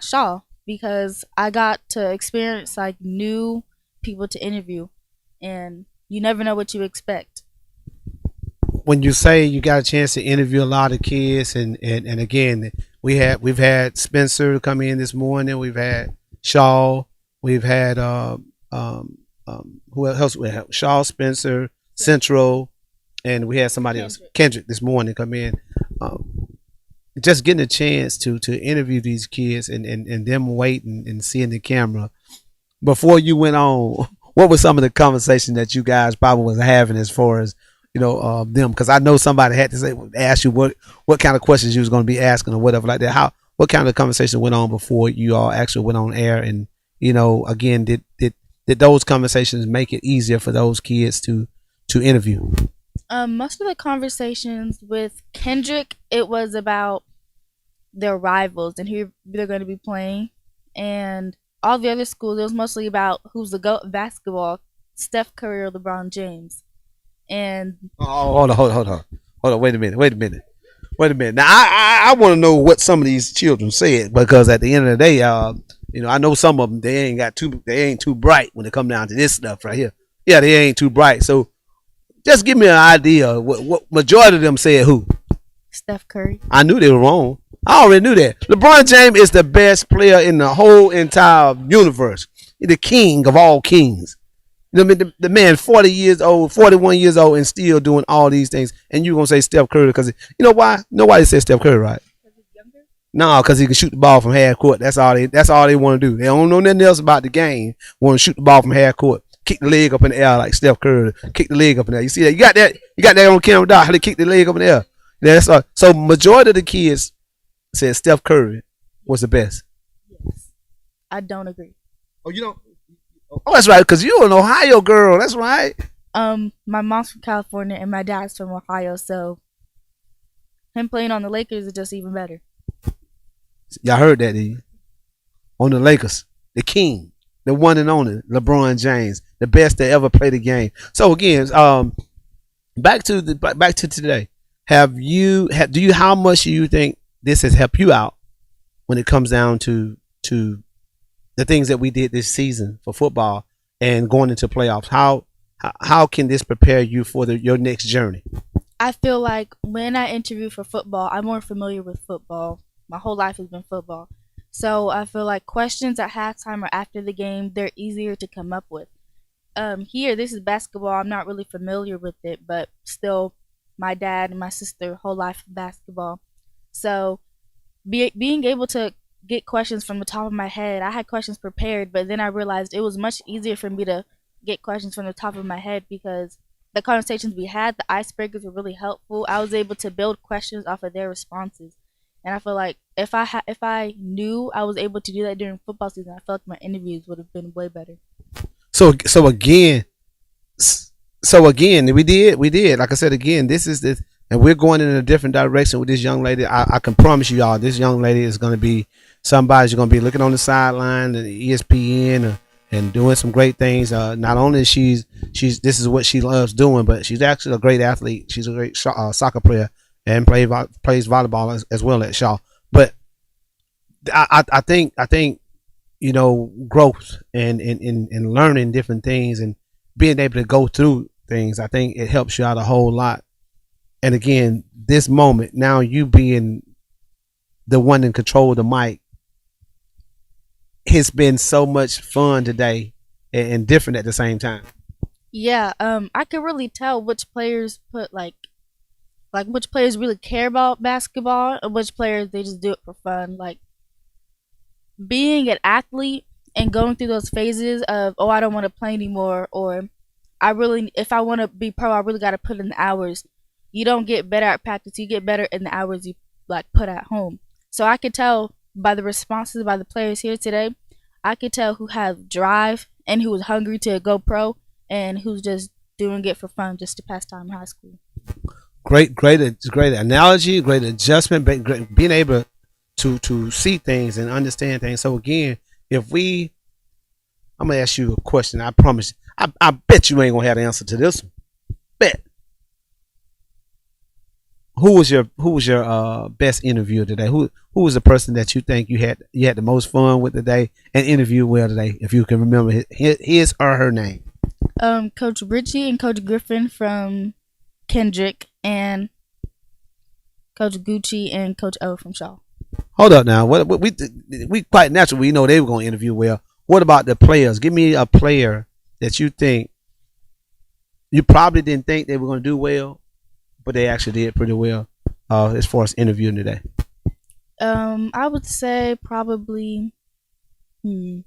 Shaw, because I got to experience like new people to interview, and you never know what you expect. When you say you got a chance to interview a lot of kids, and again, we've had Spencer come in this morning, we've had Shaw, we've had who else? We have Shaw, Spencer, Central, and we had somebody else, Kendrick, this morning come in. Just getting a chance to interview these kids and them waiting and seeing the camera. Before you went on, what were some of the conversations that you guys probably was having as far as them? Because I know somebody had to ask you what kind of questions you was going to be asking or whatever like that. What kind of conversation went on before you all actually went on air? And again, did those conversations make it easier for those kids to interview? Most of the conversations with Kendrick, it was about their rivals and who they're going to be playing, and all the other schools, it was mostly about who's the GOAT basketball, Steph Curry or LeBron James. And hold on, wait a minute. Now I want to know what some of these children said, because at the end of the day, I know some of them they ain't too bright when it come down to this stuff right here. Yeah, they ain't too bright. So just give me an idea of what majority of them said who. Steph Curry. I knew they were wrong. I already knew that. LeBron James is the best player in the whole entire universe. He's the king of all kings. The man 41 years old and still doing all these things. And you're going to say Steph Curry because, you know why? Nobody says Steph Curry, right? No, because he can shoot the ball from half court. That's all they want to do. They don't know nothing else about the game. Want to shoot the ball from half court. Kick the leg up in the air like Steph Curry. Kick the leg up in the air. You see that? You got that on camera, dog, how they kick the leg up in the air. That's all. So majority of the kids said Steph Curry was the best. Yes. I don't agree. Oh, you don't? Oh, that's right, because you're an Ohio girl. That's right. My mom's from California and my dad's from Ohio, so him playing on the Lakers is just even better. Y'all heard that, didn't you? On the Lakers, the king, the one and only LeBron James, the best to ever play the game. So again, back to today. How much do you think this has helped you out when it comes down to the things that we did this season for football and going into playoffs? How can this prepare you for your next journey? I feel like when I interview for football, I'm more familiar with football. My whole life has been football. So I feel like questions at halftime or after the game, they're easier to come up with. Here, this is basketball. I'm not really familiar with it, but still, my dad and my sister, whole life of basketball. So being able to get questions from the top of my head, I had questions prepared, but then I realized it was much easier for me to get questions from the top of my head because the conversations we had, the icebreakers were really helpful. I was able to build questions off of their responses. And I feel like if I knew I was able to do that during football season, I feel like my interviews would have been way better. So again, we did. Like I said again, this is this, and we're going in a different direction with this young lady. I can promise you all, this young lady is going to be somebody you're going to be looking on the sideline and ESPN and doing some great things. Not only she's this is what she loves doing, but she's actually a great athlete. She's a great soccer player and plays volleyball as well at Shaw. But I think growth and learning different things and being able to go through things, I think it helps you out a whole lot. And again, this moment, now you being the one in control of the mic, it's been so much fun today and different at the same time. Yeah, I could really tell which players put like which players really care about basketball and which players they just do it for fun. Like being an athlete and going through those phases of, I don't want to play anymore, or if I want to be pro, I really got to put in the hours. You don't get better at practice, you get better in the hours you put at home. So I could tell by the responses by the players here today, I could tell who had drive and who was hungry to go pro and who's just doing it for fun just to pass time in high school. Great analogy, great adjustment, being able to see things and understand things. So again, I'm gonna ask you a question. I promise. I bet you ain't gonna have the answer to this one. Bet. Who was your best interviewer today? Who was the person that you think you had the most fun with today and interviewed well today? If you can remember his or her name. Coach Richie and Coach Griffin from Kendrick and Coach Gucci and Coach O from Shaw. Hold up now. What we quite natural. We know they were going to interview well. What about the players? Give me a player that you think you probably didn't think they were going to do well, but they actually did pretty well as far as interviewing today. I would say probably. That's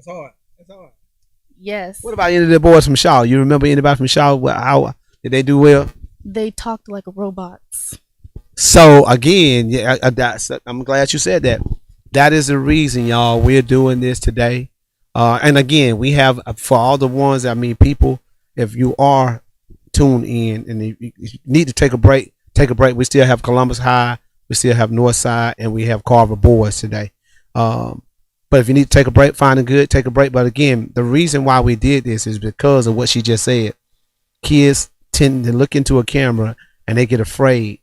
hard. Yes. What about any of the boys from Shaw? You remember anybody from Shaw? How did they do well? They talked like robots. So again, yeah, I'm glad you said that. That is the reason, y'all, we're doing this today. And again, we have for all the ones. People, if you are tuned in and you need to take a break. We still have Columbus High, we still have Northside, and we have Carver boys today. But if you need to take a break, fine and good, take a break. But again, the reason why we did this is because of what she just said. Kids tend to look into a camera and they get afraid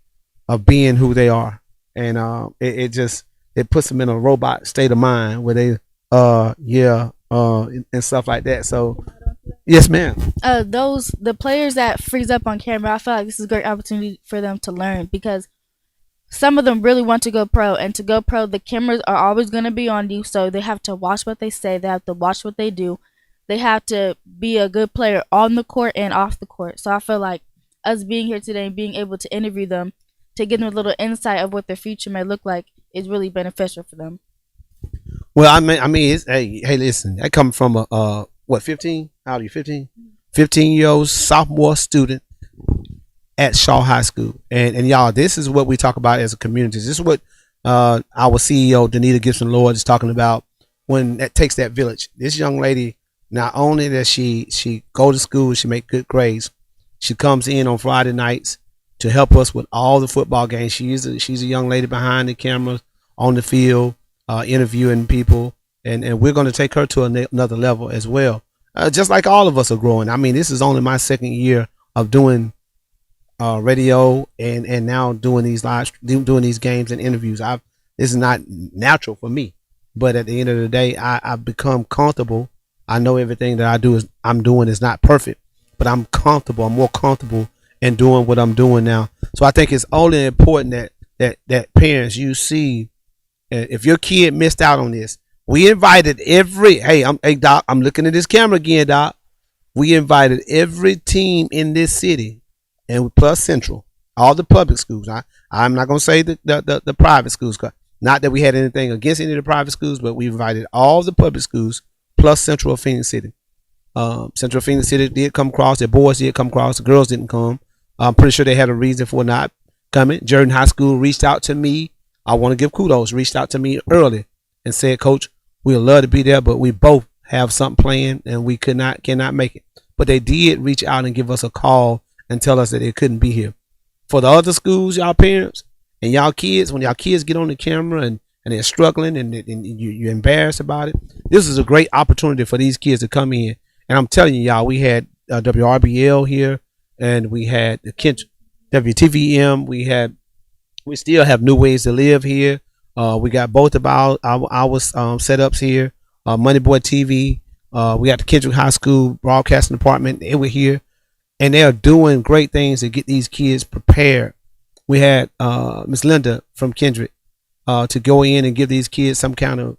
of being who they are, and it puts them in a robot state of mind where they and stuff like that. So yes, ma'am. The players that freeze up on camera, I feel like this is a great opportunity for them to learn because some of them really want to go pro, and to go pro, the cameras are always going to be on you, so they have to watch what they say, they have to watch what they do, they have to be a good player on the court and off the court. So I feel like us being here today and being able to interview them to give them a little insight of what their future may look like is really beneficial for them. Well, I mean, it's, hey, listen, I come from a 15? How old are you? 15? 15-year-old sophomore student at Shaw High School, and y'all, this is what we talk about as a community. This is what our CEO Danita Gibson Lord is talking about when that takes that village. This young lady, not only does she go to school, she make good grades, she comes in on Friday nights to help us with all the football games. She's a young lady behind the camera on the field, interviewing people, and we're going to take her to another level as well. Just like all of us are growing. I mean, this is only my second year of doing radio and now doing these doing these games and interviews. This is not natural for me, but at the end of the day, I've become comfortable. I know everything that I'm doing is not perfect, but I'm comfortable. I'm more comfortable in doing what I'm doing now. So I think it's only important that parents, you see, if your kid missed out on this, we invited hey Doc, I'm looking at this camera again, Doc. We invited every team in this city, and plus Central, all the public schools. I'm not gonna say the private schools, not that we had anything against any of the private schools, but we invited all the public schools plus Central of Phoenix City. Central of Phoenix City did come across. The boys did come across. The girls didn't come. I'm pretty sure they had a reason for not coming. Jordan High School reached out to me. I want to give kudos. Reached out to me early and said, Coach, we'd love to be there, but we both have something planned and we cannot make it. But they did reach out and give us a call and tell us that they couldn't be here. For the other schools, y'all parents and y'all kids, when y'all kids get on the camera and they're struggling and you're embarrassed about it, this is a great opportunity for these kids to come in. And I'm telling you, y'all, we had WRBL here, and we had the WTVM. We still have New Ways to Live here. We got both of our setups here. Money Boy TV. We got the Kendrick High School broadcasting department. They were here, and they are doing great things to get these kids prepared. We had Miss Linda from Kendrick to go in and give these kids some kind of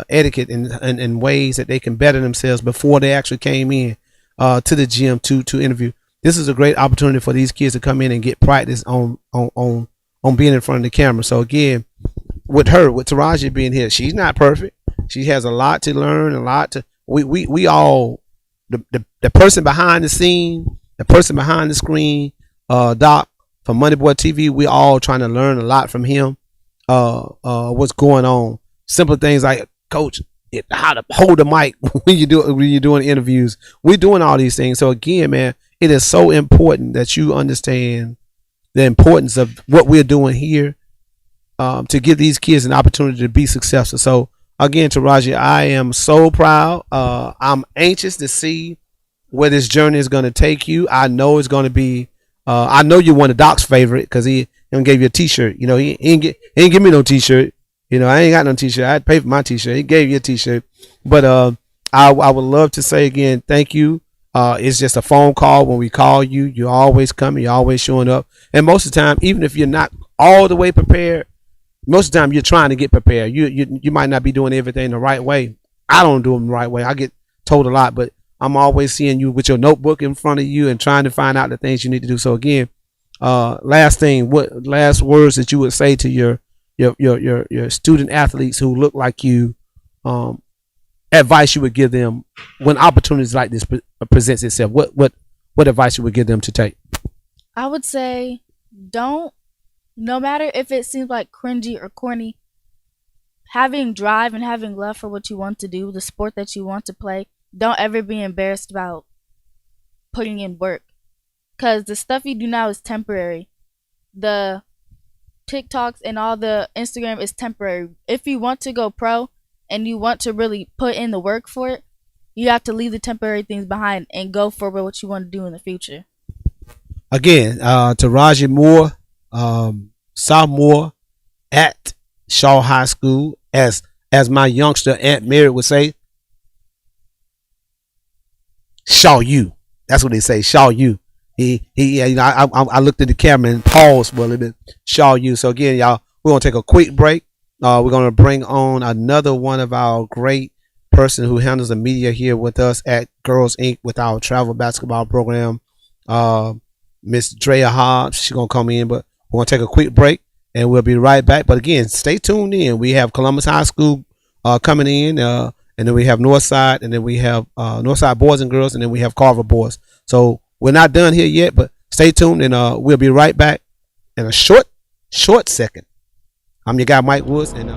etiquette and ways that they can better themselves before they actually came in to the gym to interview. This is a great opportunity for these kids to come in and get practice on being in front of the camera. So again, with Taraji being here, she's not perfect. She has a lot to learn, we all, the person behind the scene, the person behind the screen, Doc from Money Boy TV, we all trying to learn a lot from him. What's going on? Simple things like, Coach, how to hold the mic when you're doing interviews. We're doing all these things. So again, man, it is so important that you understand the importance of what we're doing here to give these kids an opportunity to be successful. So again, Taraji, I am so proud. I'm anxious to see where this journey is going to take you. I know it's going to be. I know you're one of Doc's favorite because he gave you a T-shirt. You know, he ain't give me no T-shirt. You know, I ain't got no T-shirt. I had to pay for my T-shirt. He gave you a T-shirt. But I would love to say again, thank you. It's just a phone call. When we call you, you're always coming. You're always showing up. And most of the time, even if you're not all the way prepared, most of the time you're trying to get prepared. You might not be doing everything the right way. I don't do them the right way. I get told a lot, but I'm always seeing you with your notebook in front of you and trying to find out the things you need to do. So again, last thing, what last words that you would say to your student athletes who look like you, advice you would give them when opportunities like this presents itself? What advice you would give them to take? I would say no matter if it seems like cringy or corny, having drive and having love for what you want to do, the sport that you want to play, don't ever be embarrassed about putting in work, because the stuff you do now is temporary. The TikToks and all the Instagram is temporary. If you want to go pro and you want to really put in the work for it, you have to leave the temporary things behind and go for what you want to do in the future. Again, Taraji Moore, sophomore at Shaw High School, as my youngster Aunt Mary would say, Shaw U. That's what they say, Shaw U. I looked at the camera and paused for a little bit. Shaw U. So again, y'all, we're gonna take a quick break. We're gonna bring on another one of our great person who handles the media here with us at Girls Inc. with our travel basketball program, Miss Drea Hobbs. She's gonna come in, but we're gonna take a quick break and we'll be right back. But again, stay tuned in. We have Columbus High School coming in, and then we have Northside, and then we have Northside boys and girls, and then we have Carver boys. So we're not done here yet, but stay tuned, and we'll be right back in a short second. I'm your guy, Mike Woods, and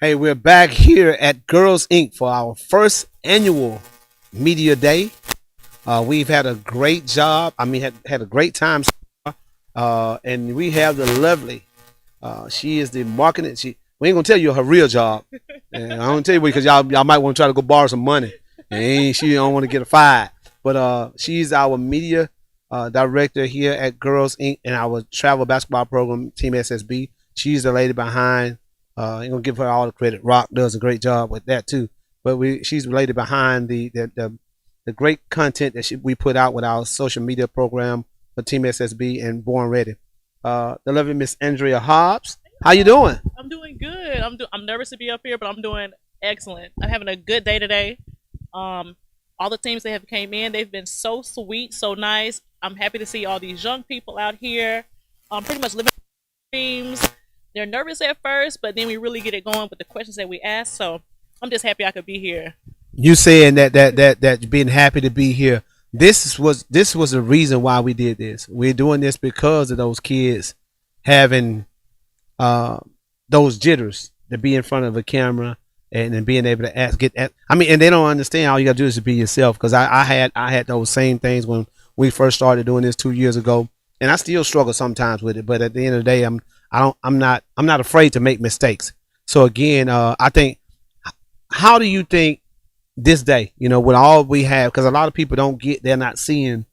Hey, we're back here at Girls Inc. for our first annual media day. We've had a great job. I mean, had a great time. And we have the lovely. She is the marketing. We ain't gonna tell you her real job. And I don't tell you because y'all might want to try to go borrow some money. And she don't want to get fired. But she's our media director here at Girls Inc. and our travel basketball program, Team SSB. She's the lady behind. I'm gonna give her all the credit. Rock does a great job with that too. But she's the lady behind the great content that we put out with our social media program for Team SSB and Born Ready. The lovely Miss Andrea Hobbs. How you doing? I'm doing good. I'm nervous to be up here, but I'm doing excellent. I'm having a good day today. All the teams that have came in, they've been so sweet, so nice. I'm happy to see all these young people out here, pretty much living dreams. They're nervous at first, but then we really get it going with the questions that we ask. So I'm just happy I could be here. You saying that being happy to be here. This was the reason why we did this. We're doing this because of those kids having those jitters to be in front of a camera and being able to and they don't understand. All you gotta do is to be yourself. Because I had those same things when we first started doing this 2 years ago, and I still struggle sometimes with it. But at the end of the day, I'm not afraid to make mistakes. So again, I think, how do you think this day, with all we have, because a lot of people they're not seeing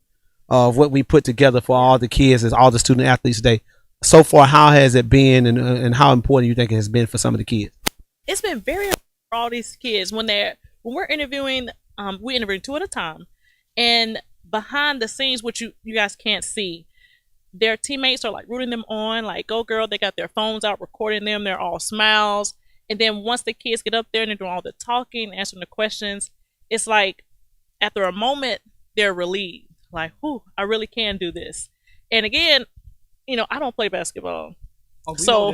what we put together for all the kids and all the student athletes today. So far, how has it been, and how important you think it has been for some of the kids? It's been very important for all these kids when we're interviewing. We interview 2 at a time, and behind the scenes, which you guys can't see, their teammates are like rooting them on, like, go girl. They got their phones out recording them. They're all smiles. And then once the kids get up there and they're doing all the talking, answering the questions, it's like after a moment, they're relieved. Like, whew, I really can do this. And again, I don't play basketball. We know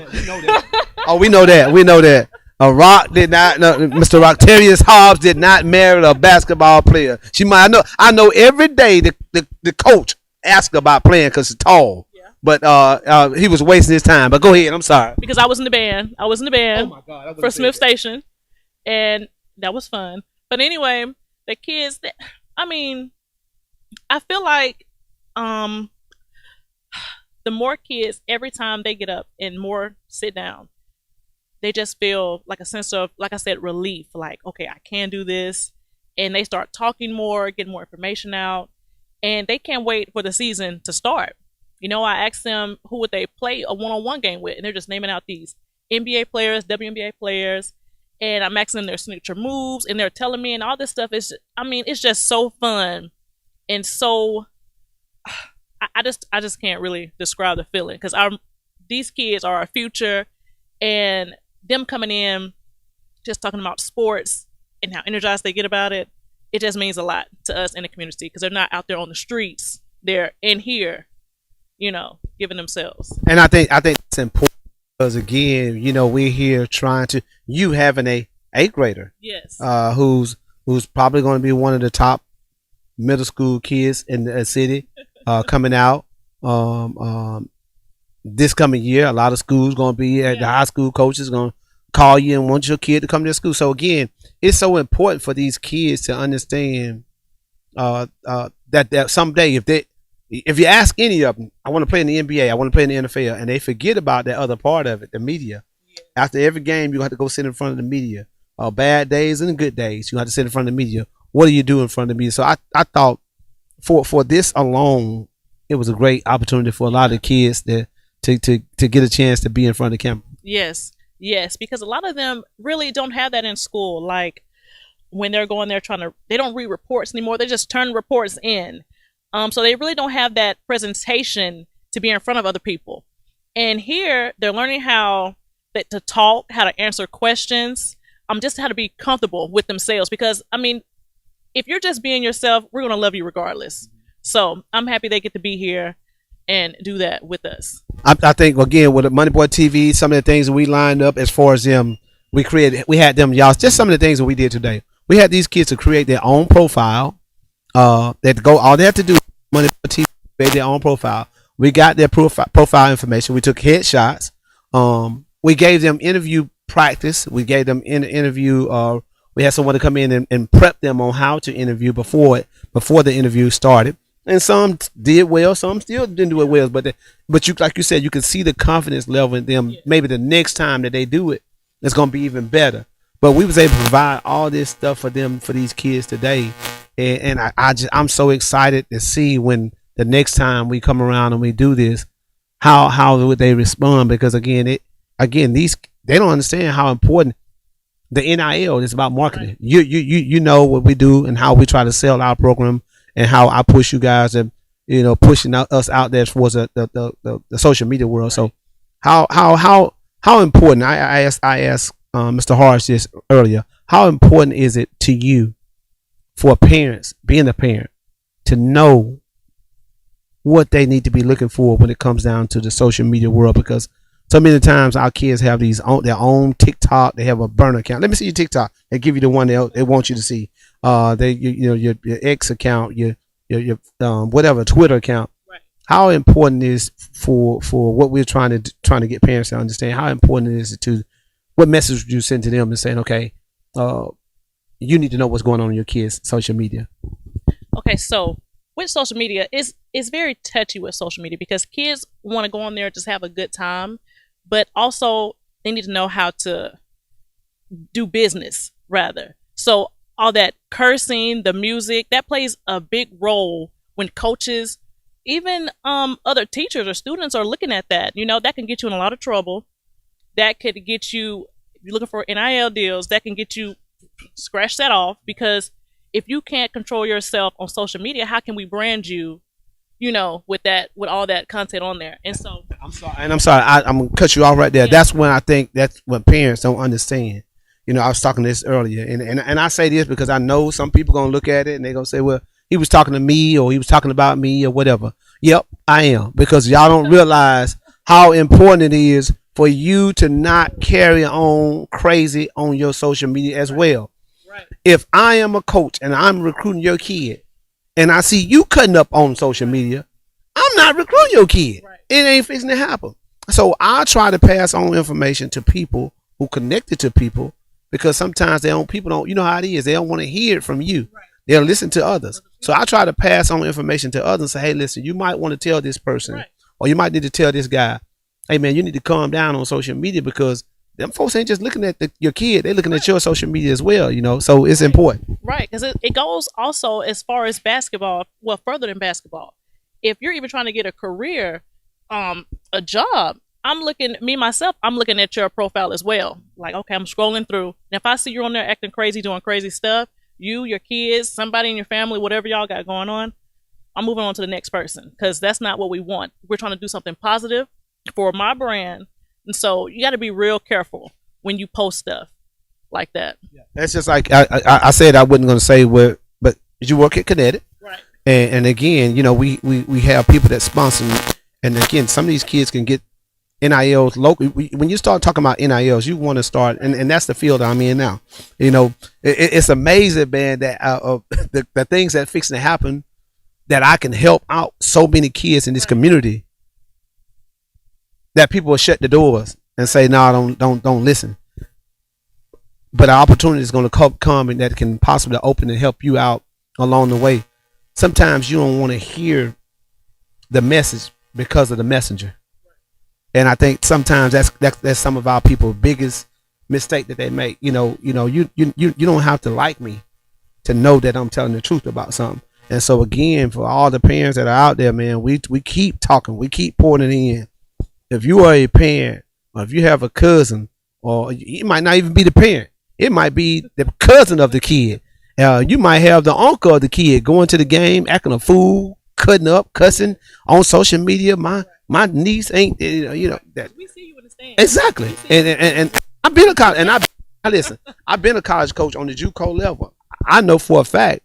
that. Rock did not. No, Mr. Rocktarius Hobbs did not marry a basketball player. I know every day the coach asked about playing because he's tall. Yeah. But he was wasting his time. But go ahead. I'm sorry. Because I was in the band. Oh my God, for Smith Station, and that was fun. But anyway, the kids. I feel like the more kids every time they get up and more sit down, they just feel like a sense of, like I said, relief. Like, okay, I can do this, and they start talking more, getting more information out. And they can't wait for the season to start. I asked them who would they play a one-on-one game with, and they're just naming out these NBA players, WNBA players, and I'm asking them their signature moves, and they're telling me, and all this stuff is, it's just so fun, and so I just can't really describe the feeling, because these kids are our future, and them coming in, just talking about sports and how energized they get about it. It just means a lot to us in the community because they're not out there on the streets. They're in here, giving themselves. And I think it's important because, again, we're here trying to, you having a 8th grader. Yes. Who's probably going to be one of the top middle school kids in the city coming out. This coming year, a lot of schools going to be at the high school coaches going to call you and want your kid to come to school. So again, it's so important for these kids to understand that someday if you ask any of them, I want to play in the NBA, I want to play in the NFL, and they forget about that other part of it, the media. After every game, you have to go sit in front of the media. Bad days and good days, you have to sit in front of the media. What do you do in front of the media? So I thought for this alone, it was a great opportunity for a lot of kids to get a chance to be in front of the camera. Yes, because a lot of them really don't have that in school. Like when they're going there they don't read reports anymore. They just turn reports in. So they really don't have that presentation to be in front of other people. And here they're learning how to talk, how to answer questions, just how to be comfortable with themselves. Because if you're just being yourself, we're going to love you regardless. So I'm happy they get to be here and do that with us. I think, again, with the Money Boy TV, some of the things that we lined up as far as them, we had them, y'all, just some of the things that we did today. We had these kids to create their own profile. All they have to do is Money Boy TV, create their own profile. We got their profile information. We took headshots. We gave them interview practice. We gave them in interview. We had someone to come in and prep them on how to interview before the interview started. And some did well, some still didn't do it well. But you, like you said, you can see the confidence level in them. Maybe the next time that they do it, it's gonna be even better. But we was able to provide all this stuff for them, for these kids today, and I'm so excited to see when the next time we come around and we do this, how would they respond? Because these they don't understand how important the NIL is about marketing. Right. You know what we do and how we try to sell our program and how I push you guys and pushing us out there towards the social media world. Right. So how important I asked Mr. Harsh this earlier. How important is it to you for parents, being a parent, to know what they need to be looking for when it comes down to the social media world? Because so many times our kids have their own TikTok. They have a burner account. Let me see your TikTok. They give you the one they want you to see. Your X account, your whatever Twitter account. Right. How important is for what we're trying to get parents to understand? How important is it to what message would you send to them and saying, okay, you need to know what's going on in your kids' social media? Okay, so with social media, it's very touchy with social media because kids want to go on there and just have a good time, but also they need to know how to do business rather. So all that cursing, the music, that plays a big role when coaches, even other teachers or students are looking at that. That can get you in a lot of trouble. That could get you, if you're looking for NIL deals, that can get you, scratch that off, because if you can't control yourself on social media, how can we brand you, with all that content on there? And so I'm sorry, I'm gonna cut you off right there. Yeah. That's when I think that's what parents don't understand. I was talking this earlier, and I say this because I know some people gonna look at it and they're gonna say, well, he was talking to me or he was talking about me or whatever. Yep, I am, because y'all don't realize how important it is for you to not carry on crazy on your social media as well. Right. If I am a coach and I'm recruiting your kid and I see you cutting up on social media, I'm not recruiting your kid. Right. It ain't fixing to happen. So I try to pass on information to people who connected to people, because sometimes people don't, you know how it is, they don't want to hear it from you. Right. They'll listen to others. So I try to pass on information to others and say, hey, listen, you might want to tell this person, right, or you might need to tell this guy, hey man, you need to calm down on social media, because them folks ain't just looking at your kid, they're looking at your social media as well, so it's important. Right, because it goes also as far as basketball, well, further than basketball. If you're even trying to get a career, a job, I'm looking at your profile as well. Like, okay, I'm scrolling through, and if I see you're on there acting crazy, doing crazy stuff, you, your kids, somebody in your family, whatever y'all got going on, I'm moving on to the next person, because that's not what we want. We're trying to do something positive for my brand. And so you got to be real careful when you post stuff like that. Yeah. That's just like I said I wasn't going to say where, but you work at Kinetic, right? And again, we have people that sponsor, and again, some of these kids can get NILs locally. When you start talking about NILs, you want to start, and that's the field I'm in now. It's amazing, man, that the things that fixing to happen, that I can help out so many kids in this community, that people will shut the doors and say, no, don't listen. But an opportunity is going to come and that can possibly open and help you out along the way. Sometimes you don't want to hear the message because of the messenger. And I think sometimes that's some of our people's biggest mistake that they make. You don't have to like me to know that I'm telling the truth about something. And so again, for all the parents that are out there, man, we keep talking, we keep pouring it in. If you are a parent, or if you have a cousin, or it might not even be the parent, it might be the cousin of the kid. You might have the uncle of the kid going to the game, acting a fool, cutting up, cussing on social media. My niece ain't, that. We see you in the stand. Exactly. And I've been a college, and I've been a college coach on the JUCO level. I know for a fact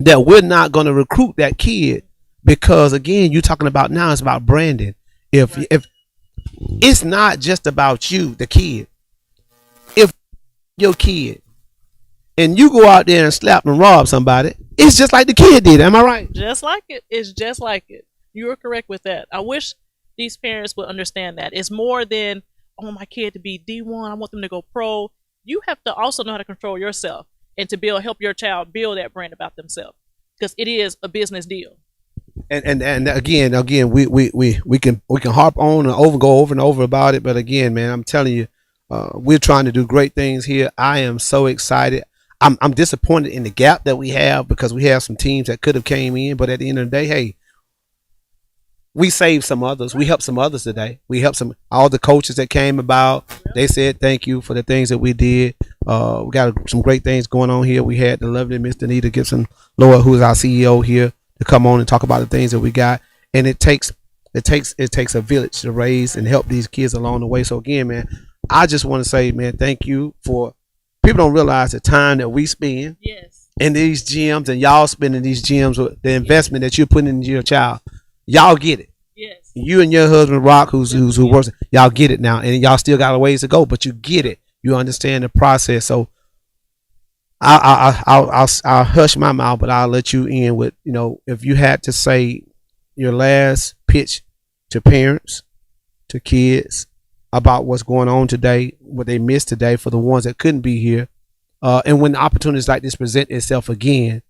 that we're not going to recruit that kid, because again, you're talking about now, it's about branding. If it's not just about you, the kid, if your kid and you go out there and slap and rob somebody, it's just like the kid did. Am I right? Just like it. It's just like it. You are correct with that. I wish these parents would understand that it's more than, I want my kid to be D1. I want them to go pro. You have to also know how to control yourself and to help your child build that brand about themselves, because it is a business deal. And again, we can harp on and go over and over about it, but again, man, I'm telling you, we're trying to do great things here. I am so excited. I'm disappointed in the gap that we have, because we have some teams that could have came in, but at the end of the day, hey, we saved some others. We helped some others today. We helped all the coaches that came about. They said thank you for the things that we did. We got some great things going on here. We had the lovely Miss Danita Gibson Lord, who is our CEO here, to come on and talk about the things that we got. And it takes a village to raise and help these kids along the way. So again, man, I just want to say, man, thank you. For people don't realize the time that we spend in these gyms, and y'all spending these gyms, with the investment that you're putting into your child. Y'all get it. Yes. You and your husband Rock, who works, y'all get it now, and y'all still got a ways to go, but you get it. You understand the process. So I'll hush my mouth, but I'll let you in with, if you had to say your last pitch to parents, to kids, about what's going on today, what they missed today, for the ones that couldn't be here, and when opportunities like this present itself again,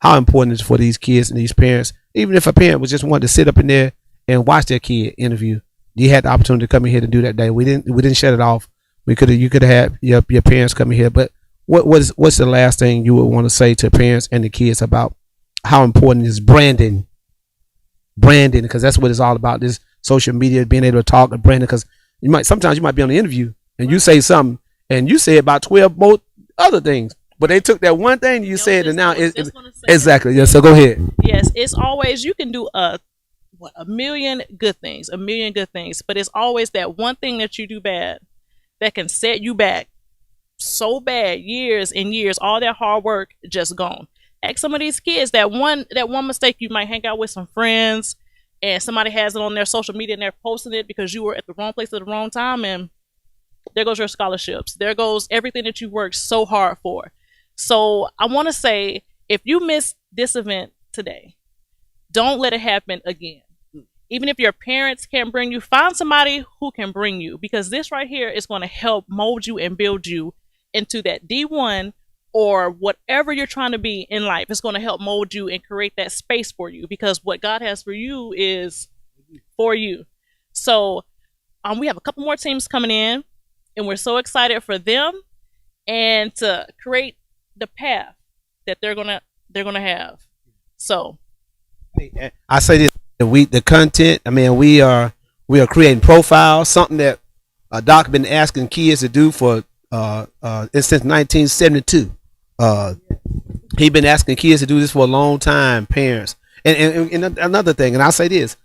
how important it is for these kids and these parents. Even if a parent was just wanting to sit up in there and watch their kid interview, you had the opportunity to come in here to do that day. We didn't shut it off. You could have had your parents come in here. But what's the last thing you would want to say to parents and the kids about how important is branding, because that's what it's all about. This social media, being able to talk and branding, because sometimes you might be on the interview and you say something and you say about 12 more other things. But they took that one thing you said, and now it's exactly. Yeah, so go ahead. Yes, it's always, you can do a million good things, but it's always that one thing that you do bad that can set you back so bad, years and years, all that hard work just gone. Ask some of these kids that one mistake. You might hang out with some friends and somebody has it on their social media and they're posting it because you were at the wrong place at the wrong time, and there goes your scholarships. There goes everything that you worked so hard for. So I want to say, if you missed this event today, don't let it happen again. Even if your parents can't bring you, find somebody who can bring you, because this right here is going to help mold you and build you into that D1 or whatever you're trying to be in life. It's going to help mold you and create that space for you, because what God has for you is for you. So we have a couple more teams coming in, and we're so excited for them and to create the path that they're gonna have. So I say this: the content. I mean, we are creating profiles, something that Doc been asking kids to do for since 1972. He been asking kids to do this for a long time. Parents, and another thing, and I'll say this: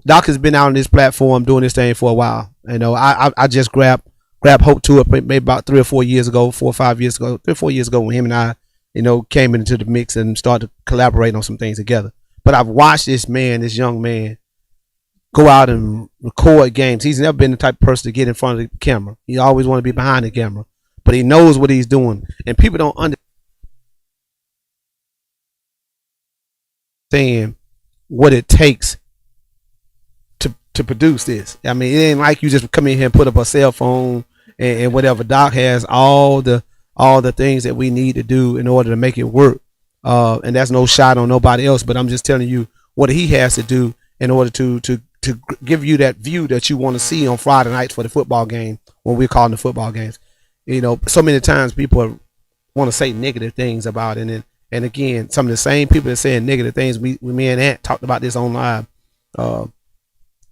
Doc has been out on this platform doing this thing for a while. I just grabbed hope to it maybe about 3 or 4 years ago, 4 or 5 years ago, 3 or 4 years ago, when him and I, came into the mix and started to collaborate on some things together. But I've watched this young man, go out and record games. He's never been the type of person to get in front of the camera. He always want to be behind the camera, but he knows what he's doing, and people don't understand what it takes to produce this. I mean, it ain't like you just come in here and put up a cell phone and whatever. Doc has all the things that we need to do in order to make it work. And that's no shot on nobody else, but I'm just telling you what he has to do in order to give you that view that you want to see on Friday nights for the football game, when we're calling the football games. So many times people want to say negative things about it, and again, some of the same people that saying negative things, me and Ant talked about this on live.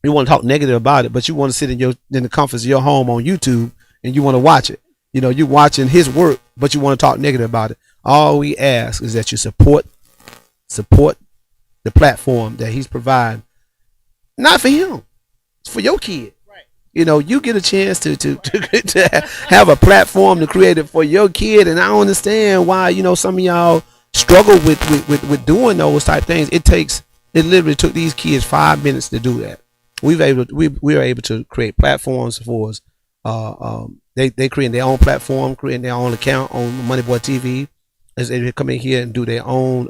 You want to talk negative about it, but you want to sit in the comforts of your home on YouTube and you want to watch it. You're watching his work, but you want to talk negative about it. All we ask is that you support the platform that he's providing. Not for him, it's for your kid. Right. You get a chance to have a platform to create it for your kid, and I don't understand why some of y'all struggle with doing those type things. It literally took these kids 5 minutes to do that. We are able to create platforms for us. They create their own platform, creating their own account on Moneyboy TV. As they come in here and do their own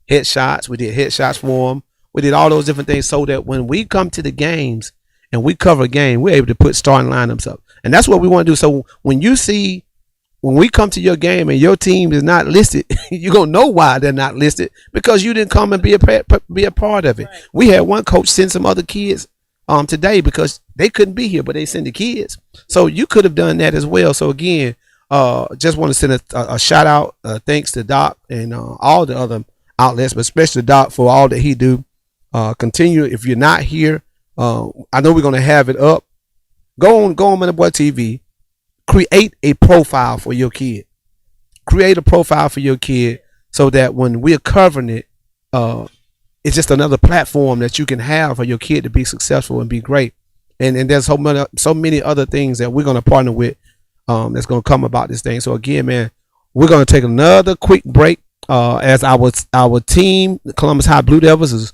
headshots. We did headshots for them. We did all those different things so that when we come to the games and we cover a game, we're able to put starting lineups up. And that's what we want to do. So when we come to your game and your team is not listed, you're going to know why they're not listed, because you didn't come and be a part of it. Right. We had one coach send some other kids today because they couldn't be here, but they sent the kids. So you could have done that as well. So again, just want to send a shout out, thanks to Doc and all the other outlets, but especially Doc for all that he do. Continue. If you're not here, I know we're going to have it up. Go on Man Boy TV. Create a profile for your kid. Create a profile for your kid so that when we're covering it, it's just another platform that you can have for your kid to be successful and be great. And there's so many other things that we're going to partner with that's going to come about this thing. So again, man, we're going to take another quick break as our team, the Columbus High Blue Devils, is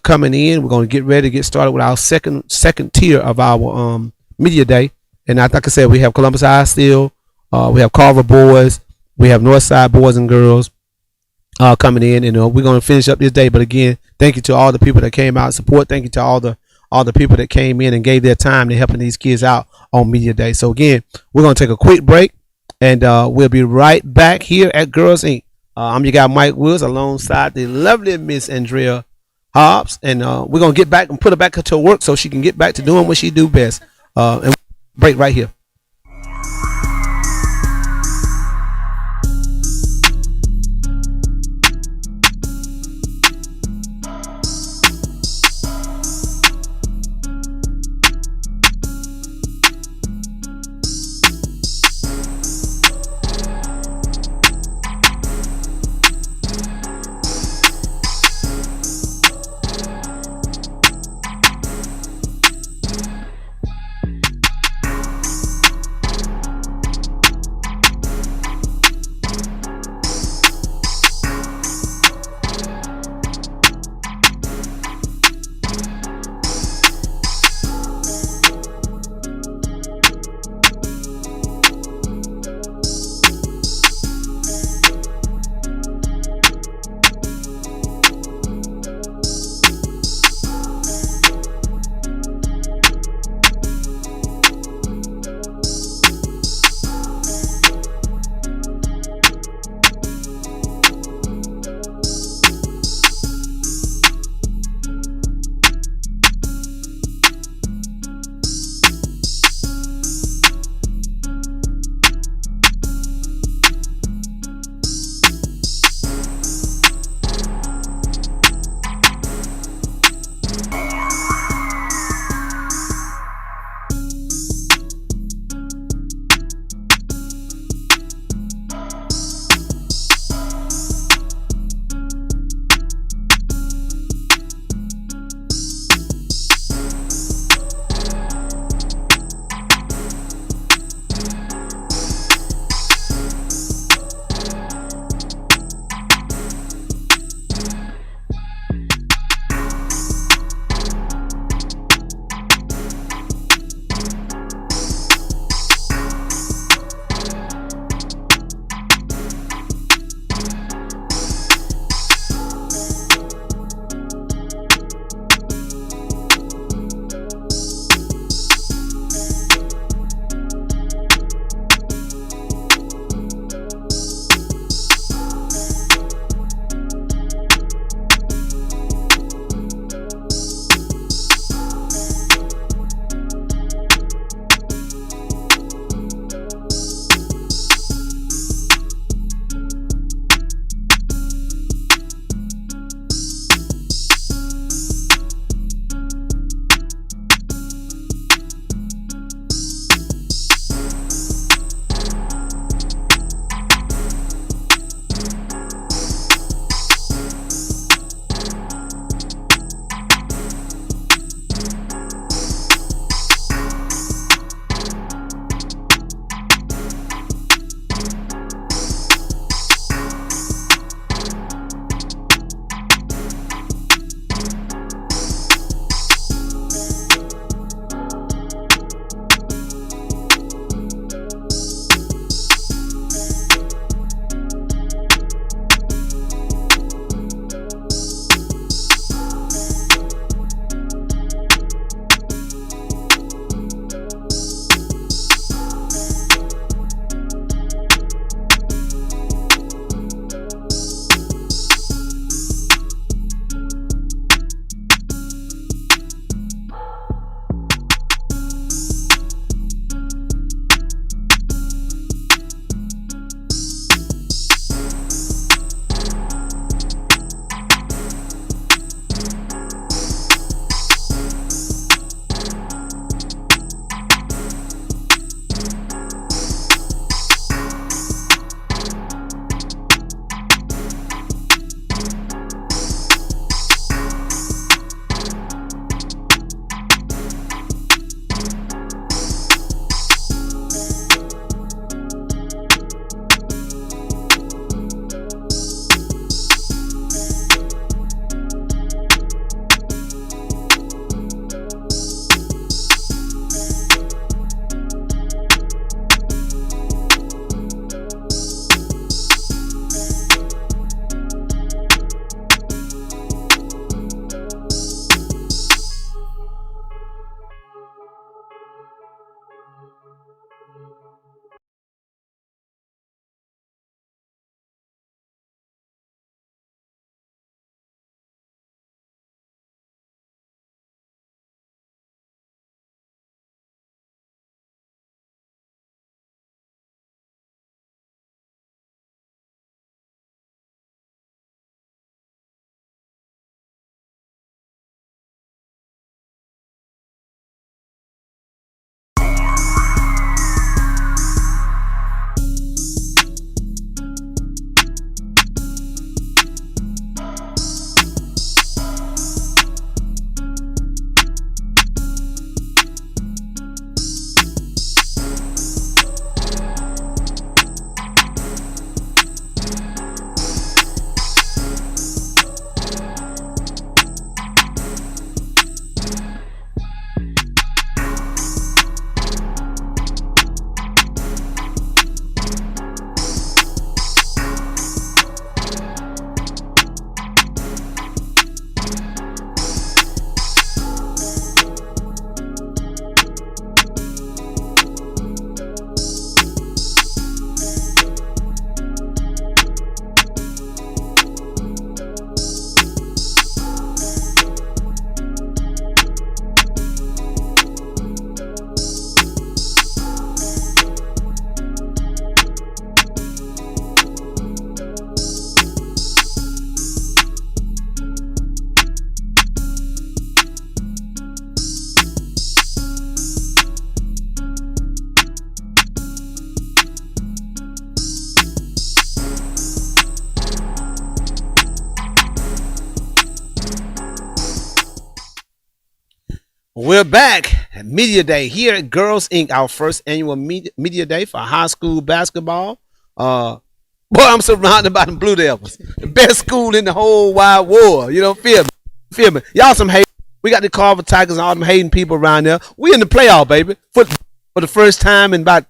coming in. We're going to get ready to get started with our second tier of our media day. And like I said, we have Columbus High still. We have Carver boys. We have Northside boys and girls coming in. And we're going to finish up this day. But again, thank you to all the people that came out and support. Thank you to all the people that came in and gave their time to helping these kids out on media day. So again, we're going to take a quick break, and we'll be right back here at Girls Inc. I'm your guy Mike Woods alongside the lovely Miss Andrea Hobbs, and we're going to get back and put her back to work so she can get back to doing what she do best. And break right here. We're back at Media Day here at Girls Inc., our first annual Media Day for high school basketball. Boy, I'm surrounded by the Blue Devils, the best school in the whole wide world. You know, feel me? Y'all some hate. We got the Carver Tigers and all them hating people around there. We in the playoff, baby, for the first time in about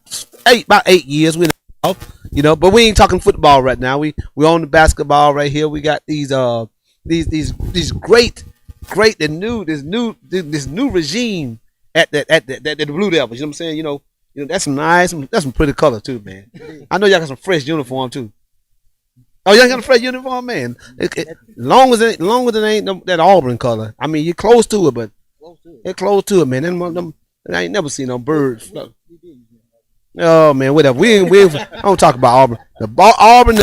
8 years. We in the playoff, you know, but we ain't talking football right now. We on the basketball right here. We got these great this new regime at the Blue Devils. You know what I'm saying? You know that's some pretty color too, man. I know y'all got some fresh uniform too. Oh, y'all got a fresh uniform, man. Long as it ain't that Auburn color. I mean, you're close to it, but it's close to it, man. I ain't never seen no birds. Oh man, whatever. I don't talk about Auburn. Auburn.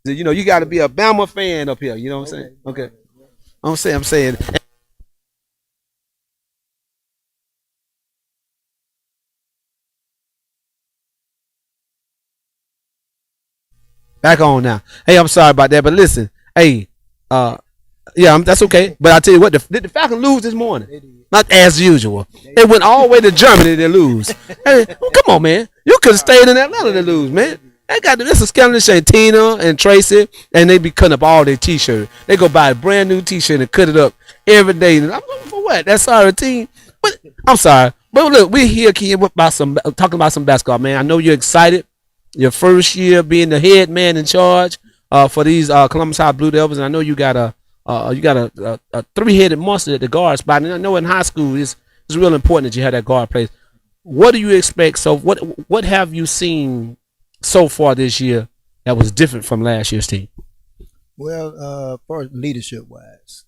You know, you got to be a Bama fan up here. You know what I'm saying? Okay. I'm saying. Back on now. Hey, I'm sorry about that, but listen. Hey, yeah, that's okay. But I tell you what, did the Falcons lose this morning? Not as usual. They went all the way to Germany to lose. Hey, come on, man. You could have stayed in Atlanta to lose, man. They got this is Scanlon, Shantina, and Tracy, and they be cutting up all their t-shirts. They go buy a brand new t-shirt and cut it up every day. I'm looking for what? That's our team. But I'm sorry, but look, we're here talking about some basketball, man. I know you're excited. Your first year being the head man in charge for these Columbus High Blue Devils, and I know you got a three-headed monster at the guard spot. And I know in high school it's real important that you have that guard place. What do you expect? So what have you seen so far this year that was different from last year's team? Well, as far as leadership wise,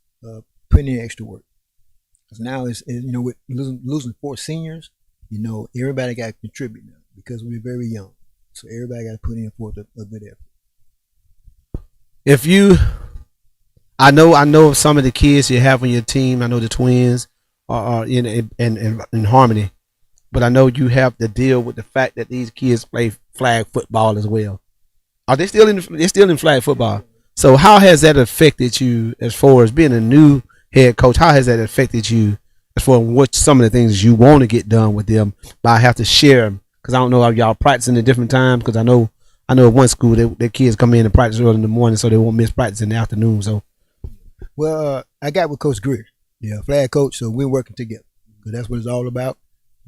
putting in extra work. Because now it's with losing 4 seniors, everybody got to contribute now because we're very young. So everybody got to put in for a good effort. I know some of the kids you have on your team. I know the twins are in harmony, but I know you have to deal with the fact that these kids play flag football as well. Are they still they're still in flag football? So how has that affected you as far as being a new head coach? How has that affected you as far as what some of the things you want to get done with them, but I have to share them? Because I don't know how y'all practicing at different times. Because I know at one school their kids come in and practice early in the morning, so they won't miss practice in the afternoon. So, well, I got with Coach Greer, flag coach. So we're working together because that's what it's all about.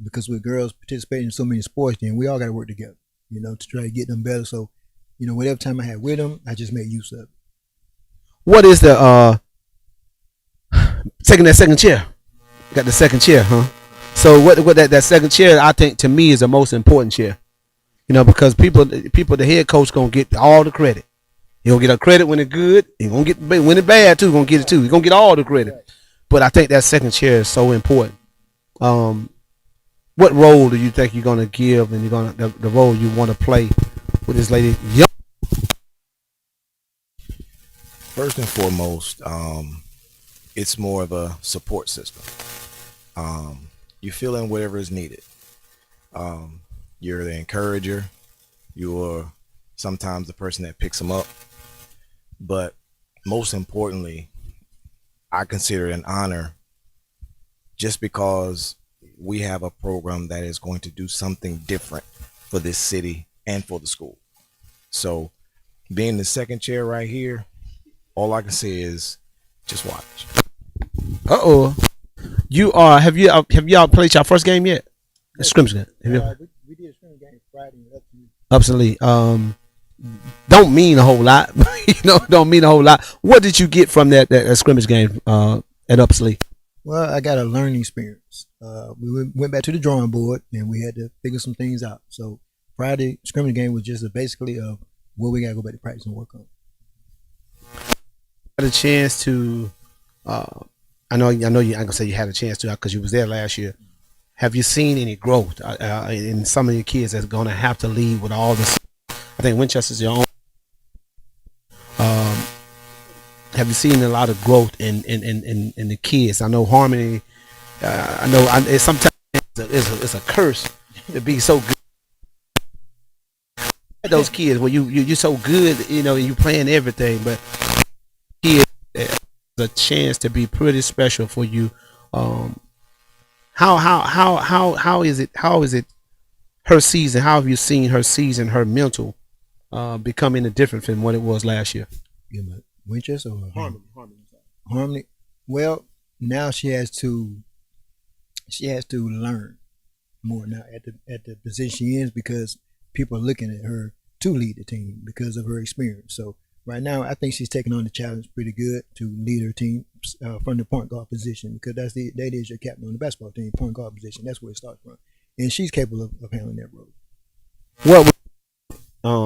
Because with girls participating in so many sports, then we all got to work together, to try to get them better. So, whatever time I had with them, I just made use of it. What is the second chair? Got the second chair, huh? So what that second chair, I think to me is the most important chair, because people, the head coach gonna get all the credit. He gonna get a credit when it's good. He gonna get when it's bad too. Gonna get it too. He gonna get all the credit. But I think that second chair is so important. What role do you think you're gonna give, and the role you want to play with this lady? First and foremost, it's more of a support system. You fill in whatever is needed. You're the encourager. You're sometimes the person that picks them up. But most importantly, I consider it an honor just because we have a program that is going to do something different for this city and for the school. So being the second chair right here, all I can say is just watch. Have y'all played your first game yet? A scrimmage game. We did a scrimmage game Friday in Upson. Don't mean a whole lot. Don't mean a whole lot. What did you get from that scrimmage game at Upson? Well, I got a learning experience. We went back to the drawing board and we had to figure some things out. So Friday scrimmage game was just basically what we got to go back to practice and work on. Had a chance to. I know you. I'm gonna say you had a chance to because you was there last year. Have you seen any growth in some of your kids that's gonna have to leave with all this? I think Winchester's your own. Have you seen a lot of growth in the kids? I know Harmony. I know it's sometimes it's a curse to be so good. Those kids where you're so good, you playing everything, but kids. A chance to be pretty special for you How is it? How is it? Her season. How have you seen her season? Her mental becoming different from what it was last year. Yeah, but Winchester or Harmony. Harmony. Well, now she has to learn more now at the position she is because people are looking at her to lead the team because of her experience. So right now, I think she's taking on the challenge pretty good to lead her team from the point guard position because that is your captain on the basketball team, point guard position. That's where it starts from, and she's capable of handling that role. What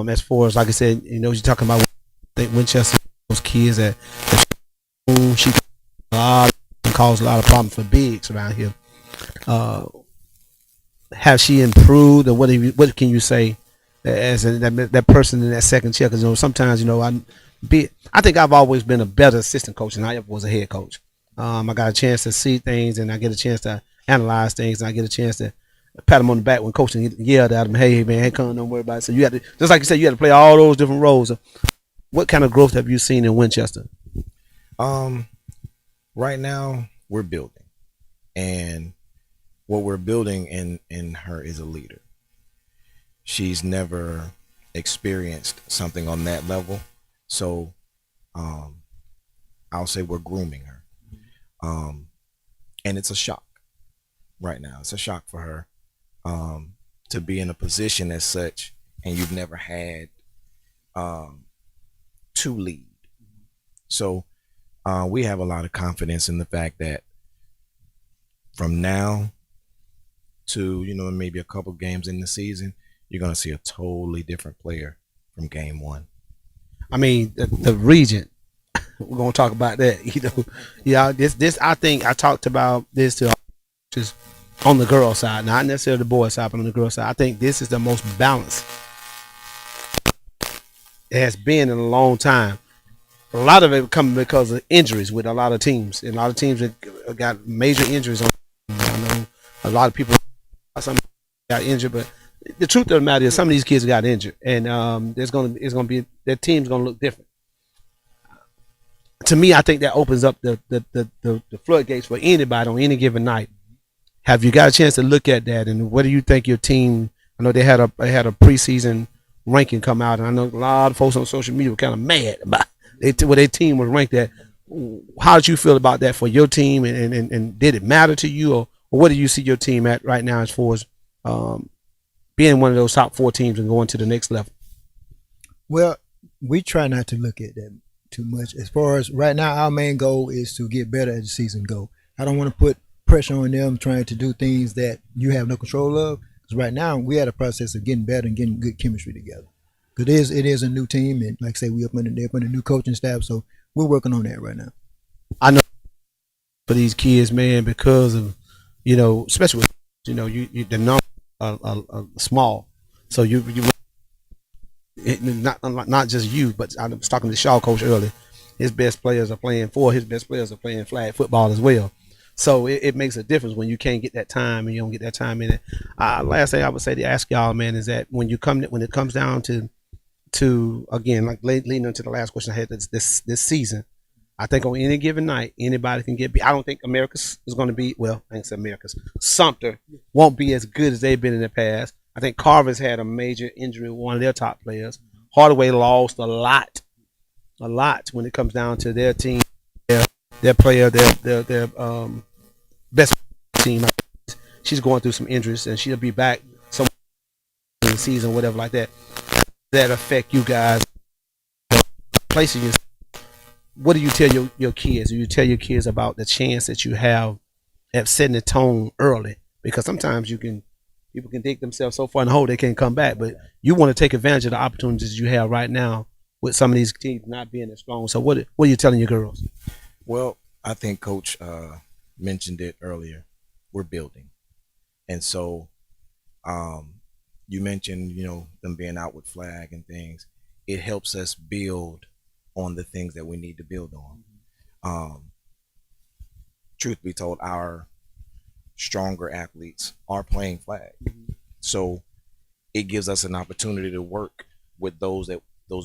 as far as like I said, you know, you're talking about Winchester, those kids that she cause a lot of problems for bigs around here. Has she improved, or what can you say as that person in that second chair? Because you know sometimes you know I think I've always been a better assistant coach than I ever was a head coach. I got a chance to see things, and I get a chance to analyze things, and I get a chance to pat him on the back when coaching yelled at him, "Hey man, hey, come, don't worry about it." So you had to, just like you said, you had to play all those different roles. What kind of growth have you seen in Winchester? Right now we're building, and what we're building in her is a leader. She's never experienced something on that level, so I'll say we're grooming her, and it's a shock right now. It's a shock for her to be in a position as such, and you've never had to lead. So we have a lot of confidence in the fact that from now to, you know, maybe a couple games in the season, you're going to see a totally different player from game one. I mean, the region, we're going to talk about that, you know. Yeah, this I think I talked about this to just on the girl side, not necessarily the boy side, but on the girl side. I think this is the most balanced it has been in a long time. A lot of it coming because of injuries with a lot of teams. And a lot of teams that got major injuries on. I know a lot of people some got injured, but the truth of the matter is some of these kids got injured, and it's gonna be their team's gonna look different. To me, I think that opens up the floodgates for anybody on any given night. Have you got a chance to look at that, and what do you think your team? I know they had a preseason ranking come out, and I know a lot of folks on social media were kind of mad about where their team was ranked at. How did you feel about that for your team, and did it matter to you, or what do you see your team at right now as far as being one of those top 4 teams and going to the next level? Well, we try not to look at that too much. As far as right now, our main goal is to get better as the season go. I don't want to put pressure on them trying to do things that you have no control of. Because right now, we had a process of getting better and getting good chemistry together. Because it is a new team, and like I say, they're up under new coaching staff, so we're working on that right now. I know for these kids, man, because of, you know, especially with, you know, you the numbers are small, so you not just you, but I was talking to Shaw coach earlier. His best players are playing flag football as well. So it makes a difference when you can't get that time and you don't get that time in it. Last thing I would say to ask y'all, man, is that when it comes down to again, like leading into the last question I had this season, I think on any given night, anybody can get beat. I don't think America's is going to be, well, I think it's America's. Sumter won't be as good as they've been in the past. I think Carver's had a major injury with one of their top players. Hardaway lost a lot when it comes down to their team, their player, their best team. She's going through some injuries, and she'll be back some in the season, whatever like that. That affect you guys placing yourself. What do you tell your kids? Do you tell your kids about the chance that you have at setting the tone early? Because sometimes people can dig themselves so far in the hole they can't come back. But you want to take advantage of the opportunities you have right now with some of these teams not being as strong. So what are you telling your girls? Well, I think Coach mentioned it earlier. We're building, and so you mentioned, you know, them being out with flag and things. It helps us build on the things that we need to build on. Truth be told, our stronger athletes are playing flag. So it gives us an opportunity to work with those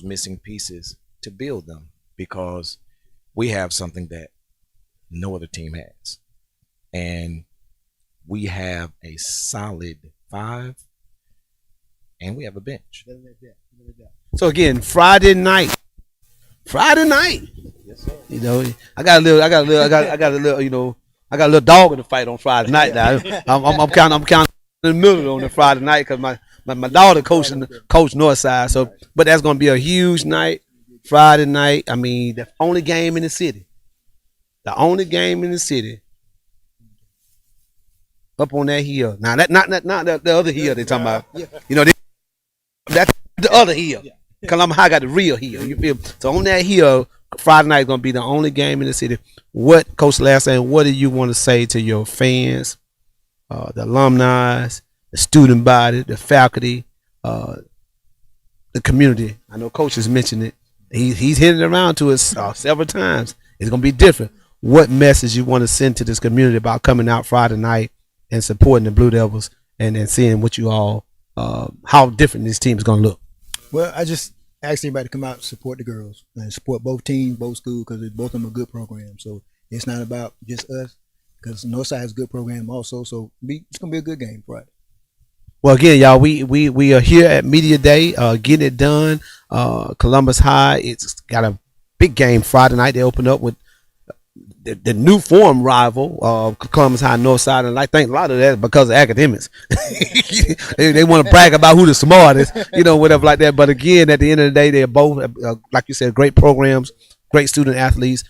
missing pieces to build them, because we have something that no other team has. And we have a solid 5, and we have a bench. So again, Friday night. You know, I got a little, you know, I got a little dog in the fight on Friday night. Now I'm kind of in the middle on the Friday night because my daughter coach Northside. So, but that's gonna be a huge night, Friday night. I mean, the only game in the city. The only game in the city. Up on that hill. Now that not the other hill they talking about. You know, that's the other hill. Columbus High got the real hill. You feel? So on that hill, Friday night is gonna be the only game in the city. What, Coach Lassan, what do you want to say to your fans, the alumni, the student body, the faculty, the community? I know Coach has mentioned it. He's hitting it around to us several times. It's gonna be different. What message you want to send to this community about coming out Friday night and supporting the Blue Devils and seeing what you all, how different this team is gonna look? Well, I just asked everybody to come out and support the girls and support both teams, both schools, because both of them are good programs. So it's not about just us, because Northside is a good program also. So it's gonna be a good game Friday. Well, again, y'all, we are here at Media Day, getting it done. Columbus High, it's got a big game Friday night. They open up with the new form rival, Columbus High Northside, and I think a lot of that is because of academics. they want to brag about who the smartest, you know, whatever like that. But again, at the end of the day, they're both, like you said, great programs, great student athletes.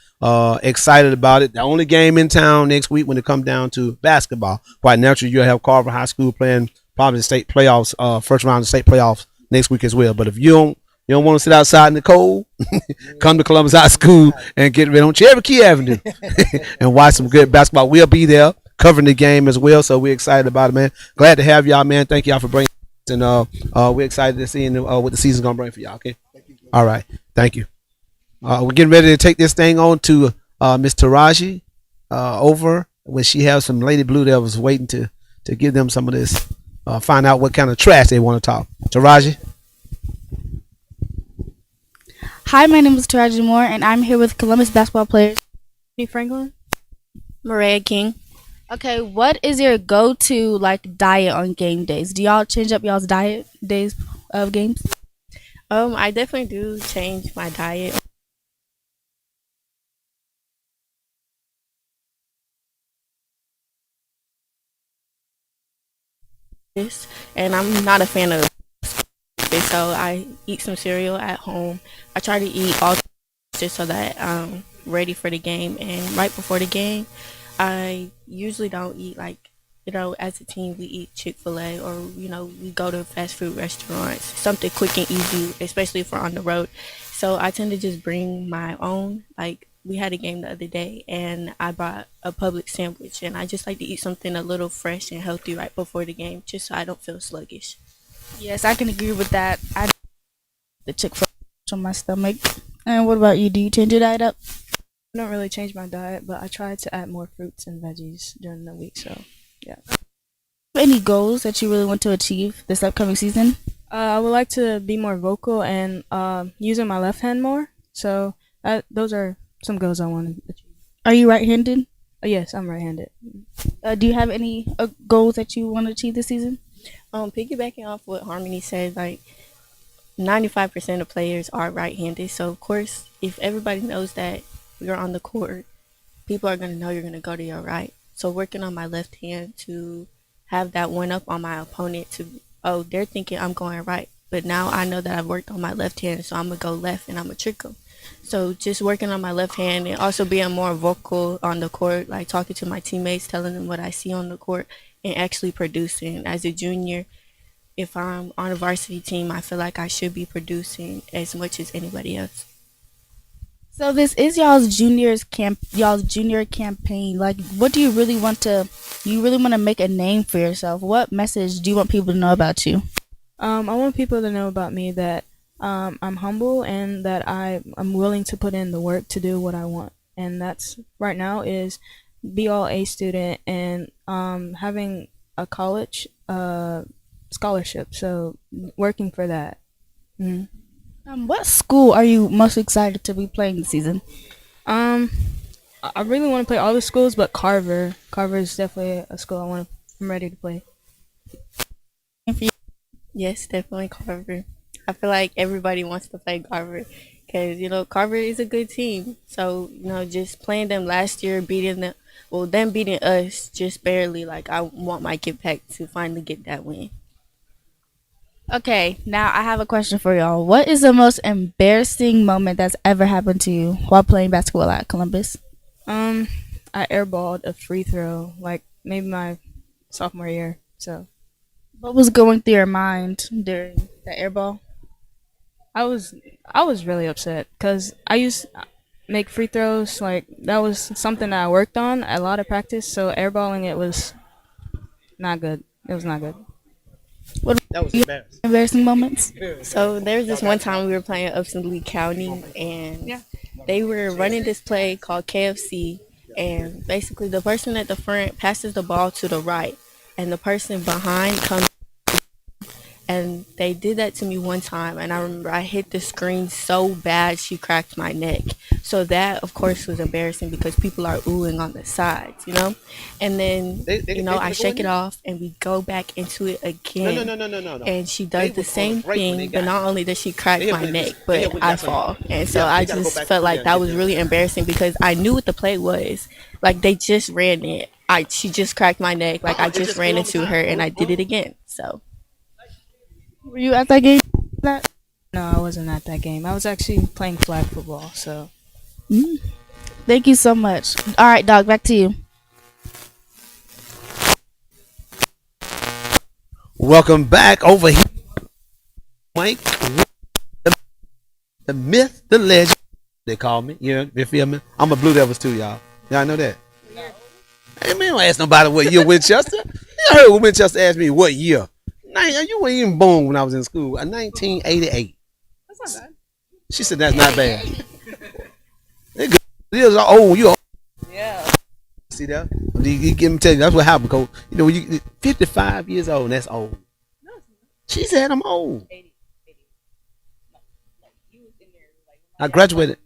Excited about it. The only game in town next week when it comes down to basketball. Quite naturally, you'll have Carver High School playing probably the state playoffs, first round of state playoffs next week as well. But if you don't want to sit outside in the cold, come to Columbus High School and get ready on Cherokee Avenue and watch some good basketball. We'll be there covering the game as well, so we're excited about it, man. Glad to have y'all, man. Thank y'all for bringing us, and we're excited to see what the season's going to bring for y'all, okay? All right. Thank you. We're getting ready to take this thing on to Miss Taraji over when she has some Lady Blue Devils waiting to give them some of this, find out what kind of trash they want to talk. Taraji? Hi, my name is Taraji Moore, and I'm here with Columbus basketball players. Franklin, Maria King. Okay, what is your go-to diet on game days? Do y'all change up y'all's diet days of games? I definitely do change my diet. And I'm not a fan of so I eat some cereal at home. I try to eat all just so that I'm ready for the game. And right before the game, I usually don't eat as a team we eat Chick-fil-A or we go to fast food restaurants, something quick and easy, especially if we're on the road. So I tend to just bring my own. We had a game the other day and I bought a Publix sandwich, and I just like to eat something a little fresh and healthy right before the game just so I don't feel sluggish. Yes, I can agree with that. I the Chick-fil-A on my stomach. And what about you? Do you change your diet up? I don't really change my diet, but I try to add more fruits and veggies during the week. So, yeah. Any goals that you really want to achieve this upcoming season? I would like to be more vocal and using my left hand more. So those are some goals I want to achieve. Are you right-handed? Yes, I'm right-handed. Do you have any goals that you want to achieve this season? Piggybacking off what Harmony said, 95% of players are right-handed. So, of course, if everybody knows that you're on the court, people are going to know you're going to go to your right. So working on my left hand to have that one up on my opponent they're thinking I'm going right. But now I know that I've worked on my left hand, so I'm going to go left and I'm going to trick them. So just working on my left hand and also being more vocal on the court, talking to my teammates, telling them what I see on the court, and actually producing. As a junior, if I'm on a varsity team, I feel like I should be producing as much as anybody else. So this is y'all's junior campaign. What do you really want to? You really want to make a name for yourself. What message do you want people to know about you? I want people to know about me that I'm humble and that I'm willing to put in the work to do what I want. And that's right now is be all A student and having a college scholarship. So working for that. Mm-hmm. What school are you most excited to be playing this season? I really want to play all the schools, but Carver is definitely a school I want to I'm ready to play. Yes, definitely Carver. I feel like everybody wants to play Carver because Carver is a good team. So just playing them last year, beating them, well, them beating us just barely. Like I want my Get Pack to finally get that win. Okay, now I have a question for y'all. What is the most embarrassing moment that's ever happened to you while playing basketball at Columbus? I airballed a free throw like maybe my sophomore year. So, what was going through your mind during the airball? I was really upset because I used to make free throws. Like that was something that I worked on a lot of practice. So airballing it was not good. It was not good. What That was embarrassing. Embarrassing moments? So there was this one time we were playing Upson Lee County, and they were running this play called KFC, and basically the person at the front passes the ball to the right, and the person behind comes. And they did that to me one time, and I remember I hit the screen so bad she cracked my neck. So that, of course, was embarrassing because people are oohing on the sides, And then, I shake it off, and we go back into it again. No. And she does the same thing, but not only does she crack my neck, but I fall. And so I just felt like that was really embarrassing because I knew what the play was. Like, they just ran it. She just cracked my neck. Like, I just ran into her, and I did it again. So. Were you at that game? No, I wasn't at that game. I was actually playing flag football. So, Thank you so much. All right, Doc, back to you. Welcome back over here, Mike. The myth, the legend. They call me. You feel me? I'm a Blue Devils too, y'all. Y'all know that. Hey man, don't ask nobody what year Winchester. You heard when Winchester asked me what year. You weren't even born when I was in school. 1988. That's not bad. She said that's not bad. You're old. You old. Yeah. See that? You get me tell you that's what happened. Because when you 55 years old, and that's old. She said I'm old. I graduated.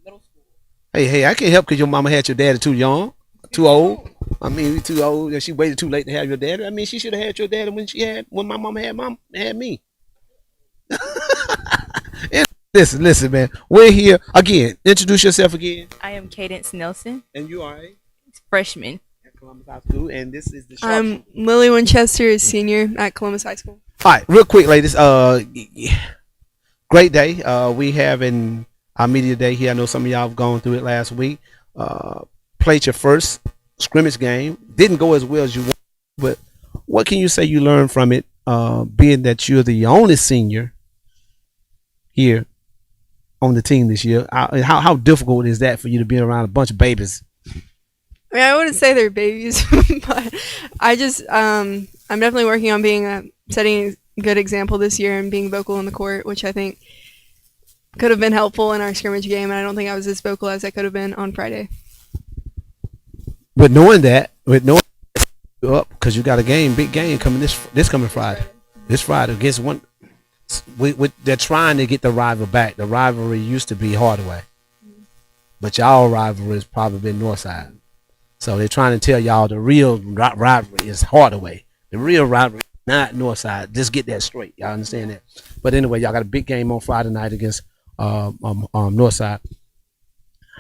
Hey, I can't help because your mama had your daddy too young, too old. I mean, too old, and she waited too late to have your daddy. I mean, she should have had your daddy when my mama had me. Listen, man. We're here again. Introduce yourself again. I am Cadence Nelson. And you are a freshman at Columbus High School, and this is the. I'm Lily Winchester, is senior at Columbus High School. All right, real quick, ladies. Great day. We having our media day here. I know some of y'all have gone through it last week. Played your first scrimmage game. Didn't go as well as you wanted, but what can you say you learned from it, being that you're the only senior here on the team this year? How difficult is that for you to be around a bunch of babies? I mean, I wouldn't say they're babies, but I just I'm definitely working on setting a good example this year and being vocal in the court, which I think could have been helpful in our scrimmage game, and I don't think I was as vocal as I could have been on Friday. But knowing you up because you got a big game coming this coming Friday. This Friday against one. They're trying to get the rival back. The rivalry used to be Hardaway, but y'all rivalry has probably been Northside. So they're trying to tell y'all the real rivalry is Hardaway. The real rivalry is not Northside. Just get that straight. Y'all understand that? But anyway, y'all got a big game on Friday night against Northside.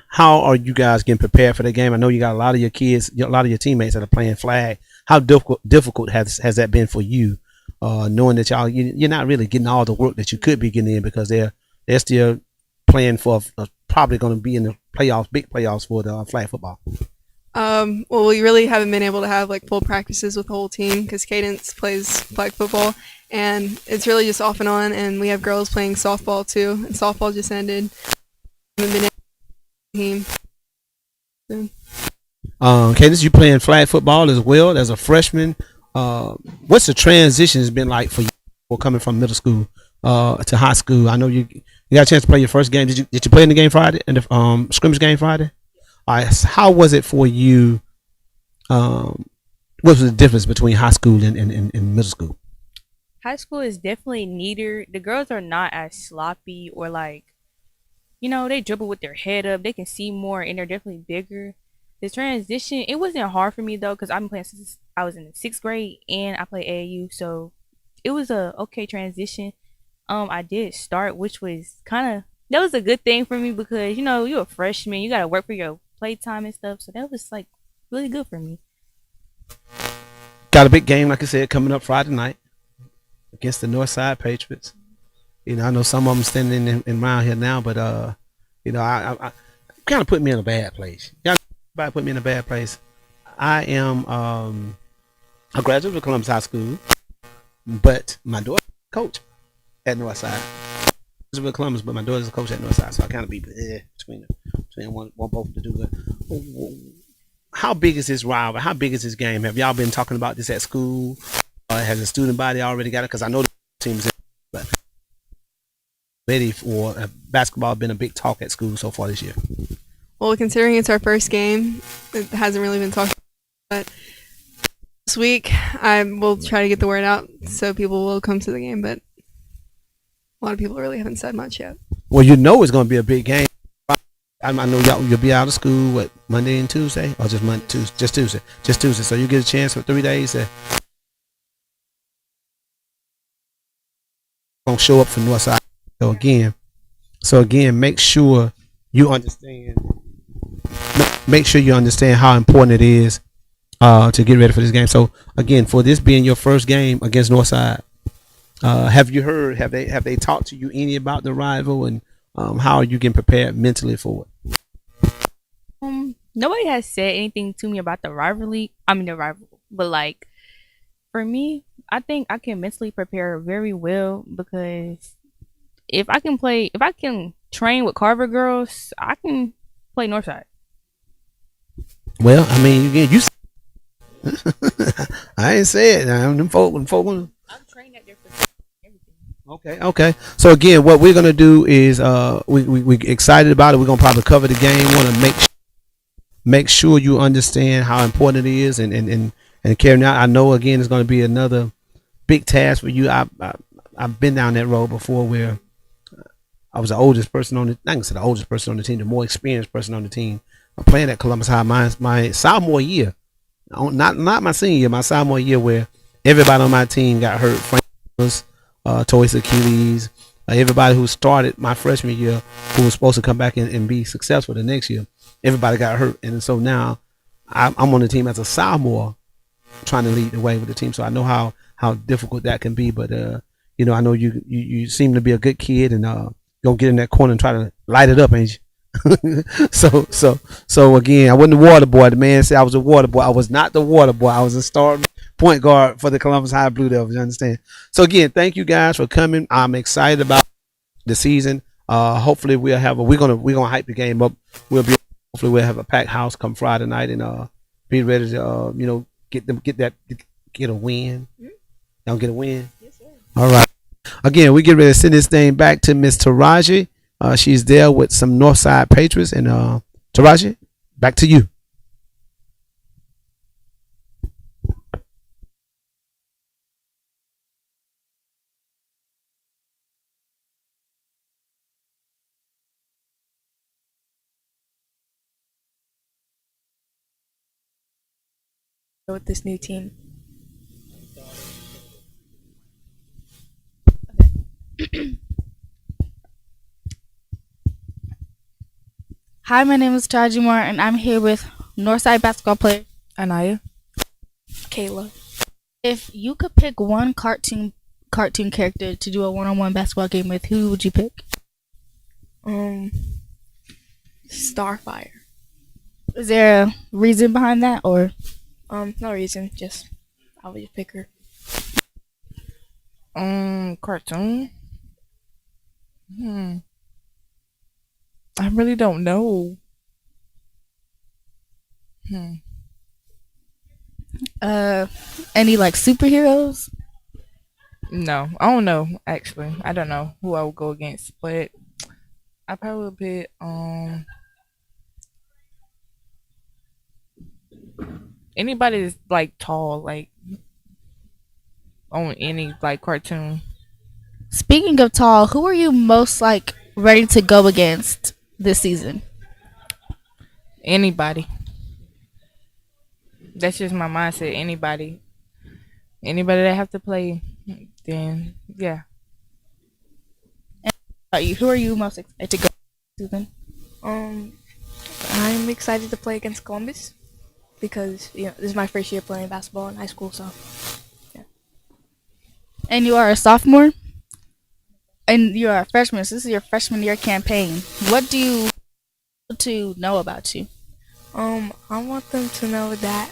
How are you guys getting prepared for the game? I know you got a lot of your kids, a lot of your teammates that are playing flag. How difficult has that been for you, knowing that you're not really getting all the work that you could be getting in because they're still playing for probably going to be in the playoffs, big playoffs for the flag football. Well, we really haven't been able to have full practices with the whole team because Cadence plays flag football, and it's really just off and on. And we have girls playing softball too, and softball just ended. Team. Cadence, you playing flag football as well as a freshman. What's the transition has been like for you coming from middle school to high school? I know you got a chance to play your first game. Did you play in the game Friday, in the scrimmage game Friday? All right, so how was it for you? What was the difference between high school and middle school? High school is definitely neater. The girls are not as sloppy or they dribble with their head up. They can see more and they're definitely bigger. The transition, it wasn't hard for me though because I've been playing I was in the 6th grade and I played AAU, so it was a okay transition. I did start, which was kind of that was a good thing for me because you're a freshman, you gotta work for your playtime and stuff, so that was like really good for me. Got a big game, like I said, coming up Friday night against the Northside Patriots. I know some of them standing in around here now, but I kind of put me in a bad place. Y'all put me in a bad place. I am a graduate of Columbus High School, but my daughter is a coach at Northside. I was with Columbus, but my daughter's a coach at Northside, so I kind of be between one both to do. But how big is this rivalry? How big is this game? Have y'all been talking about this at school? Has the student body already got it? Because I know the teams but ready for basketball. Been a big talk at school so far this year. Well, considering it's our first game, it hasn't really been talked about. But this week, I will try to get the word out so people will come to the game. But a lot of people really haven't said much yet. Well, it's going to be a big game. I know you'll be out of school Monday and Tuesday, or just Tuesday, just Tuesday. So you get a chance for 3 days to gonna show up for Northside. So again, make sure you understand. Make sure you understand how important it is to get ready for this game. So again, for this being your first game against Northside, have you heard? Have they talked to you any about the rival and how are you getting prepared mentally for it? Nobody has said anything to me about the rivalry. But like for me, I think I can mentally prepare very well because if I can train with Carver girls, I can play Northside. Well, I mean, you I ain't say it. I'm trained at their everything. Okay. So again, what we're gonna do is we excited about it. We're gonna probably cover the game. Want to make sure you understand how important it is and carrying out. I know again it's gonna be another big task for you. I've been down that road before where I was the oldest person on the. I can say the oldest person on the team, the more experienced person on the team. I'm playing at Columbus High my sophomore year, not my senior year, my sophomore year, where everybody on my team got hurt. Frank tore his Achilles. Everybody who started my freshman year, who was supposed to come back and be successful the next year, everybody got hurt, and so now I'm on the team as a sophomore, trying to lead the way with the team. So I know how difficult that can be, but I know you seem to be a good kid and gonna get in that corner and try to light it up, ain't you? so again, I wasn't the water boy. The man said I was a water boy. I was not the water boy. I was a starting point guard for the Columbus High Blue Devils. You understand? So again, thank you guys for coming. I'm excited about the season. Hopefully we're gonna hype the game up. Hopefully we'll have a packed house come Friday night and be ready to get a win. Y'all get a win. Yes, sir. All right. Again, we get ready to send this thing back to Miss Taraji. She's there with some Northside Patriots. And Taraji, back to you. With this new team. Hi, my name is Taraji Moore, and I'm here with Northside basketball player Anaya. Kayla. If you could pick one cartoon character to do a one-on-one basketball game with, who would you pick? Starfire. Is there a reason behind that, or? No reason. Just I would just pick her. Cartoon. I really don't know. Any like superheroes? No, I don't know. Actually, I don't know who I would go against, but I probably would pick anybody that's like tall, like on any like cartoon. Speaking of tall, who are you most like ready to go against this season? Anybody. that's just my mindset. Anybody that have to play, then yeah. Who are you most excited to go to then? I'm excited to play against Columbus because this is my first year playing basketball in high school. So, And you are a sophomore, and you are a freshman. So this is your freshman year campaign. What do you want to know about you? I want them to know that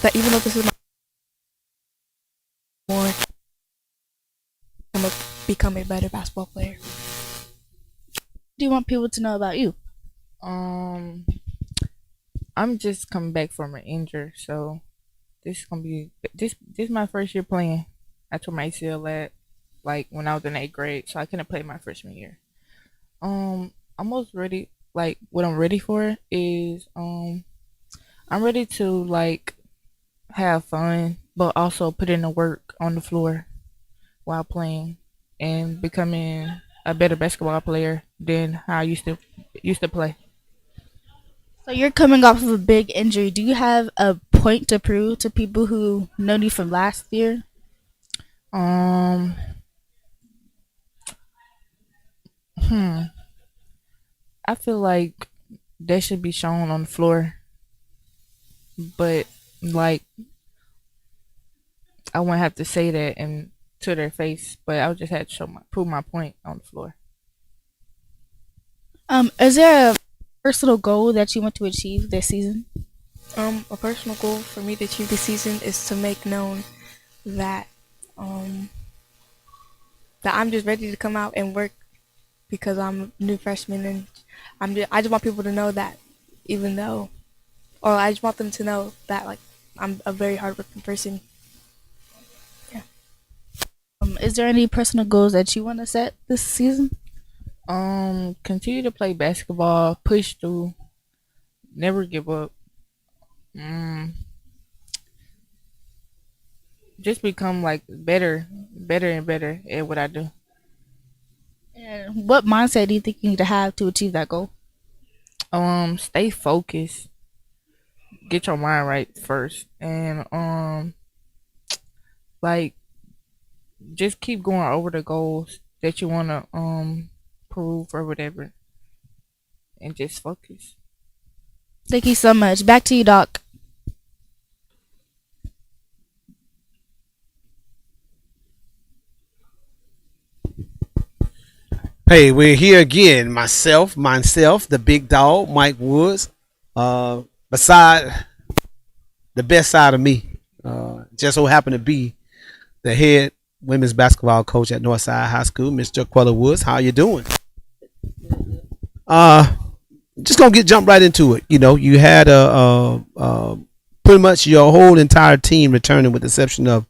that even though this is my more, I'm gonna become a better basketball player. What do you want people to know about you? I'm just coming back from an injury, so this is gonna be this is my first year playing. I tore my ACL like when I was in 8th grade, so I couldn't play my freshman year. I'm most ready. Like what I'm ready for is I'm ready to like have fun, but also put in the work on the floor while playing and becoming a better basketball player than how I used to play. So you're coming off of a big injury. Do you have a point to prove to people who know you from last year? I feel like that should be shown on the floor, but like I wouldn't have to say that and to their face, but I would just have to prove my point on the floor. Is there a personal goal that you want to achieve this season? A personal goal for me to achieve this season is to make known that that I'm just ready to come out and work because I'm a new freshman, and I just want people to know that I just want them to know that like I'm a very hardworking person. Yeah. Is there any personal goals that you want to set this season? Continue to play basketball, push through, never give up. Just become like better and better at what I do. And what mindset do you think you need to have to achieve that goal? Stay focused. Get your mind right first, and like just keep going over the goals that you wanna prove or whatever, and just focus. Thank you so much. Back to you, Doc. Hey, we're here again. Myself, the big dog, Mike Woods. Beside the best side of me, just so happened to be the head women's basketball coach at Northside High School, Mr. Quella Woods. How you doing? Just gonna jump right into it. You know, you had pretty much your whole entire team returning with the exception of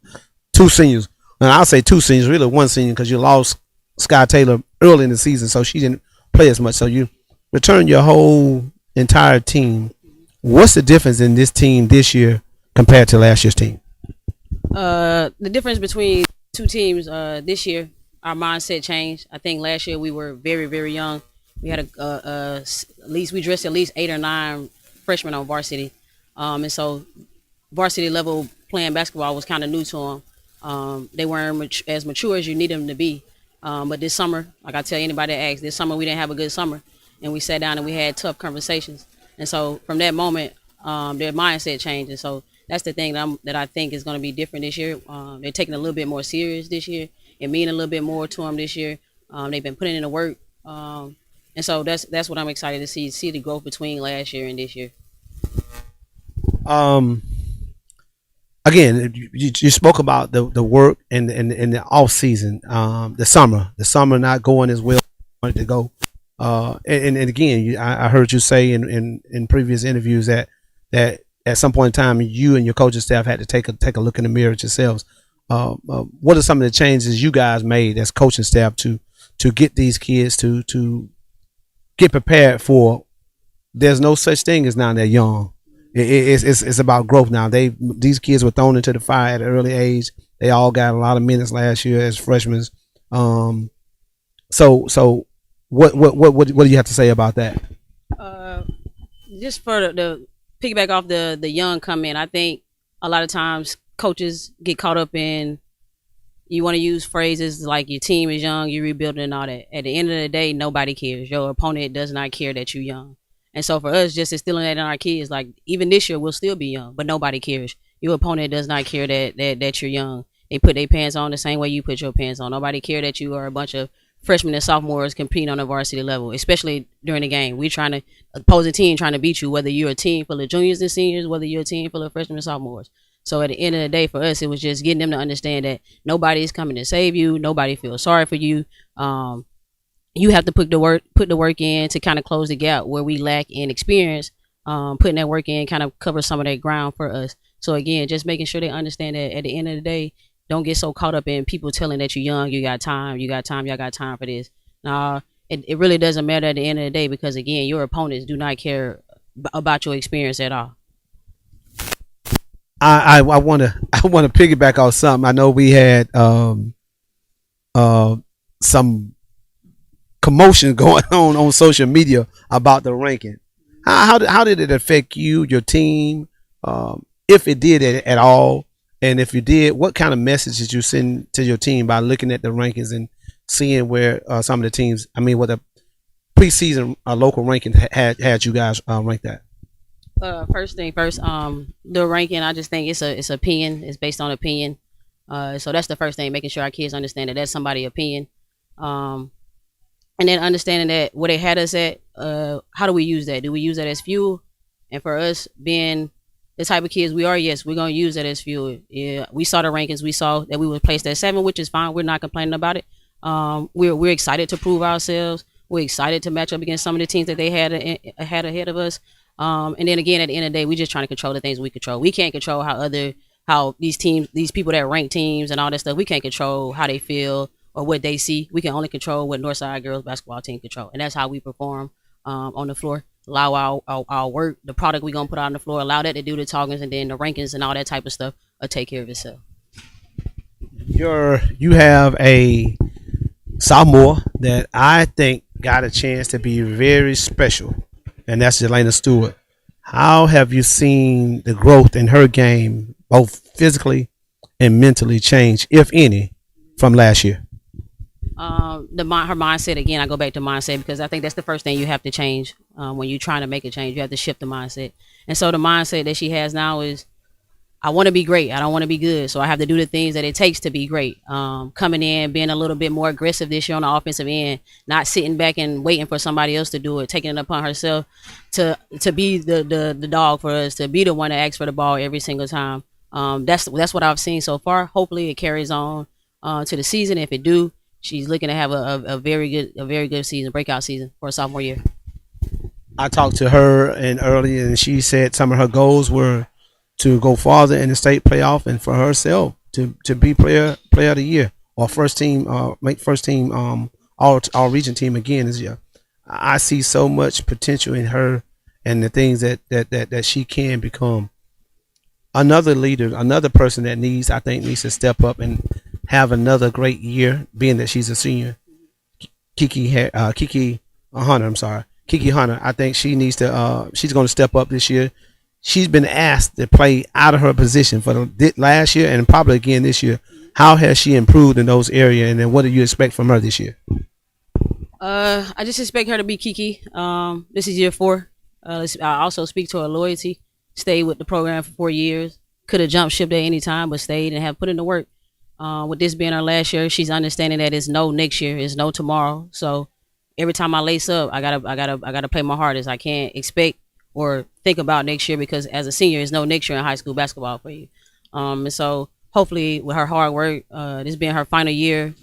2 seniors. And I'll say 2 seniors, really 1 senior, because you lost Sky Taylor early in the season, so she didn't play as much. So you returned your whole entire team. What's the difference in this team this year compared to last year's team? The difference between 2 teams this year, our mindset changed. I think last year we were very, very young. We had at least we dressed at least 8 or 9 freshmen on varsity, and so varsity level playing basketball was kind of new to them. They weren't as mature as you need them to be. But this summer, like I tell anybody that asks, this summer we didn't have a good summer, and we sat down and we had tough conversations. And so from that moment, their mindset changed. And so that's the thing that I think is going to be different this year. They're taking it a little bit more serious this year and meaning a little bit more to them this year. They've been putting in the work. And so that's what I'm excited to see the growth between last year and this year. Again, you spoke about the work and the off season, the summer not going as well as you wanted to go. And again, I heard you say in previous interviews that at some point in time you and your coaching staff had to take a look in the mirror at yourselves. What are some of the changes you guys made as coaching staff to get these kids to get prepared for? There's no such thing as now they're young. It's about growth now. These kids were thrown into the fire at an early age. They all got a lot of minutes last year as freshmen. So what do you have to say about that? Just for the piggyback off the young comment, I think a lot of times coaches get caught up in, you want to use phrases like your team is young, you're rebuilding and all that. At the end of the day, nobody cares. Your opponent does not care that you're young. And so for us, just instilling that in our kids, like even this year, we'll still be young, but nobody cares. Your opponent does not care that you're young. They put their pants on the same way you put your pants on. Nobody care that you are a bunch of freshmen and sophomores competing on the varsity level, especially during the game. We trying to oppose a team trying to beat you, whether you're a team full of juniors and seniors, whether you're a team full of freshmen and sophomores. So at the end of the day, for us, it was just getting them to understand that nobody is coming to save you. Nobody feels sorry for you. You have to put the work in to kind of close the gap where we lack in experience. Putting that work in kind of covers some of that ground for us. So again, just making sure they understand that at the end of the day, don't get so caught up in people telling that you're young, you got time, y'all got time for this. Nah, it really doesn't matter at the end of the day, because again, your opponents do not care about your experience at all. I want to piggyback off something. I know we had some commotion going on social media about the ranking. How did it affect you, your team, if it did at all? And if you did, what kind of message did you send to your team by looking at the rankings and seeing where some of the teams, what the preseason local ranking had you guys ranked at? First thing first, the ranking, I just think it's opinion. It's based on opinion. So that's the first thing, making sure our kids understand that that's somebody's opinion. And then understanding that where they had us at, how do we use that? Do we use that as fuel? And for us being the type of kids we are, yes, we're going to use that as fuel. Yeah, we saw the rankings. We saw that we were placed at 7, which is fine. We're not complaining about it. We're excited to prove ourselves. We're excited to match up against some of the teams that they had ahead of us. And then again, at the end of the day, we're just trying to control the things we control. We can't control how these teams, these people that rank teams and all that stuff, we can't control how they feel or what they see. We can only control what Northside girls basketball team control, and that's how we perform on the floor. Allow our work, the product we're gonna put out on the floor, allow that to do the talkings, and then the rankings and all that type of stuff will take care of itself. You have a sophomore that I think got a chance to be very special, and that's Jelena Stewart. How have you seen the growth in her game, both physically and mentally, change, if any, from last year? Her mindset, again, I go back to mindset, because I think that's the first thing you have to change when you're trying to make a change. You have to shift the mindset. And so the mindset that she has now is, I want to be great. I don't want to be good. So I have to do the things that it takes to be great. Coming in, being a little bit more aggressive this year on the offensive end, not sitting back and waiting for somebody else to do it, taking it upon herself to be the dog for us, to be the one that asks for the ball every single time. That's what I've seen so far. Hopefully it carries on to the season. If it do, she's looking to have a very good season, breakout season for a sophomore year. I talked to her earlier, and she said some of her goals were to go farther in the state playoff, and for herself to be player of the year or first team, make first team all region team again this year. I see so much potential in her and the things that she can become. Another leader, another person that needs to step up and have another great year, being that she's a senior. Kiki Hunter. Kiki Hunter. I think she needs to. She's going to step up this year. She's been asked to play out of her position for the last year and probably again this year. How has she improved in those areas, and then what do you expect from her this year? I just expect her to be Kiki. This is year 4. I also speak to her loyalty. Stayed with the program for 4 years. Could have jumped ship at any time, but stayed and have put in the work. With this being her last year, she's understanding that it's no next year, it's no tomorrow. So every time I lace up, I gotta play my hardest. I can't expect or think about next year, because as a senior, it's no next year in high school basketball for you. And so hopefully with her hard work, this being her final year,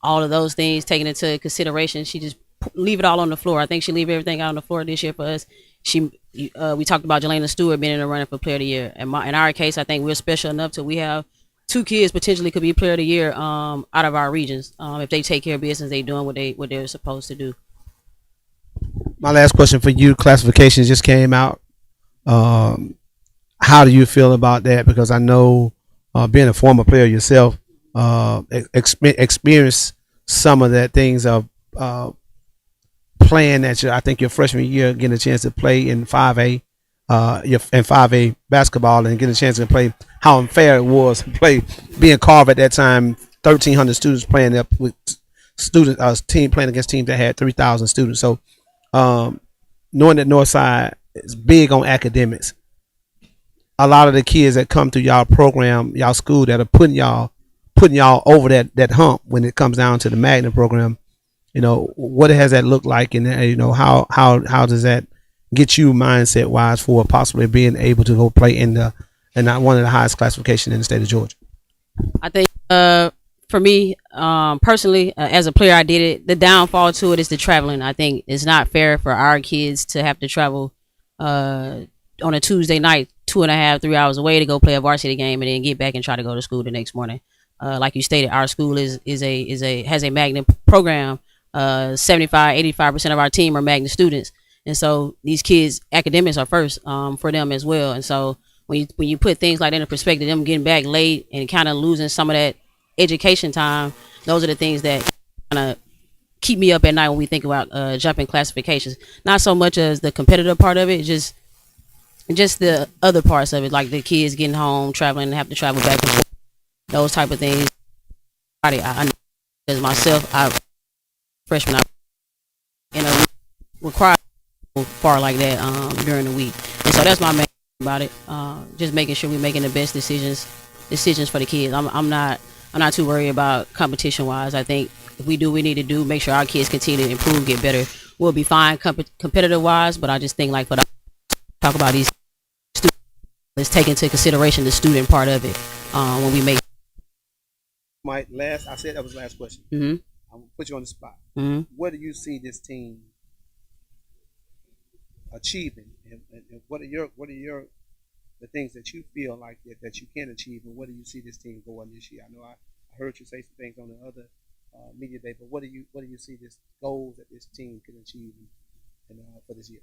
all of those things taken into consideration, she just leave it all on the floor. I think she leave everything out on the floor this year for us. We talked about Jelena Stewart being in the running for player of the year. In our case, I think we're special enough to we have 2 kids potentially could be player of the year out of our regions if they take care of business, they doing what they're supposed to do. My last question for you: classifications just came out. How do you feel about that? Because I know, being a former player yourself, experience some of that things of playing at I think your freshman year, getting a chance to play in 5A, in 5A basketball and get a chance to play how unfair it was to play being Carver at that time, 1,300 students playing up with team playing against teams that had 3,000 students. So knowing that Northside is big on academics, a lot of the kids that come through y'all program, y'all school, that are putting y'all over that hump when it comes down to the magnet program, what has that looked like, and how does that get you mindset wise for possibly being able to go play in one of the highest classification in the state of Georgia? I think for me personally, as a player, I did it. The downfall to it is the traveling. I think it's not fair for our kids to have to travel on a Tuesday night 2.5, 3 hours away to go play a varsity game and then get back and try to go to school the next morning. Like you stated, our school has a magnet program. 75-85% of our team are magnet students. And so these kids, academics are first for them as well. And so when you put things like that in perspective, them getting back late and kind of losing some of that education time, those are the things that kind of keep me up at night when we think about jumping classifications. Not so much as the competitive part of it, just the other parts of it, like the kids getting home, traveling, and have to travel back and forth, those type of things. I as myself, freshman, required far like that during the week, and so that's my main thing about it. Just making sure we're making the best decisions for the kids. I'm not too worried about competition wise. I think if we do what we need to do, make sure our kids continue to improve, get better, we'll be fine competitive wise. But I just think like talk about these students, let's take into consideration the student part of it when we make. I said that was the last question. Mm-hmm. I'm gonna put you on the spot. Mm-hmm. What do you see this team achieving, and what are the things that you feel like that you can achieve, and what do you see this team going this year? I know I heard you say some things on the other media day, but what do you see this goals that this team can achieve for this year?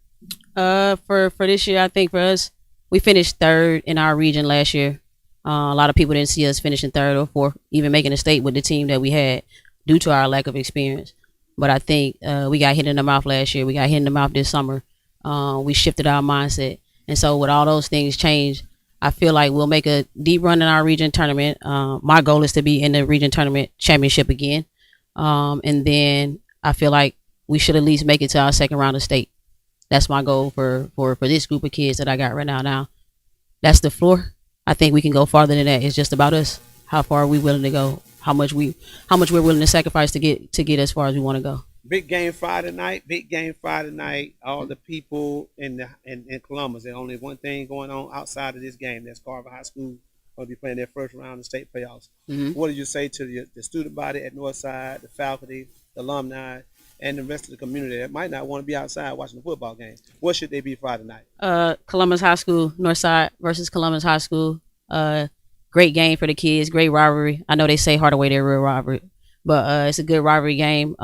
For this year, I think for us, we finished third in our region last year. A lot of people didn't see us finishing third or fourth, even making a state with the team that we had due to our lack of experience. But I think we got hit in the mouth last year. We got hit in the mouth this summer. We shifted our mindset. And so with all those things changed, I feel like we'll make a deep run in our region tournament. My goal is to be in the region tournament championship again. And then I feel like we should at least make it to our second round of state. That's my goal for this group of kids that I got right now. Now, that's the floor. I think we can go farther than that. It's just about us. How far are we willing to go? How much we're willing to sacrifice to get as far as we want to go. Big game Friday night. All the people in Columbus. There's only one thing going on outside of this game. That's Carver High School going to be playing their first round of state playoffs. Mm-hmm. What do you say to the student body at Northside, the faculty, the alumni, and the rest of the community that might not want to be outside watching the football game? What should they be Friday night? Columbus High School, Northside versus Columbus High School. Great game for the kids. Great rivalry. I know they say Hardaway they're a real rivalry, but it's a good rivalry game.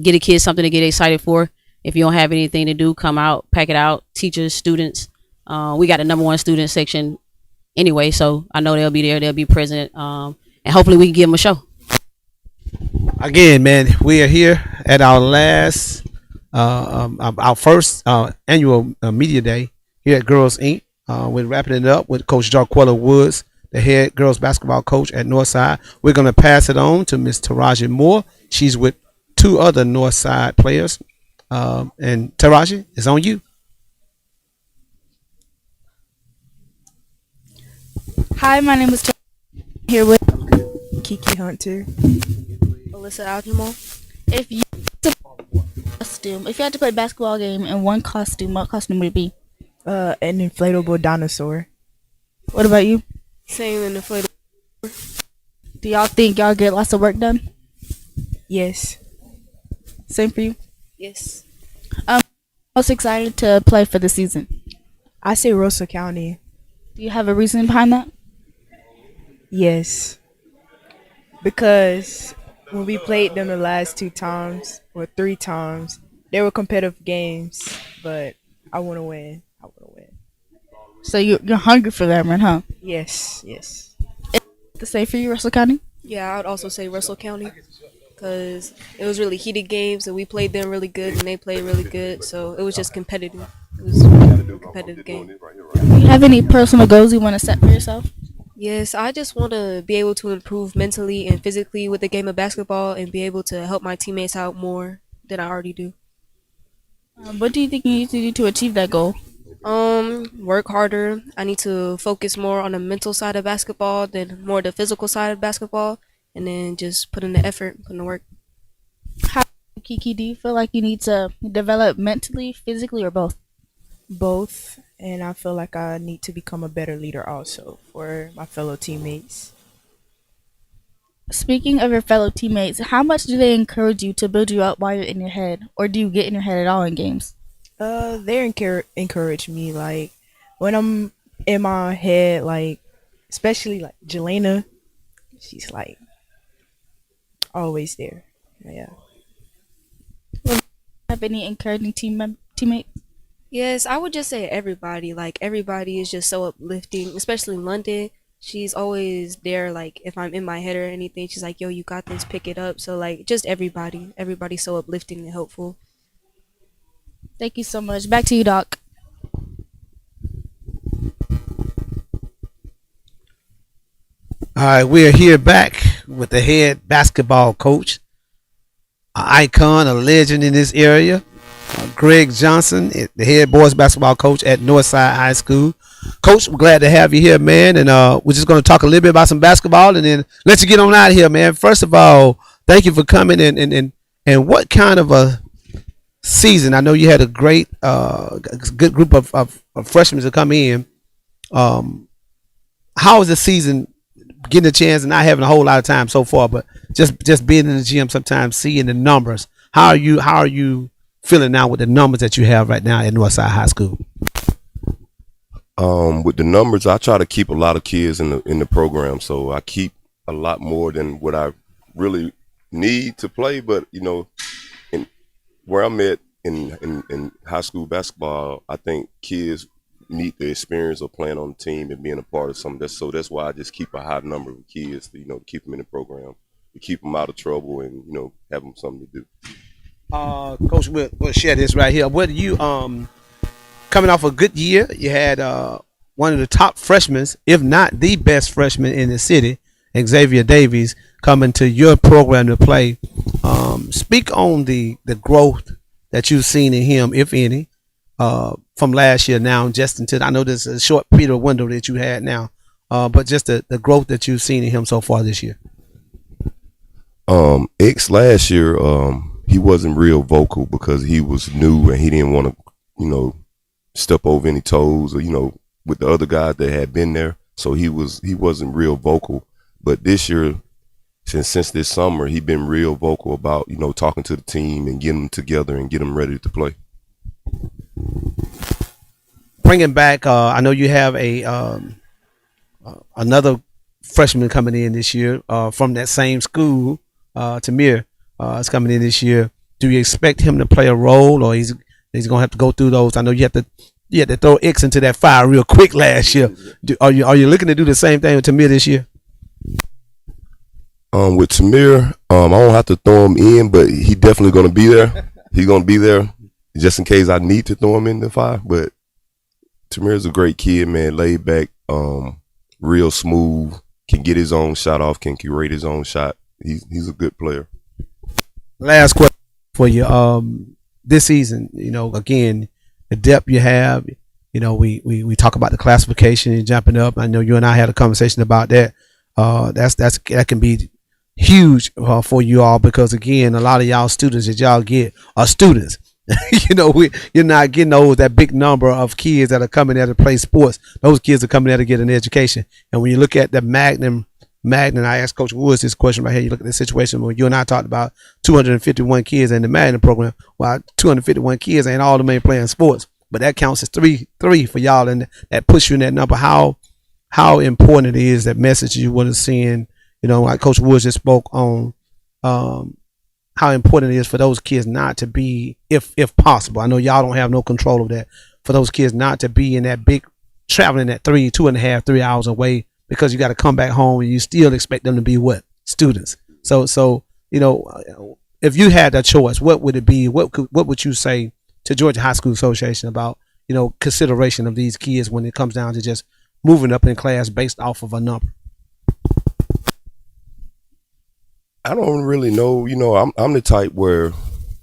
Get the kids something to get excited for. If you don't have anything to do, come out, pack it out. Teachers, students. We got the #1 student section anyway, so I know they'll be there. They'll be present, and hopefully we can give them a show. Again, man, we are here at our last, our first annual media day here at Girls Inc. We're wrapping it up with Coach Jarquella Woods, the head girls basketball coach at Northside. We're going to pass it on to Miss Taraji Moore. She's with 2 other Northside players. And Taraji, it's on you. Hi, my name is Taraji. Here with Kiki Hunter, Alyssa Aljamal. If you had to play a basketball game in one costume, what costume would it be? an inflatable dinosaur. What about you? Same, an inflatable. Do y'all think y'all get lots of work done? Yes. Same for you? Yes. Most excited to play for the season? I say Russell County. Do you have a reason behind that? Yes. Because when we played them the last 2 times or 3 times, they were competitive games, but I want to win. So you're hungry for that, right, huh? Yes, yes. The same for you, Russell County? Yeah, I would also say Russell County because it was really heated games and we played them really good and they played really good, so it was just competitive. It was competitive game. Do you have any personal goals you want to set for yourself? Yes, I just want to be able to improve mentally and physically with the game of basketball and be able to help my teammates out more than I already do. What do you think you need to do to achieve that goal? Work harder. I need to focus more on the mental side of basketball than more the physical side of basketball, and then just put in the effort, put in the work. How, Kiki, do you feel like you need to develop mentally, physically, or both? Both, and I feel like I need to become a better leader also for my fellow teammates. Speaking of your fellow teammates, how much do they encourage you to build you up while you're in your head, or do you get in your head at all in games? They encourage me, like when I'm in my head, like especially like Jelena, she's like always there. Yeah. Have any encouraging teammates? Yes, I would just say everybody. Like everybody is just so uplifting, especially London. She's always there. Like if I'm in my head or anything, she's like, "Yo, you got this. Pick it up." So like just everybody. Everybody's so uplifting and helpful. Thank you so much. Back to you, Doc. All right, we're here back with the head basketball coach, an icon, a legend in this area, Greg Johnson, the head boys basketball coach at Northside High School. Coach, we're glad to have you here, man, and we're just going to talk a little bit about some basketball and then let you get on out of here, man. First of all, thank you for coming and what kind of a season? I know you had a great, good group of freshmen to come in. How was the season? Getting a chance and not having a whole lot of time so far, but just being in the gym sometimes, seeing the numbers. How are you feeling now with the numbers that you have right now at Northside High School? With the numbers, I try to keep a lot of kids in the program, so I keep a lot more than what I really need to play. But you know, where I'm at in high school basketball, I think kids need the experience of playing on the team and being a part of something. So that's why I just keep a high number of kids, to, to keep them in the program, to keep them out of trouble and, have them something to do. Coach, we'll share this right here. What you coming off a good year, you had one of the top freshmen, if not the best freshman in the city, Xavier Davies, coming to your program to play. Speak on the growth that you've seen in him, if any, from last year now, just until I know there's a short period of window that you had now, but just the growth that you've seen in him so far this year. X last year, he wasn't real vocal because he was new and he didn't want to, step over any toes or, with the other guys that had been there. So he wasn't real vocal. But this year, since this summer, he been real vocal about, talking to the team and getting them together and get them ready to play. Bringing back, I know you have another freshman coming in this year from that same school, Tamir is coming in this year. Do you expect him to play a role, or he's gonna have to go through those? I know you had to throw X into that fire real quick last year. Are you looking to do the same thing with Tamir this year? With Tamir, I don't have to throw him in, but he definitely gonna be there. He's gonna be there just in case I need to throw him in the fire. But Tamir's a great kid, man, laid back, real smooth, can get his own shot off, can curate his own shot. He's a good player. Last question for you. This season, again, the depth you have, we talk about the classification and jumping up. I know you and I had a conversation about that. That can be huge for you all because, again, a lot of y'all students that y'all get are students. You're not getting that big number of kids that are coming there to play sports. Those kids are coming there to get an education. And when you look at the Magnum, I asked Coach Woods this question right here. You look at the situation where you and I talked about 251 kids in the Magnum program. Well, 251 kids ain't all of them ain't playing sports, but that counts as three for y'all, and that puts you in that number. How important it is, that message you want to send. Like Coach Woods just spoke on. How important it is for those kids not to be, if possible. I know y'all don't have no control of that. For those kids not to be in that big, traveling that 2.5, 3 hours away, because you got to come back home and you still expect them to be what? Students. So if you had that choice, what would it be? What would you say to Georgia High School Association about, consideration of these kids when it comes down to just moving up in class based off of a number? I don't really know. I'm the type where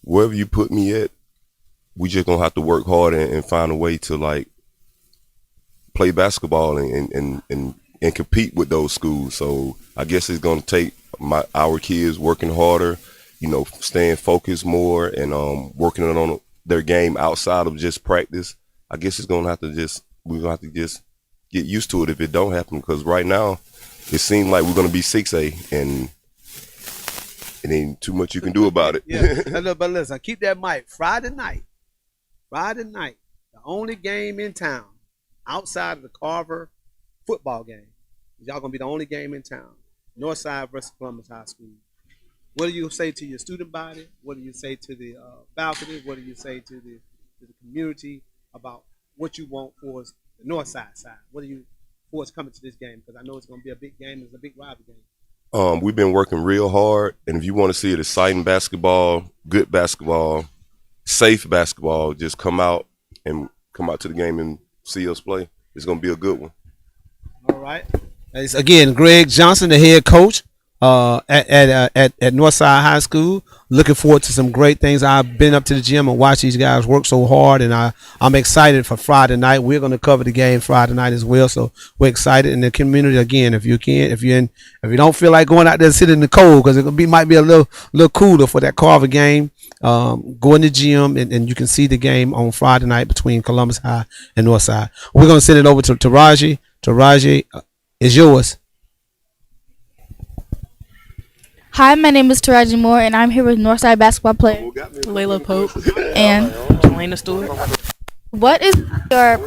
wherever you put me at, we just gonna have to work hard and find a way to like play basketball and compete with those schools. So I guess it's gonna take our kids working harder, staying focused more and working on their game outside of just practice. I guess we're gonna have to just get used to it if it don't happen, because right now it seems like we're gonna be 6A and it ain't too much you can do about it. Yeah, but listen, keep that mic. Friday night, the only game in town outside of the Carver football game. Y'all gonna be the only game in town. Northside versus Columbus High School. What do you say to your student body? What do you say to the faculty? What do you say to the community about what you want for the Northside side? What do you for us coming to this game? Because I know it's gonna be a big game. It's a big rival game. We've been working real hard, and if you want to see it exciting basketball, good basketball, safe basketball, just come out to the game and see us play. It's gonna be a good one. All right. Again, Greg Johnson, the head coach at Northside High School. Looking forward to some great things. I've been up to the gym and watched these guys work so hard, and I'm excited for Friday night. We're going to cover the game Friday night as well, so we're excited. In the community, again, if you don't feel like going out there and sitting in the cold, because it might be a little cooler for that Carver game, go in the gym and you can see the game on Friday night between Columbus High and Northside. We're going to send it over to Taraji. Taraji, it's yours. Hi, my name is Taraji Moore, and I'm here with Northside basketball player Layla Pope and Jelena Stewart. What is your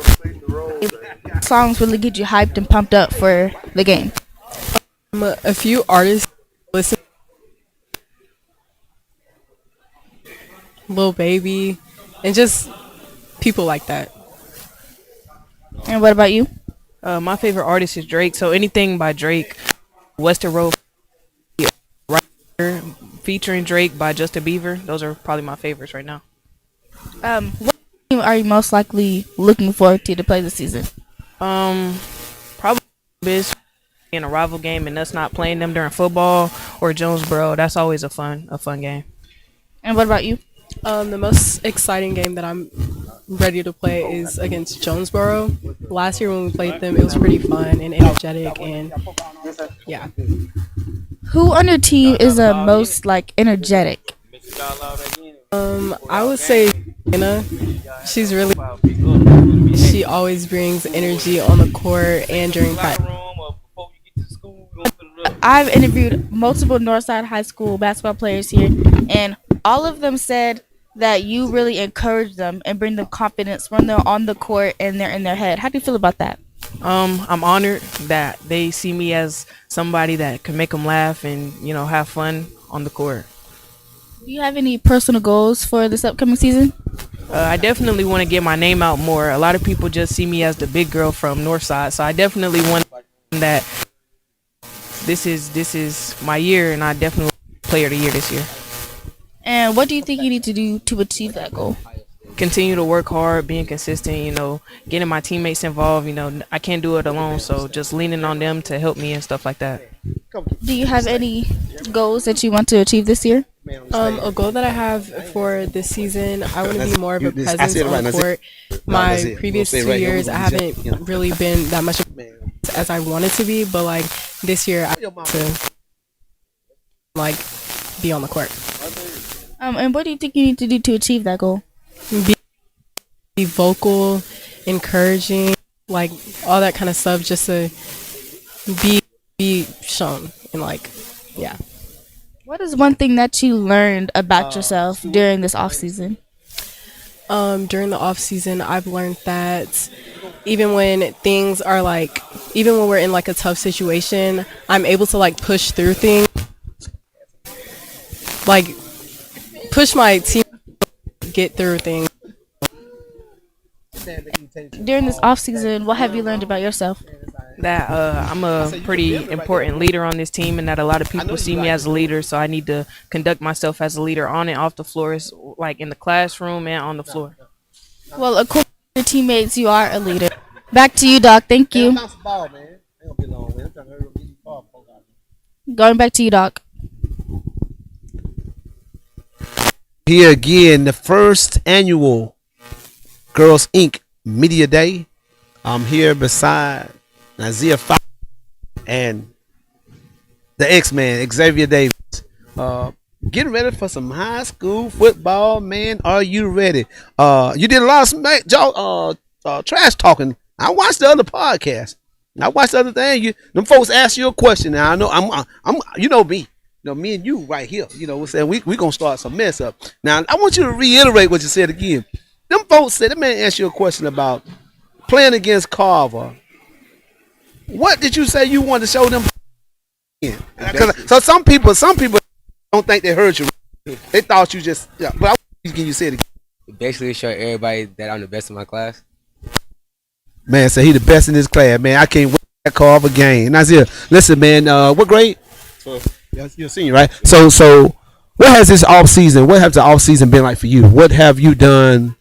songs really get you hyped and pumped up for the game? A few artists listen. Lil Baby, and just people like that. And what about you? My favorite artist is Drake, so anything by Drake. Western Road featuring Drake by Justin Bieber. Those are probably my favorites right now. What team are you most likely looking forward to play this season? Probably Biz in a rival game and us not playing them during football, or Jonesboro. That's always a fun game. And what about you? The most exciting game that I'm ready to play is against Jonesboro. Last year when we played them, it was pretty fun and energetic, and yeah. Who on your team is the most energetic? I would say Anna. She always brings energy on the court and during practice. I've interviewed multiple Northside High School basketball players here, and all of them said that you really encourage them and bring them confidence when they're on the court and they're in their head. How do you feel about that? I'm honored that they see me as somebody that can make them laugh and have fun on the court. Do you have any personal goals for this upcoming season? I definitely want to get my name out more. A lot of people just see me as the big girl from Northside, so I definitely want that. This is my year, and I definitely player of the year this year. And what do you think you need to do to achieve that goal? Continue to work hard, being consistent, getting my teammates involved. I can't do it alone, so just leaning on them to help me and stuff like that. Do you have any goals that you want to achieve this year? A goal that I have for this season, I want to be more of a presence on the court. My previous 2 years, I haven't really been that much as I wanted to be, but this year, I want to be on the court. And what do you think you need to do to achieve that goal? Be vocal, encouraging, all that kind of stuff, just to be shown and yeah. What is one thing that you learned about yourself during this off season? During the off season, I've learned that even when things are even when we're in a tough situation, I'm able to push through things, push my team to get through things. During this off season, what have you learned about yourself? That I'm a pretty important leader on this team, and that a lot of people see me as a leader, so I need to conduct myself as a leader on and off the floor, in the classroom and on the floor. Well, according your teammates, you are a leader. Back to you, Doc. Thank you. Going back to you, Doc. Here again, the first annual Girls Inc. Media Day. I'm here beside Nazia Fox and the X-Man, Xavier Davis. Getting ready for some high school football, man. Are you ready? You did a lot of trash talking. I watched the other podcast. I watched the other thing. Them folks ask you a question. Now I know I'm you know me. You know, me and you right here. You know what I'm saying? We gonna start some mess up. Now I want you to reiterate what you said again. Them folks said, that man asked you a question about playing against Carver. What did you say you wanted to show them? So some people don't think they heard you. They thought you just, yeah. But can you say it again? Basically show everybody that I'm the best in my class. Man, so he the best in his class, man. I can't wait that Carver game. Nazir, listen, man, what grade? You're a senior, right? So what has this off season? What has the off season been like for you? What have you done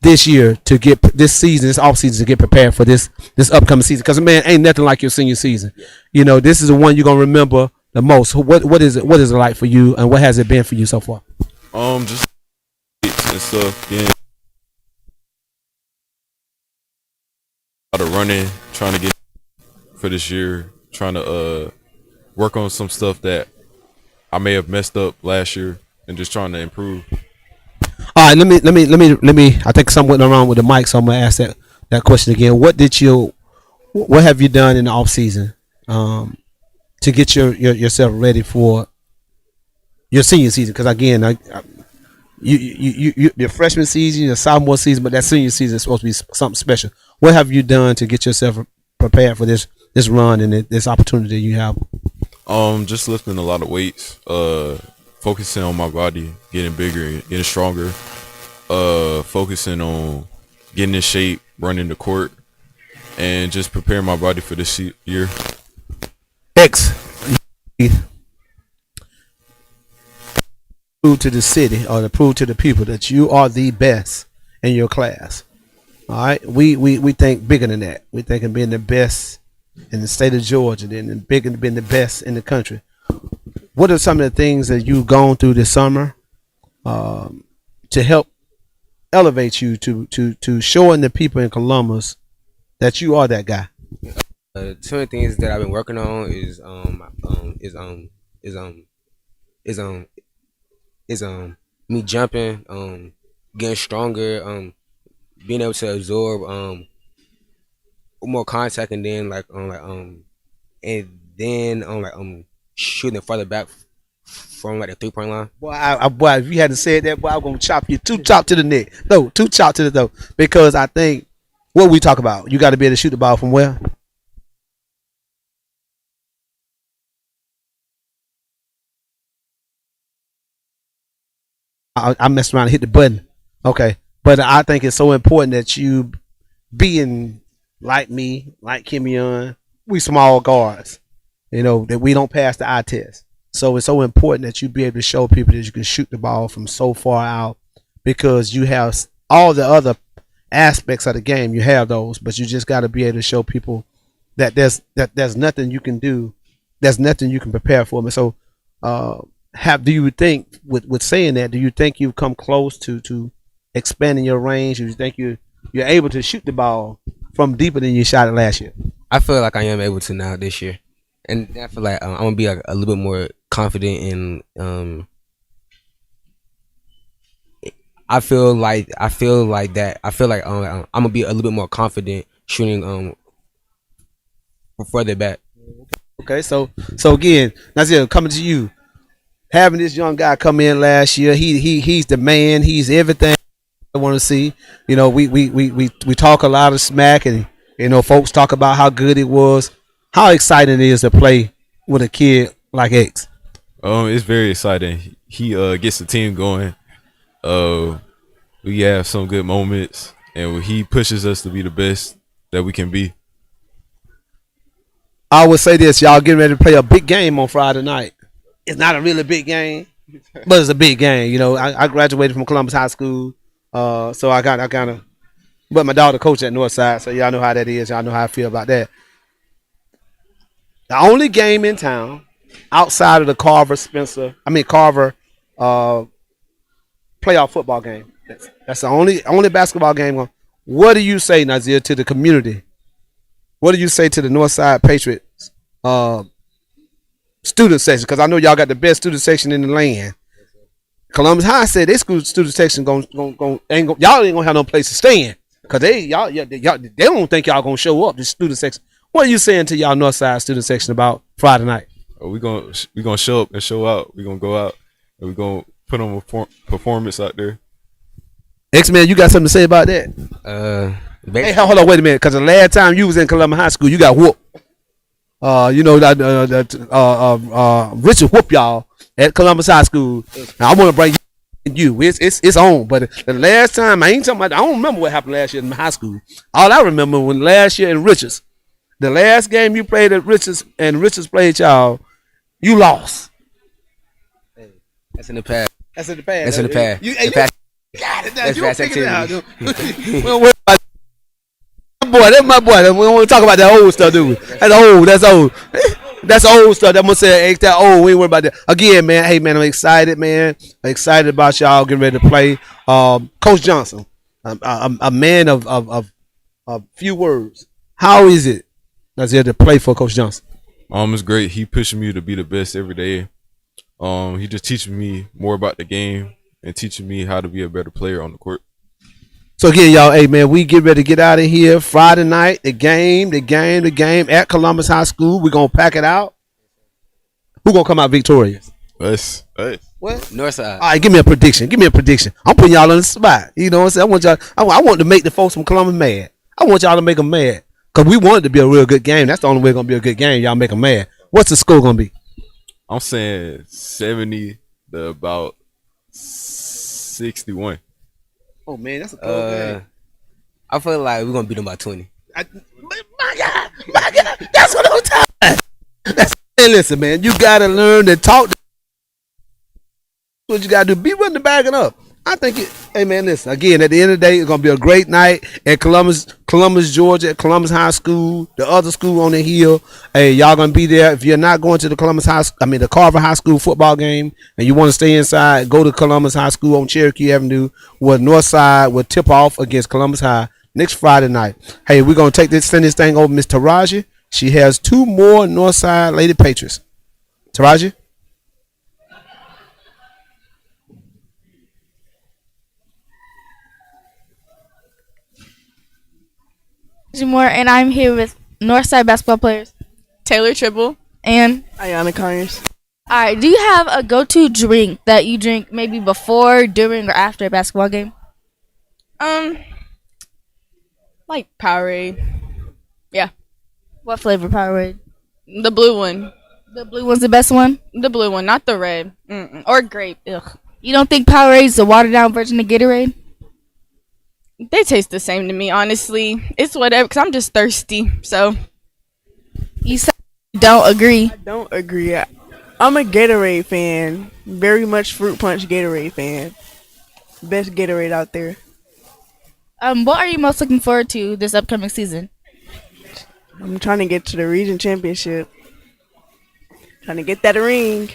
this year to get this off season to get prepared for this upcoming season? Because man, ain't nothing like your senior season. You know, this is the one you're gonna remember the most. What is it like for you, and what has it been for you so far? Just and stuff. Yeah. A lot of running, trying to get for this year, trying to work on some stuff that I may have messed up last year, and just trying to improve. All right, let me. I think something went wrong with the mic, so I'm gonna ask that question again. What have you done in the off season to get yourself ready for your senior season? Because again, your freshman season, your sophomore season, but that senior season is supposed to be something special. What have you done to get yourself prepared for this run and this opportunity you have? Just lifting a lot of weights, focusing on my body, getting bigger, getting stronger, focusing on getting in shape, running the court, and just preparing my body for this year. Prove to the city or to prove to the people that you are the best in your class. All right, we think bigger than that. We think of being the best in the state of Georgia, then bigger than being the best in the country. What are some of the things that you've gone through this summer to help elevate you to showing the people in Columbus that you are that guy? Two of the things that I've been working on is me jumping, getting stronger, being able to absorb more contact, and then shooting further back from the 3-point line. Boy, if you hadn't said that, boy, I'm gonna chop you 2 chop to the neck. No, 2 chop to the throat. Because I think what we talk about, you got to be able to shoot the ball from where? I messed around and hit the button. Okay, but I think it's so important that you being like me, like Kimion, we small guards. You know, that we don't pass the eye test. So it's so important that you be able to show people that you can shoot the ball from so far out, because you have all the other aspects of the game. You have those, but you just got to be able to show people that there's nothing you can do. There's nothing you can prepare for. And so do you think with saying that, do you think you've come close to expanding your range? Do you think you're able to shoot the ball from deeper than you shot it last year? I feel like I am able to now this year. And I feel like I'm gonna be a little bit more confident in. I feel like I'm gonna be a little bit more confident shooting further back. Okay, so again, Nazir, coming to you, having this young guy come in last year, he's the man, he's everything I want to see. You know, we talk a lot of smack, and you know, folks talk about how good it was. How exciting it is to play with a kid like X? It's very exciting. He gets the team going. We have some good moments, and he pushes us to be the best that we can be. I would say this, y'all getting ready to play a big game on Friday night. It's not a really big game, but it's a big game. You know, I graduated from Columbus High School, so I kind of But my daughter coach at Northside, so y'all know how that is. Y'all know how I feel about that. The only game in town outside of the Carver playoff football game. That's the only basketball game. What do you say, Nazir, to the community? What do you say to the Northside Patriots student section? Because I know y'all got the best student section in the land. Columbus High said their student section y'all ain't gonna have no place to stay in. Cause they don't think y'all gonna show up. The student section. What are you saying to y'all Northside student section about Friday night? We gonna show up and show out. We gonna go out and we gonna put on a performance out there. X-Man, you got something to say about that? Hey, hold on, wait a minute. Cause the last time you was in Columbus High School, you got whooped. You know that Richard whooped y'all at Columbus High School. Now I want to bring you. It's on. But the last time I don't remember what happened last year in high school. All I remember when last year in Richards, the last game you played at Richards and Richards played y'all, you lost. That's in the past. That's in the past. That's in the past. Got it. That's past activity. That's my boy. We don't want to talk about that old stuff, do we? That's old. That's old stuff. That must say that old. We ain't worried about that. Again, man. Hey, man, I'm excited, man. I'm excited about y'all getting ready to play. Coach Johnson, a man of few words. How is it that's here to play for Coach Johnson? It's great. He pushing me to be the best every day. He just teaching me more about the game and teaching me how to be a better player on the court. So again, y'all, hey man, we get ready to get out of here. Friday night, the game at Columbus High School. We're gonna pack it out. Who gonna come out victorious? Us. What? Northside. All right, give me a prediction. I'm putting y'all on the spot. You know what I'm saying? I want to make the folks from Columbus mad. I want y'all to make them mad. Because we want it to be a real good game. That's the only way it's gonna be a good game. Y'all make them mad. What's the score gonna be? I'm saying 70 to about 61. Oh man, that's a cold game. I feel like we're gonna beat them by 20. My God, that's what I'm talking about. Hey, listen, man, you gotta learn to talk. What you gotta do, be willing to back it up. I think hey man, listen, again, at the end of the day, it's gonna be a great night at Columbus, Georgia, at Columbus High School, the other school on the hill. Hey, y'all gonna be there. If you're not going to the the Carver High School football game, and you want to stay inside, go to Columbus High School on Cherokee Avenue, where Northside will tip off against Columbus High next Friday night. Hey, we're gonna send this thing over to Miss Taraji. She has 2 more Northside Lady Patriots. Taraji. Moore, and I'm here with Northside basketball players Taylor Tribble and Ayana Connors. All right, do you have a go-to drink that you drink maybe before, during, or after a basketball game? Like Powerade. Yeah. What flavor Powerade? The blue one. The blue one's the best one? The blue one, not the red. Or grape. Ugh. You don't think Powerade's the watered-down version of Gatorade? They taste the same to me, honestly. It's whatever, because I'm just thirsty, so. You don't agree. I don't agree. I'm a Gatorade fan. Very much Fruit Punch Gatorade fan. Best Gatorade out there. What are you most looking forward to this upcoming season? I'm trying to get to the region championship. Trying to get that ring.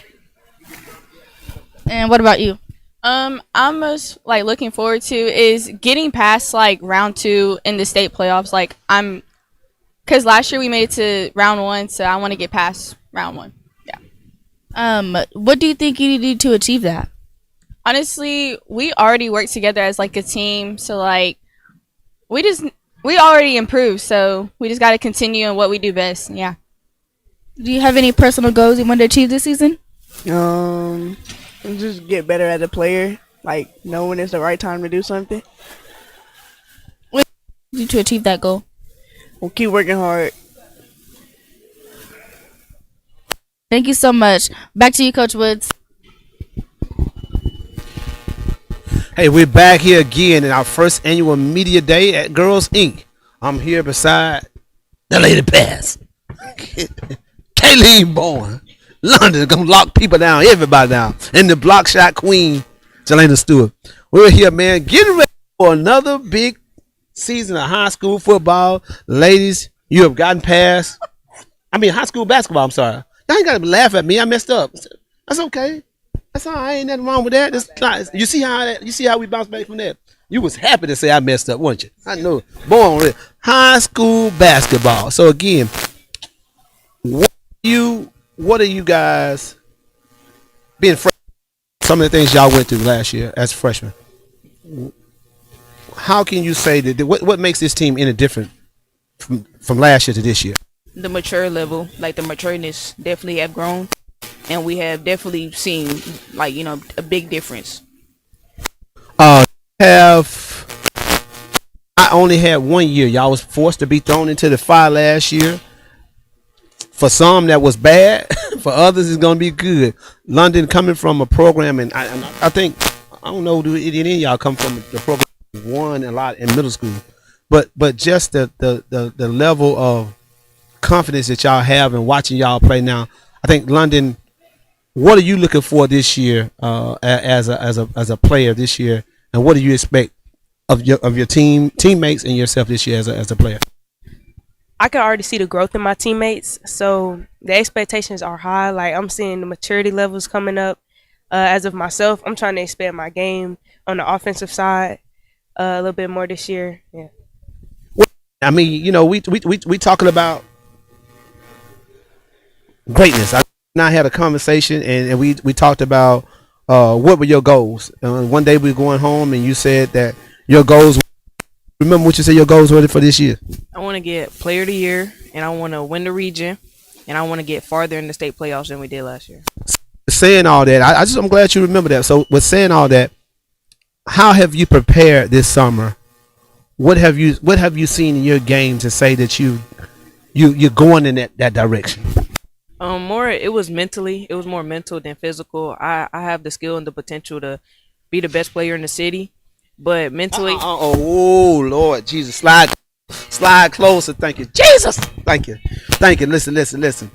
And what about you? I'm most looking forward to is getting past round 2 in the state playoffs. Cause last year we made it to round 1, so I want to get past round 1. Yeah. What do you think you need to achieve that? Honestly, we already work together as a team, so we already improved, so we just got to continue in what we do best. Yeah. Do you have any personal goals you want to achieve this season? Just get better as a player, know when it's the right time to do something. What do you do to achieve that goal? We'll keep working hard. Thank you so much. Back to you, Coach Woods. Hey, we're back here again in our first annual media day at Girls Inc. I'm here beside the Lady Pass, Kayleen Bowen. London gonna lock people down, everybody down, and the block shot queen, Jelena Stewart. We're here, man, getting ready for another big season of high school football. Ladies, you have gotten past. I mean, high school basketball. I'm sorry. Y'all ain't got to laugh at me. I messed up. That's okay. That's all right. Ain't nothing wrong with that. You see how we bounce back from that. You was happy to say I messed up, weren't you? I know. Born high school basketball. So again, what are you guys being freshmen? Some of the things y'all went through last year as freshmen. How can you say that? What makes this team any different from last year to this year? The mature level, like the matureness, definitely have grown, and we have definitely seen a big difference. I only had 1 year. Y'all was forced to be thrown into the fire last year. For some, that was bad. For others, it's going to be good. London coming from a program, and I think, I don't know, do any of y'all come from the program won a lot in middle school, but just the level of confidence that y'all have in watching y'all play now. I think London, what are you looking for this year as a player this year, and what do you expect of your teammates and yourself this year as a player? I can already see the growth in my teammates, so the expectations are high. Like, I'm seeing the maturity levels coming up. As of myself, I'm trying to expand my game on the offensive side a little bit more this year. Yeah. I mean, we talking about greatness. I had a conversation and we talked about what were your goals. One day we were going home and you said that your goals. Remember what you said your goals were for this year? I want to get player of the year, and I want to win the region, and I want to get farther in the state playoffs than we did last year. Saying all that, I'm glad you remember that. So with saying all that, how have you prepared this summer? What have you seen in your game to say that you're going in that direction? It was more mental than physical. I have the skill and the potential to be the best player in the city, but mentally. Oh Lord Jesus, slide closer. Thank you, Jesus. Thank you. Listen.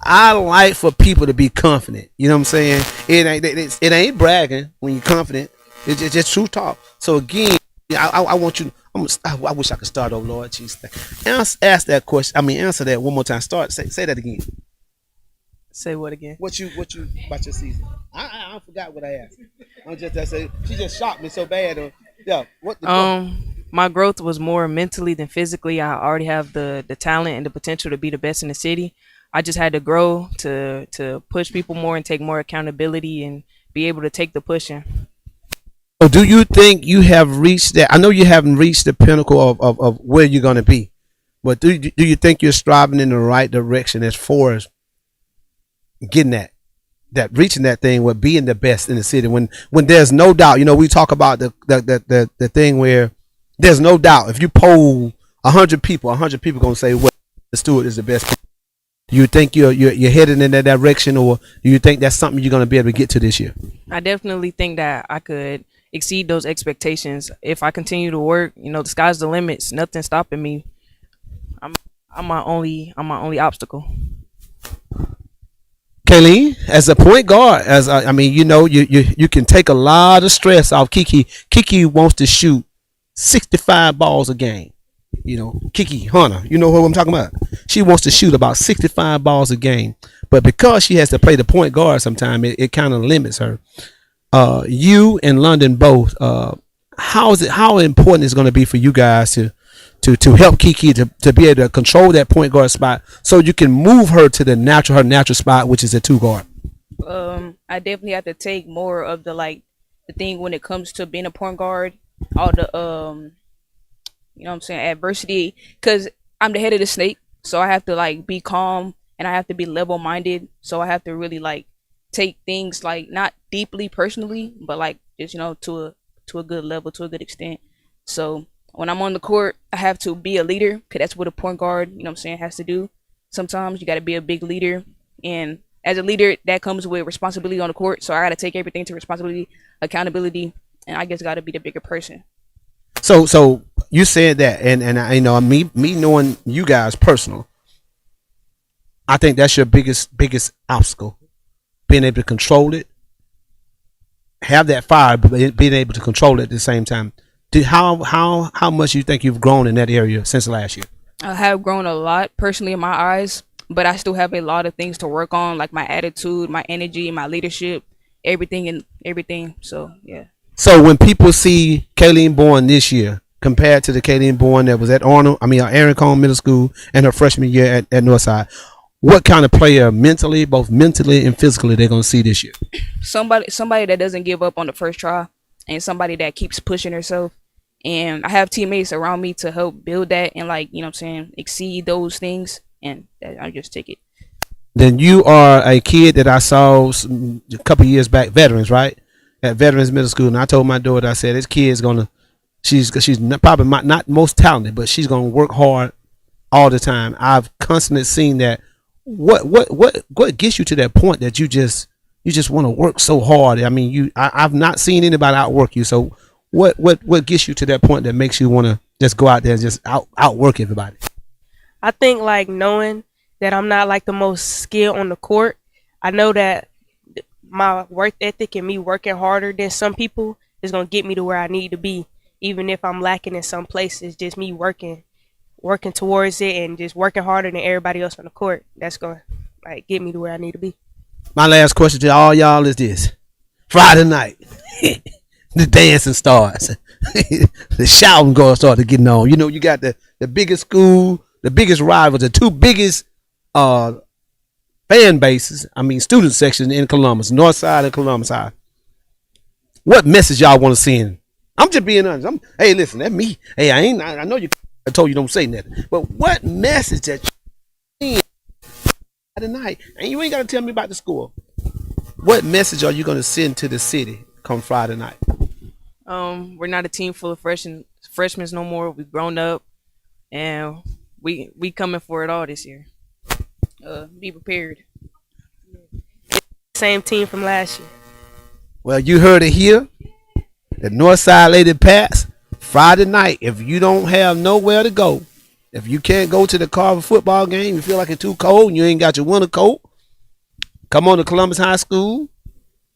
I like for people to be confident. You know what I'm saying? It ain't bragging when you're confident. It's just true talk. So again, I want you. I wish I could start over, Lord Jesus. Ask that question. Answer that one more time. Say that again. Say what again? What you about your season? I forgot what I asked. I say she just shocked me so bad. Yeah. My growth was more mentally than physically. I already have the talent and the potential to be the best in the city. I just had to grow to push people more and take more accountability and be able to take the pushing. So do you think you have reached that? I know you haven't reached the pinnacle of where you're going to be, but do you think you're striving in the right direction as far as getting that reaching that thing with being the best in the city when there's no doubt? We talk about the thing where there's no doubt. If you poll 100 people going to say, well, the Stewart is the best. You think you're heading in that direction, or do you think that's something you're going to be able to get to this year? I definitely think that I could exceed those expectations if I continue to work. The sky's the limits. Nothing's stopping me. I'm my only obstacle. Kayleen, as a point guard, you can take a lot of stress off Kiki. Kiki wants to shoot 65 balls a game. Kiki Hunter, you know who I'm talking about. She wants to shoot about 65 balls a game, but because she has to play the point guard sometime, it kind of limits her. You and London both. How important is it going to be for you guys to help Kiki to be able to control that point guard spot, so you can move her to her natural spot, which is a two guard? I definitely have to take more of the thing when it comes to being a point guard, all the adversity, because I'm the head of the snake, so I have to be calm and I have to be level minded. So I have to really take things not deeply personally, but just to a good level, to a good extent. So when I'm on the court, I have to be a leader, because that's what a point guard has to do. Sometimes you got to be a big leader, and as a leader, that comes with responsibility on the court. So I got to take everything to responsibility, accountability, and I just got to be the bigger person. So you said that, and I me knowing you guys personal, I think that's your biggest obstacle, being able to control it, have that fire, but being able to control it at the same time. How much you think you've grown in that area since last year? I have grown a lot personally in my eyes, but I still have a lot of things to work on, like my attitude, my energy, my leadership, everything. So yeah. So when people see Kayleen Bourne this year compared to the Kayleen Bourne that was at Aaron Cone Middle School and her freshman year at Northside, what kind of player both mentally and physically, they're gonna see this year? Somebody that doesn't give up on the first try, and somebody that keeps pushing herself. And I have teammates around me to help build that and, like, you know what I'm saying, exceed those things, and I just take it. Then you are a kid that I saw a couple years back, Veterans, right? At Veterans Middle School, and I told my daughter, I said, this kid's she's probably not most talented, but she's gonna work hard all the time. I've constantly seen that. What gets you to that point that you just want to work so hard? I mean, I've not seen anybody outwork you. So what gets you to that point that makes you want to just go out there and just outwork everybody? I think like knowing that I'm not like the most skilled on the court. I know that my work ethic and me working harder than some people is gonna get me to where I need to be, even if I'm lacking in some places. Just me working towards it and just working harder than everybody else on the court. That's gonna like get me to where I need to be. My last question to all y'all is this: Friday night, the dancing starts, the shouting going started getting on. You know, you got the biggest school, the biggest rivals, the two biggest fan bases. I mean, student section in Columbus, North Side and Columbus High. What message y'all want to send? I'm just being honest. Hey, listen, that's me. Hey, I know you. I told you don't say nothing. But what message that you send tonight? And you ain't got to tell me about the score. What message are you going to send to the city come Friday night? We're not a team full of freshmen no more. We've grown up, and we coming for it all this year. Be prepared. Same team from last year. Well, you heard it here. The Northside Lady Pats, Friday night. If you don't have nowhere to go, if you can't go to the Carver football game, you feel like it's too cold and you ain't got your winter coat, come on to Columbus High School.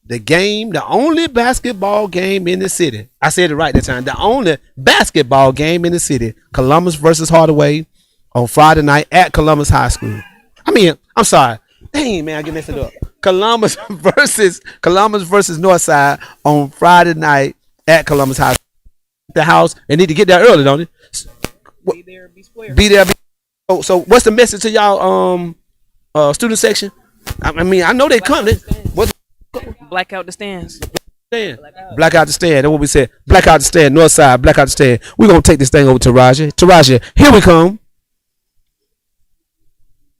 The only basketball game in the city. I said it right that time. The only basketball game in the city. Columbus versus Hardaway on Friday night at Columbus High School. I'm sorry. Dang, man, I get messed up. Columbus versus Northside on Friday night at Columbus High School. The house, they need to get there early, don't they? Be there. So what's the message to y'all student section? I mean, I know they come. Black out the stands. Black out the stand. That's what we said. Black out the stand. North side. Black out the stand. We're gonna take this thing over to Taraji. Taraji, here we come.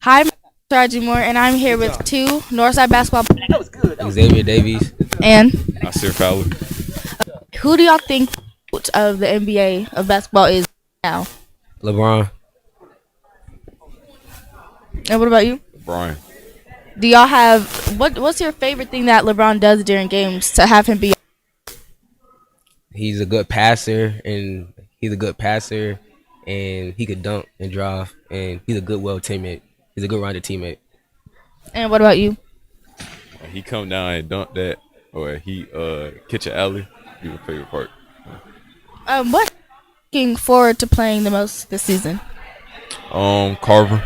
Hi, I'm Taraji Moore, and I'm here with two Northside basketball players. Xavier Davies And Nasir Fowler. Who do y'all think of the NBA of basketball is now? LeBron. And what about you? Brian. Do y'all have what's your favorite thing that LeBron does during games to have him be? He's a good passer, and he could dunk and drive, and he's a good teammate. He's a good rounded teammate. And what about you? He come down and dunk that, or he catch an alley. Be my favorite part. What looking forward to playing the most this season? Carver.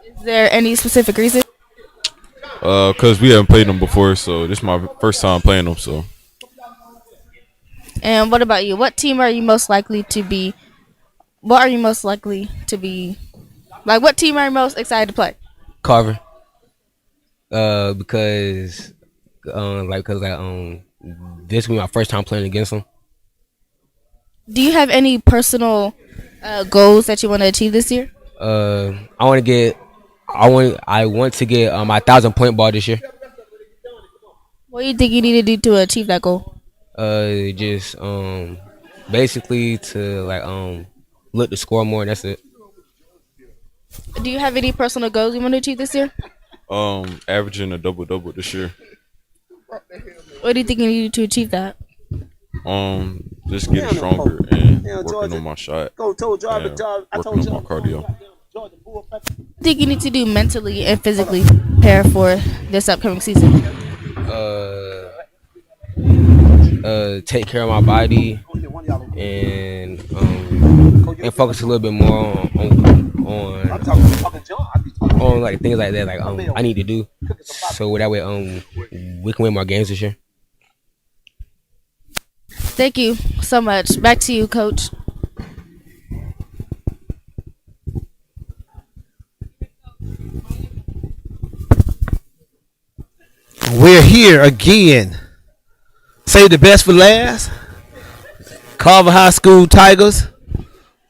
Is there any specific reason? Cause we haven't played them before, so this is my first time playing them. So. And what about you? What team are you most likely to be? What are you most likely to be? Like, what team are you most excited to play? Carver. Because this will be my first time playing against them. Do you have any personal goals that you want to achieve this year? I want to get my 1,000-point ball this year. What do you think you need to do to achieve that goal? Just basically to look to score more, and that's it. Do you have any personal goals you want to achieve this year? Averaging a double this year. What do you think you need to achieve that? Just getting stronger and working on my shot. Working on my cardio. What do you think you need to do mentally and physically to prepare for this upcoming season? take care of my body and focus a little bit more on like things like that, like I need to do, so that way we can win more games this year. Thank you so much. Back to you, Coach. We're here again. Save the best for last. Carver High School Tigers.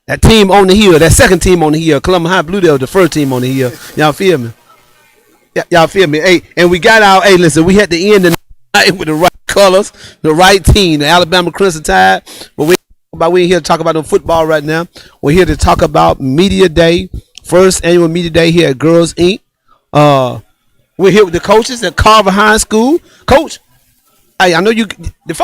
That team on the hill, that second team on the hill. Columbia High Blue Devils, the first team on the hill. Y'all feel me? Y'all feel me? Hey, and we got our, hey, listen, we had to end the night with the right colors, the right team, the Alabama Crimson Tide. But we ain't here to talk about no football right now. We're here to talk about Media Day, first annual Media Day here at Girls Inc. We're here with the coaches at Carver High School. Coach, hey, I know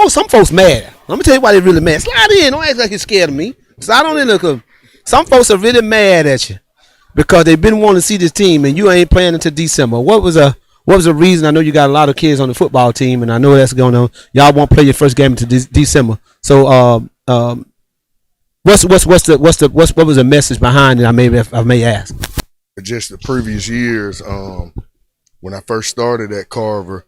some folks mad. Let me tell you why they really mad. Slide in. Don't act like you're scared of me. Slide on in there. Some folks are really mad at you because they've been wanting to see this team and you ain't playing until December. What was the reason? I know you got a lot of kids on the football team, and I know that's going on. Y'all won't play your first game until December. So, what was the message behind it? I may ask. Just the previous years, when I first started at Carver,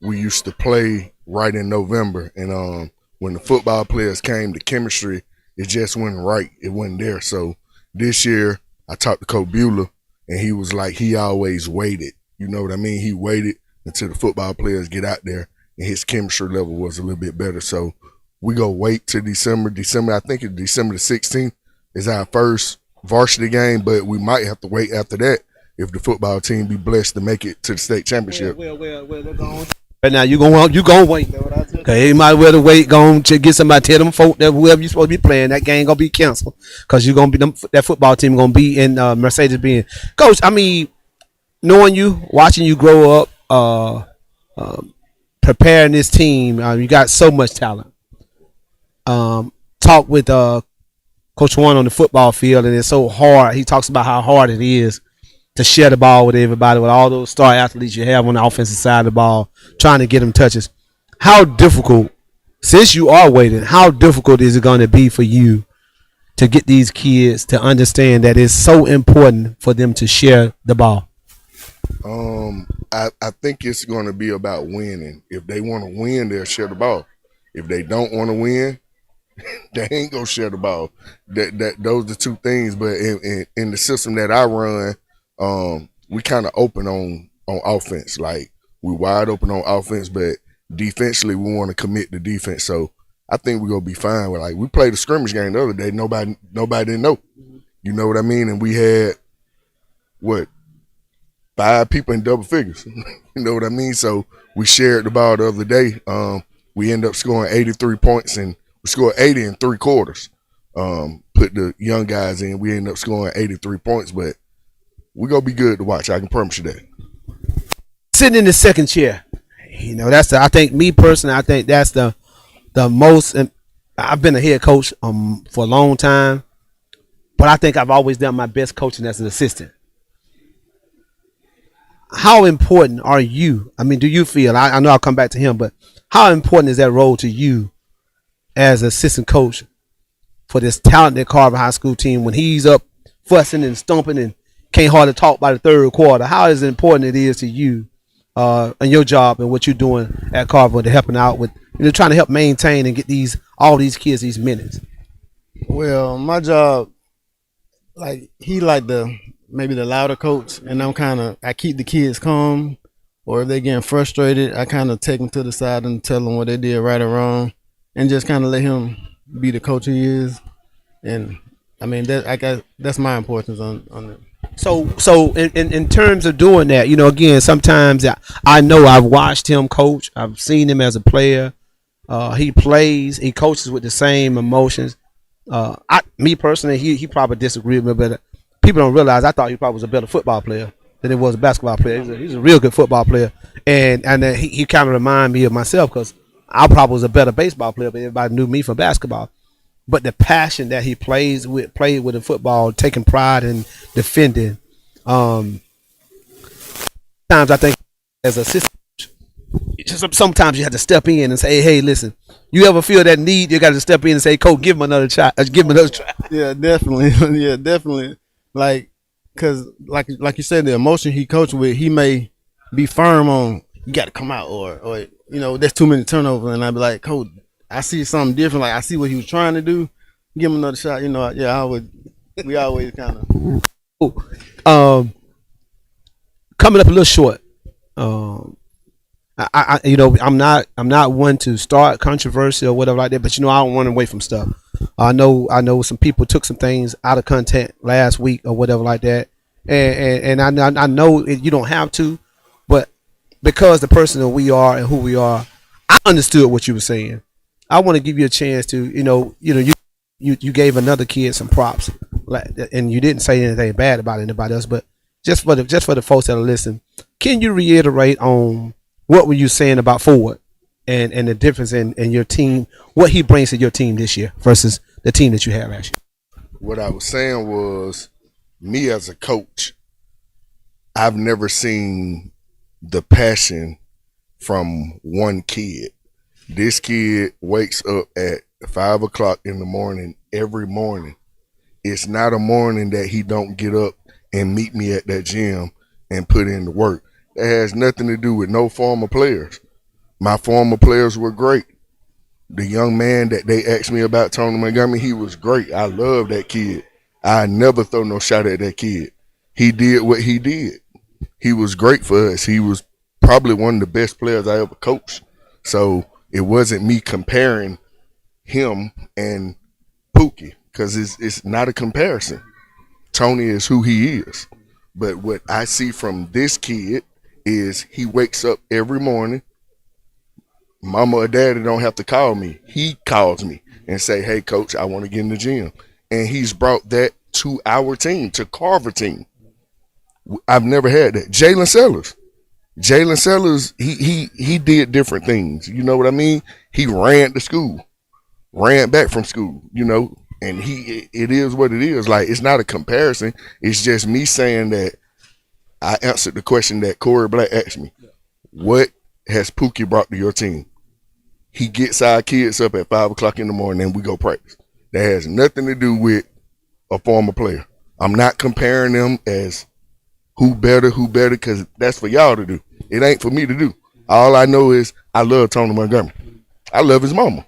we used to play right in November, and when the football players came, the chemistry, it just wasn't right. It wasn't there. So this year, I talked to Coach Bueller, and he was like, he always waited. You know what I mean? He waited until the football players get out there, and his chemistry level was a little bit better. So we go wait till December. I think it's December the 16th is our first varsity game, but we might have to wait after that if the football team be blessed to make it to the state championship. Right now, you gonna wait. Okay, you might well wait. Go to get somebody, tell them folk that whoever you supposed to be playing, that game gonna be canceled because you gonna be that football team gonna be in Mercedes-Benz. Coach, I mean, knowing you, watching you grow up, preparing this team, you got so much talent. Talk with Coach Warren on the football field, and it's so hard. He talks about how hard it is to share the ball with everybody, with all those star athletes you have on the offensive side of the ball, trying to get them touches. How difficult, since you are waiting, how difficult is it going to be for you to get these kids to understand that it's so important for them to share the ball? I think it's going to be about winning. If they want to win, they'll share the ball. If they don't want to win, they ain't gonna share the ball. Those are the two things. But in the system that I run, we kind of open on offense. Like, we wide open on offense, but defensively we want to commit to defense. So I think we're gonna be fine. Like, we played a scrimmage game the other day. Nobody didn't know. You know what I mean? And we had 5 people in double figures. You know what I mean? So we shared the ball the other day. We ended up scoring 83 points, and we scored 80 in 3 quarters. Put the young guys in, we ended up scoring 83 points, but we're going to be good to watch. I can promise you that. Sitting in the second chair, you know, I think me personally, I think that's the most, and I've been a head coach for a long time, but I think I've always done my best coaching as an assistant. How important are you? I mean, do you feel, I know I'll come back to him, but how important is that role to you as assistant coach for this talented Carver High School team when he's up fussing and stomping and can't hardly talk by the third quarter? How is it important it is to you and your job and what you're doing at Carver to helping out with, trying to help maintain and get all these kids these minutes? Well, my job, maybe the louder coach, and I keep the kids calm, or if they're getting frustrated, I kind of take them to the side and tell them what they did right or wrong, and just kind of let him be the coach he is. And I mean, that's my importance on it. So in terms of doing that, again, sometimes I know I've watched him coach. I've seen him as a player. He coaches with the same emotions. Me personally, he probably disagreed with me, but people don't realize I thought he probably was a better football player than he was a basketball player. He's a real good football player, and he kind of reminded me of myself because I probably was a better baseball player, but everybody knew me for basketball. But the passion that he played with in football, taking pride in defending. Times I think as a assistant, sometimes you have to step in and say, hey, listen, you ever feel that need, you got to step in and say, coach, give him another try. Give him another try. Yeah, definitely. Yeah, definitely. Like, cause like you said, the emotion he coached with, he may be firm on you got to come out, or you know, there's too many turnovers, and I'd be like, coach, I see something different. Like I see what he was trying to do. Give him another shot. You know, yeah, we always kind of coming up a little short. I you know, I'm not one to start controversy or whatever like that, but you know, I don't run away from stuff. I know some people took some things out of content last week or whatever like that, and I know you don't have to, but because the person that we are and who we are, I understood what you were saying. I want to give you a chance to, you gave another kid some props, and you didn't say anything bad about anybody else, but just for the folks that are listening, can you reiterate on what were you saying about Ford and the difference in your team, what he brings to your team this year versus the team that you had last year? What I was saying was, me as a coach, I've never seen the passion from one kid. This kid wakes up at 5 o'clock in the morning every morning. It's not a morning that he don't get up and meet me at that gym and put in the work. That has nothing to do with no former players. My former players were great. The young man that they asked me about, Tony Montgomery, he was great. I love that kid. I never throw no shot at that kid. He did what he did. He was great for us. He was probably one of the best players I ever coached. So it wasn't me comparing him and Pookie, because it's not a comparison. Tony is who he is. But what I see from this kid is he wakes up every morning. Mama or daddy don't have to call me. He calls me and say, hey, coach, I want to get in the gym. And he's brought that to our team, to Carver team. I've never had that. Jalen Sellers, he did different things. You know what I mean? He ran to school, ran back from school, and it is what it is. Like, it's not a comparison. It's just me saying that I answered the question that Corey Black asked me. What has Pookie brought to your team? He gets our kids up at 5 o'clock in the morning and we go practice. That has nothing to do with a former player. I'm not comparing them as who better, because that's for y'all to do. It ain't for me to do. All I know is I love Tony Montgomery. I love his mama.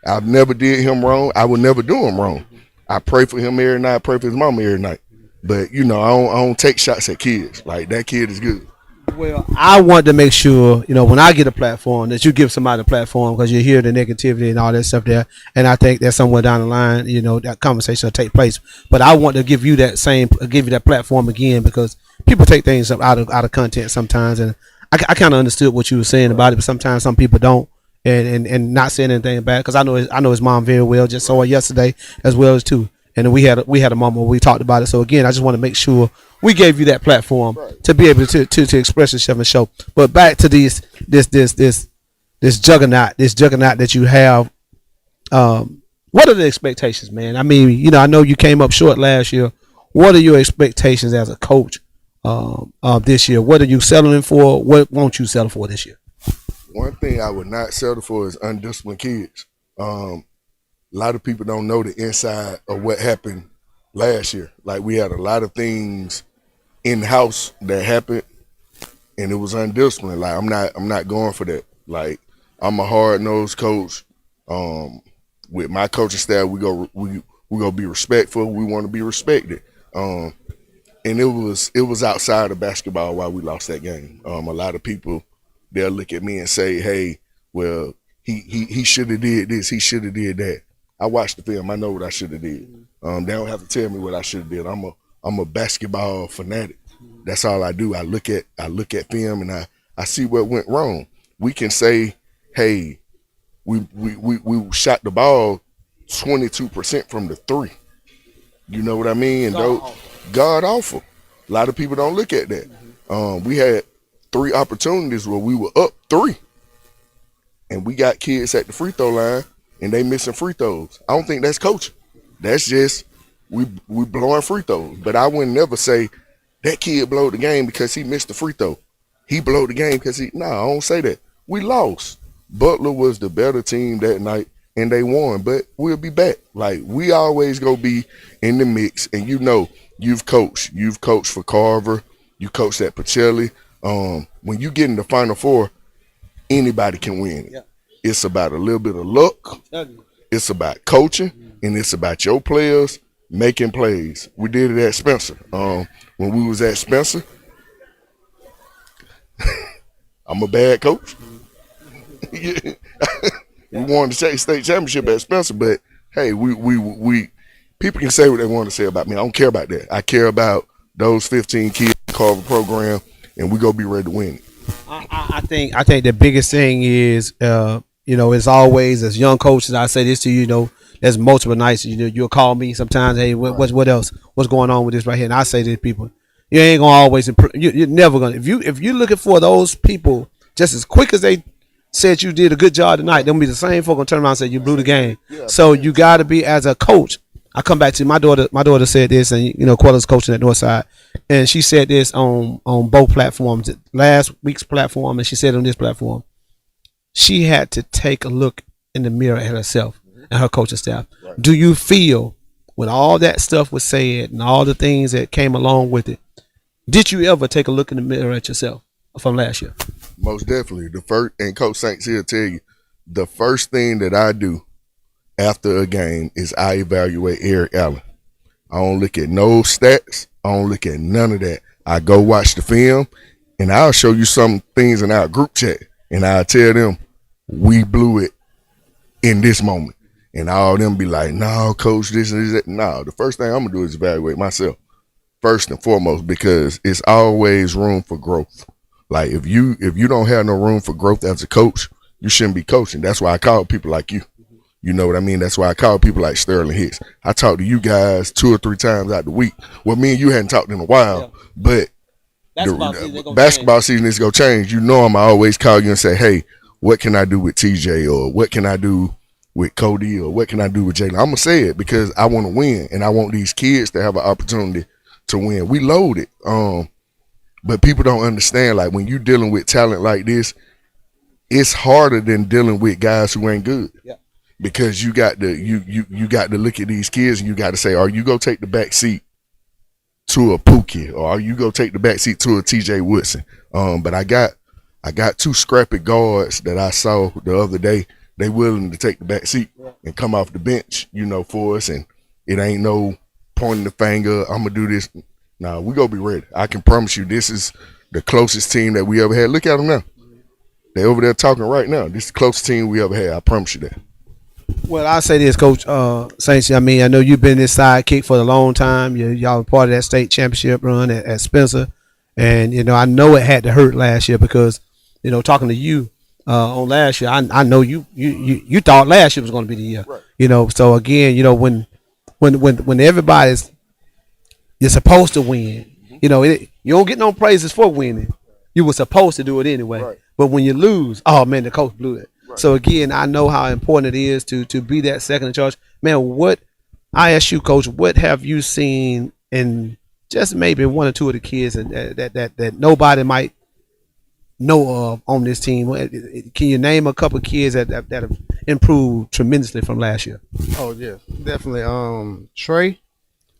I've never did him wrong. I would never do him wrong. I pray for him every night. I pray for his mama every night. But, I don't take shots at kids. Like, that kid is good. Well, I want to make sure, when I get a platform, that you give somebody a platform, because you hear the negativity and all that stuff there. And I think that somewhere down the line, that conversation will take place. But I want to give you that platform again, because people take things out of content sometimes. And I kind of understood what you were saying about it, but sometimes some people don't. And not saying anything bad, because I know his mom very well. Just saw her yesterday as well as too. And we had a moment where we talked about it. So again, I just want to make sure we gave you that platform to be able to express yourself and show. But back to this juggernaut that you have. What are the expectations, man? I mean, I know you came up short last year. What are your expectations as a coach this year? What are you settling for? What won't you settle for this year? One thing I would not settle for is undisciplined kids. A lot of people don't know the inside of what happened last year. Like, we had a lot of things in-house that happened, and it was undisciplined. Like, I'm not going for that. Like, I'm a hard-nosed coach. With my coaching staff, we go be respectful. We want to be respected. And it was outside of basketball why we lost that game. A lot of people, they'll look at me and say, hey, well, he should have did this, he should have did that. I watched the film. I know what I should have did. They don't have to tell me what I should have did. I'm a basketball fanatic. That's all I do. I look at film and I see what went wrong. We can say, hey, we shot the ball 22% from the three. You know what I mean? And God awful. A lot of people don't look at that. We had 3 opportunities where we were up 3, and we got kids at the free throw line and they missing free throws. I don't think that's coaching. That's just we blowing free throws. But I would never say that kid blowed the game because he missed the free throw. He blowed the game because I don't say that. We lost. Butler was the better team that night, and they won. But we'll be back. Like, we always go be in the mix. And you know, you've coached for Carver. You coached at Pacelli. When you get in the Final Four, anybody can win it. Yeah. It's about a little bit of luck. It's about coaching, and it's about your players making plays. We did it at Spencer. When we was at Spencer, I'm a bad coach. We won the state championship at Spencer, but hey, we people can say what they want to say about me. I don't care about that. I care about those 15 kids in the Carver program, and we gonna be ready to win it. I think the biggest thing is, it's always as young coaches. I say this to you, there's multiple nights. You'll call me sometimes. Hey, what else? What's going on with this right here? And I say to these people, you ain't gonna always improve. You're never gonna. If you're looking for those people, just as quick as they said you did a good job tonight, they'll be the same folk gonna turn around and say you blew the game. So you got to be, as a coach. I come back to my daughter. My daughter said this, and Quella's coaching at Northside, and she said this on both platforms. Last week's platform, and she said on this platform, she had to take a look in the mirror at herself and her coaching staff. Right. Do you feel, when all that stuff was said and all the things that came along with it, did you ever take a look in the mirror at yourself from last year? Most definitely. The first, and Coach Saints here tell you, the first thing that I do after a game is I evaluate Eric Allen. I don't look at no stats. I don't look at none of that. I go watch the film, and I'll show you some things in our group chat, and I'll tell them we blew it in this moment. And all of them be like, no, coach, this and that. No, the first thing I'm going to do is evaluate myself first and foremost, because it's always room for growth. Like, if you don't have no room for growth as a coach, you shouldn't be coaching. That's why I call people like you. You know what I mean? That's why I call people like Sterling Hicks. I talk to you guys 2 or 3 times out the week. Well, me and you hadn't talked in a while, but the basketball season is going to change. You know, I'm always call you and say, hey, what can I do with TJ, or what can I do with Cody, or what can I do with Jalen? I'm going to say it because I want to win, and I want these kids to have an opportunity to win. We loaded. But people don't understand, like, when you're dealing with talent like this, it's harder than dealing with guys who ain't good. Yeah. Because you got to you got to look at these kids, and you got to say, are you gonna take the back seat to a Pookie, or are you gonna take the back seat to a TJ Woodson? But I got 2 scrappy guards that I saw the other day. They willing to take the back seat and come off the bench, for us, and it ain't no pointing the finger. I'm gonna do this. Nah, we gonna be ready. I can promise you, this is the closest team that we ever had. Look at them now. They over there talking right now. This is the closest team we ever had. I promise you that. Well, I'll say this, Coach Saints. I mean, I know you've been this sidekick for a long time. Y'all were part of that state championship run at Spencer. And, I know it had to hurt last year because, talking to you on last year, I know you thought last year was going to be the year. Right. So, again, when everybody's – you're supposed to win. You don't get no praises for winning. You were supposed to do it anyway. Right. But when you lose, oh, man, the coach blew it. Right. So, again, I know how important it is to be that second in charge. Man, I ask you, Coach, what have you seen in just maybe 1 or 2 of the kids that nobody might know of on this team? Can you name a couple of kids that have improved tremendously from last year? Oh, yeah, definitely. Trey,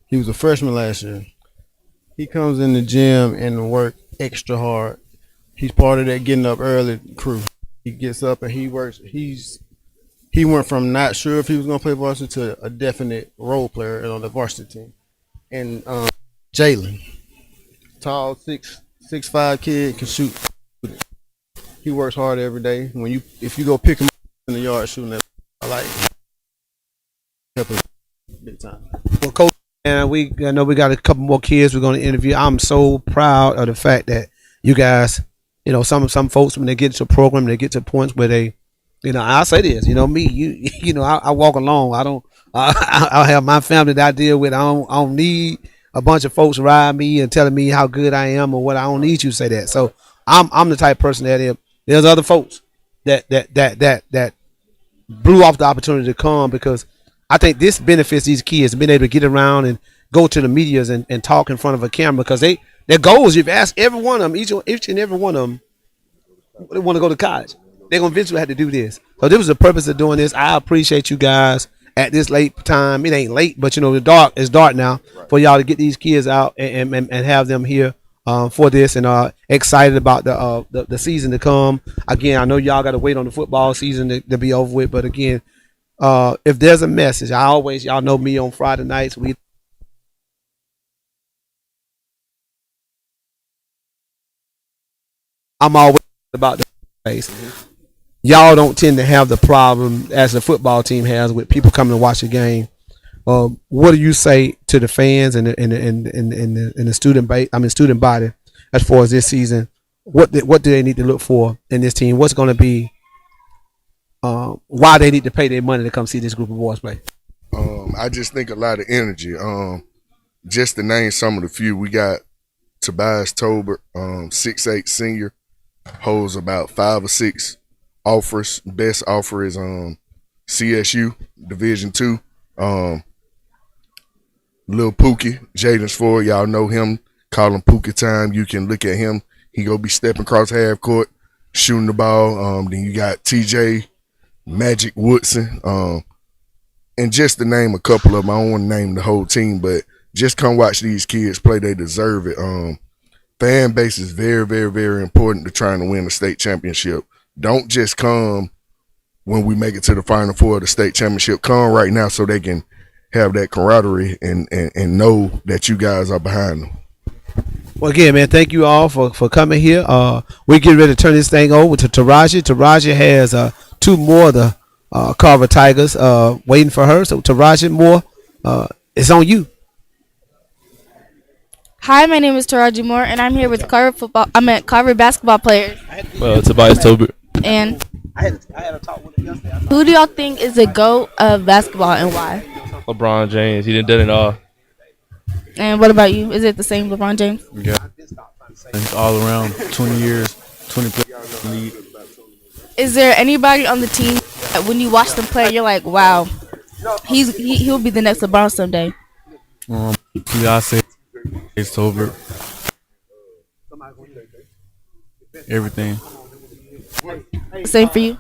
he was a freshman last year. He comes in the gym and work extra hard. He's part of that getting up early crew. He gets up and he works. He went from not sure if he was going to play varsity to a definite role player on the varsity team. And Jalen, tall, 6'5" kid, can shoot. He works hard every day. If you go pick him up in the yard shooting that, I like him. Big time. Well, Coach, I know we got a couple more kids we're going to interview. I'm so proud of the fact that you guys, some folks, when they get to a program, they get to points where they, I'll say this, I walk along. I have my family that I deal with. I don't need a bunch of folks riding me and telling me how good I am or what. I don't need you to say that. So I'm the type of person that there's other folks that blew off the opportunity to come, because I think this benefits these kids being able to get around and go to the medias and talk in front of a camera, because their goals, you've asked every one of them, each and every one of them, they want to go to college. they're gonna eventually have to do this. So this was the purpose of doing this. I appreciate you guys at this late time. It ain't late, but it's dark now for y'all to get these kids out and have them here for this, and excited about the season to come. Again, I know y'all got to wait on the football season to be over with, but again, if there's a message, y'all know me on Friday nights. I'm always about the face. Y'all don't tend to have the problem as the football team has with people coming to watch the game. What do you say to the fans and the student body as far as this season? What do they need to look for in this team? What's going to be why they need to pay their money to come see this group of boys play? I just think a lot of energy. Just to name some of the few, we got Tobias Tolbert, 6'8" senior, holds about 5 or 6 offers. Best offer is CSU Division II. Lil Pookie, Jaden's Ford, y'all know him. Call him Pookie time. You can look at him. He gonna be stepping across half court, shooting the ball. Then you got TJ Magic Woodson. And just to name a couple of them, I don't want to name the whole team, but just come watch these kids play. They deserve it. Fan base is very, very, very important to trying to win a state championship. Don't just come when we make it to the Final Four of the state championship. Come right now so they can have that camaraderie and know that you guys are behind them. Well, again, man, thank you all for coming here. We're getting ready to turn this thing over to Taraji. Taraji has 2 more of the Carver Tigers waiting for her. So, Taraji Moore, it's on you. Hi, my name is Taraji Moore, and I'm here with Carver basketball players. Tobias Tolbert. And I had a talk with him yesterday. who do y'all think is the GOAT of basketball and why? LeBron James. He done it all. And what about you? Is it the same LeBron James? Yeah. It's all around 20 years, 20 players in the league. Is there anybody on the team that when you watch them play, you're like, wow, he'll be the next LeBron someday? I say it's Tolbert. Everything. Same for you?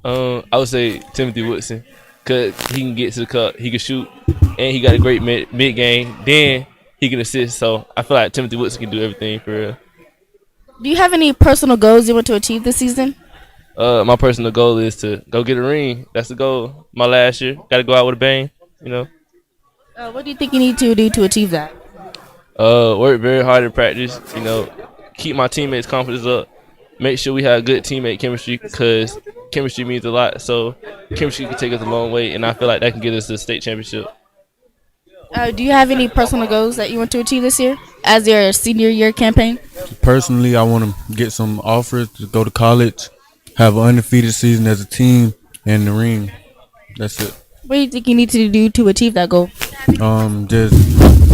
I would say Timothy Woodson, cause he can get to the cup, he can shoot, and he got a great mid game. Then he can assist. So I feel like Timothy Woodson can do everything for real. Do you have any personal goals you want to achieve this season? My personal goal is to go get a ring. That's the goal. My last year, got to go out with a bang. What do you think you need to do to achieve that? Work very hard in practice. Keep my teammates' confidence up. Make sure we have good teammate chemistry, because chemistry means a lot. So chemistry can take us a long way, and I feel like that can get us to the state championship. Do you have any personal goals that you want to achieve this year as your senior year campaign? Personally, I want to get some offers to go to college, have an undefeated season as a team, and the ring. That's it. What do you think you need to do to achieve that goal? Just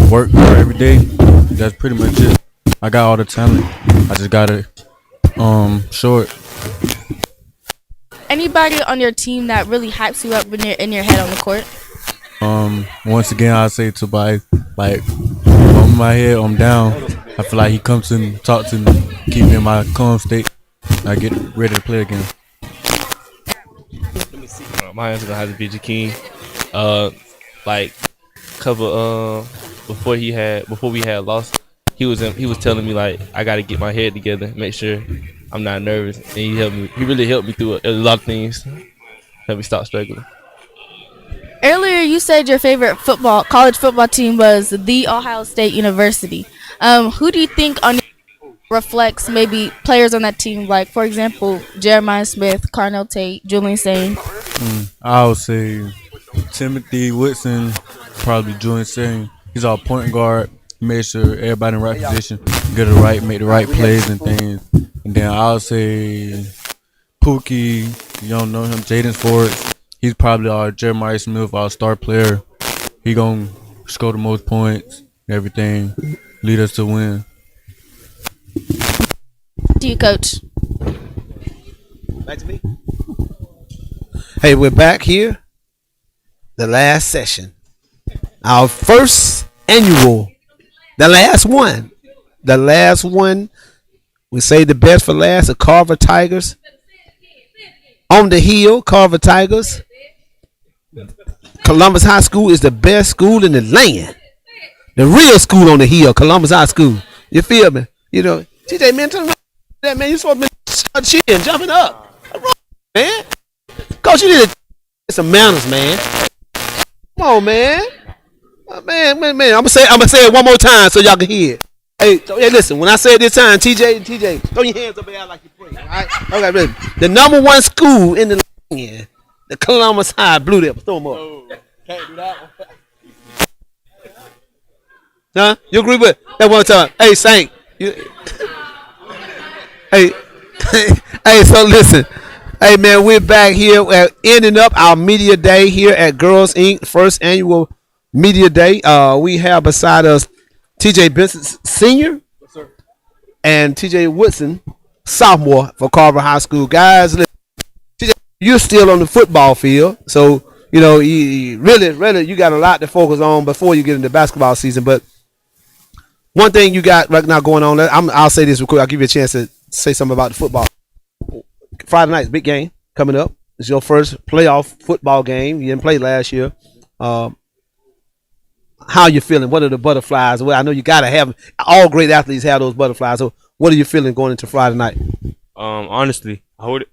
work hard every day. That's pretty much it. I got all the talent. I just gotta show it. Anybody on your team that really hypes you up when you're in your head on the court? Once again, I say to like on my head, I'm down. I feel like he comes and talks to me, keep me in my calm state. I get ready to play again. My answer gonna have to be Jakeem. Before we had lost, he was telling me like I gotta get my head together, make sure I'm not nervous, and he helped me. He really helped me through a lot of things, helped me stop struggling. Earlier, you said your favorite college football team was the Ohio State University. Who do you think reflects maybe players on that team, like for example Jeremiah Smith, Carnell Tate, Julian Sane? I would say Timothy Woodson, probably Julian Sane. He's our point guard. He made sure everybody in the right position, get it right, make the right plays and things. And then I would say Pookie, you don't know him, Jaden Ford. He's probably our Jeremiah Smith, our star player. He gonna score the most points, everything, lead us to win. To you, Coach. Back to me. Hey, we're back here. The last session. Our first annual. The last one. We say the best for last. The Carver Tigers. On the Hill, Carver Tigers. Columbus High School is the best school in the land. The real school on the hill, Columbus High School. You feel me? You know, TJ, man, tell me that, man. You supposed to be start cheering, jumping up. What's wrong, man? Coach, you need to get some manners, man. Come on, man. Man. I'm gonna say it one more time so y'all can hear it. Hey, listen. When I say it this time, TJ, throw your hands up there like you pray. All right? Okay, baby. The number one school in the land, the Columbus High Blue Devils. Throw them up. Can't do that one. Huh? You agree with that one time? Hey, Saint. Hey, so listen. Hey, man, we're back here ending up our media day here at Girls Inc. First annual media day. We have beside us TJ Benson, senior, yes, sir, and TJ Woodson, sophomore for Carver High School. Guys, listen, TJ, you're still on the football field, so you know you really you got a lot to focus on before you get into basketball season. But one thing you got right now going on, I'll say this real quick. I'll give you a chance to say something about the football. Friday night's big game coming up. It's your first playoff football game. You didn't play last year. How you feeling? What are the butterflies? Well, I know you gotta have all great athletes have those butterflies. So, what are you feeling going into Friday night? Honestly, hold it.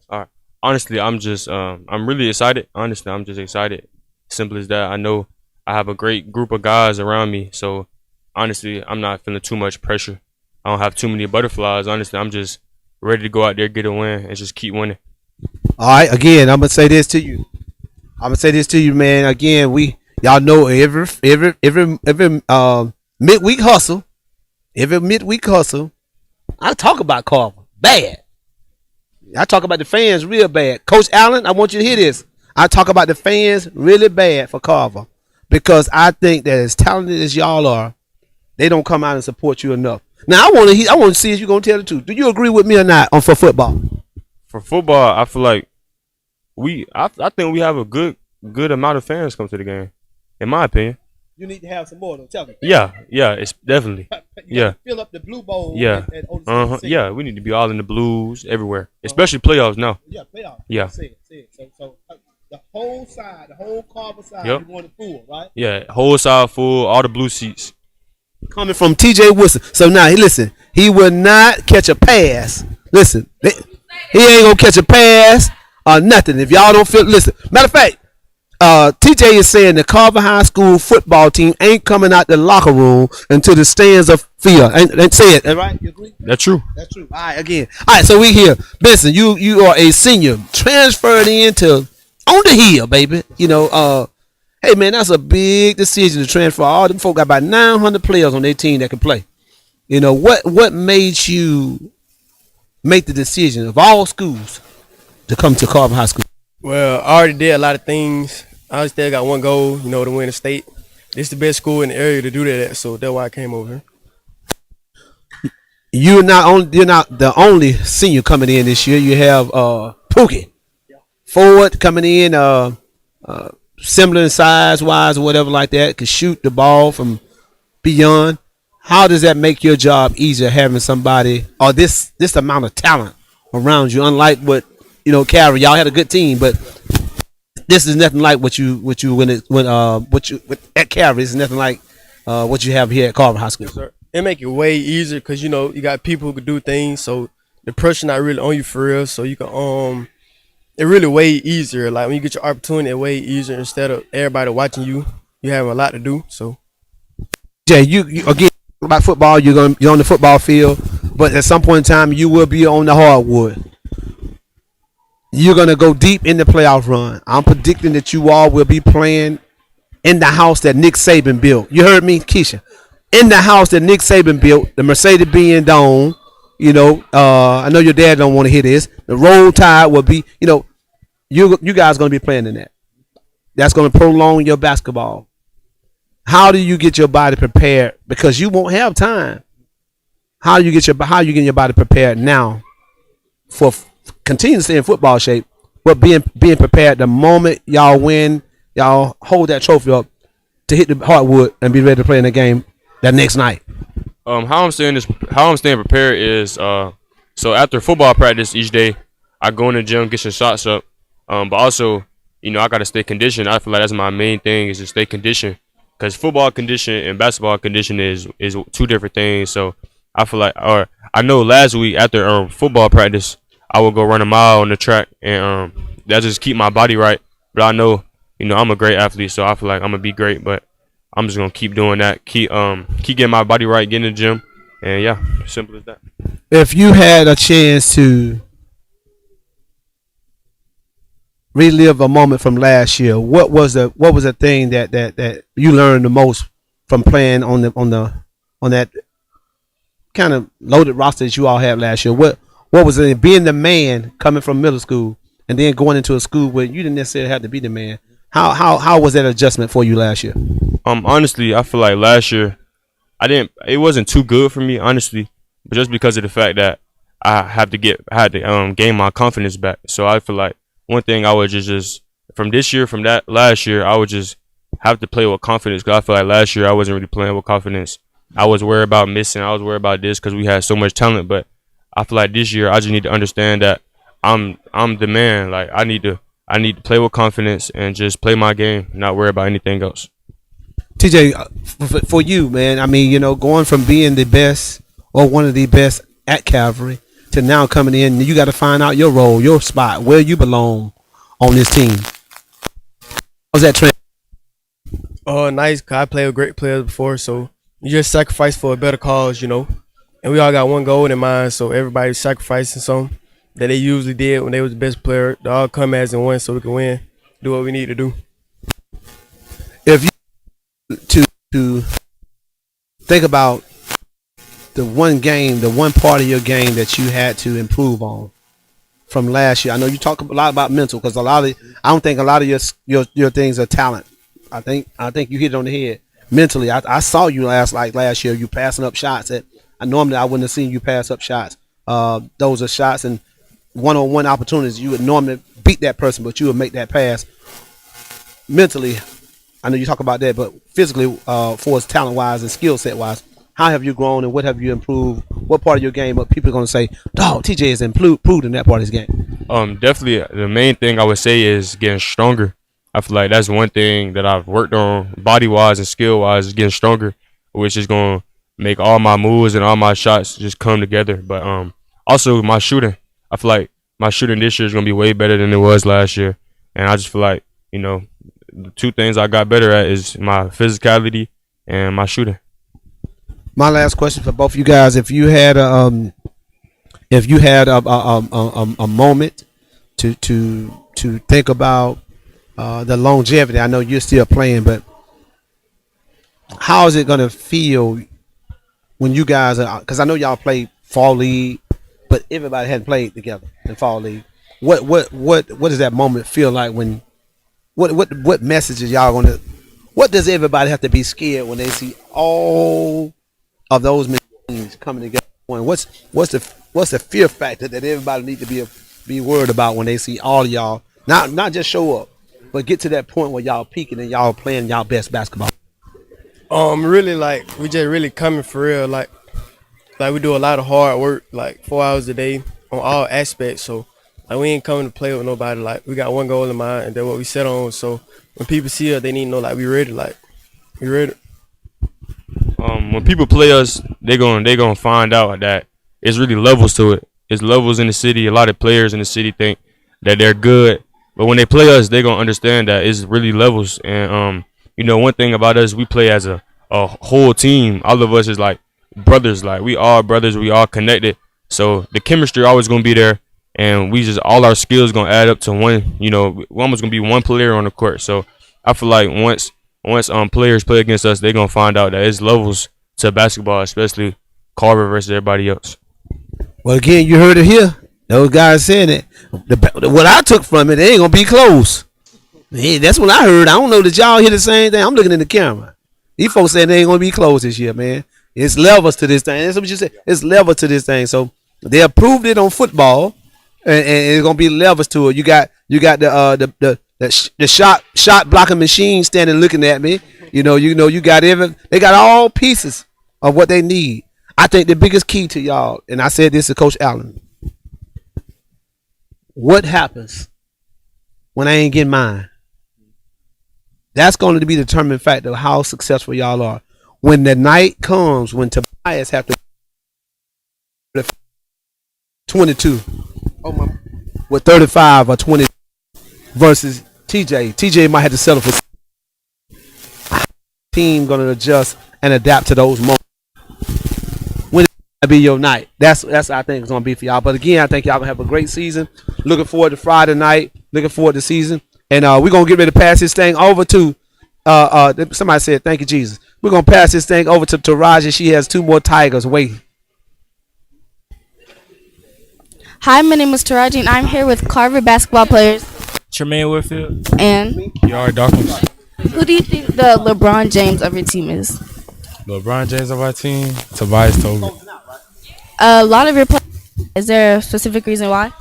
All right. Honestly, I'm just I'm really excited. Honestly, I'm just excited. Simple as that. I know I have a great group of guys around me, so honestly, I'm not feeling too much pressure. I don't have too many butterflies. Honestly, I'm just ready to go out there, get a win, and just keep winning. All right. Again, I'm gonna say this to you. Man. Again, y'all know every midweek hustle. Every midweek hustle. I talk about Carver bad. I talk about the fans real bad. Coach Allen, I want you to hear this. I talk about the fans really bad for Carver because I think that as talented as y'all are, they don't come out and support you enough. Now I want to see if you're gonna tell the truth. Do you agree with me or not for football? For football, I feel like I think we have a good amount of fans come to the game. In my opinion. You need to have some more though. Tell me. Yeah, it's definitely. Yeah. Fill up the blue bowl. Yeah. Yeah, we need to be all in the blues everywhere, especially playoffs now. Yeah, playoffs. Yeah. Say it. So the whole side, the whole Carver side, Yep. you want it full, right? Yeah, whole side full, all the blue seats. Coming from TJ Woodson. So now, listen, he will not catch a pass. Listen, he ain't gonna catch a pass or nothing. If y'all don't feel, listen. Matter of fact, TJ is saying the Carver High School football team ain't coming out the locker room until the stands are filled. And say it, right? You agree? That's true. That's true. All right, again. All right, so we here. Benson, you are a senior, transferred into on the hill, baby. You know, hey man, that's a big decision to transfer. All them folk got about 900 players on their team that can play. You know, what made you make the decision of all schools to come to Carver High School? Well, I already did a lot of things. I still got one goal, to win the state. This is the best school in the area to do that at, so that's why I came over here. You're not the only senior coming in this year. You have Pookie forward coming in, similar in size wise or whatever like that, can shoot the ball from beyond. How does that make your job easier having somebody or this amount of talent around you? Unlike what Carver, y'all had a good team, but this is nothing like what you at Carver. This is nothing like what you have here at Carver High School. Yes, sir. It make it way easier because you got people who can do things, so the pressure not really on you for real. So you can it really way easier. Like when you get your opportunity, it way easier instead of everybody watching you. You have a lot to do. So Jay, you again about football. You're on the football field, but at some point in time, you will be on the hardwood. You're going to go deep in the playoff run. I'm predicting that you all will be playing in the house that Nick Saban built. You heard me, Keisha? In the house that Nick Saban built, the Mercedes-Benz Dome. I know your dad don't want to hear this. The Roll Tide will be, you guys going to be playing in that. That's going to prolong your basketball. How do you get your body prepared? Because you won't have time. How you getting your body prepared now for continue to stay in football shape, but being prepared the moment y'all win, y'all hold that trophy up to hit the hardwood and be ready to play in the game that next night? How I'm staying prepared is so after football practice each day, I go in the gym, get some shots up, but also, I gotta stay conditioned. I feel like that's my main thing is to stay conditioned, because football condition and basketball condition is two different things. So I feel like, or I know last week after football practice, I would go run a mile on the track, and that just keep my body right. But I know, I'm a great athlete, so I feel like I'm gonna be great. But I'm just gonna keep doing that, keep getting my body right, getting in the gym, and yeah, simple as that. If you had a chance to relive a moment from last year, what was the thing that you learned the most from playing on that kind of loaded roster that you all had last year? What was it, being the man coming from middle school and then going into a school where you didn't necessarily have to be the man? How was that adjustment for you last year? Honestly, I feel like last year it wasn't too good for me, honestly, but just because of the fact that I had to gain my confidence back. So I feel like one thing I would just from that last year, I would just have to play with confidence, because I feel like last year I wasn't really playing with confidence. I was worried about missing. I was worried about this because we had so much talent. But I feel like this year I just need to understand that I'm the man. Like I need to play with confidence and just play my game, not worry about anything else. TJ, for you, man, I mean, going from being the best or one of the best at Calvary to now coming in, you got to find out your role, your spot, where you belong on this team. How's that trend? Oh, nice. 'Cause I played with great players before, so you just sacrifice for a better cause, And we all got one goal in mind, so everybody's sacrificing something that they usually did when they was the best player. They all come as in one, so we can win. Do what we need to do. If you to think about the one part of your game that you had to improve on from last year. I know you talk a lot about mental, because I don't think a lot of your things are talent. I think you hit it on the head. Mentally, I saw you last year, you passing up shots that normally I wouldn't have seen you pass up shots. Those are shots and one-on-one opportunities. You would normally beat that person, but you would make that pass. Mentally, I know you talk about that, but physically, for us talent-wise and skill set-wise, how have you grown and what have you improved? What part of your game? But people are going to say, "Dog, TJ has improved in that part of his game." Definitely, the main thing I would say is getting stronger. I feel like that's one thing that I've worked on body-wise and skill-wise, is getting stronger, which is going to make all my moves and all my shots just come together. But also my shooting. I feel like my shooting this year is going to be way better than it was last year. And I just feel like, the two things I got better at is my physicality and my shooting. My last question for both of you guys: if you had a moment to think about the longevity. I know you're still playing, but how is it going to feel when you guys are? Because I know y'all play fall league, but everybody hadn't played together in fall league. What does that moment feel like when? What messages y'all gonna? What does everybody have to be scared when they see all of those machines coming together? What's the fear factor that everybody need to be worried about when they see all of y'all not just show up, but get to that point where y'all peaking and y'all playing y'all best basketball? Really, like, we just really coming for real. Like we do a lot of hard work, like 4 hours a day on all aspects. So like we ain't coming to play with nobody. Like we got one goal in mind, and that's what we set on. So when people see us, they need to know like we ready. Like we ready. When people play us, they gonna find out that it's really levels to it. It's levels in the city. A lot of players in the city think that they're good, but when they play us, they gonna understand that it's really levels. And one thing about us, we play as a whole team. All of us is like brothers. Like we all brothers. We all connected. So the chemistry always gonna be there, and we just all our skills gonna add up to one. We're almost gonna be one player on the court. So I feel like once players play against us, they're gonna find out that it's levels to basketball, especially Carver versus everybody else. Well, again, you heard it here. Those guys saying it. What I took from it, they ain't gonna be close. Hey, that's what I heard. I don't know that y'all hear the same thing. I'm looking in the camera. These folks saying they ain't gonna be close this year, man. It's levels to this thing. That's what you said. It's levels to this thing. So they approved it on football, and it's gonna be levels to it. You got the shot blocking machine standing looking at me. You got they got all pieces of what they need. I think the biggest key to y'all, and I said this to Coach Allen, what happens when I ain't getting mine? That's going to be the determining factor of how successful y'all are. When the night comes, when Tobias have to 22 with 35 or 20 versus TJ. TJ might have to settle for team going to adjust and adapt to those moments. When it be your night. That's what I think it's going to be for y'all. But again, I think y'all going to have a great season. Looking forward to Friday night. Looking forward to season. And we're going to get ready to pass this thing over to somebody said, thank you, Jesus. We're going to pass this thing over to Taraji. She has 2 more Tigers waiting. Hi, my name is Taraji, and I'm here with Carver basketball players. Tremaine Whitfield. And Yard Dawkins. who do you think the LeBron James of your team is? LeBron James of our team. Tobias Tolbert. A lot of your players. Is there a specific reason why?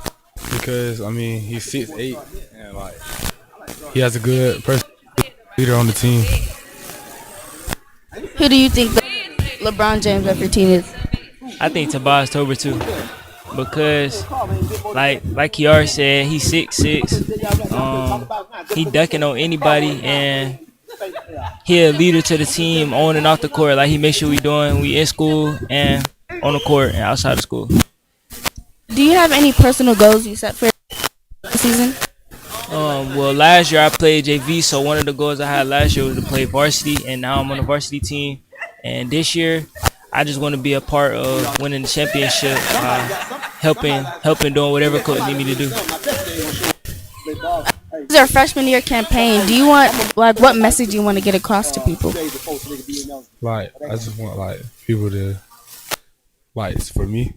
Because I mean he's 6'8" and like he has a good person leader on the team. Who do you think the LeBron James of your team is? I think Tobias Tolbert too. Because like Kiara said, he's 6'6". He ducking on anybody and he a leader to the team on and off the court. Like he makes sure we in school and on the court and outside of school. Do you have any personal goals you set for the season? Well, last year I played JV, so one of the goals I had last year was to play varsity, and now I'm on the varsity team. And this year, I just want to be a part of winning the championship, helping doing whatever coach need me to do. This is our freshman year campaign. Do you want what message do you want to get across to people? Like I just want people to for me.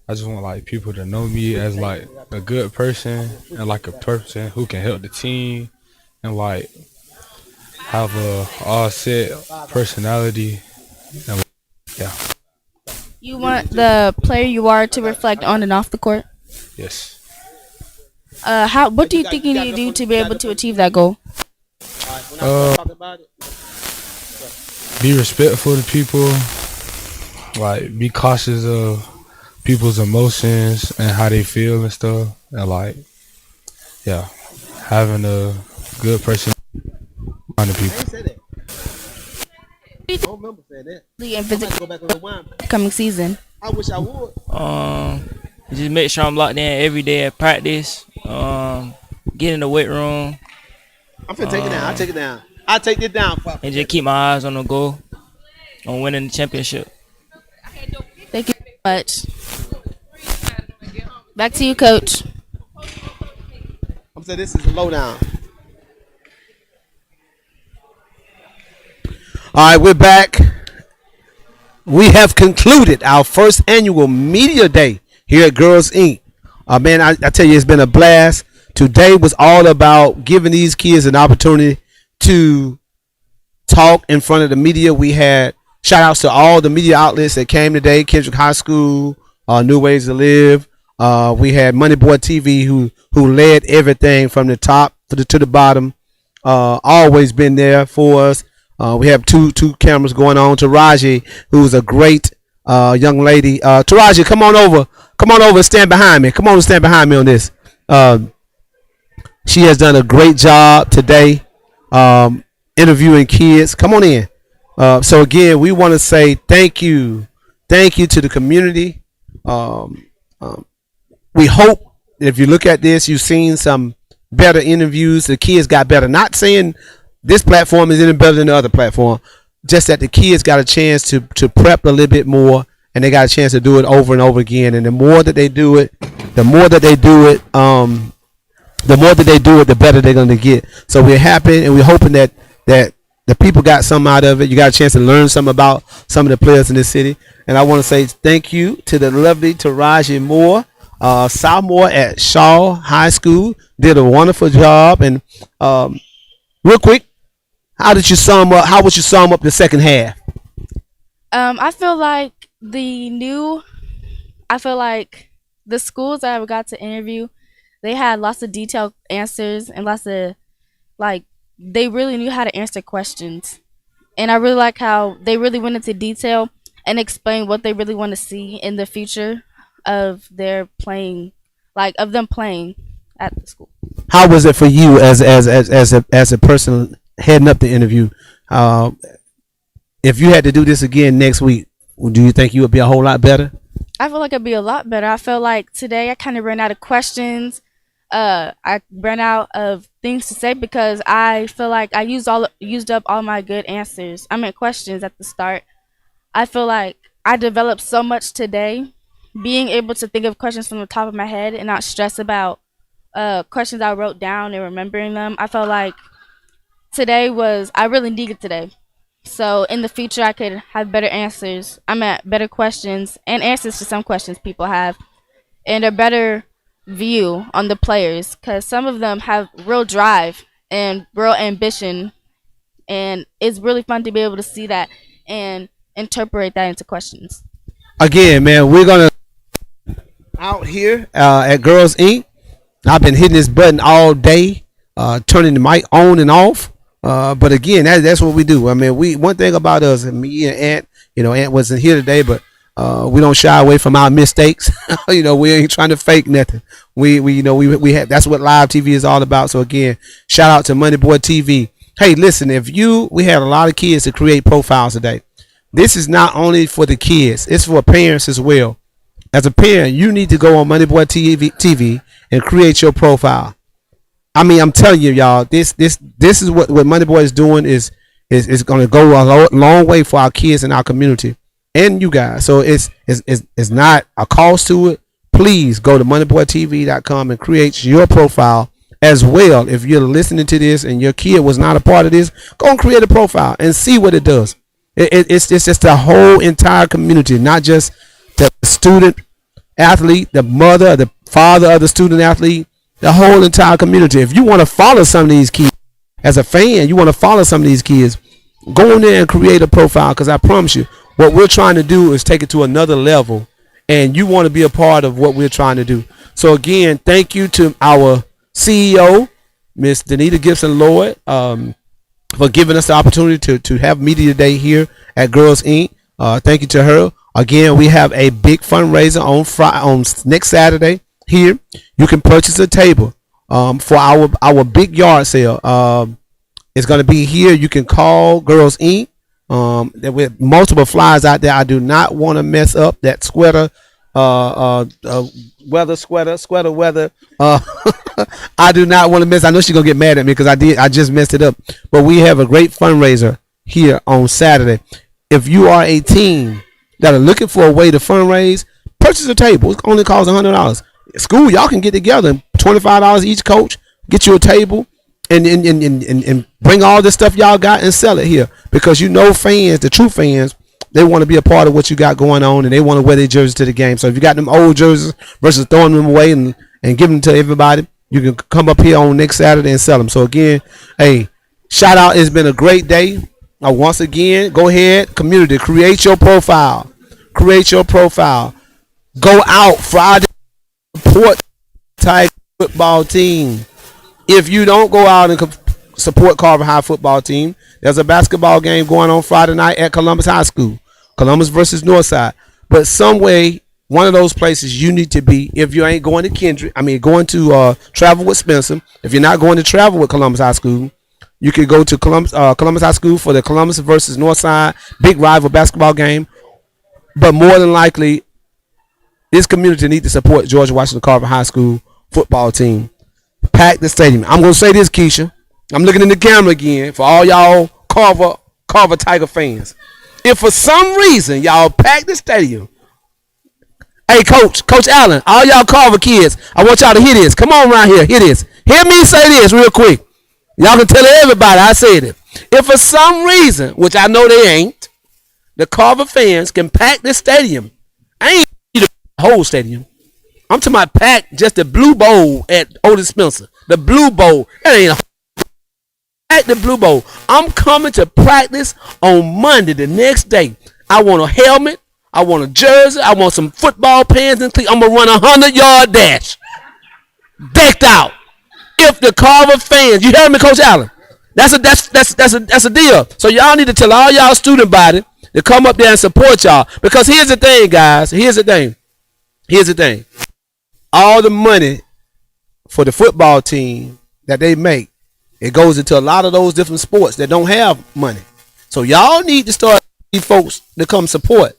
I just want people to know me as a good person and a person who can help the team and have a all set personality and yeah. You want the player you are to reflect on and off the court? Yes. What do you think you need to do to be able to achieve that goal? Be respectful to people. Be cautious of people's emotions and how they feel and stuff, and having a good person on the people. Coming season. I wish I would. Just make sure I'm locked in every day at practice. Get in the weight room. I'm finna take it down. I'll take it down. I'll take it down. And just keep my eyes on the goal, on winning the championship. Thank you very much. Back to you, Coach. I'm saying this is a lowdown. All right, we're back. We have concluded our first annual media day here at Girls Inc. Man, I tell you, it's been a blast. Today was all about giving these kids an opportunity to talk in front of the media. We had shout outs to all the media outlets that came today. Kendrick High School, New Ways to Live. We had Money Boy TV who led everything from the top to the bottom. Always been there for us. We have two cameras going on. Taraji, who's a great young lady. Taraji, come on over and stand behind me. Come on and stand behind me on this. She has done a great job today interviewing kids. Come on in. So again, we want to say thank you to the community. We hope that if you look at this, you've seen some better interviews. The kids got better. Not saying this platform is any better than the other platform, just that the kids got a chance to prep a little bit more, and they got a chance to do it over and over again. And the more that they do it, the better they're going to get. So we're happy and we're hoping that the people got something out of it. You got a chance to learn something about some of the players in this city. And I want to say thank you to the lovely Taraji Moore, sophomore at Shaw High School. Did a wonderful job. And real quick, how would you sum up the second half? I feel like the schools that I got to interview, they had lots of detailed answers and lots of they really knew how to answer questions. And I really like how they really went into detail and explained what they really want to see in the future of their playing like of them playing at the school. How was it for you as a person heading up the interview? If you had to do this again next week, do you think you would be a whole lot better? I feel like it'd be a lot better. I feel like today I kind of ran out of questions. I ran out of things to say because I feel like I used up all my good answers. I meant questions at the start. I feel like I developed so much today, being able to think of questions from the top of my head and not stress about questions I wrote down and remembering them. I felt like I really needed today. So in the future, I could have better answers. Better questions and answers to some questions people have, and a better view on the players, because some of them have real drive and real ambition, and it's really fun to be able to see that and interpret that into questions. Again, man, we're gonna out here at Girls Inc. I've been hitting this button all day, turning the mic on and off. But again, that's what we do. I mean, one thing about us, and me and Ant, Ant wasn't here today, but we don't shy away from our mistakes. We ain't trying to fake nothing. We have, that's what live TV is all about. So again, shout out to Money Boy TV. Hey, listen, we had a lot of kids to create profiles today. This is not only for the kids, it's for parents as well. As a parent, you need to go on Money Boy TV and create your profile. I mean, I'm telling you, y'all, this is what Money Boy is doing is going to go a long way for our kids in our community and you guys. So it's not a cost to it. Please go to moneyboytv.com and create your profile as well. If you're listening to this and your kid was not a part of this, go and create a profile and see what it does. It's just the whole entire community, not just the student athlete, the mother, the father of the student athlete. The whole entire community. If you want to follow some of these kids as a fan, you want to follow some of these kids, go in there and create a profile, because I promise you, what we're trying to do is take it to another level, and you want to be a part of what we're trying to do. So again, thank you to our CEO, Miss Danita Gibson Lloyd, for giving us the opportunity to have Media Day here at Girls Inc. Thank you to her. Again, we have a big fundraiser on next Saturday. Here, you can purchase a table for our big yard sale. It's going to be here. You can call Girls Inc. With multiple flyers out there. I do not want to mess up that sweater, sweater weather. I do not want to miss. I know she's going to get mad at me because I just messed it up. But we have a great fundraiser here on Saturday. If you are a team that are looking for a way to fundraise, purchase a table. It only costs $100. School, y'all can get together, $25 each coach, get you a table, and bring all this stuff y'all got and sell it here, because fans, the true fans, they want to be a part of what you got going on, and they want to wear their jerseys to the game. So if you got them old jerseys versus throwing them away and giving them to everybody, you can come up here on next Saturday and sell them. So again, hey, shout out. It's been a great day. Once again, go ahead, community, create your profile. Go out Friday. Support Tiger football team. If you don't go out and support Carver High football team, there's a basketball game going on Friday night at Columbus High School, Columbus versus Northside. But some way, one of those places you need to be. If you ain't going to going to Travel with Spencer. If you're not going to travel with Columbus High School, you can go to Columbus High School for the Columbus versus Northside big rival basketball game. But more than likely, this community needs to support George Washington Carver High School football team. Pack the stadium. I'm going to say this, Keisha. I'm looking in the camera again for all y'all Carver Tiger fans. If for some reason y'all pack the stadium, hey, Coach Allen, all y'all Carver kids, I want y'all to hear this. Come on around here. Hear this. Hear me say this real quick. Y'all can tell everybody I said it. If for some reason, which I know they ain't, the Carver fans can pack this stadium. I ain't whole stadium. I'm talking about pack just the Blue Bowl at Otis Spencer. The Blue Bowl. That ain't pack the Blue Bowl. I'm coming to practice on Monday the next day. I want a helmet. I want a jersey. I want some football pants and cleats. I'm gonna run 100-yard dash. Decked out. If the Carver fans, you heard me, Coach Allen. That's a deal. So y'all need to tell all y'all student body to come up there and support y'all. Because here's the thing, guys. Here's the thing. all the money for the football team that they make, it goes into a lot of those different sports that don't have money. So y'all need to start these folks to come support.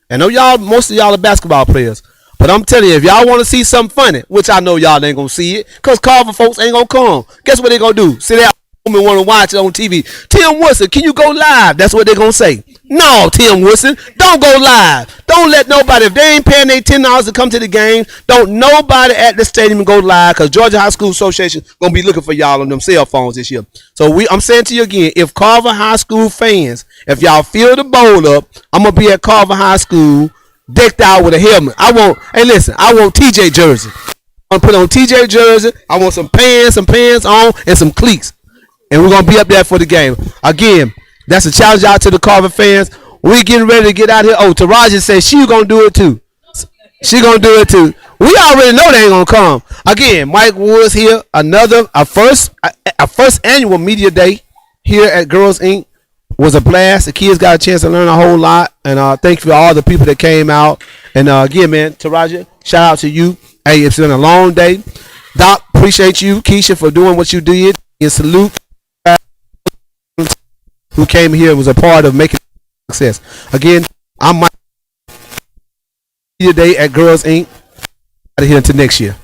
I know y'all, most of y'all are basketball players, but I'm telling you, if y'all want to see something funny, which I know y'all ain't gonna see it, cause Carver folks ain't gonna come. Guess what they gonna do? Sit there and want to watch it on TV. Tim Woodson, can you go live? That's what they gonna say. No, Tim Woodson, don't go live. Don't let nobody, if they ain't paying their $10 to come to the game, don't nobody at the stadium go live, because Georgia High School Association gonna be looking for y'all on them cell phones this year. So I'm saying to you again, if Carver High School fans, if y'all fill the bowl up, I'm gonna be at Carver High School decked out with a helmet. I want TJ jersey. I'm gonna put on TJ jersey. I want some pants on, and some cleats. And we're gonna be up there for the game. Again, that's a challenge out to the Carver fans. We getting ready to get out here. Oh, Taraji said she gonna do it too. She gonna do it too. We already know they ain't gonna come. Again, Mike Woods here. Our first annual media day here at Girls Inc. was a blast. The kids got a chance to learn a whole lot. And thank you for all the people that came out. And again, man, Taraji, shout out to you. Hey, it's been a long day. Doc, appreciate you, Keisha, for doing what you did. And salute who came here and was a part of making success. Again, I'm Mike. Day at Girls Inc. Out of here until next year.